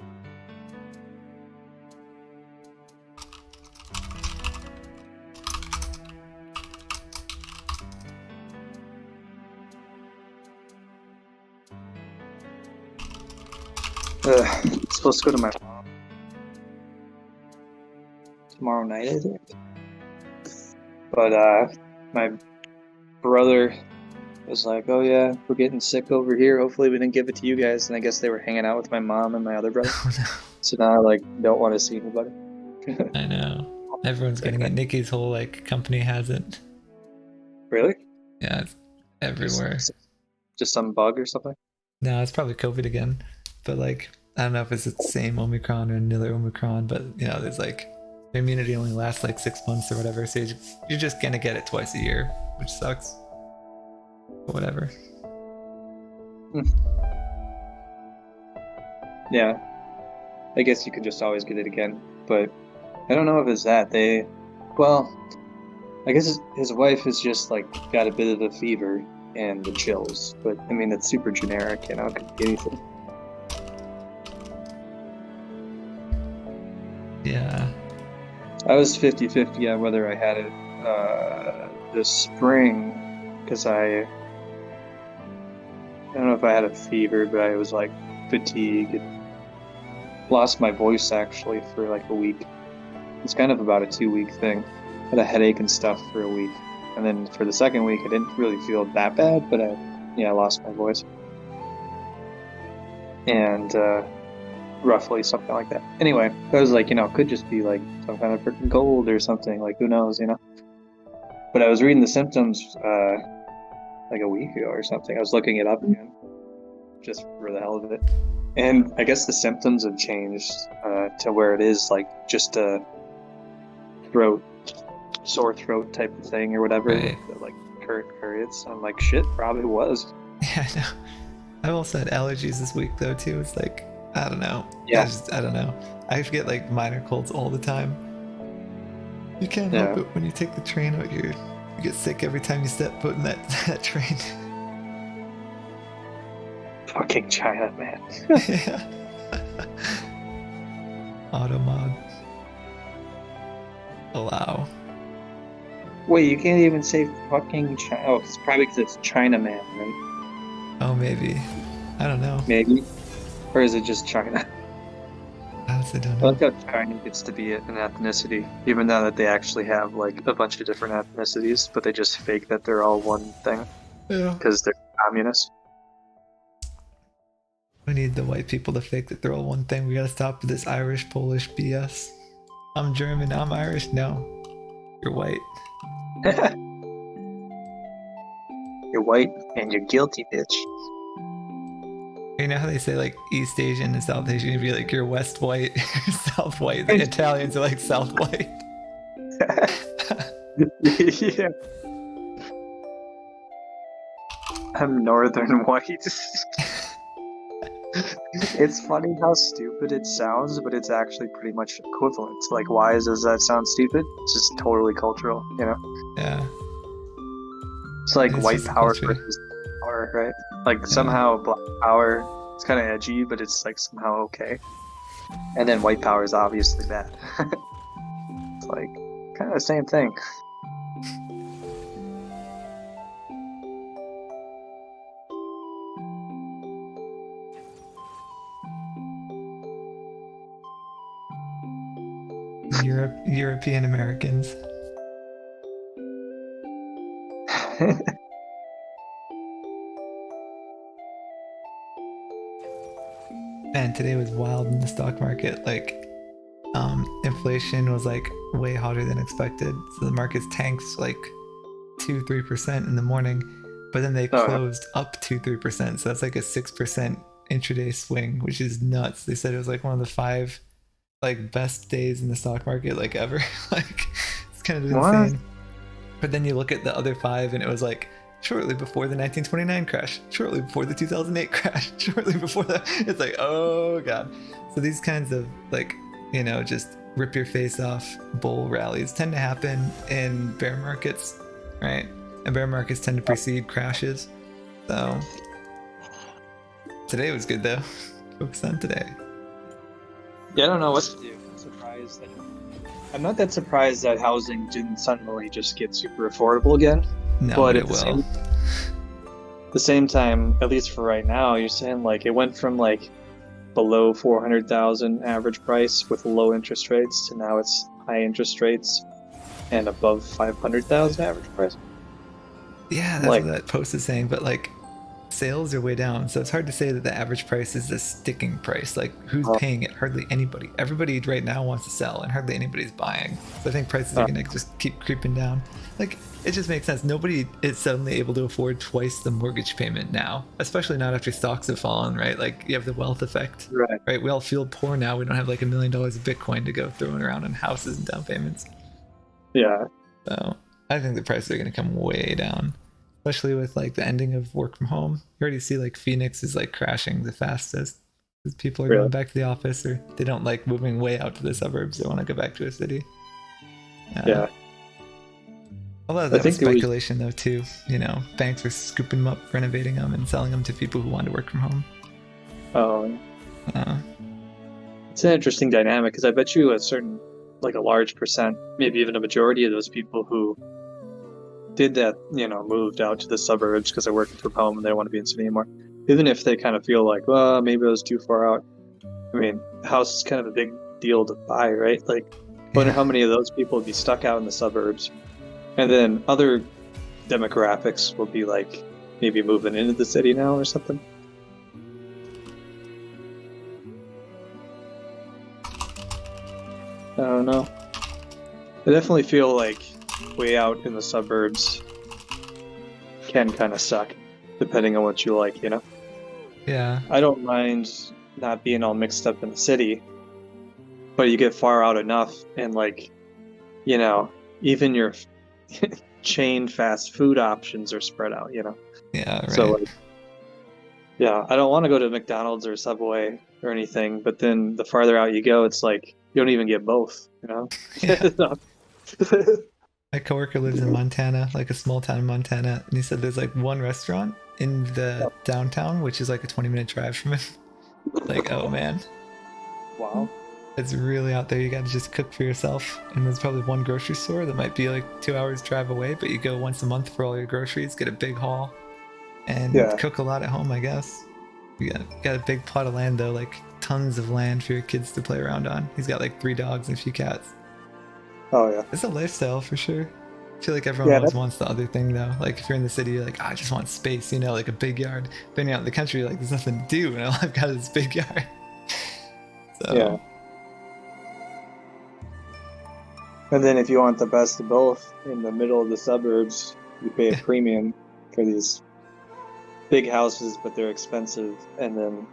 I'm supposed to go to my mom tomorrow night, I think. But my brother was like, "Oh yeah, we're getting sick over here. Hopefully we didn't give it to you guys." And I guess they were hanging out with my mom and my other brother. So now I like don't want to see anybody. I know. Everyone's getting it. Nikki's whole like company has it. Really? Yeah, it's everywhere. Just some bug or something? No, it's probably COVID again. But like, I don't know if it's the same Omicron or another Omicron, but you know, there's like, the immunity only lasts like 6 months or whatever, so you're just gonna get it twice a year, which sucks. But whatever. Yeah. I guess you could just always get it again, but I don't know if it's that. Well, I guess his wife has just like got a bit of a fever and the chills, but I mean, it's super generic, you know, it could be anything. Yeah. I was 50-50 on whether I had it this spring, because I don't know if I had a fever, but I was like fatigued. Lost my voice actually for like a week. It's kind of about a 2-week thing. Had a headache and stuff for a week, and then for the second week I didn't really feel that bad, but I lost my voice. And roughly something like that. Anyway, I was like, you know, it could just be like some kind of freaking cold or something, like who knows, you know. But I was reading the symptoms like a week ago or something. I was looking it up again, just for the hell of it. And I guess the symptoms have changed to where it is like just a sore throat type of thing or whatever, right. Like current periods. I'm like, shit, probably was. Yeah, I know. I also had allergies this week though too. It's like, I don't know. Yeah. I don't know. I get like minor colds all the time. You can't help it when you take the train out here. You get sick every time you step foot in that train. Fucking China, man. Yeah. Automod. Allow. Wait, you can't even say fucking China. Oh, it's probably because it's China man, right? Oh, maybe. I don't know. Maybe. Or is it just China? I honestly don't I know. like how China gets to be an ethnicity, even though that they actually have like a bunch of different ethnicities, but they just fake that they're all one thing. Yeah. Because they're communists. We need the white people to fake that they're all one thing. We gotta stop with this Irish, Polish BS. I'm German, I'm Irish. No. You're white. You're white and you're guilty, bitch. You know how they say like East Asian and South Asian, you'd be like you're West white, you're South white. The Italians are like South white. Yeah. I'm Northern white. It's funny how stupid it sounds, but it's actually pretty much equivalent. Like, why does that sound stupid? It's just totally cultural, you know? Yeah. It's like It's white just power culture. versus power, right? Like, somehow black power, it's kind of edgy, but it's like somehow okay. And then white power is obviously bad. It's like, kind of the same thing. European Americans. Man, today was wild in the stock market. Like, inflation was like way hotter than expected. So the markets tanked like 2-3% in the morning, but then they closed up 2-3%. So that's like a 6% intraday swing, which is nuts. They said it was like one of the 5 like best days in the stock market like ever. Like, it's kind of insane. But then you look at the other 5 and it was like shortly before the 1929 crash, shortly before the 2008 crash, shortly before that. It's like, oh god. So these kinds of like, you know, just rip your face off bull rallies tend to happen in bear markets, right? And bear markets tend to precede crashes. So today was good though. Focus on today. Yeah, I don't know what to do. I'm not that surprised that housing didn't suddenly just get super affordable again. No, but it at will. the same time, at least for right now, you're saying like it went from like below 400,000 average price with low interest rates to now it's high interest rates and above 500,000 average price. Yeah, that's Like- what that post is saying, but like sales are way down, so it's hard to say that the average price is the sticking price. Like, who's paying it? Hardly anybody. Everybody right now wants to sell and hardly anybody's buying. So I think prices are gonna just keep creeping down. Like, it just makes sense. Nobody is suddenly able to afford twice the mortgage payment now, especially not after stocks have fallen, right? Like, you have the wealth effect, right? We all feel poor now. We don't have like $1 million of Bitcoin to go throwing around on houses and down payments. Yeah. So I think the prices are going to come way down, especially with like the ending of work from home. You already see like Phoenix is like crashing the fastest because people are going back to the office, or they don't like moving way out to the suburbs. They want to go back to a city. Yeah. A lot of that was speculation though too. You know, banks were scooping them up, renovating them, and selling them to people who wanted to work from home. Oh. It's an interesting dynamic because I bet you a large percent, maybe even a majority of those people who did that, you know, moved out to the suburbs because they're working from home and they don't want to be in the city anymore. Even if they kind of feel like, well, maybe I was too far out. I mean, a house is kind of a big deal to buy, right? Like, I wonder how many of those people would be stuck out in the suburbs. And then other demographics will be like maybe moving into the city now or something. I don't know. I definitely feel like way out in the suburbs can kind of suck, depending on what you like, you know? Yeah. I don't mind not being all mixed up in the city, but you get far out enough and like, you know, even your chain fast food options are spread out, you know? Yeah, right. So like, yeah, I don't want to go to McDonald's or Subway or anything, but then the farther out you go, it's like you don't even get both, you know? My coworker lives in Montana, like a small town in Montana, and he said there's like one restaurant in the downtown, which is like a 20-minute drive from him. Like, oh man. Wow. It's really out there. You gotta just cook for yourself. And there's probably one grocery store that might be like 2 hours drive away, but you go once a month for all your groceries, get a big haul, and cook a lot at home, I guess. You got a big plot of land though, like tons of land for your kids to play around on. He's got like 3 dogs and a few cats. Oh yeah. It's a lifestyle for sure. I feel like everyone always wants the other thing though. Like if you're in the city, you're like, I just want space, you know, like a big yard. But out in the country, you're like, there's nothing to do, and all I've got is this big yard. So yeah. And then if you want the best of both, in the middle of the suburbs, you pay a premium for these big houses, but they're expensive, and then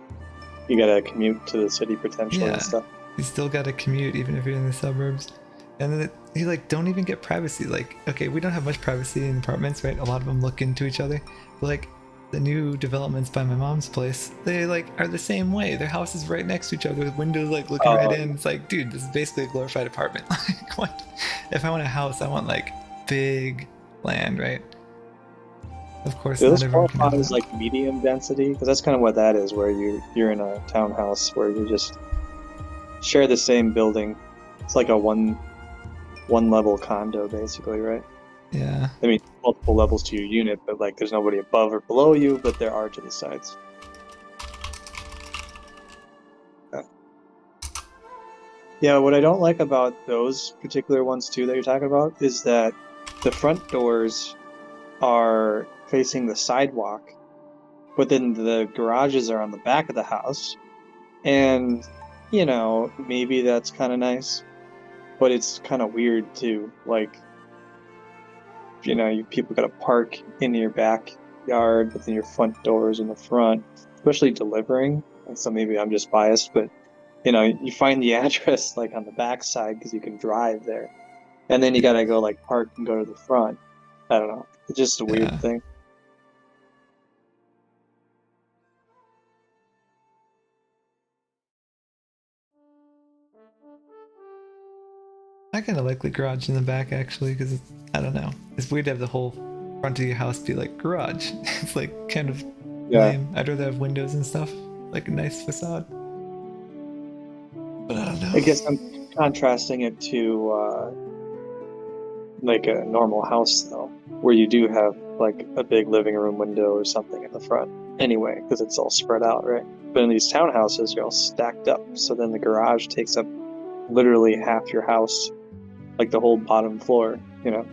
you gotta commute to the city potentially and stuff. You still gotta commute even if you're in the suburbs. And then you like don't even get privacy. Like, okay, we don't have much privacy in apartments, right? A lot of them look into each other. But like the new developments by my mom's place, they like are the same way. Their house is right next to each other with windows like looking right in. It's like, dude, this is basically a glorified apartment. Like, what? If I want a house, I want like big land, right? Of course, Do those not everyone can have qualify as that. like medium density? Because that's kind of what that is, where you're in a townhouse where you just share the same building. It's like a one level condo, basically, right? Yeah. I mean, multiple levels to your unit, but like there's nobody above or below you, but there are to the sides. Yeah, what I don't like about those particular ones too that you're talking about is that the front doors are facing the sidewalk, but then the garages are on the back of the house. And, you know, maybe that's kind of nice, but it's kind of weird too. Like, you know, people got to park in your backyard, but then your front doors in the front, especially delivering. And so maybe I'm just biased, but you know, you find the address like on the back side because you can drive there, and then you gotta go like park and go to the front. I don't know. It's just a weird thing. I kind of like the garage in the back actually, because I don't know. It's weird to have the whole front of your house be like garage. It's like kind of lame. I'd rather have windows and stuff, like a nice facade. But I don't know. I guess I'm contrasting it to like a normal house though, where you do have like a big living room window or something in the front anyway, because it's all spread out, right? But in these townhouses, you're all stacked up, so then the garage takes up literally half your house, like the whole bottom floor, you know?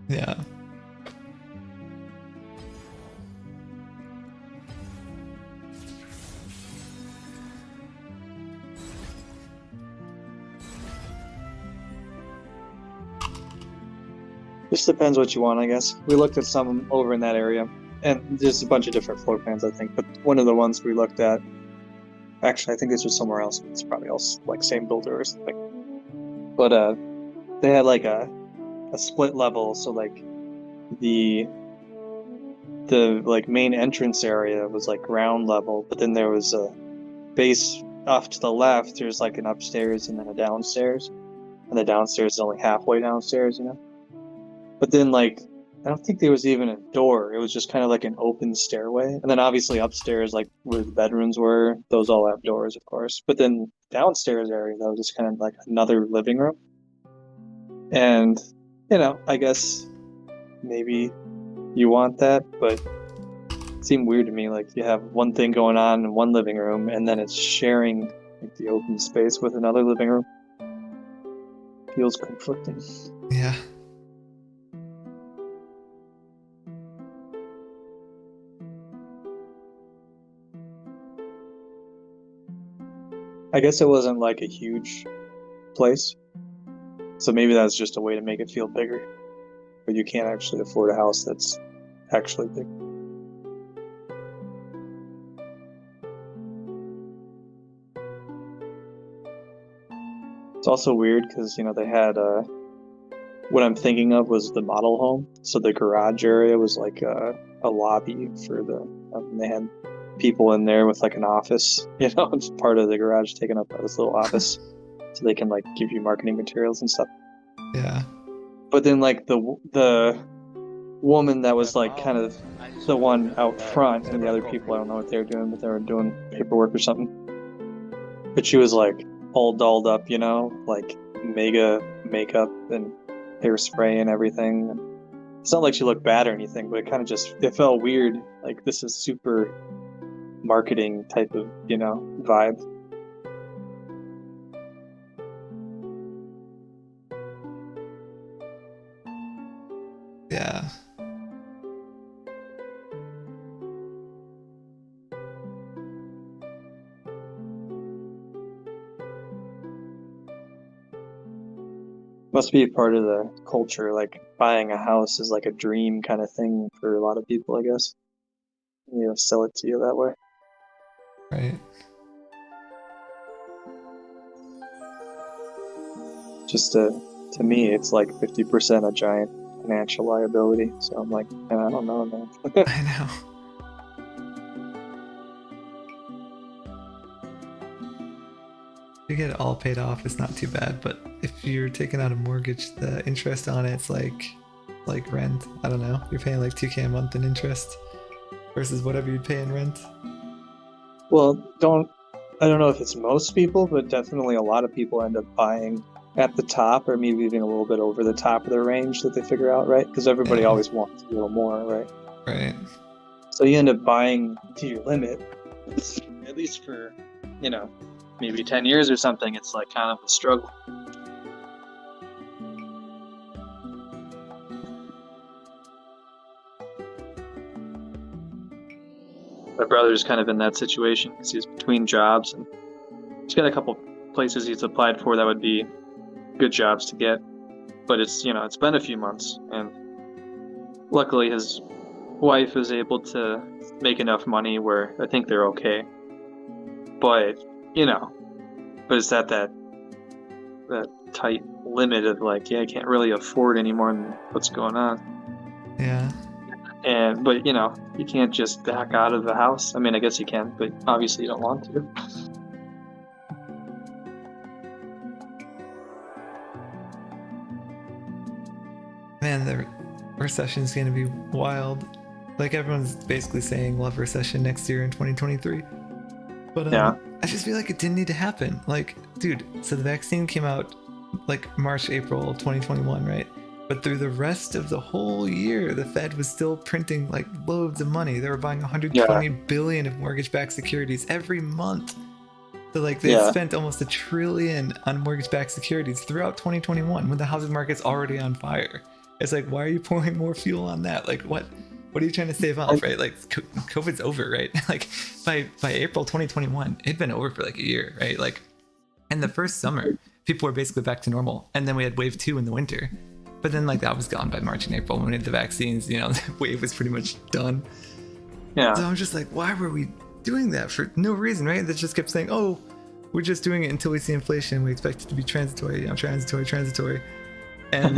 Yeah. Just depends what you want, I guess. We looked at some over in that area, and there's a bunch of different floor plans, I think. But one of the ones we looked at, actually, I think this was somewhere else. It's probably also like same builder or something. But they had like a split level, so like the like main entrance area was like ground level, but then there was a base off to the left. There's like an upstairs and then a downstairs, and the downstairs is only halfway downstairs, you know. But then, like, I don't think there was even a door. It was just kind of like an open stairway. And then obviously upstairs, like where the bedrooms were, those all have doors, of course. But then downstairs area, that was just kind of like another living room. And, you know, I guess maybe you want that, but it seemed weird to me. Like you have one thing going on in one living room, and then it's sharing like the open space with another living room. Feels conflicting. Yeah. I guess it wasn't like a huge place, so maybe that's just a way to make it feel bigger. But you can't actually afford a house that's actually big. It's also weird because, you know, they had what I'm thinking of was the model home. So the garage area was like a lobby for the, they had people in there with like an office, you know, it's part of the garage taken up by this little office, so they can like give you marketing materials and stuff. Yeah. But then like the woman that was like kind of the one out front, and the other people, I don't know what they were doing, but they were doing paperwork or something. But she was like all dolled up, you know, like mega makeup and hairspray and everything. It's not like she looked bad or anything, but it kind of just, it felt weird. Like this is super marketing type of, you know, vibe. Yeah. Must be a part of the culture, like buying a house is like a dream kind of thing for a lot of people, I guess. You know, sell it to you that way. Right. Just to me, it's like 50% a giant financial liability. So I'm like, I don't know, man. I know. If you get it all paid off, it's not too bad. But if you're taking out a mortgage, the interest on it's like rent. I don't know. You're paying like 2K a month in interest versus whatever you'd pay in rent. Well, I don't know if it's most people, but definitely a lot of people end up buying at the top, or maybe even a little bit over the top of their range that they figure out, right? Because everybody always wants a little more, right? Right. So you end up buying to your limit, at least for, you know, maybe 10 years or something, it's like kind of a struggle. My brother's kind of in that situation because he's between jobs, and he's got a couple places he's applied for that would be good jobs to get, but it's it's been a few months, and luckily his wife is able to make enough money where I think they're okay. But but it's at that tight limit of like, I can't really afford any more than what's going on. Yeah. But you can't just back out of the house. I mean, I guess you can, but obviously you don't want to. Man, the recession's gonna be wild. Like everyone's basically saying we'll have a recession next year in 2023. But Yeah. I just feel like it didn't need to happen. Like, dude, so the vaccine came out like March, April of 2021, right? But through the rest of the whole year, the Fed was still printing like loads of money. They were buying 120 billion of mortgage-backed securities every month. So like they spent almost $1 trillion on mortgage-backed securities throughout 2021 when the housing market's already on fire. It's like, why are you pouring more fuel on that? Like, what are you trying to save off, right? Like, COVID's over, right? Like, by April 2021, it'd been over for like a year, right? Like, in the first summer, people were basically back to normal, and then we had wave 2 in the winter. But then, like, that was gone by March and April when we had the vaccines. The wave was pretty much done. Yeah. So I'm just like, why were we doing that for no reason, right? They just kept saying, oh, we're just doing it until we see inflation. We expect it to be transitory, transitory. And,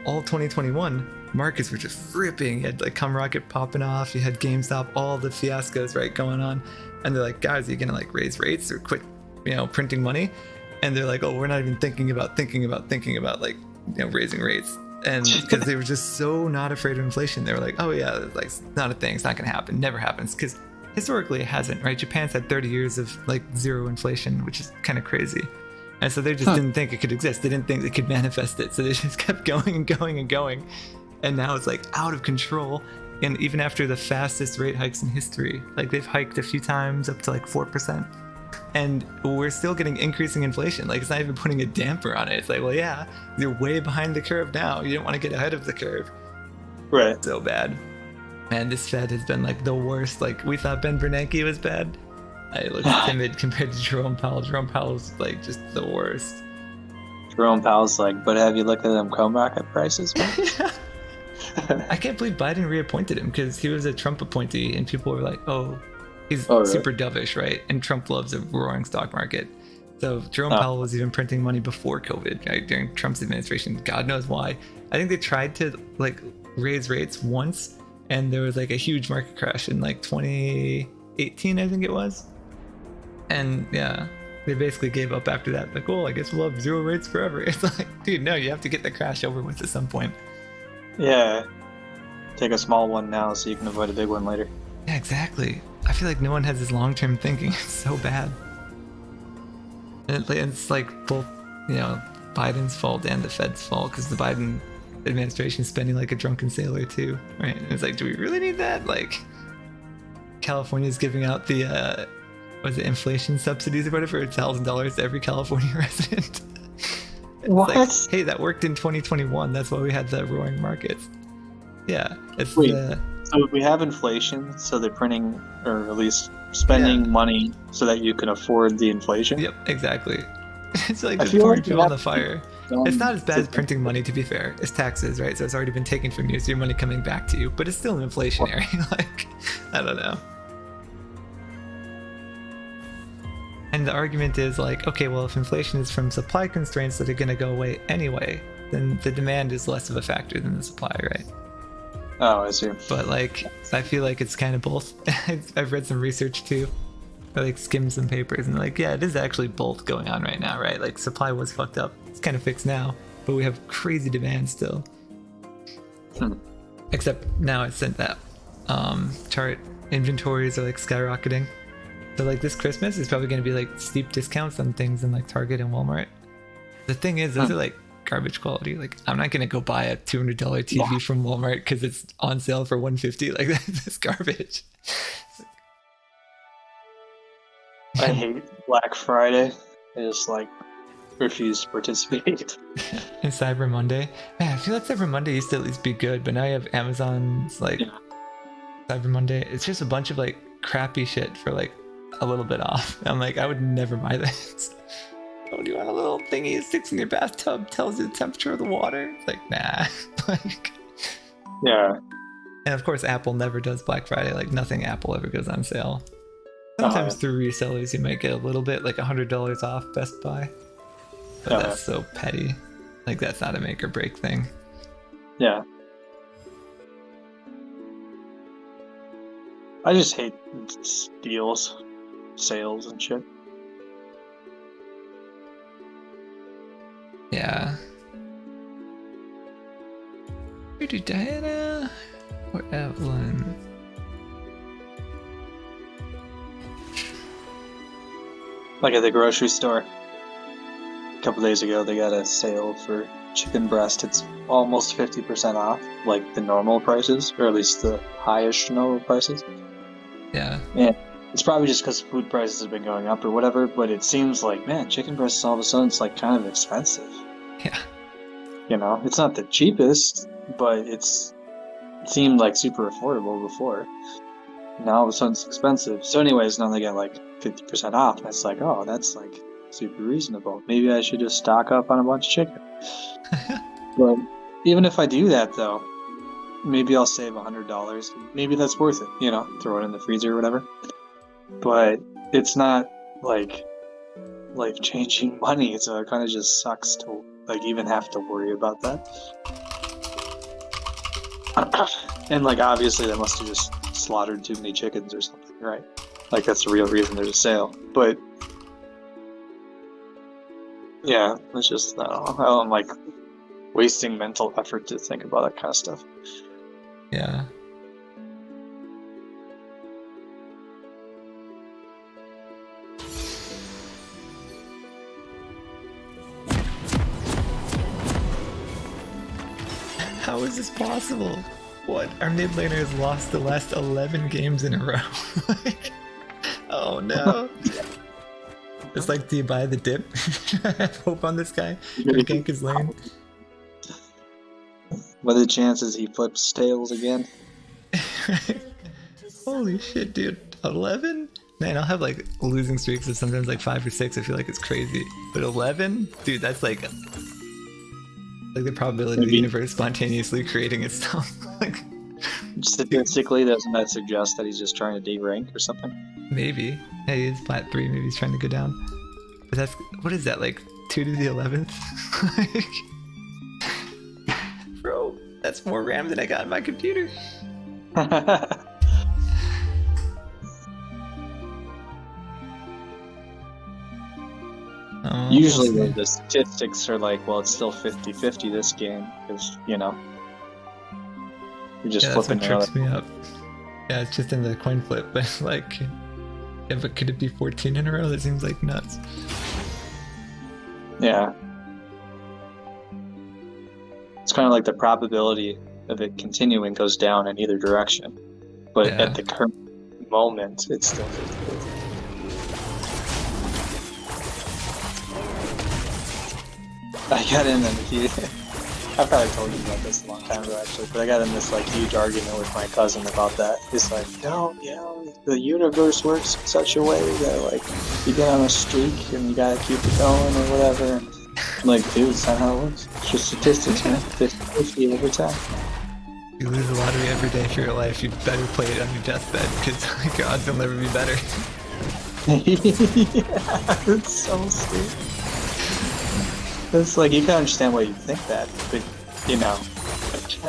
all 2021, markets were just ripping. You had like Come Rocket popping off. You had GameStop, all the fiascos, right, going on. And they're like, guys, are you going to like raise rates or quit, printing money? And they're like, oh, we're not even thinking about like, raising rates. And because they were just so not afraid of inflation, they were like, oh yeah, like it's not a thing. It's not going to happen. Never happens. Because historically it hasn't, right? Japan's had 30 years of like zero inflation, which is kind of crazy. And so they just didn't think it could exist. They didn't think they could manifest it. So they just kept going and going and going. And now it's like out of control. And even after the fastest rate hikes in history, like they've hiked a few times up to like 4%. And we're still getting increasing inflation. Like it's not even putting a damper on it. It's like, well, yeah, you're way behind the curve now. You don't want to get ahead of the curve. Right. So bad. Man, this Fed has been like the worst. Like we thought Ben Bernanke was bad. I look timid compared to Jerome Powell. Jerome Powell's like just the worst. Jerome Powell's like, but have you looked at them co-market prices? I can't believe Biden reappointed him because he was a Trump appointee and people were like, oh, he's super dovish, right? And Trump loves a roaring stock market. So Jerome Powell was even printing money before COVID, right? During Trump's administration. God knows why. I think they tried to like raise rates once and there was like a huge market crash in like 2018, I think it was. And yeah, they basically gave up after that. Like, well, I guess we'll have zero rates forever. It's like, dude, no, you have to get the crash over with at some point. Yeah. Take a small one now so you can avoid a big one later. Yeah, exactly. I feel like no one has this long-term thinking. It's so bad. And it's like both, Biden's fault and the Fed's fault because the Biden administration is spending like a drunken sailor too, right? And it's like, do we really need that? Like, California's giving out the inflation subsidies or whatever, $1,000 to every California resident. What? Like, hey, that worked in 2021. That's why we had the roaring markets. Yeah. It's so we have inflation, so they're printing, or at least spending money so that you can afford the inflation? Yep, exactly. It's like just pouring fuel on the fire. It's not as bad as printing money, to be fair. It's taxes, right? So it's already been taken from you, so your money coming back to you. But it's still inflationary. Like, I don't know. And the argument is like, okay, well, if inflation is from supply constraints that are going to go away anyway, then the demand is less of a factor than the supply, right? Oh, I see. But like, I feel like it's kind of both. I've read some research too. I like skimmed some papers and like, yeah, it is actually both going on right now, right? Like supply was fucked up. It's kind of fixed now, but we have crazy demand still. Except now I sent that chart. Inventories are like skyrocketing. So like this Christmas is probably going to be like steep discounts on things in like Target and Walmart. The thing is, those are like garbage quality. Like I'm not going to go buy a $200 TV from Walmart because it's on sale for $150. Like that's garbage. I hate Black Friday. I just like refuse to participate. And Cyber Monday. Man, I feel like Cyber Monday used to at least be good, but now you have Amazon's like Cyber Monday. It's just a bunch of like crappy shit for like a little bit off. I'm like, I would never buy this. Oh, do you want a little thingy that sticks in your bathtub, tells you the temperature of the water? It's like, nah. Like, yeah. And of course, Apple never does Black Friday. Like, nothing Apple ever goes on sale. Sometimes through resellers, you might get a little bit, like $100 off Best Buy. But that's so petty. Like, that's not a make or break thing. Yeah. I just hate deals, sales, and shit. Yeah. Where do Diana or Evelyn? Like at the grocery store. A couple days ago, they got a sale for chicken breast. It's almost 50% off, like the normal prices, or at least the highest normal prices. Yeah. Yeah. It's probably just because food prices have been going up or whatever, but it seems like, man, chicken breasts all of a sudden it's like kind of expensive. Yeah. You know, it's not the cheapest, but it seemed like super affordable before. Now all of a sudden it's expensive. So anyways, now they got like 50% off, and it's like, oh, that's like super reasonable. Maybe I should just stock up on a bunch of chicken. But even if I do that though, maybe I'll save $100. Maybe that's worth it, you know, throw it in the freezer or whatever. But it's not like life-changing money, so it kind of just sucks to like even have to worry about that. And like obviously they must have just slaughtered too many chickens or something, right? Like that's the real reason there's a sale. But yeah, it's just I don't like wasting mental effort to think about that kind of stuff. Yeah. How is this possible? What? Our mid laner has lost the last 11 games in a row. Like, oh no. It's like, do you buy the dip? I have hope on this guy. Can gank his lane. What are the chances he flips tails again? Holy shit, dude. 11? Man, I'll have like losing streaks of sometimes like 5 or 6. I feel like it's crazy. But 11? Dude, that's like the probability of the universe spontaneously creating itself. Like, statistically, doesn't that suggest that he's just trying to de-rank or something? Maybe. Yeah, he is plat 3, maybe he's trying to go down. But that's, what is that, like 2 to the 11th? Bro, that's more RAM than I got in my computer. Usually the statistics are like, well, it's still 50-50 this game, because, you know, you're just flipping that's what trips me up. Yeah, it's just in the coin flip, but like, yeah, but could it be 14 in a row? That seems like nuts. Yeah. It's kind of like the probability of it continuing goes down in either direction, but at the current moment, it's still 50-50. I got in I probably told you about this a long time ago actually, but I got in this like huge argument with my cousin about that. He's like, no, you know, the universe works in such a way that like you get on a streak and you gotta keep it going or whatever. I'm like, dude, it's not how it works. It's just statistics, man. 50-50 every time. You lose the lottery every day for your life, you better play it on your deathbed, because like, your odds will never be better. Yeah, it's so stupid. It's like, you can understand why you think that, but, you know,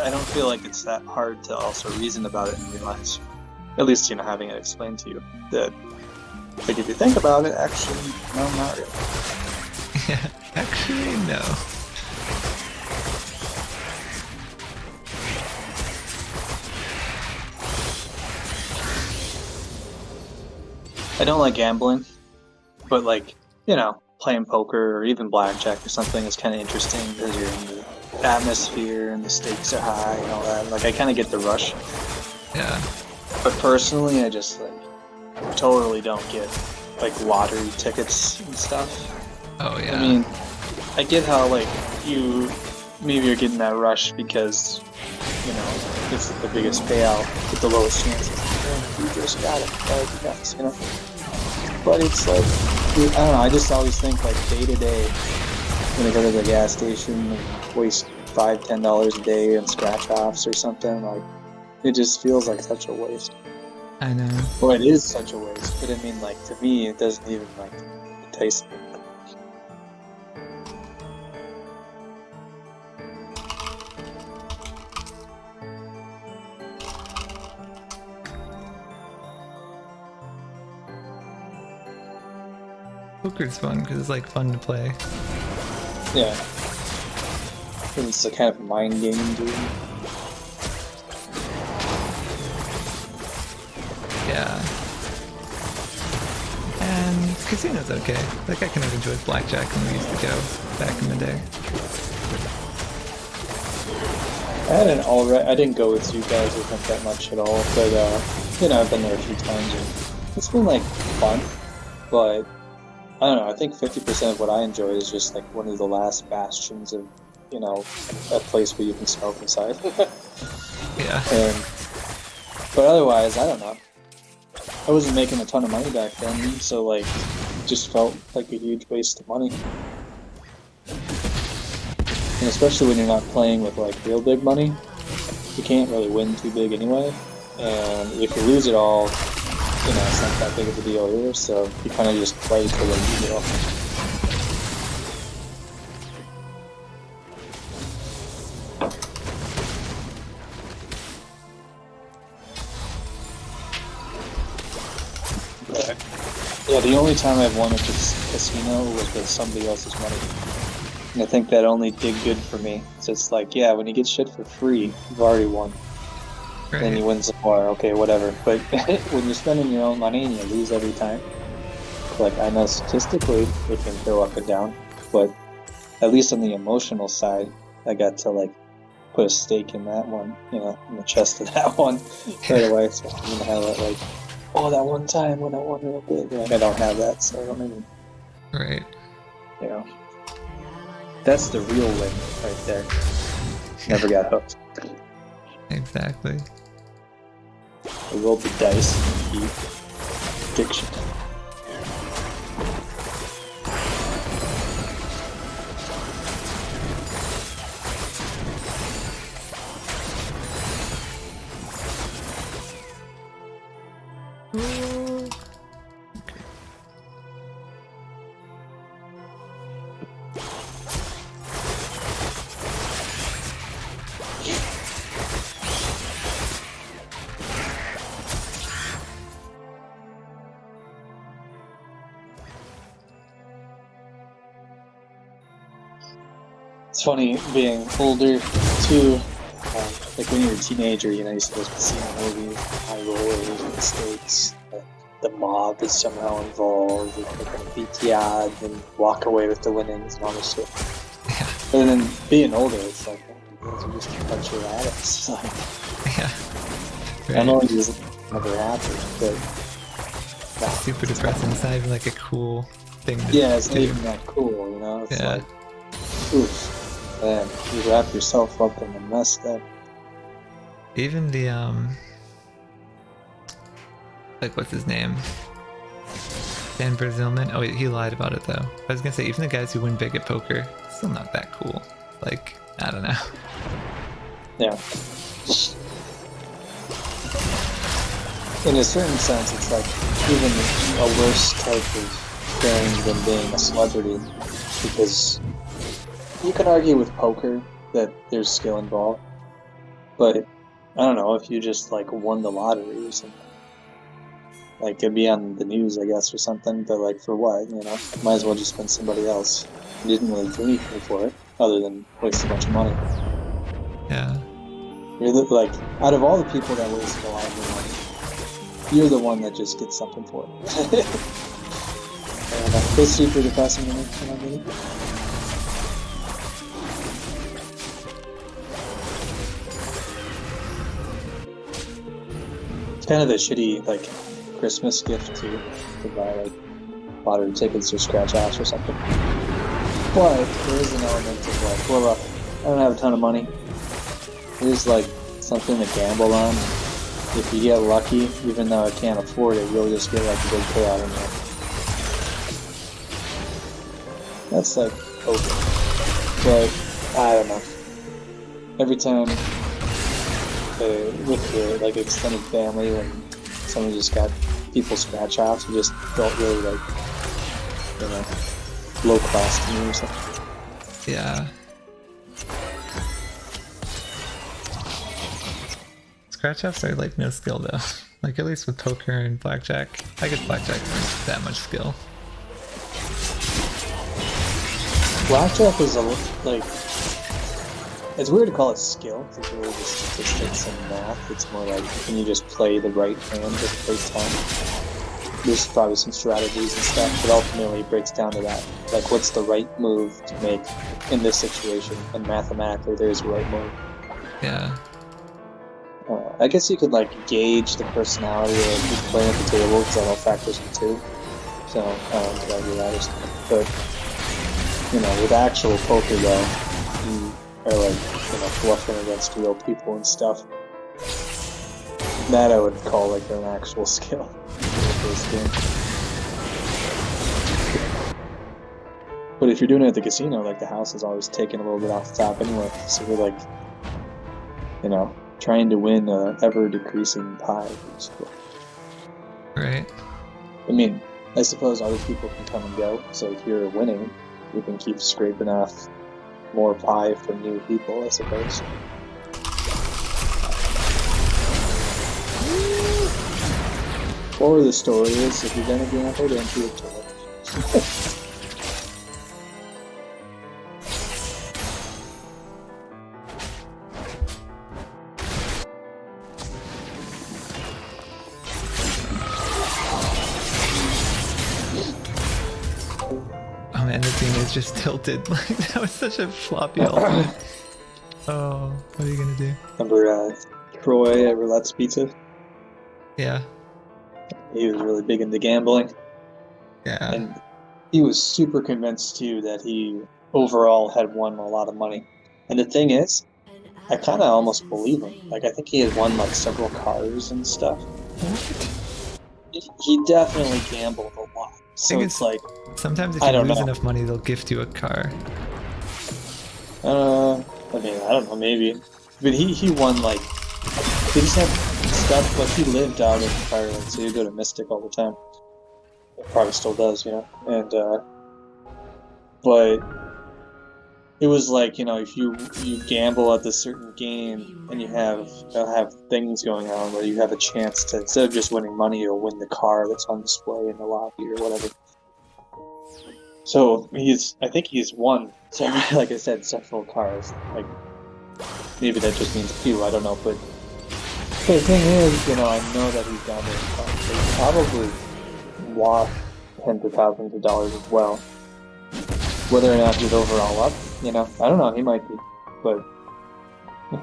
I don't feel like it's that hard to also reason about it and realize, at least, you know, having it explained to you, that, like, if you think about it, actually, no, not really. Yeah, actually, no. I don't like gambling, but, like, you know, playing poker or even blackjack or something is kind of interesting because you're in the atmosphere and the stakes are high and all that. Like, I kind of get the rush. Yeah. But personally, I just like totally don't get like lottery tickets and stuff. Oh yeah. I mean, I get how like maybe you're getting that rush because it's the biggest payout with the lowest chances. You just got it, yes, But it's like I don't know. I just always think like day to day when I go to the gas station and waste $5-10 a day on scratch offs or something. Like it just feels like such a waste. I know. Well, it is such a waste, but I mean, like to me, it doesn't even like entice me. Poker's fun because it's like fun to play. Yeah. It's a kind of mind game, dude. Yeah. And casino's okay. Like I kind of enjoyed blackjack when we used to go back in the day. I had an alright. I didn't go with you guys, I think, that much at all, but I've been there a few times and it's been like fun, but I don't know. I think 50% of what I enjoy is just like one of the last bastions of, a place where you can smoke inside. Yeah. But otherwise, I don't know. I wasn't making a ton of money back then, so like, it just felt like a huge waste of money. And especially when you're not playing with like real big money, you can't really win too big anyway. And if you lose it all, it's not that big of a deal either, so you kind of just play for the deal. Yeah, the only time I've won a casino was with somebody else's money. And I think that only did good for me. So it's like, yeah, when you get shit for free, you've already won. Right. Then you win some more, okay, whatever. But when you're spending your own money and you lose every time, like I know statistically it can go up and down, but at least on the emotional side, I got to like put a stake in that one, in the chest of that one right away. So I'm gonna have that like, oh, that one time when I won real big. Like I don't have that, so I don't even. Right. That's the real win right there. Never got hooked. Exactly. I rolled the dice and beat addiction. It's funny being older too. Like when you're a teenager, you used to go to casino movies, high rollers, mistakes. The mob is somehow involved. You're gonna beat the odds and walk away with the winnings and all this shit. And then being older, it's like, oh, you guys are just a bunch of addicts. Like, Right. I know it just never happened, but super depressing. It's not even like a cool thing to it's do. not even that cool, It's like, oof. Man, you wrap yourself up in the mess then. Even the like what's his name? Dan Brazilman. Oh wait, he lied about it though. I was gonna say even the guys who win big at poker, still not that cool. Like, I don't know. Yeah. In a certain sense, it's like even a worse type of thing than being a celebrity, because you can argue with poker that there's skill involved, but I don't know, if you just like won the lottery or something, like it'd be on the news, I guess, or something, but like for what, might as well just spend somebody else. You didn't really do anything for it, other than waste a bunch of money. Yeah. You're like, out of all the people that wasted a lot of their money, you're the one that just gets something for it. It's super depressing to me when I get it. It's kind of the shitty, like, Christmas gift, too, to buy, like, lottery tickets or scratch offs or something. But there is an element of like, well, look, I don't have a ton of money. Here's like something to gamble on. If you get lucky, even though I can't afford it, you'll just get like a big payout in there. That's like okay. But I don't know. Every time with the like extended family, when someone just got people scratch offs, it just felt really like, you know, low class to me or something. Yeah. Scratch offs are like no skill though. Like at least with poker and blackjack, I guess blackjack isn't that much skill. Blackjack is like, it's weird to call it skill. It's really just statistics and math. It's more like, can you just play the right hand at the first time? There's probably some strategies and stuff, but ultimately it breaks down to that. Like, what's the right move to make in this situation? And mathematically, there's a right move. Yeah. I guess you could like gauge the personality of who's playing at the table, because that all factors in too. So I don't know if I do that or something. But you know, with actual poker though, you are like, you know, bluffing against real people and stuff. That I would call like an actual skill. But if you're doing it at the casino, like the house is always taking a little bit off the top anyway. So you're like, you know, trying to win a ever-decreasing pie. Right. I mean, I suppose other people can come and go, so if you're winning, you can keep scraping off more pie from new people, I suppose. Or the story is, if you're gonna gamble, don't do it too much. Oh man, the thing is just tilted. Like that was such a floppy ultimate. Oh, what are you gonna do? Remember Troy at Roulette's Pizza? Yeah. He was really big into gambling. Yeah. And he was super convinced too that he overall had won a lot of money. And the thing is, I kind of almost believe him. Like, I think he had won like several cars and stuff. He definitely gambled a lot. So it's like, sometimes if I you don't lose know. enough money, they'll gift you a car. I mean, I don't know, maybe. But he won like, he just had stuff, like he lived out in Ireland, so he'd go to Mystic all the time. Probably still does, you know. And but it was like, you know, if you gamble at this certain game and you'll have things going on where you have a chance to, instead of just winning money, you'll win the car that's on display in the lobby or whatever. So I think he's won, like I said, several cars. Like, maybe that just means a few, I don't know, but the thing is, you know, I know that he's down there in cars, so he's probably lost tens of thousands of dollars as well. Whether or not he's overall up, you know, I don't know, he might be, but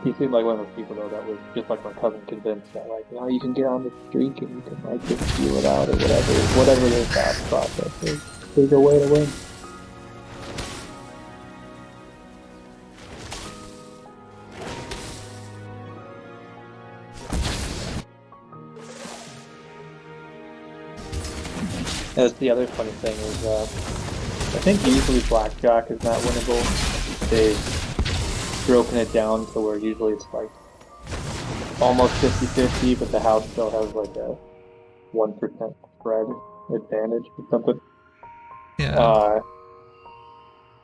he seemed like one of those people though that was just like my cousin, convinced that like, you know, you can get on the streak and you can like just feel it out or whatever their thought process is. There's a way to win. That's the other funny thing is, I think usually blackjack is not winnable. They've broken it down to where usually it's like almost 50-50, but the house still has like a 1% spread advantage or something. Yeah.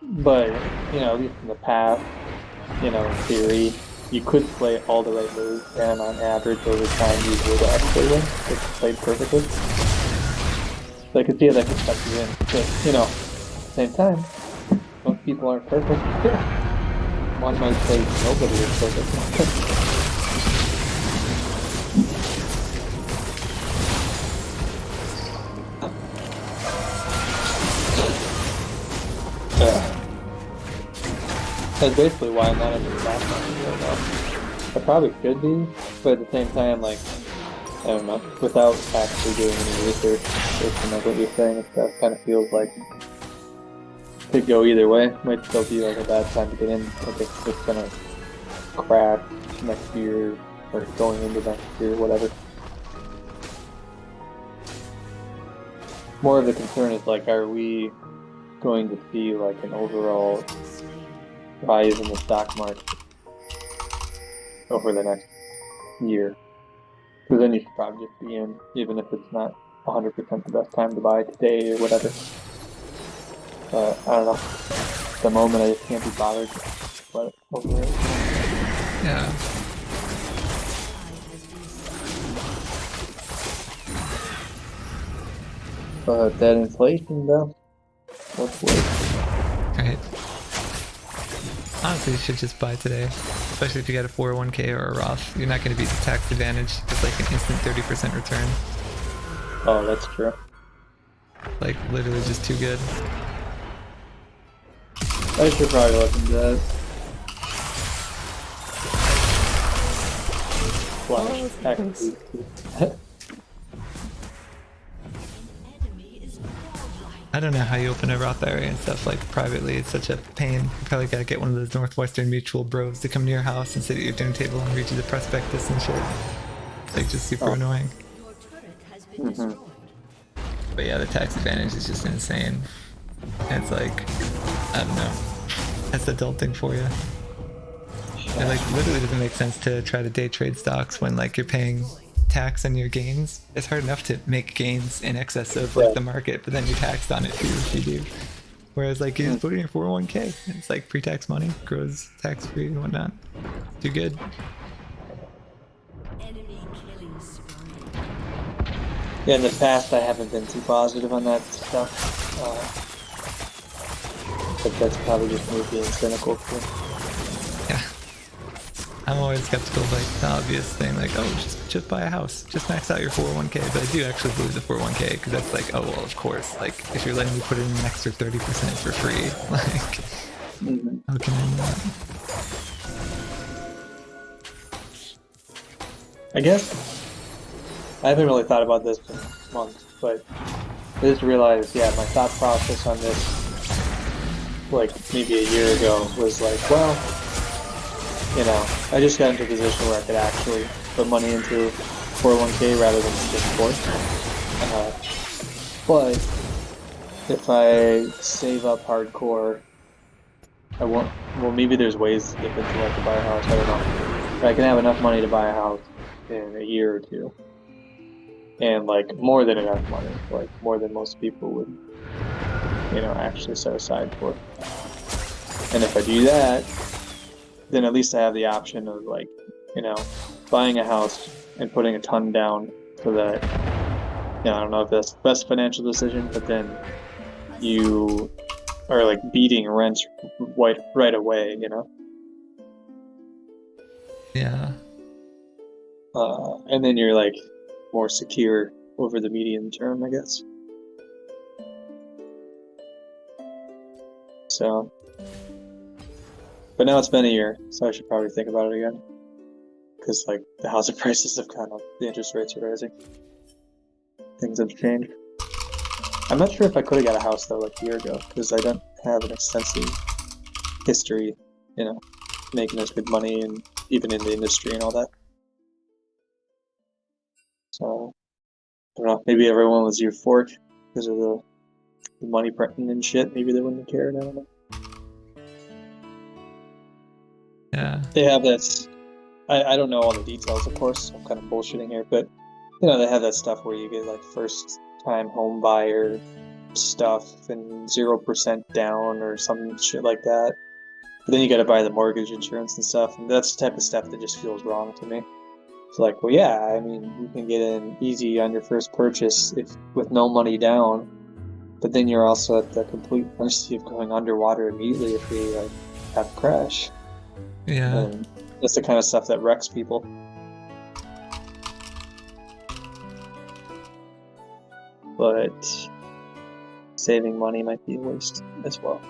But, you know, at least in the past, you know, in theory, you could play all the right moves, and on average over time you would actually win if you played perfectly. So I could see how that could suck you in, but, you know, at the same time, most people aren't perfect. One might say nobody is perfect. That's basically why I'm not into the background right now. I probably could be, but at the same time, like, I don't know, without actually doing any research, based on like what you're saying, it kind of feels like it could go either way. Might still be like a bad time to get in. Like it's gonna crash next year or going into next year, whatever. More of the concern is like, are we going to see like an overall rise in the stock market over the next year? Because then you should probably just be in, even if it's not 100% the best time to buy today or whatever. But I don't know. At the moment, I just can't be bothered. But over it. Yeah. But that inflation, though, what's worse? Right. Honestly, you should just buy today, especially if you got a 401k or a Roth. You're not going to be tax advantage. It's like an instant 30% return. Oh, that's true. Like literally just too good. I should probably look into that. I don't know how you open a Roth IRA and stuff like privately. It's such a pain. You probably gotta get one of those Northwestern Mutual bros to come to your house and sit at your dinner table and read you the prospectus and shit. It's like just super annoying. But yeah, the tax advantage is just insane. And it's like, I don't know. That's adulting for you. It like literally doesn't make sense to try to day trade stocks when like you're paying tax on your gains. It's hard enough to make gains in excess of like the market, but then you're taxed on it too if you do. Whereas like you just put in your 401k, it's like pre-tax money, grows tax-free and whatnot. Too good. Yeah, in the past I haven't been too positive on that stuff. But that's probably just me being cynical too. Yeah. I'm always skeptical of like the obvious thing, like, oh, just buy a house, just max out your 401k. But I do actually believe the 401k because that's like, oh well, of course. Like if you're letting me put in an extra 30% for free, like, how can I not? I guess I haven't really thought about this in months, but I just realized, yeah, my thought process on this, like maybe a year ago, was like, well, you know, I just got into a position where I could actually put money into 401k rather than just force. But if I save up hardcore, I won't. Well, maybe there's ways to dip into like to buy a house. I don't know. But I can have enough money to buy a house in a year or two, and like more than enough money, like more than most people would, you know, actually set aside for. And if I do that, then at least I have the option of like, you know, buying a house and putting a ton down so that, you know, I don't know if that's the best financial decision, but then you are like beating rent right away, you know? Yeah. And then you're like more secure over the medium term, I guess. So, but now it's been a year, so I should probably think about it again. Because like the housing prices have gone up, the interest rates are rising. Things have changed. I'm not sure if I could have got a house though like a year ago, because I don't have an extensive history, you know, making as good money and even in the industry and all that. So, I don't know, maybe everyone was euphoric because of the money printing and shit. Maybe they wouldn't have cared, I don't know. Yeah. They have that, I don't know all the details, of course, I'm kind of bullshitting here, but, you know, they have that stuff where you get, like, first-time home buyer stuff and 0% down or some shit like that. But then you gotta buy the mortgage insurance and stuff, and that's the type of stuff that just feels wrong to me. It's like, well, yeah, I mean, you can get in easy on your first purchase with no money down, but then you're also at the complete mercy of going underwater immediately if we like have a crash. Yeah. And that's the kind of stuff that wrecks people. But saving money might be a waste as well.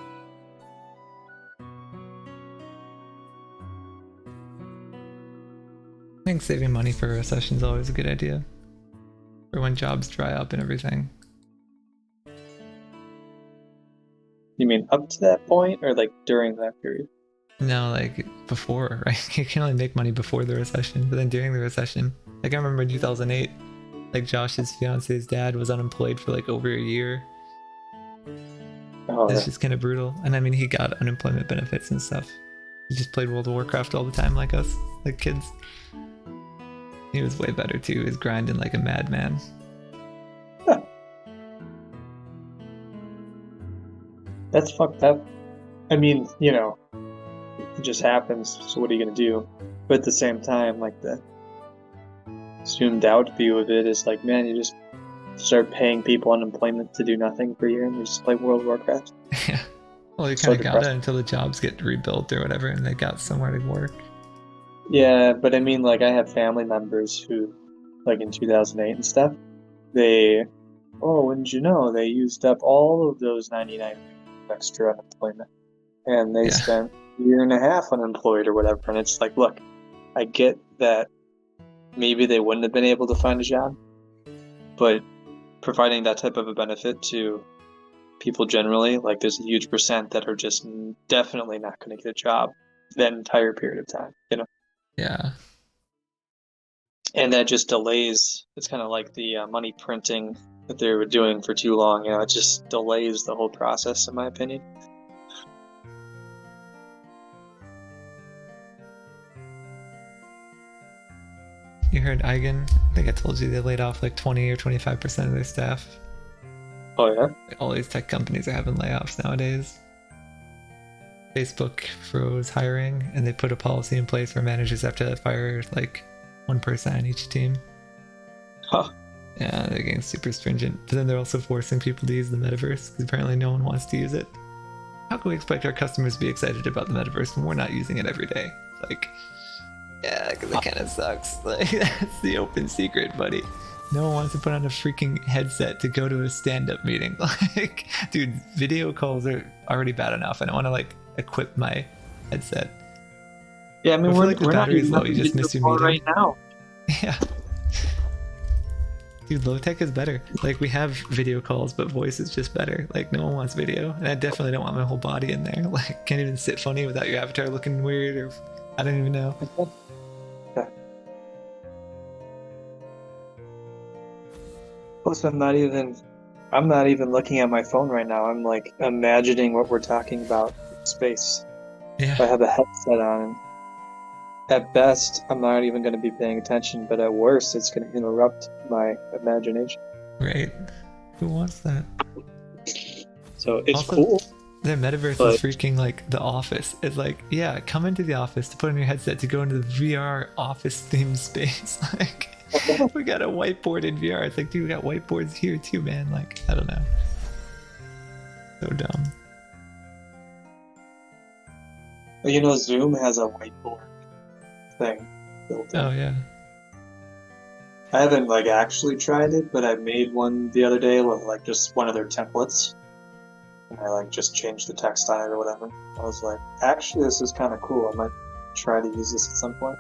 I think saving money for a recession is always a good idea. when jobs dry up and everything. You mean up to that point, or like during that period? No, like before, right? You can only make money before the recession, but then during the recession, like I remember in 2008, like Josh's fiance's dad was unemployed for like over a year. Oh, It's just kind of brutal. And I mean, he got unemployment benefits and stuff. He just played World of Warcraft all the time like us, like kids. He was way better too. He was grinding like a madman. That's fucked up. I mean, you know, it just happens, so what are you gonna do? But at the same time, like, the zoomed out view of it is like, man, you just start paying people unemployment to do nothing for a year and they just play World of Warcraft. Yeah. Well, you So kind of got it depressing. until the jobs get rebuilt or whatever and they got somewhere to work. Yeah, but I mean, like, I have family members who, like, in 2008 and stuff, they, oh, wouldn't you know, they used up all of those 99 extra unemployment. And they spent a year and a half unemployed or whatever. And it's like, look, I get that maybe they wouldn't have been able to find a job, but providing that type of a benefit to people generally, like, there's a huge percent that are just definitely not going to get a job that entire period of time, you know? Yeah. And that just delays, it's kind of like the money printing that they were doing for too long, you know, it just delays the whole process, in my opinion. You heard Eigen? I think I told you they laid off like 20 or 25% of their staff. Oh, yeah? All these tech companies are having layoffs nowadays. Facebook froze hiring, and they put a policy in place where managers have to fire like one person on each team. Huh. Yeah, they're getting super stringent. But then they're also forcing people to use the metaverse, because apparently no one wants to use it. How can we expect our customers to be excited about the metaverse when we're not using it every day? Like, yeah, because it kind of sucks. Like, that's the open secret, buddy. No one wants to put on a freaking headset to go to a stand-up meeting. Like, dude, video calls are already bad enough. I don't want to, like, equip my headset. Yeah, I mean, feel we're, like the we're not battery's even low. on You just video miss your call meeting. right now. Yeah. Dude, low tech is better. Like, we have video calls, but voice is just better. Like, no one wants video. And I definitely don't want my whole body in there. Like, can't even sit funny without your avatar looking weird, or I don't even know. Plus, I'm not even looking at my phone right now. I'm like imagining what we're talking about in space. Yeah. If I have a headset on, and at best, I'm not even going to be paying attention, but at worst, it's going to interrupt my imagination. Right. Who wants that? So it's Also, cool. Their metaverse but- is freaking like the office. It's like, yeah, come into the office to put on your headset to go into the VR office themed space. Like, we got a whiteboard in VR. It's like, dude, we got whiteboards here too, man. Like, I don't know. So dumb. Well, you know, Zoom has a whiteboard thing built in. Oh, yeah. I haven't like actually tried it, but I made one the other day with like just one of their templates. And I like just changed the text on it or whatever. I was like, actually, this is kind of cool. I might try to use this at some point.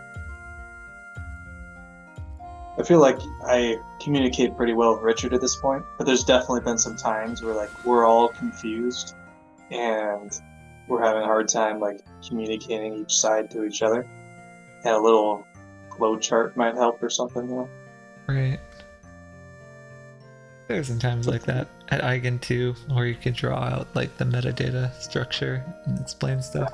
I feel like I communicate pretty well with Richard at this point, but there's definitely been some times where like we're all confused and we're having a hard time like communicating each side to each other. And a little flow chart might help or something, you know? Right. There's some times like that at Eigen too, where you can draw out like the metadata structure and explain stuff.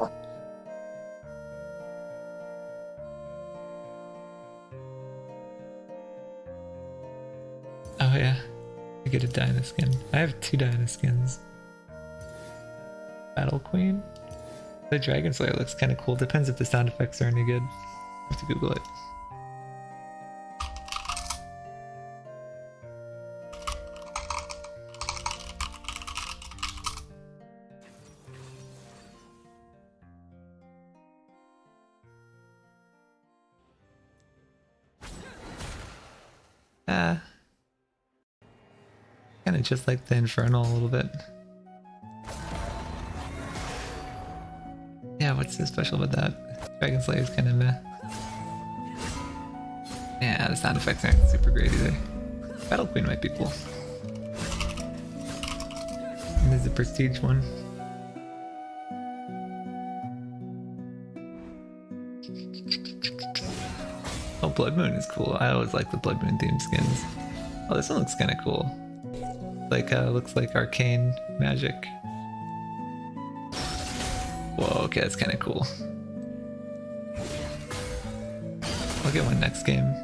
Oh yeah, you get a Dyna skin. I have 2 Dyna skins. Battle Queen? The Dragon Slayer looks kind of cool. Depends if the sound effects are any good. I have to Google it. Kind of just like the Infernal a little bit. Yeah, what's so special about that? Dragon Slayer's kind of meh. Yeah, the sound effects aren't super great either. Battle Queen might be cool. And there's a prestige one. Oh, Blood Moon is cool. I always like the Blood Moon themed skins. Oh, this one looks kind of cool. Like, looks like arcane magic. Whoa, okay, that's kind of cool. I'll get one next game.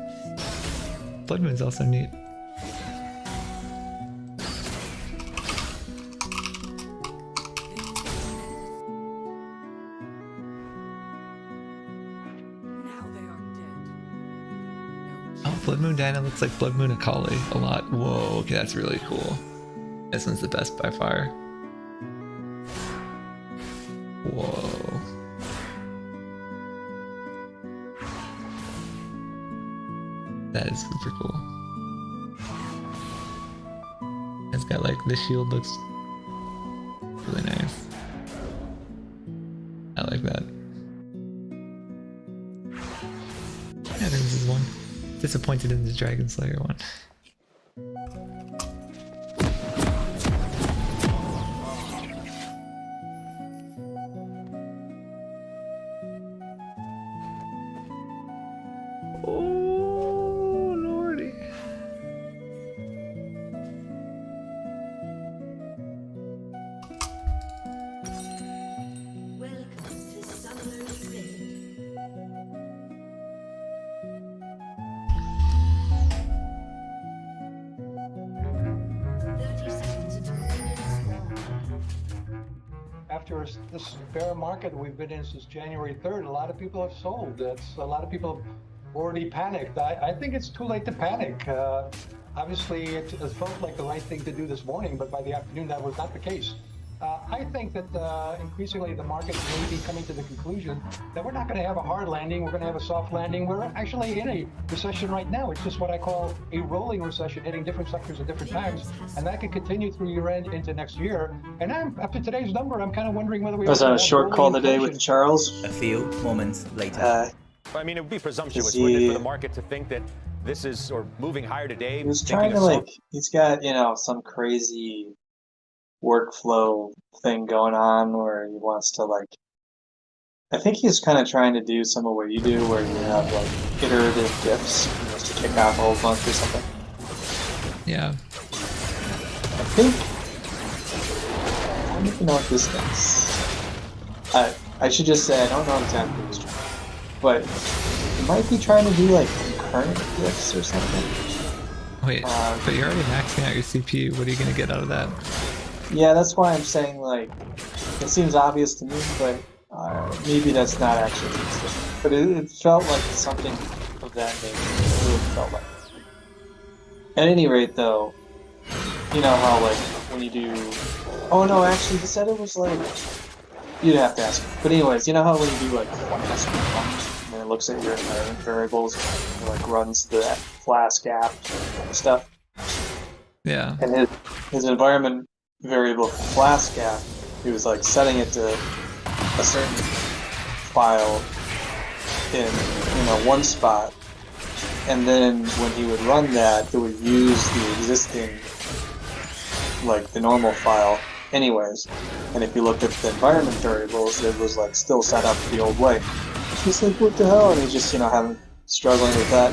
Blood Moon's also neat. Oh, Blood Moon Dino looks like Blood Moon Akali a lot. Whoa, okay, that's really cool. This one's the best by far. Whoa. That is super cool. It's got like, the shield looks really nice. I like that. Yeah, this is one. Disappointed in the Dragon Slayer one. Oh, lordy. Welcome to Summer's Rift. After this bear market we've been in since January 3rd, a lot of people have sold. A lot of people have already panicked. I think it's too late to panic. Obviously, it felt like the right thing to do this morning, but by the afternoon, that was not the case. I think that increasingly the market may be coming to the conclusion that we're not going to have a hard landing, we're going to have a soft landing. We're actually in a recession right now. It's just what I call a rolling recession, hitting different sectors at different times, and that could continue through year end into next year. And after today's number, I'm kind of wondering whether we I was on a short call today with Charles. A few moments later. I mean, it would be presumptuous, wouldn't it, for the market to think that this is, or moving higher today. He was trying to like, he's got, you know, some crazy workflow thing going on where he wants to like, I think he's kind of trying to do some of what you do where you have like iterative diffs just to kick off a whole bunch or something. Yeah. I think, I don't even know what this is. I should just say I don't know exactly what he's trying to do, but he might be trying to do like concurrent diffs or something. Wait, but you're already maxing out your CPU. What are you going to get out of that? Yeah, that's why I'm saying, like, it seems obvious to me, but maybe that's not actually consistent. But it felt like something of that nature. It really felt like. At any rate, though, you know how, like, when you do... Oh, no, actually, he said it was, like... You'd have to ask. But anyways, you know how when you do, like, Flask and then it looks at your environment variables and, like, runs the Flask app and stuff? Yeah. And his environment variable Flask app, he was like setting it to a certain file in, you know, one spot, and then when he would run that, it would use the existing, like the normal file anyways. And if you looked at the environment variables, it was like still set up the old way. He's like, what the hell? And he's just, you know, struggling with that.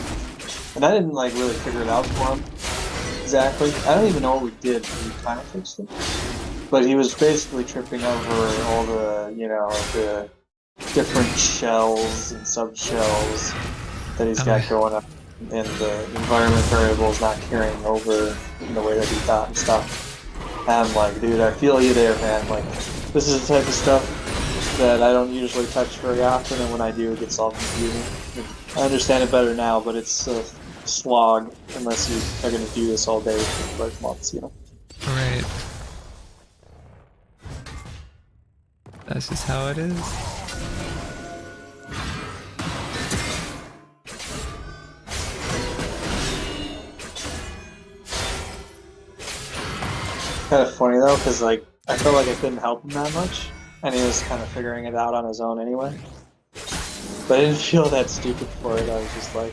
And I didn't like really figure it out for him. Exactly. I don't even know what we did. We kind of fixed it. But he was basically tripping over all the, you know, the different shells and subshells that he's got going on. And the environment variables not carrying over in the way that he thought and stuff. And I'm like, dude, I feel you there, man. Like, this is the type of stuff that I don't usually touch very often, and when I do, it gets all confusing. I understand it better now, but it's slog unless you are going to do this all day for like months, you know. Right. That's just how it is. Kind of funny though, because like I felt like I couldn't help him that much, and he was kind of figuring it out on his own anyway. But I didn't feel that stupid for it. I was just like,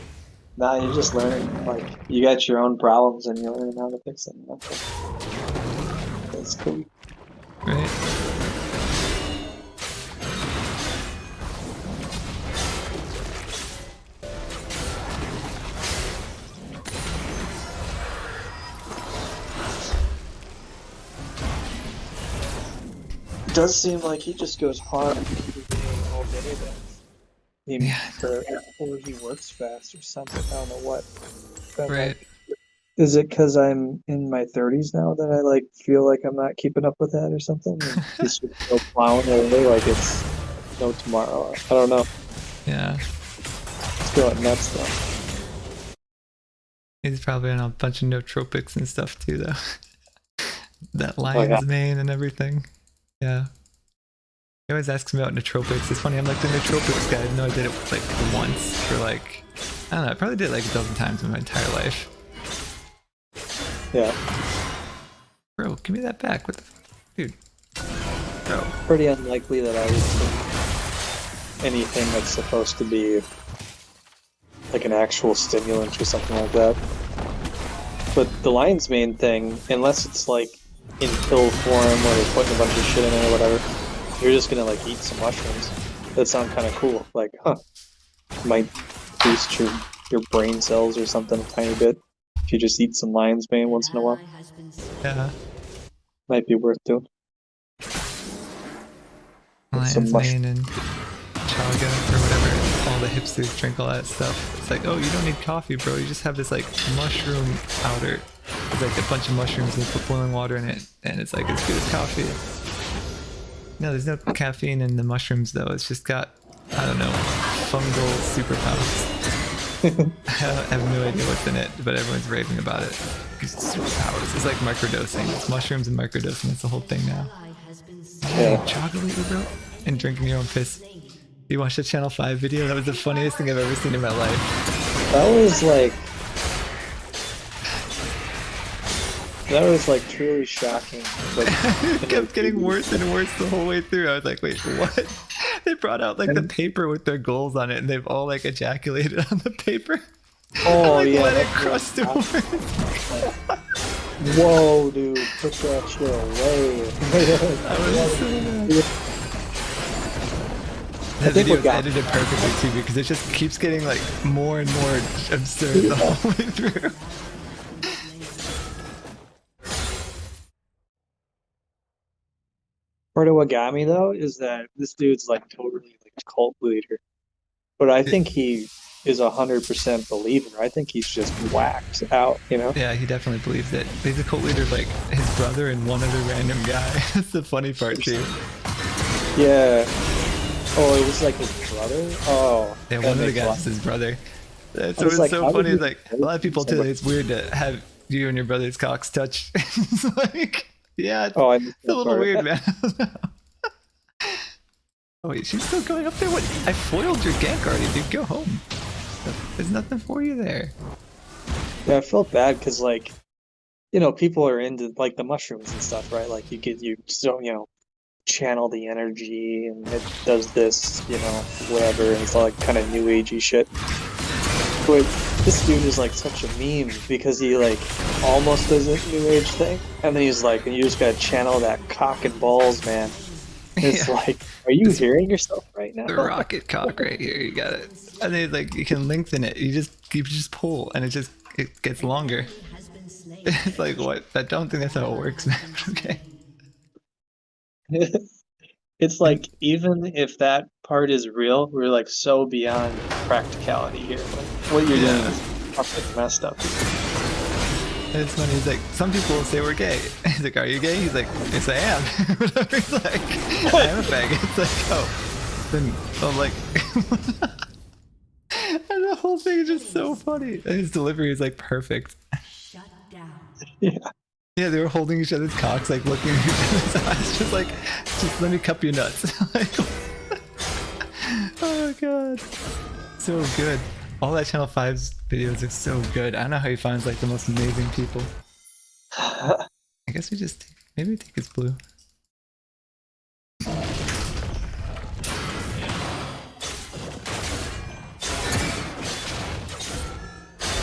Nah, you're just learning. Like, you got your own problems and you're learning how to fix them. That's cool. Right. It does seem like he just goes hard all day. Or he works fast or something. I don't know what. But, Right. like, is it because I'm in my 30s now that I like feel like I'm not keeping up with that or something? And he's just so plowing away like it's no tomorrow. I don't know. Yeah. It's going nuts though. He's probably on a bunch of nootropics and stuff too, though. That lion's mane and everything. Yeah. He always asks me about nootropics. It's funny, I'm like the nootropics guy. I know I did it like once for like, I don't know, I probably did it like a dozen times in my entire life. Yeah. Bro, give me that back. What the dude? Bro. Pretty unlikely that I would take anything that's supposed to be like an actual stimulant or something like that. But the lion's mane thing, unless it's like in pill form or they're putting a bunch of shit in it or whatever, you're just gonna like eat some mushrooms. That sound kind of cool. Like, might boost your brain cells or something a tiny bit if you just eat some lion's mane once in a while. Yeah. Might be worth doing. Lion's mane and chaga or whatever. All the hipsters drink all that stuff. It's like, oh, you don't need coffee, bro. You just have this like mushroom powder. It's like a bunch of mushrooms and put boiling water in it, and it's like as good as coffee. No, there's no caffeine in the mushrooms though. It's just got, I don't know, fungal superpowers. I have no idea what's in it, but everyone's raving about it. It's superpowers. It's like microdosing. It's mushrooms and microdosing. That's the whole thing now. Yeah. Chocolate, bro, and drinking your own piss. You watched the Channel 5 video? That was the funniest thing I've ever seen in my life. That was like truly shocking. But it kept getting worse and worse the whole way through. I was like, wait, what? They brought out like the paper with their goals on it, and they've all like ejaculated on the paper. Oh, like, yeah. Let it crust it. Whoa, dude, put that shit away. That video was edited perfectly too, because it just keeps getting like more and more absurd the whole way through. Part of what got me though is that this dude's like totally like a cult leader, but I think he is 100% believer. I think he's just whacked out, you know? Yeah, he definitely believes it. He's a cult leader, like his brother and one other random guy. That's the funny part too. Yeah. Oh, it was like his brother? Oh. Yeah, one of the guys is his brother. That's what's like, so funny. It's like a lot of people too. It's weird to have you and your brother's cocks touch. It's like, yeah, it's, it's a little weird, man. Oh wait, she's still going up there? What? I foiled your gank already, dude. Go home. There's nothing for you there. Yeah, I felt bad because, like, you know, people are into like the mushrooms and stuff, right? Like channel the energy and it does this, you know, whatever, and it's all like kind of new agey shit. But this dude is like such a meme because he like almost does a new age thing, and then he's like, and you just gotta channel that cock and balls, man. It's like, are you hearing yourself right now? The rocket cock right here, you got it. And then like you can lengthen it. You just pull, and it gets longer. It's like what? I don't think that's how it works, man. Okay. It's like, even if that part is real, we're like so beyond practicality here. Like, what you're doing is fucking messed up. It's funny. He's like, some people will say we're gay. He's like, are you gay? He's like, yes, I am. He's like, I am a faggot. It's like, oh, then I'm like, and the whole thing is just so funny. And his delivery is like perfect. Yeah. Yeah, they were holding each other's cocks, like looking at each other's eyes, just let me cup your nuts. Like, oh my god, so good. All that Channel 5's videos are so good. I don't know how he finds like the most amazing people. I guess maybe we take his blue.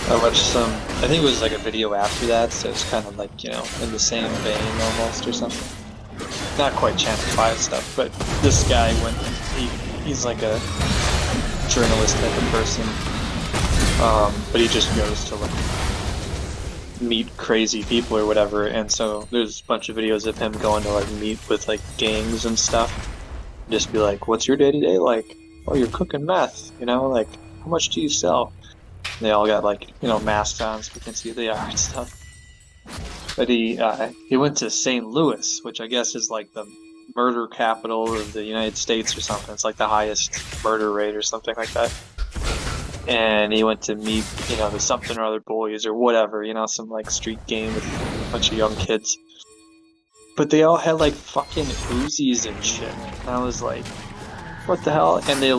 I watched some, I think it was like a video after that, so it's kind of like, you know, in the same vein almost or something. Not quite Channel 5 stuff, but this guy went, he's like a journalist type of person, but he just goes to like meet crazy people or whatever, and so there's a bunch of videos of him going to like meet with like gangs and stuff. Just be like, what's your day-to-day like? Oh, you're cooking meth, you know, like, how much do you sell? They all got like, you know, masks on so we can see who they are and stuff. But he went to St. Louis, which I guess is like the murder capital of the United States or something. It's like the highest murder rate or something like that. And he went to meet, you know, the something or other boys or whatever, you know, some like street game with a bunch of young kids. But they all had like fucking Uzis and shit. And I was like, what the hell? And they're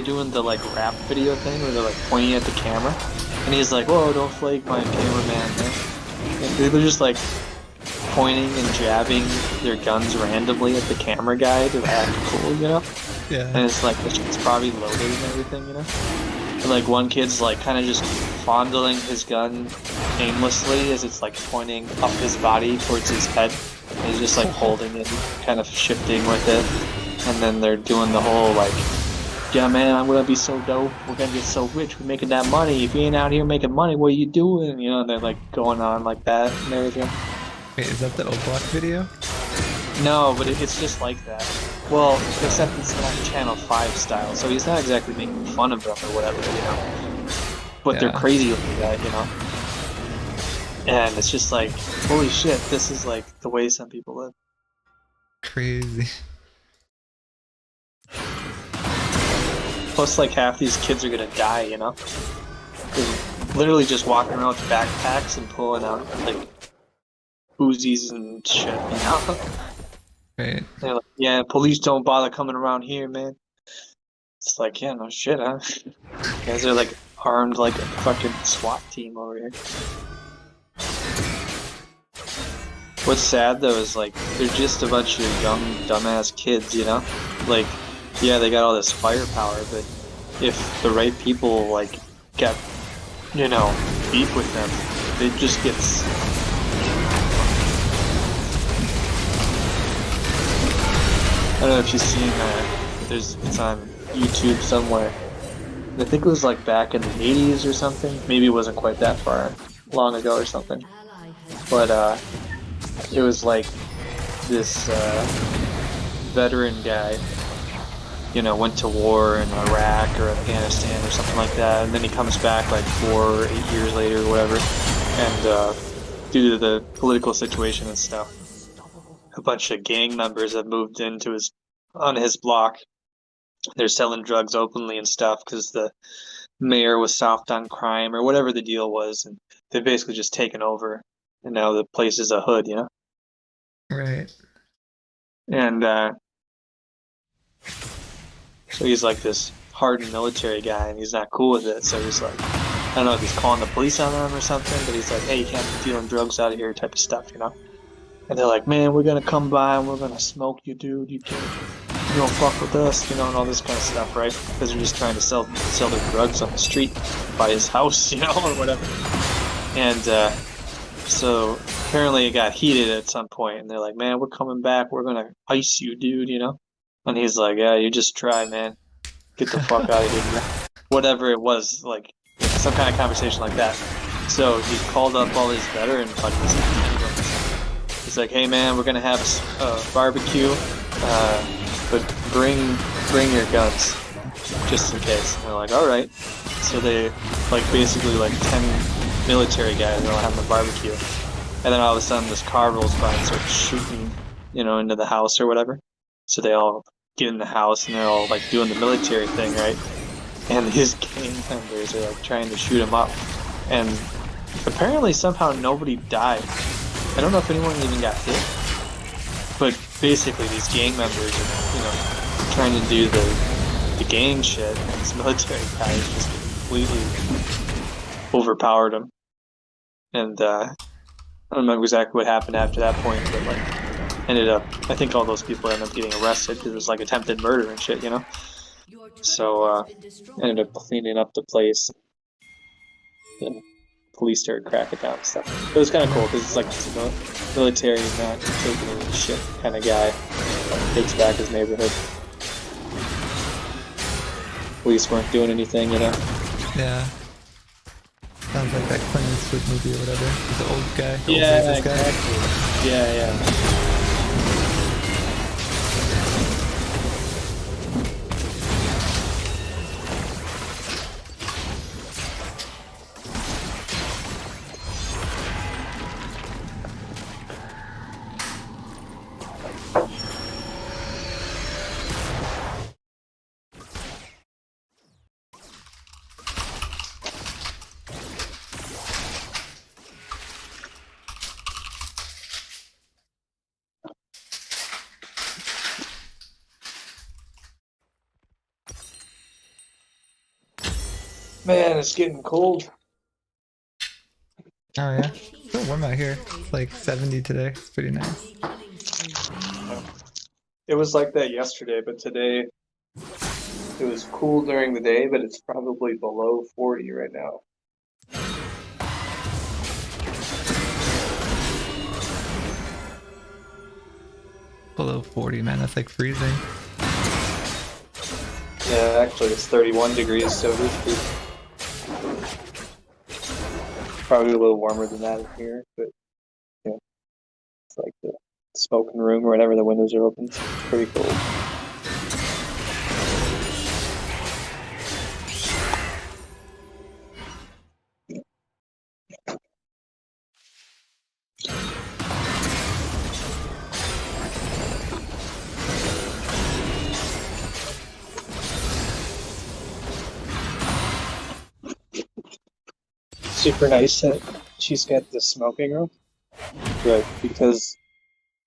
doing the like rap video thing where they're like pointing at the camera. And he's like, whoa, don't flake my cameraman, man. And they're just like pointing and jabbing their guns randomly at the camera guy to act cool, you know? Yeah. And it's like, it's probably loaded and everything, you know? And like one kid's like kind of just fondling his gun aimlessly as it's like pointing up his body towards his head. And he's just like holding it, kind of shifting with it. And then they're doing the whole like, yeah man, I'm gonna be so dope, we're gonna get so rich, we're making that money, if you ain't out here making money, what are you doing? You know, and they're like going on like that and everything. Wait, is that the O-Block video? No, but it's just like that. Well, except it's not Channel 5 style, so he's not exactly making fun of them or whatever, you know. But they're crazy like that, you know. And it's just like, holy shit, this is like the way some people live. Crazy. Plus, like, half these kids are gonna die, you know? They're literally just walking around with backpacks and pulling out, like, Uzis and shit, you know? Right. They're like, yeah, police don't bother coming around here, man. It's like, yeah, no shit, huh? You guys are, like, armed like a fucking SWAT team over here. What's sad, though, is, like, they're just a bunch of young, dumbass kids, you know? Like, yeah, they got all this firepower, but if the right people, like, get, you know, beef with them, it just gets... I don't know if you've seen it's on YouTube somewhere. I think it was, like, back in the 80s or something. Maybe it wasn't quite that far long ago or something. But, it was, like, this, veteran guy, you know, went to war in Iraq or Afghanistan or something like that, and then he comes back like 4 or 8 years later or whatever, and due to the political situation and stuff, a bunch of gang members have moved into on his block. They're selling drugs openly and stuff because the mayor was soft on crime or whatever the deal was, and they've basically just taken over, and now the place is a hood, you know? Right. And so he's like this hardened military guy, and he's not cool with it. So he's like, I don't know if he's calling the police on them or something, but he's like, hey, you can't be dealing drugs out of here type of stuff, you know? And they're like, man, we're gonna come by and we're gonna smoke you, dude. You don't fuck with us, you know, and all this kind of stuff, right? Because they're just trying to sell their drugs on the street by his house, you know, or whatever. And so apparently it got heated at some point, and they're like, man, we're coming back. We're gonna ice you, dude, you know? And he's like, yeah, you just try, man. Get the fuck out of here. Whatever it was, like, some kind of conversation like that. So he called up all his veteran buddies. He's like, hey, man, we're going to have a barbecue, but bring your guns, just in case. And they're like, all right. So they, like, basically, like, 10 military guys are all having a barbecue. And then all of a sudden this car rolls by and starts shooting, you know, into the house or whatever. So they all get in the house and they're all like doing the military thing, right? And his gang members are like trying to shoot him up. And apparently somehow nobody died. I don't know if anyone even got hit. But basically these gang members are, you know, trying to do the gang shit, and this military guy just completely overpowered him. And I don't remember exactly what happened after that point, but like ended up, I think all those people ended up getting arrested because it was like attempted murder and shit, you know? So ended up cleaning up the place. and police started cracking down and stuff. It was kind of cool because it's like it's a military, not taking any shit kind of guy. Takes back his neighborhood. Police weren't doing anything, you know. Yeah. Sounds like that Clint Eastwood movie or whatever. The old guy. The Yeah, old racist guy. exactly. Yeah. Man, it's getting cold. Oh yeah. It's so warm out here. It's like 70 today. It's pretty nice. It was like that yesterday, but today it was cool during the day, but it's probably below 40 right now. Below 40, man. That's like freezing. Yeah, actually it's 31 degrees, so it is pretty. Probably a little warmer than that in here, but yeah, it's like the smoking room or whenever the windows are open. It's pretty cold. Super nice that she's got the smoking room. Right, because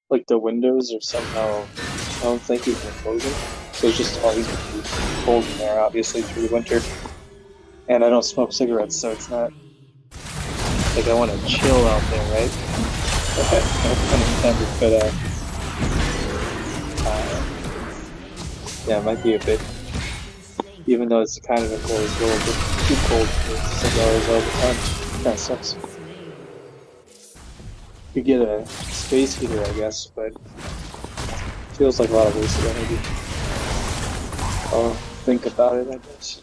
like the windows are somehow, I don't think you can close them. So it's just always gonna be cold in there, obviously, through the winter. And I don't smoke cigarettes, so it's not like I want to chill out there, right? No pun intended, but yeah, it might be a bit, even though it's kind of enclosed, a little bit too cold for cigars all the time. Kind of sucks. You get a space heater, I guess, but feels like a lot of wasted energy. I'll think about it, I guess.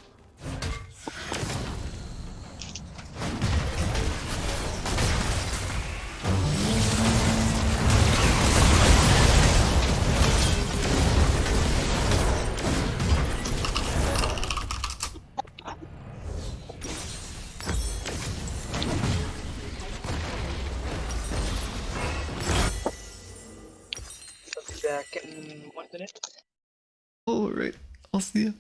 Back in 1 minute. Alright, I'll see you.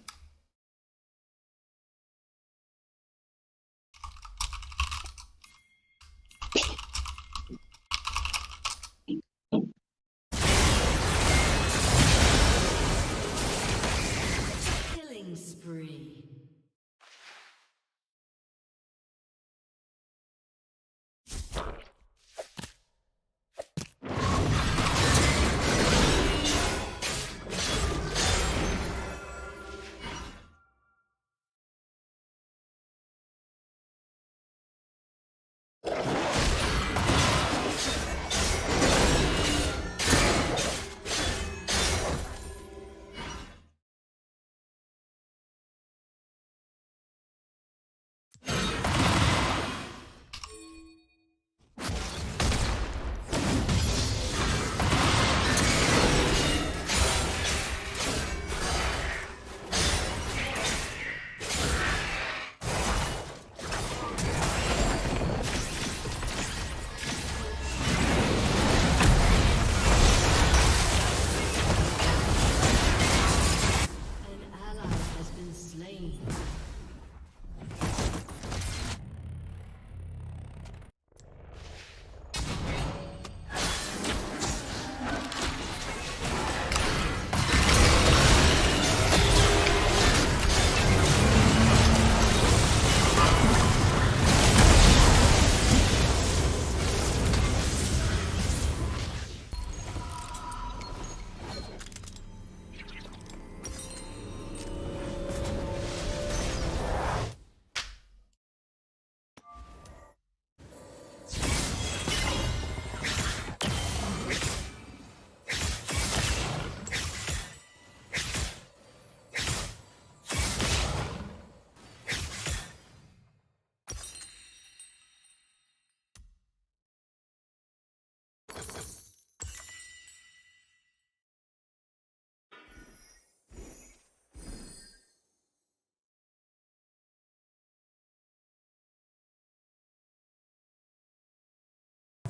Killing spree.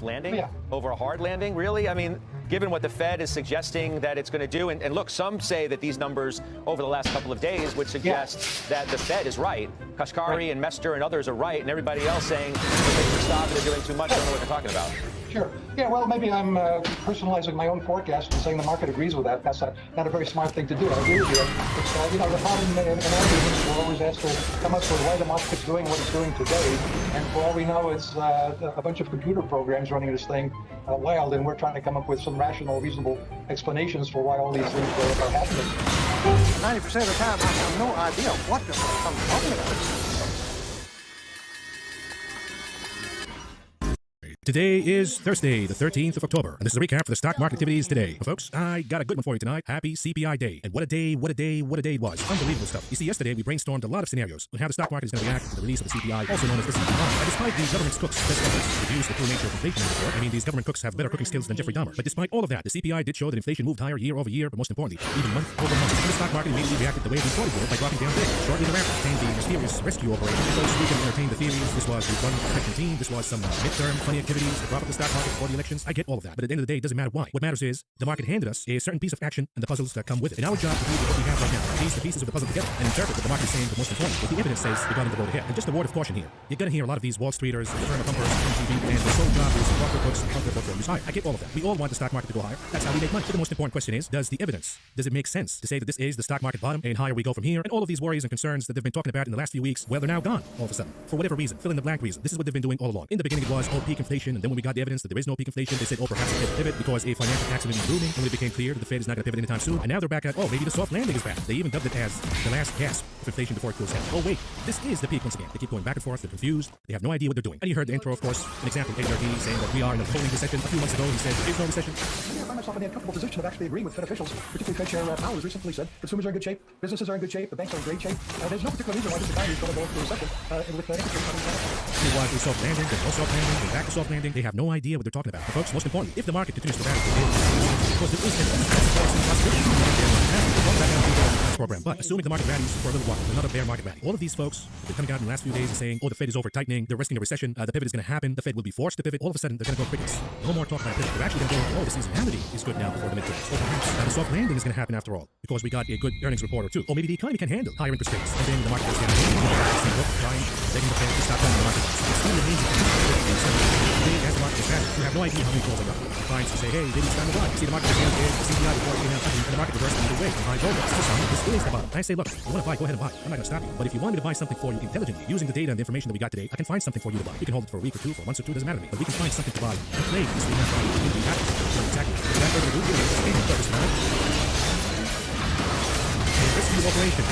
soft landing Yeah. over a hard landing, really? I mean, given what the Fed is suggesting that it's going to do, and look, some say that these numbers over the last couple of days would suggest that the Fed is right. Kashkari and Mester and others are right, and everybody else saying that they should stop and they're doing too much. I don't know what they're talking about. Sure. Yeah, well, maybe I'm personalizing my own forecast and saying the market agrees with that. That's not a very smart thing to do. I agree with you. It's, the problem in our business, we're always asked to come up with why the market's doing what it's doing today. And for all we know, it's a bunch of computer programs running this thing wild, and we're trying to come up with some rational, reasonable explanations for why all these things are happening. 90% of the time, I have no idea what the fuck I'm talking about. Today is Thursday, the 13th of October, and this is a recap for the stock market activities today. Folks, I got a good one for you tonight. Happy CPI Day. And what a day it was. Unbelievable stuff. You see, yesterday we brainstormed a lot of scenarios on how the stock market is going to react to the release of the CPI, also known as the CPI. And despite the government's cooks' best efforts to reduce the true nature of inflation in the report, I mean, these government cooks have better cooking skills than Jeffrey Dahmer. But despite all of that, the CPI did show that inflation moved higher year over year, but most importantly, even month over month. And the stock market immediately reacted the way we thought it would by dropping down big. Shortly thereafter came the mysterious rescue operation. Folks, we can entertain the theories. This was the one protection team. This was some midterm funny activities, the drop of the stock market before the elections. I get all of that, but at the end of the day, it doesn't matter why. What matters is the market handed us a certain piece of action and the puzzles that come with it. And our job is to do what we have right now, piece the pieces of the puzzle together and interpret what the market is saying, but most important, what the evidence says regarding the road ahead. And just a word of caution here. You're going to hear a lot of these Wall Streeters, the firm of pumpers, MTV, and the sole job is to walk their books and pump their portfolios higher. I get all of that. We all want the stock market to go higher. That's how we make money. But the most important question is, does it make sense to say that this is the stock market bottom and higher we go from here? And all of these worries and concerns that they've been talking about in the last few weeks, well, they're now gone all of a sudden. For whatever reason, fill in the blank reason. This is what they've been doing all along. In the beginning, it was, peak inflation, and then when we got the evidence that there is no peak inflation, they said, perhaps a pivot because a financial accident is looming, and when it became clear that the Fed is not going to pivot anytime soon, and now they're back at, maybe the soft landing is back. They even dubbed it as the last gasp of inflation before it cools down. Oh wait, this is the peak once again. They keep going back and forth, they're confused, they have no idea what they're doing. And you heard the intro, of course, an example of HRD saying that we are in a polling recession. A few months ago, he said there is no recession. I find myself in the uncomfortable position of actually agreeing with Fed officials, particularly Fed Chair Powell has recently said consumers are in good shape, businesses are in good shape, the banks are in great shape. There's no particular reason why this economy is going to go into a recession with interest rates coming down. It was a soft landing, there's no soft landing, there's back to soft landing. They have no idea what they're talking about. But folks, most importantly, if the market continues to rally, because there is program. But assuming the market rallies for a little while, another bear market rally. All of these folks have been coming out in the last few days and saying, the Fed is over tightening, they're risking a recession, the pivot is going to happen, the Fed will be forced to pivot. All of a sudden, they're going to go crickets. No more talk about pivot. They're actually going to go, the seasonality is good now before the midterms. Or perhaps the soft landing is going to happen after all, because we got a good earnings report or two. Or maybe the economy can handle higher interest rates. And then the market goes down. Trying, begging the Fed to stop down the market. It's still amazing. As the market is bad, you have no idea how many calls I got. Clients who say, hey, maybe it's time to buy. You see the market is down, the CPI report came out, and the market reversed either way. High gold. This is the bottom. I say, look, you want to buy, go ahead and buy. I'm not going to stop you. But if you want me to buy something for you intelligently, using the data and the information that we got today, I can find something for you to buy. We can hold it for a week or two, for months or two, doesn't matter to me. But we can find something to buy and play this week. We'll be happy. Exactly. Without further ado, we're going to focus on rescue operation.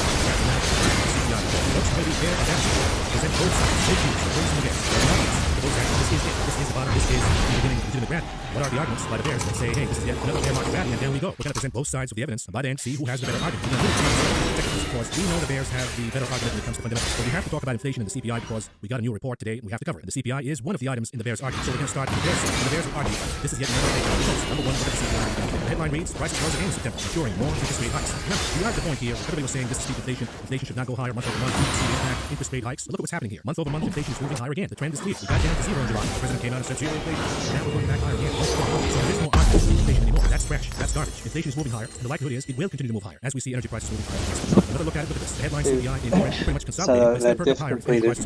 Looks maybe fair and that's present both sides. Both views. Both again. This is it. This is the bottom. This is the beginning of legitimate rally. What are the arguments by the bears that say, hey, this is yet another bear market rally, and there we go. We're going to present both sides of the evidence, and by then see who has the better argument. Because we know the bears have the better argument when it comes to fundamentals. So we have to talk about inflation and the CPI because we got a new report today and we have to cover it. And the CPI is one of the items in the bears argument. So we're going to start with the bears. And the bears are arguing this is yet another day. Number one, look at the CPI. The headline reads, prices rose again in September, ensuring more interest rate hikes. Now, we are at the point here. Everybody was saying this is steep inflation. Inflation should not go higher month over month. See the impact, interest rate hikes. But look at what's happening here. Month over month, inflation is moving higher again. The trend is clear. We got down to zero in July. The president came out and said zero inflation. Now we're going back higher again. So there is no argument for inflation anymore. That's trash. That's garbage. Inflation is moving higher, and the likelihood is it will continue to move higher as we see energy prices moving higher. Another look at it. Look at this. The headline CPI in Orange pretty much consolidated. So that diff completed,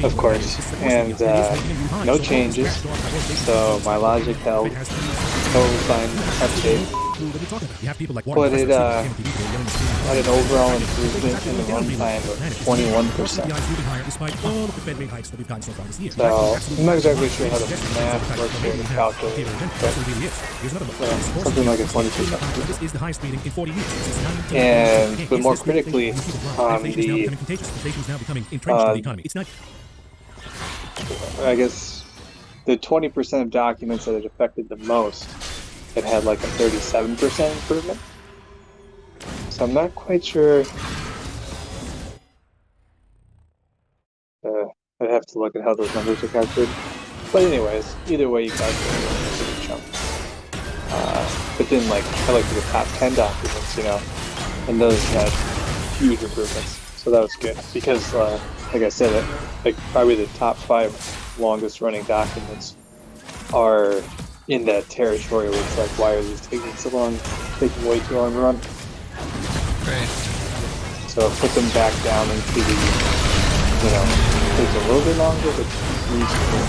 of course, and no changes. So my logic held. Total sign update. But it had an overall improvement in the runtime of 21%. So I'm not exactly sure how the math works here to calculate, but something like a 20%. But more critically, I guess the 20% of documents that it affected the most, it had like a 37% improvement. So I'm not quite sure. I'd have to look at how those numbers are calculated. But anyways, either way you calculate it, it's a good chunk. But then like, I looked at the top 10 documents, and those had huge improvements. So that was good because, like I said, like probably the top 5 longest running documents are in that territory where it's like, why are these taking so long, taking way too long to run? Right. So put them back down into the, takes a little bit longer, but reasonable.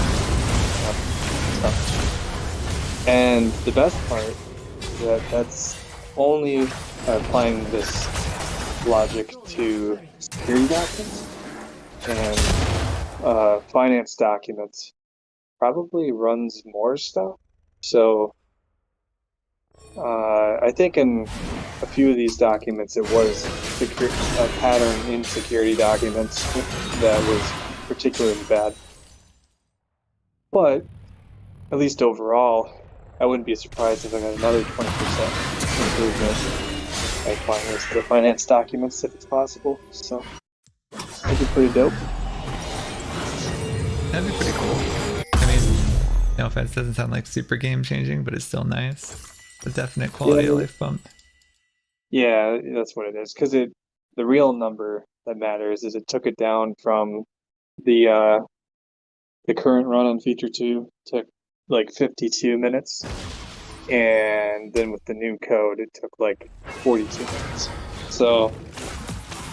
And the best part is that that's only applying this logic to security documents, and finance documents probably runs more stuff. So I think in a few of these documents it was a pattern in security documents that was particularly bad. But at least overall, I wouldn't be surprised if I got another 20% improvement by applying this to the finance documents if it's possible. So that'd be pretty dope. That'd be pretty cool. I mean, no offense, doesn't sound like super game changing, but it's still nice. A definite quality of life bump. Yeah, that's what it is. Because the real number that matters is it took it down from the current run on Feature 2 took like 52 minutes. And then with the new code, it took like 42 minutes. So,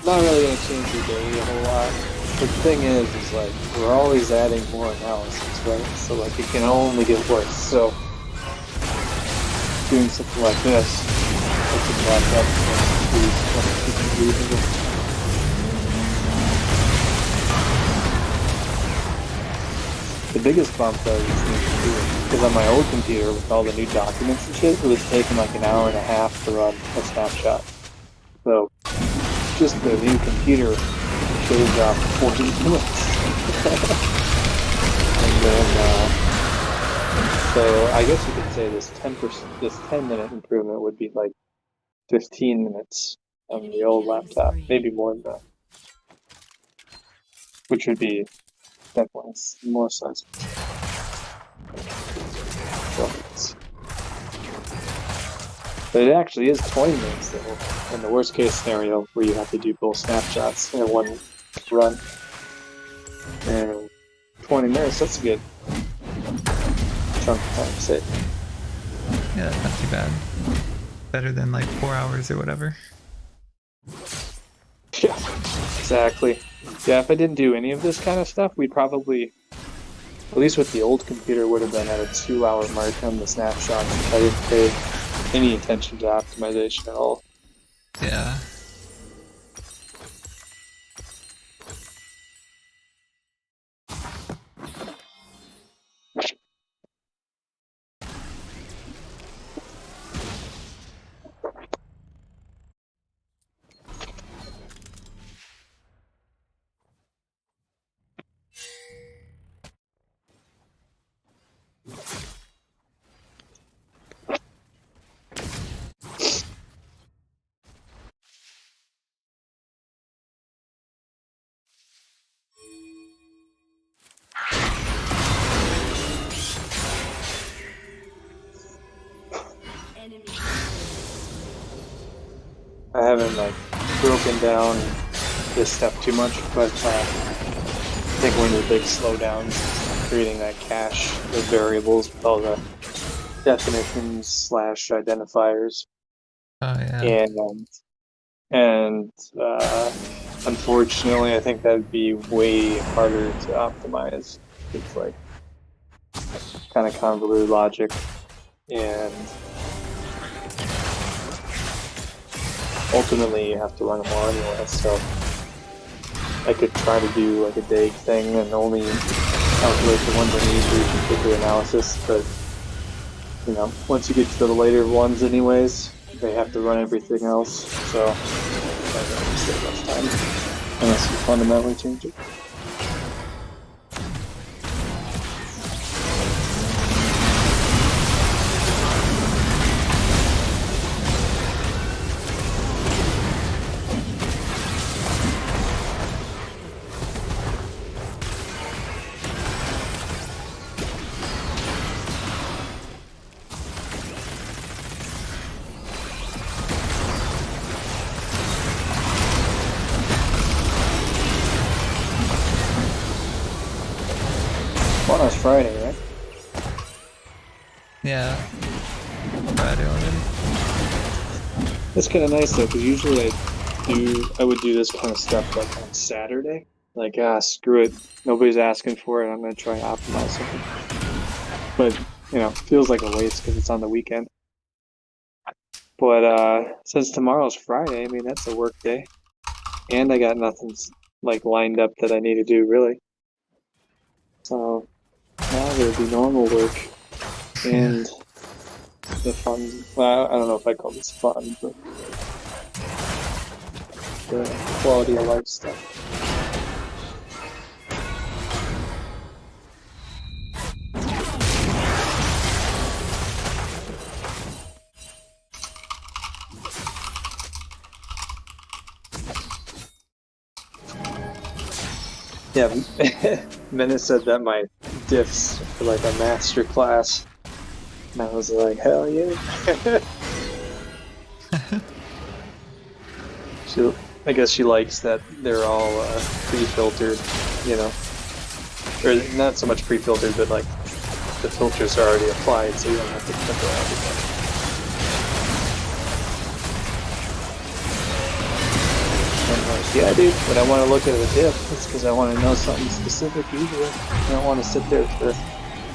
not really going to change your day a whole lot. But the thing is like, we're always adding more analysis, right? So like, it can only get worse. So, doing something like this, puts it back up to reasonable. The biggest bump though is because on my old computer with all the new documents and shit, it was taking like an hour and a half to run a snapshot. So just the new computer shaves off 40 minutes. And then so I guess you could say this 10-minute improvement would be like 15 minutes on the old laptop, maybe more than that. Which would be definitely more sensible. But it actually is 20 minutes though, in the worst case scenario where you have to do both snapshots in one run. And 20 minutes, that's a good chunk of time to sit. Yeah, that's not too bad. Better than like 4 hours or whatever. Yeah, exactly. Yeah, if I didn't do any of this kind of stuff, we'd probably, at least with the old computer, would have been at a 2-hour mark on the snapshot if I didn't pay any attention to optimization at all. Yeah. I haven't like broken down this stuff too much, but I think one of the big slowdowns is creating that cache of variables with all the definitions / identifiers. Oh yeah. And unfortunately, I think that'd be way harder to optimize. It's like kind of convoluted logic, and ultimately you have to run them all anyway. So I could try to do like a DAG thing and only calculate the ones I need for each particular analysis, but you know, once you get to the later ones anyways, they have to run everything else, so it's not going to save much time unless you fundamentally change it. Well, it's Friday, right? Yeah. Friday already. It's kind of nice though, because usually I would do this kind of stuff like on Saturday. Like, screw it, nobody's asking for it. I'm gonna try and optimize something. But feels like a waste because it's on the weekend. But since tomorrow's Friday, I mean that's a work day, and I got nothing like lined up that I need to do really. So now there'll be normal work and the fun. Well, I don't know if I call this fun, but the quality of life stuff. Yeah, Menace said that my diffs are like a master class, and I was like, hell yeah. I guess she likes that they're all pre-filtered, or not so much pre-filtered, but like the filters are already applied, so you don't have to filter everything. Yeah, dude, when I want to look at a diff, it's because I want to know something specific usually. I don't want to sit there for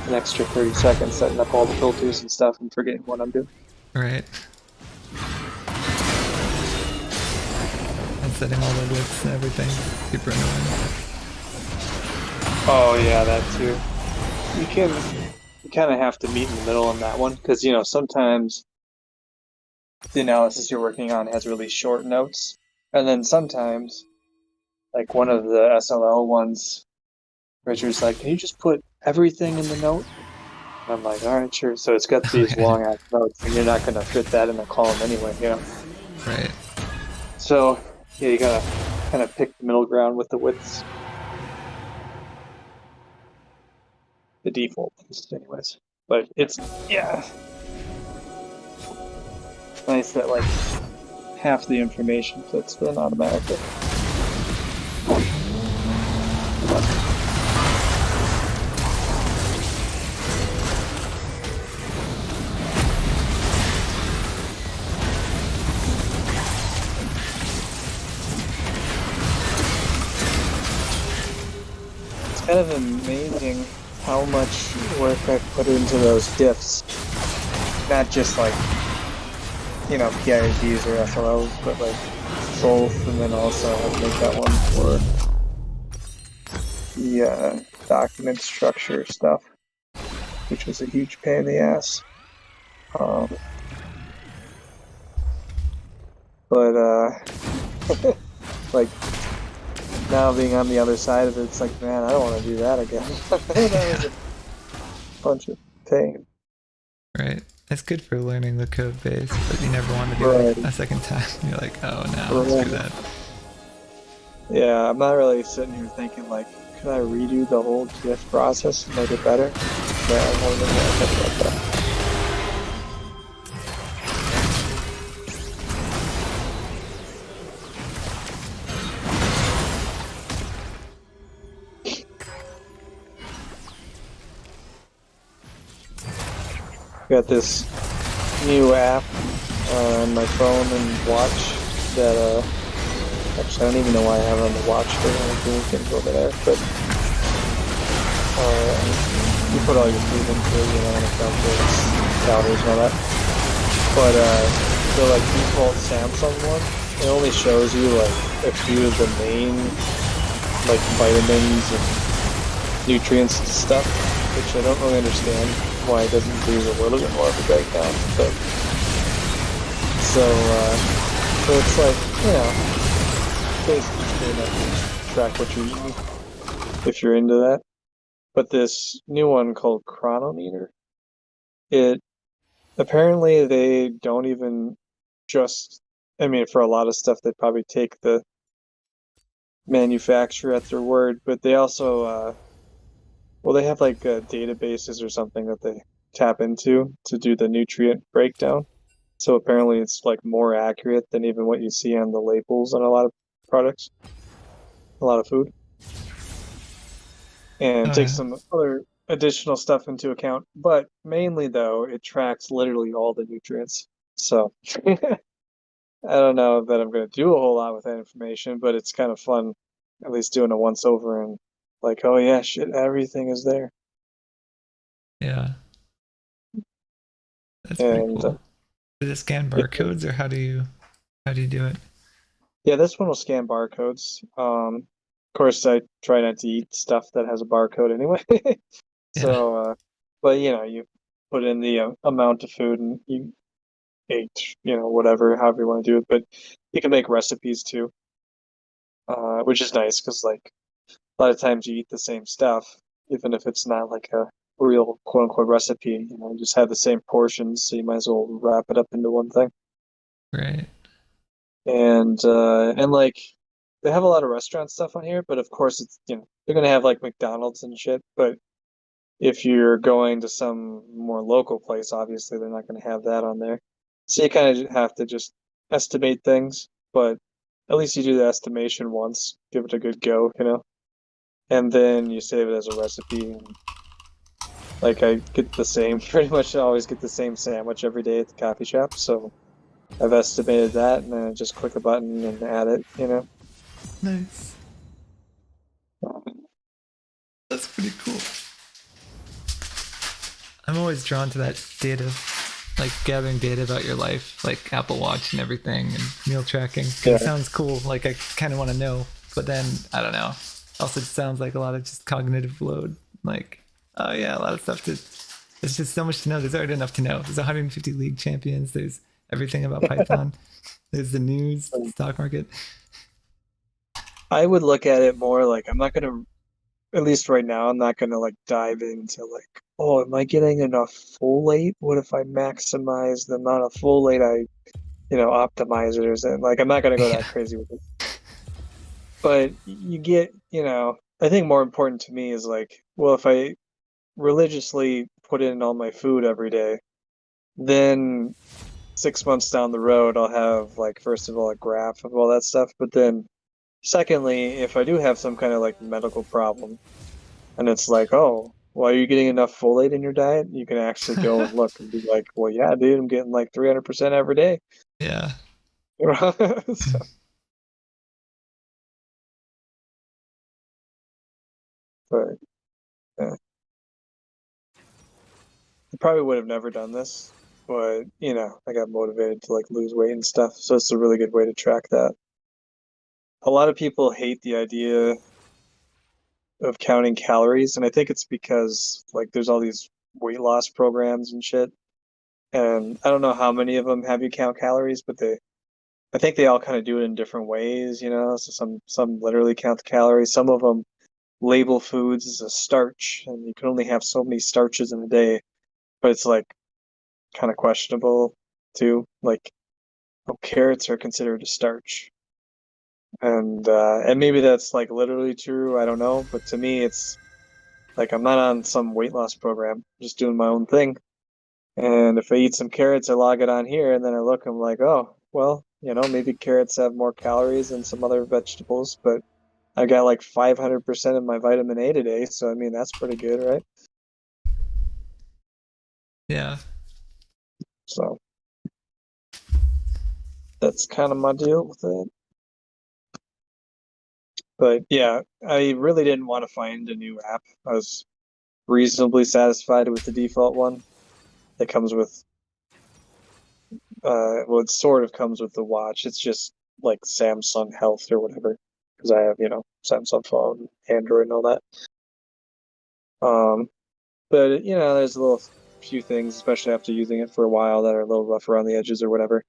an extra 30 seconds setting up all the filters and stuff and forgetting what I'm doing. Right. And setting all the widths and everything. Super annoying. Oh yeah, that too. You kind of have to meet in the middle on that one, because sometimes the analysis you're working on has really short notes. And then sometimes, like one of the SLL ones, Richard's like, can you just put everything in the note? And I'm like, all right, sure. So it's got these long ass notes, and you're not going to fit that in a column anyway, Right. So, yeah, you got to kind of pick the middle ground with the widths. The default ones, anyways. But it's, nice that, like, half the information fits in automatically. It's kind of amazing how much work I put into those diffs. Not just like PIDs or SLOs, but like both, and then also I had to make that one for the document structure stuff, which was a huge pain in the ass. But like now being on the other side of it, it's like, man, I don't want to do that again. That was a bunch of pain. Right. It's good for learning the code base, but you never want to do it a second time. You're like, oh no, let's do that. Yeah, I'm not really sitting here thinking like, could I redo the whole diff process and make it better? Yeah, I haven't been thinking about that. Got this new app on my phone and watch that actually I don't even know why I have it on the watch, but I'm doing things over there. But you put all your food into it, and it calculates calories and all that. But the like default Samsung one, it only shows you like a few of the main like vitamins and nutrients and stuff, which I don't really understand why it doesn't do a little bit more of a breakdown. But so it's like, basically good enough to track what you're eating if you're into that. But this new one called Chronometer, it apparently they don't even just, for a lot of stuff they probably take the manufacturer at their word, but they also they have like databases or something that they tap into to do the nutrient breakdown. So apparently it's like more accurate than even what you see on the labels on a lot of products, a lot of food. And take some other additional stuff into account, but mainly though it tracks literally all the nutrients. So I don't know that I'm going to do a whole lot with that information, but it's kind of fun, at least doing a once over and like, oh yeah, shit, everything is there. Yeah. That's pretty cool. Does it scan barcodes, or how do you do it? Yeah, this one will scan barcodes. Of course, I try not to eat stuff that has a barcode anyway. So, but you put in the amount of food and you ate, whatever, however you want to do it. But you can make recipes too, which is nice because like a lot of times you eat the same stuff, even if it's not like a real quote unquote recipe. Just have the same portions, so you might as well wrap it up into one thing. Right. And like they have a lot of restaurant stuff on here, but of course it's they're gonna have like McDonald's and shit. But if you're going to some more local place, obviously they're not gonna have that on there. So you kind of have to just estimate things, but at least you do the estimation once, give it a good go, and then you save it as a recipe. And like I get the same, pretty much always get the same sandwich every day at the coffee shop, so I've estimated that, and then I just click a button and add it, Nice. That's pretty cool. I'm always drawn to that data, like gathering data about your life, like Apple Watch and everything, and meal tracking. It sounds cool. Like I kind of want to know, but then I don't know. Also, it sounds like a lot of just cognitive load. Like, oh yeah, a lot of stuff to. There's just so much to know. There's already enough to know. There's 150 league champions. There's everything about Python. There's the news, the stock market. I would look at it more like I'm not gonna, at least right now, I'm not gonna like dive into like, oh, am I getting enough folate? What if I maximize the amount of folate I, optimize it or something? Like I'm not gonna go that crazy with it. But you get, I think more important to me is like, well, if I religiously put in all my food every day, then 6 months down the road, I'll have like, first of all, a graph of all that stuff. But then secondly, if I do have some kind of like medical problem and it's like, oh, well, are you getting enough folate in your diet? You can actually go and look and be like, well, yeah, dude, I'm getting like 300% every day. Yeah. So. But yeah. I probably would have never done this, but I got motivated to like lose weight and stuff, so it's a really good way to track that. A lot of people hate the idea of counting calories, and I think it's because like there's all these weight loss programs and shit, and I don't know how many of them have you count calories, but I think they all kind of do it in different ways, so some literally count the calories, some of them label foods as a starch, and you can only have so many starches in a day, but it's like kind of questionable too. Like, carrots are considered a starch, and maybe that's like literally true. I don't know, but to me, it's like I'm not on some weight loss program. I'm just doing my own thing. And if I eat some carrots, I log it on here, and then I look. I'm like, oh, well, maybe carrots have more calories than some other vegetables, but I got like 500% of my vitamin A today, so I mean that's pretty good, right? Yeah. So that's kind of my deal with it. But yeah, I really didn't want to find a new app. I was reasonably satisfied with the default one. It comes with, well, it sort of comes with the watch. It's just like Samsung Health or whatever, because I have, Samsung phone, Android, and all that. But there's a little few things, especially after using it for a while, that are a little rough around the edges or whatever.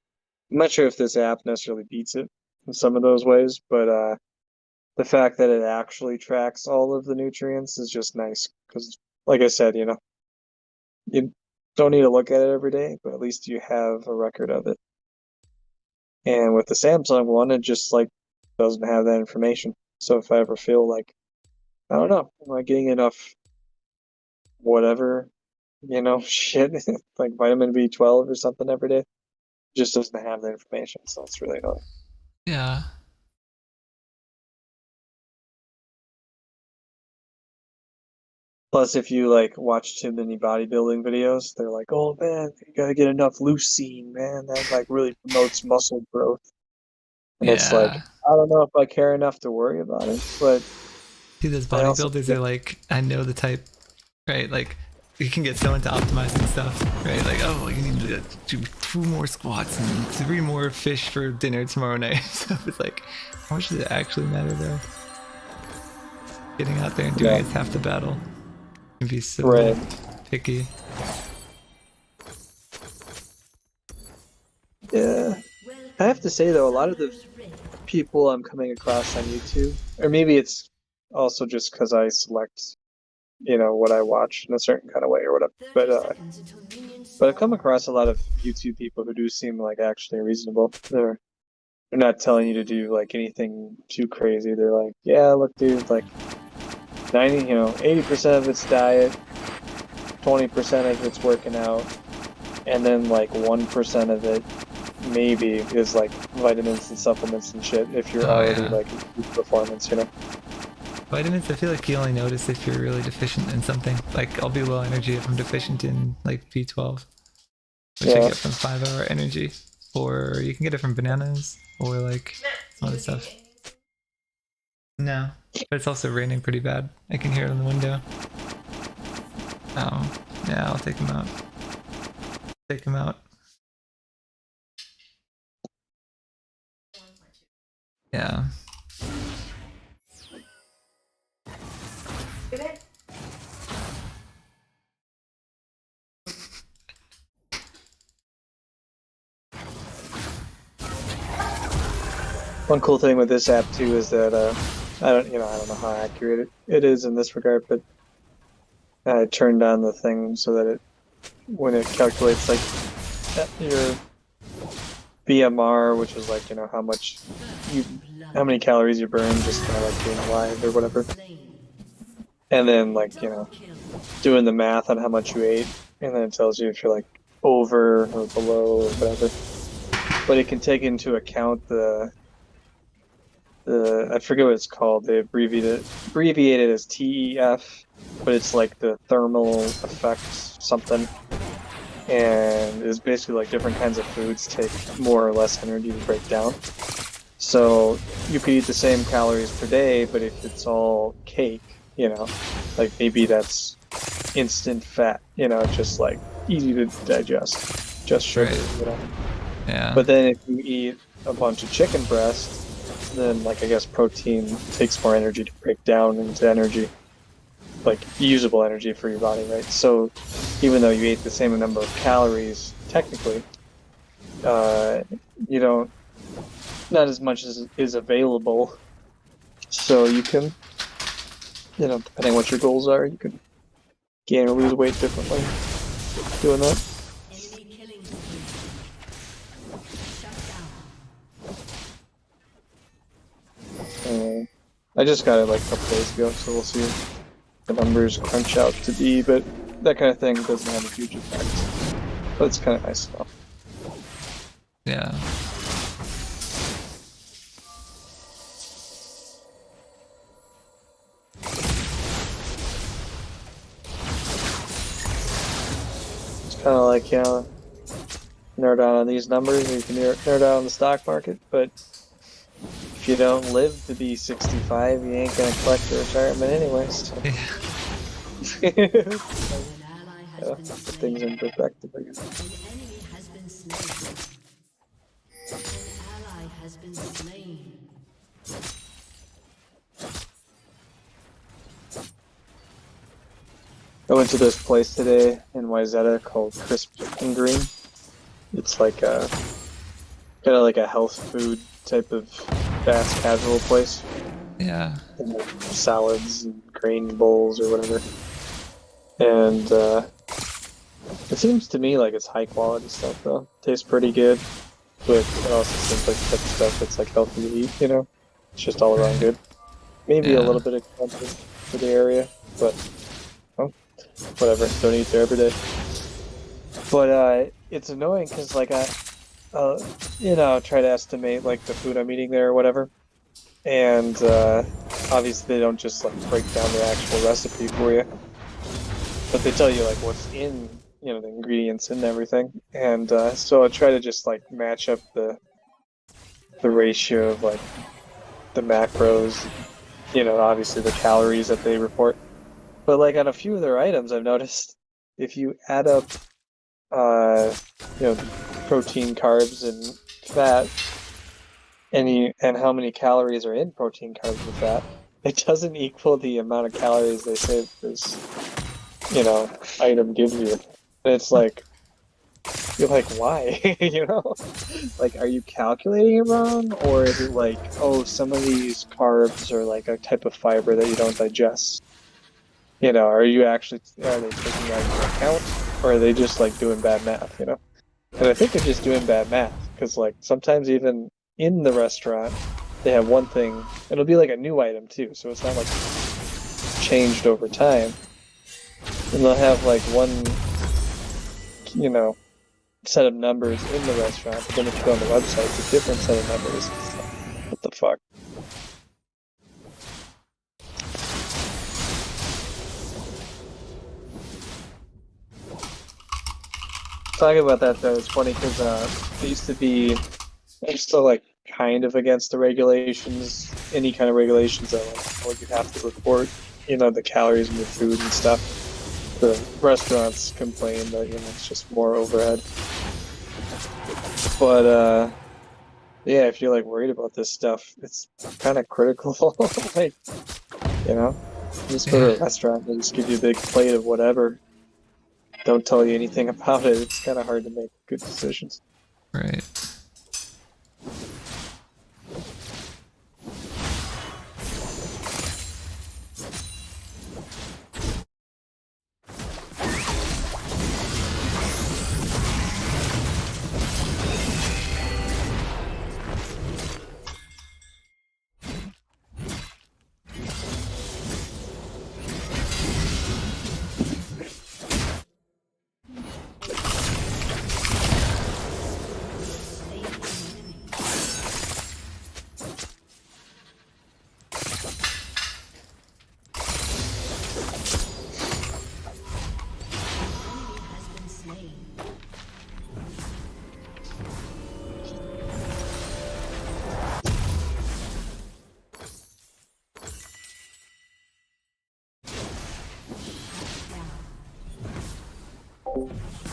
I'm not sure if this app necessarily beats it in some of those ways, but the fact that it actually tracks all of the nutrients is just nice because, like I said, you don't need to look at it every day, but at least you have a record of it. And with the Samsung one, it just like doesn't have that information. So if I ever feel like, I don't know, am I getting enough whatever, shit, like vitamin B12 or something every day, it just doesn't have the information. So it's really annoying. Yeah. Plus, if you like watch too many bodybuilding videos, they're like, "Oh man, you gotta get enough leucine, man. That like really promotes muscle growth." And it's like, Yeah. I don't know if I care enough to worry about it, but See, those I also bodybuilders are like, I know the type, right? Like, you can get so into optimizing stuff, right? Like, oh, you need to do 2 more squats and 3 more fish for dinner tomorrow night. So it's like, how much does it actually matter though? Getting out there and doing it's half the battle. And be so picky. yeah. I have to say though, a lot of the people I'm coming across on YouTube, or maybe it's also just because I select, what I watch in a certain kind of way or whatever. But I've come across a lot of YouTube people who do seem like actually reasonable. They're not telling you to do like anything too crazy. They're like, yeah, look, dude, like 80% of it's diet, 20% of it's working out, and then like 1% of it maybe is like vitamins and supplements and shit if you're already like in peak performance, Vitamins, I feel like you only notice if you're really deficient in something. Like, I'll be low energy if I'm deficient in like B12, which I get from 5-hour energy. Or you can get it from bananas, or like some other stuff. No, but it's also raining pretty bad. I can hear it on the window. Yeah, I'll take him out. Take him out. Yeah. One cool thing with this app too is that I don't know how accurate it is in this regard, but I turned on the thing so that when it calculates like your BMR, which is like how many calories you burn just by like being alive or whatever, and then like doing the math on how much you ate, and then it tells you if you're like over or below or whatever. But it can take into account I forget what it's called. They abbreviate it as TEF, but it's like the thermal effect something, and it's basically like different kinds of foods take more or less energy to break down. So you could eat the same calories per day, but if it's all cake, like maybe that's instant fat, just like easy to digest, just sugar, Yeah. But then if you eat a bunch of chicken breast, then like I guess protein takes more energy to break down into energy, like usable energy for your body, right? So even though you ate the same number of calories, technically, you don't, not as much as is available. So you can, depending on what your goals are, you can gain or lose weight differently doing that. I just got it like a couple days ago, so we'll see if the numbers crunch out to be, but that kind of thing doesn't have a huge effect. But it's kind of nice stuff. Yeah. It's kind of like, nerd out on these numbers, or you can nerd out on the stock market, but if you don't live to be 65, you ain't gonna collect your retirement anyways. So. Put things in perspective, I guess. I went to this place today in Wyzetta called Crisp and Green. It's like kind of like a health food type of fast casual place. Yeah. And salads and grain bowls or whatever. And it seems to me like it's high quality stuff though. Tastes pretty good, but it also seems like the type of stuff that's like healthy to eat, It's just all around good. Maybe a little bit expensive for the area, but whatever. Don't eat there every day. But it's annoying because like I try to estimate like the food I'm eating there or whatever, and obviously they don't just like break down the actual recipe for you. but they tell you like what's in, you know, the ingredients and everything. And so I try to just like match up the ratio of like the macros, you know, obviously the calories that they report. But like on a few of their items, I've noticed if you add up, you know, protein, carbs, and fat, and how many calories are in protein, carbs, and fat, it doesn't equal the amount of calories they say this, you know, item gives you. And it's like, you're like, why? You know, like, are you calculating it wrong, or is it like, oh, some of these carbs are like a type of fiber that you don't digest? You know, are they taking that into account, or are they just like doing bad math? You know, and I think they're just doing bad math because like sometimes even in the restaurant they have one thing, it'll be like a new item too, so it's not like changed over time, and they'll have like one, you know, set of numbers in the restaurant, but then if you go on the website, it's a different set of numbers. What the fuck? Talking about that though, it's funny because it used to be, I'm still like kind of against the regulations, any kind of regulations that like, well, you have to report, you know, the calories in your food and stuff. The restaurants complain that, you know, it's just more overhead. But yeah, if you're like worried about this stuff, it's kind of critical. Like, you know, just go to a restaurant and just give you a big plate of whatever. Don't tell you anything about it. It's kind of hard to make good decisions. Right.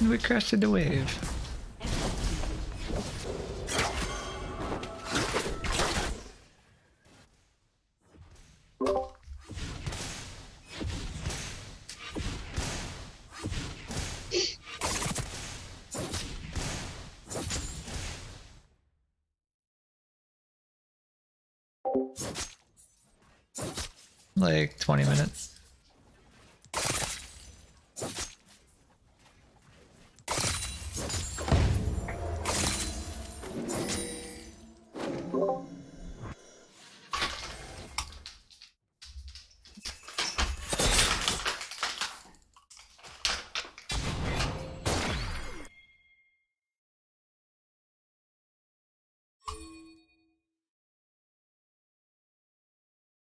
We crashed into wave. Like 20 minutes.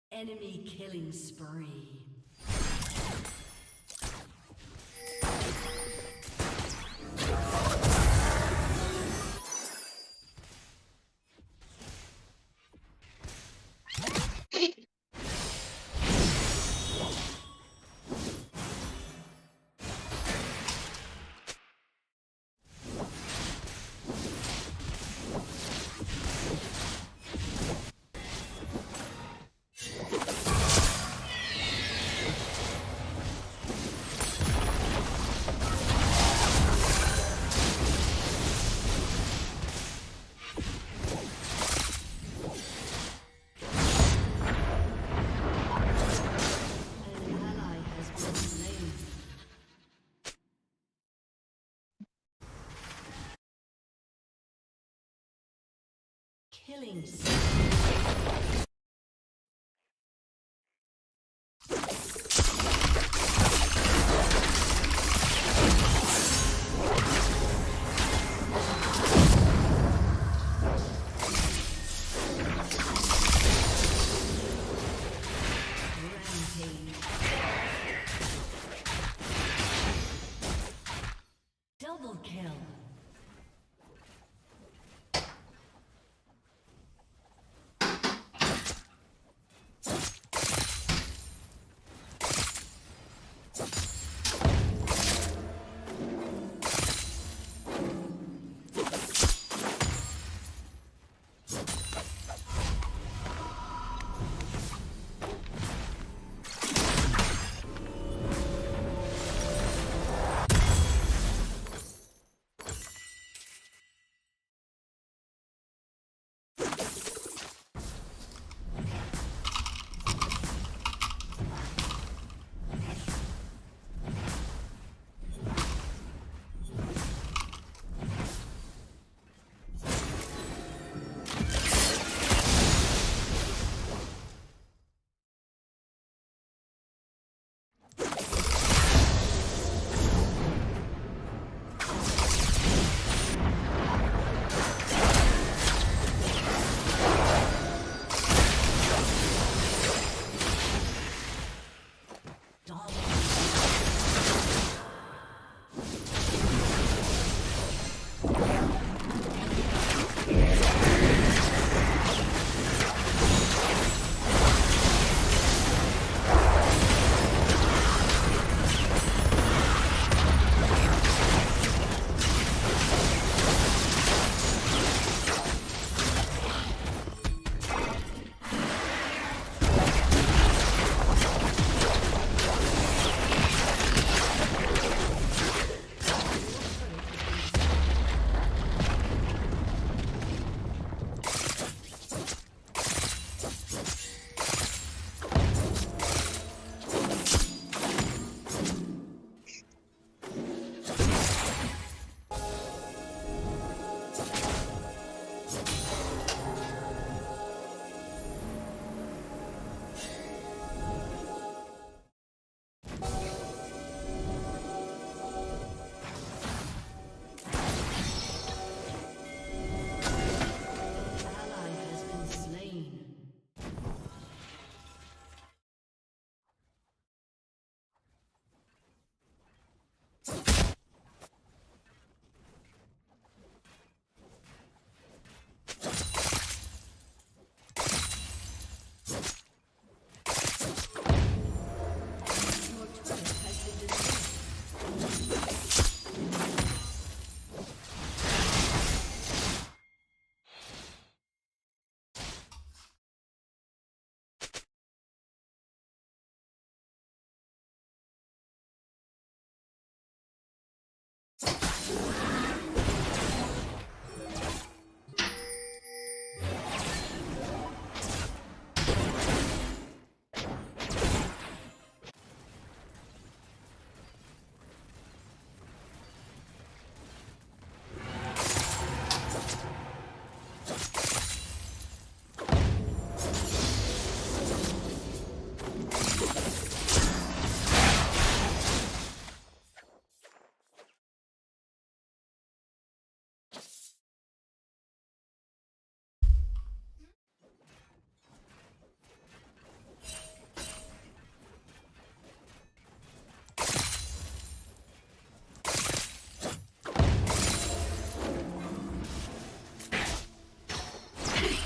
Enemy killing spree. Killing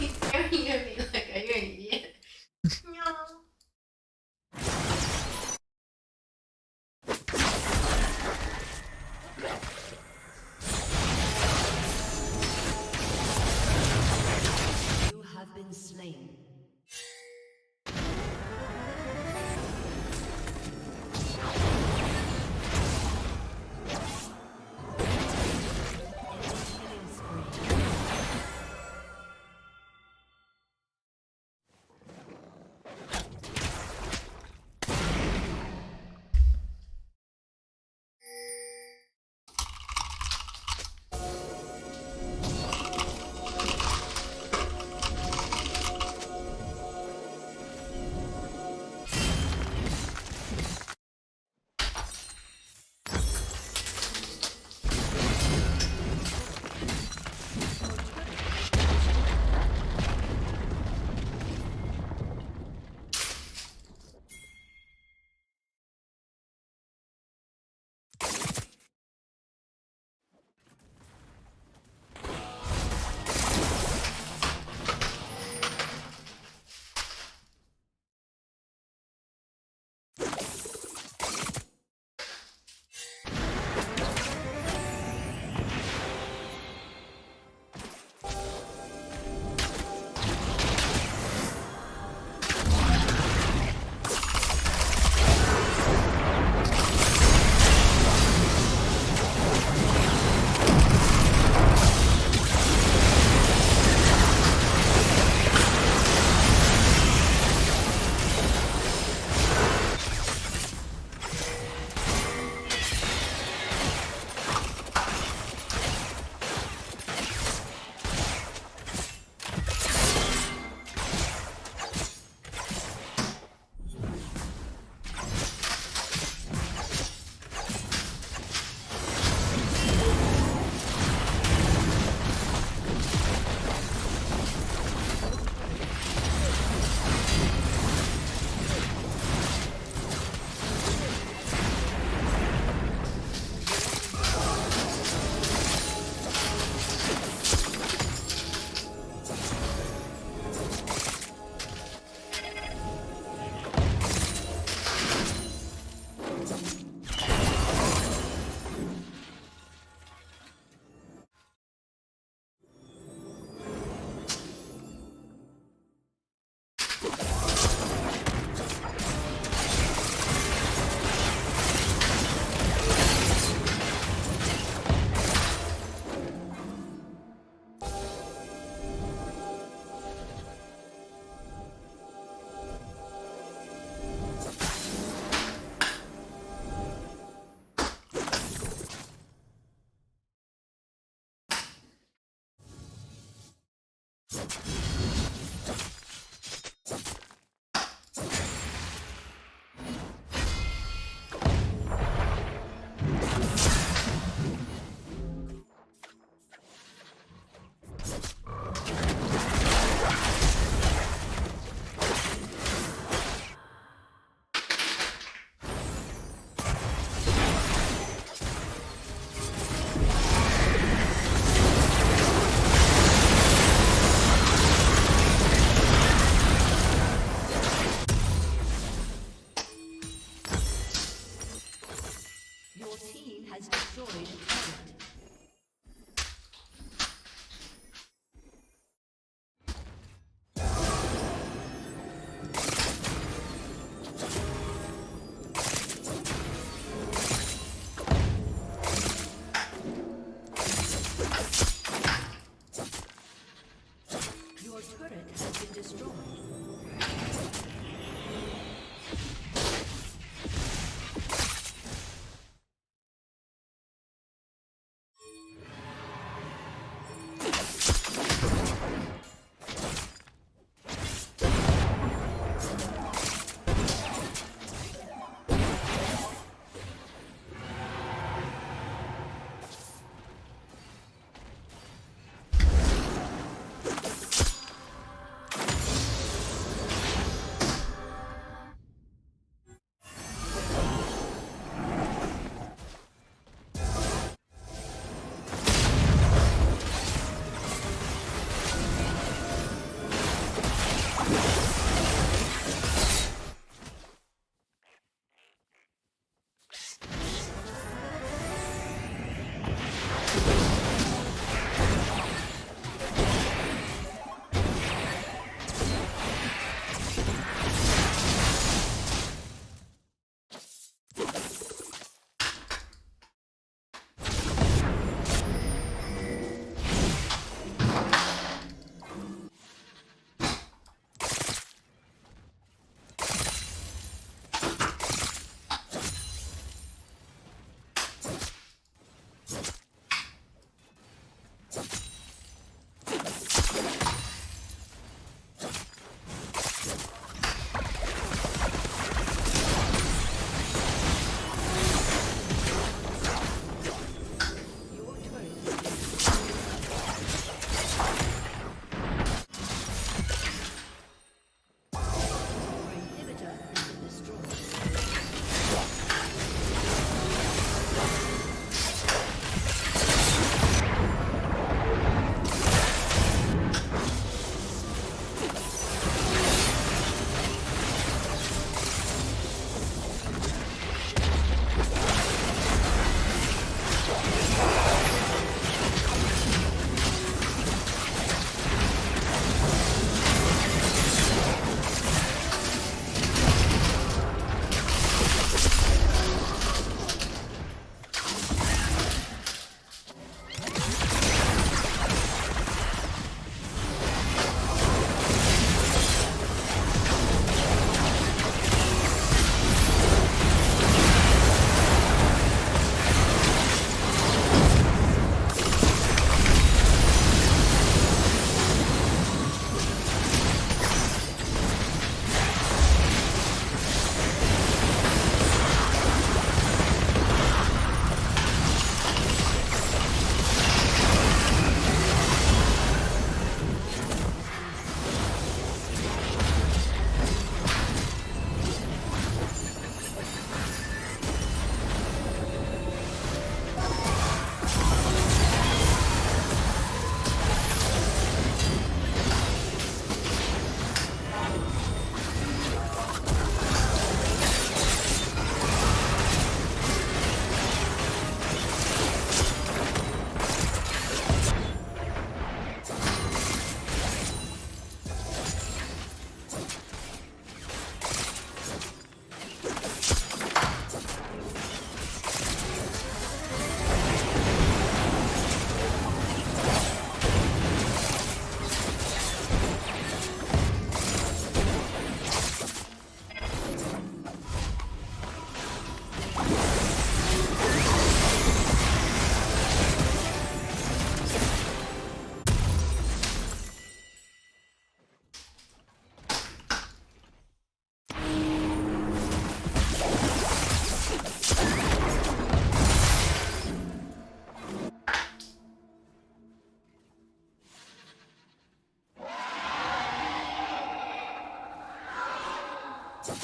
He's staring at me like, are you an idiot? No. You have been slain. Oh,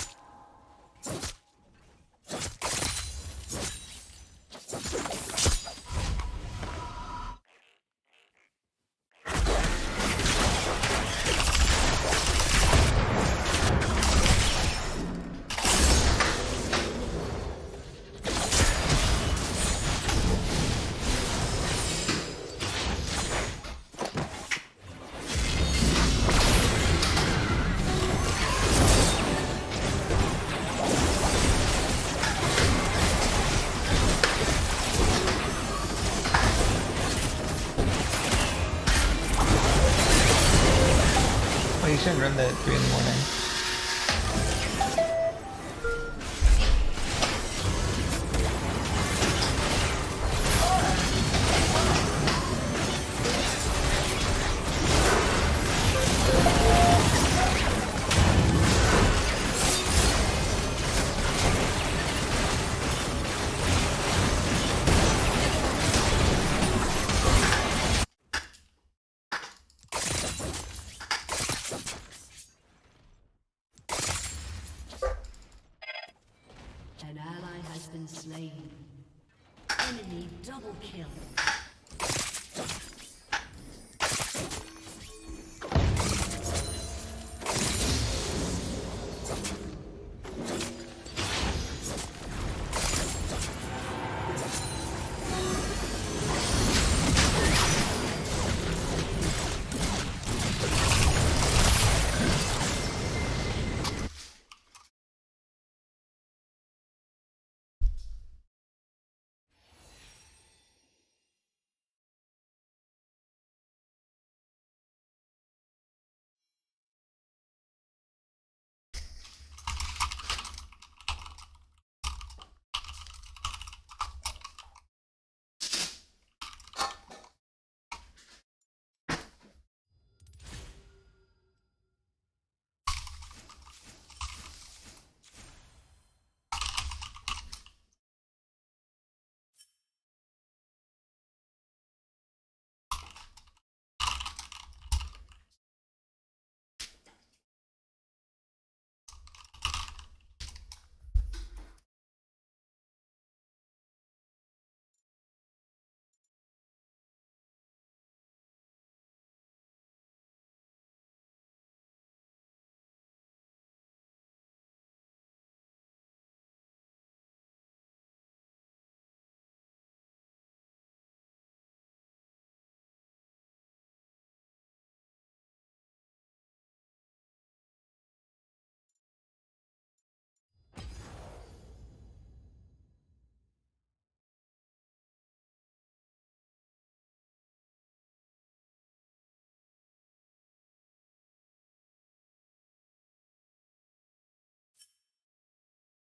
you shouldn't run that at 3 in the morning. An ally has been slain. Enemy double kill.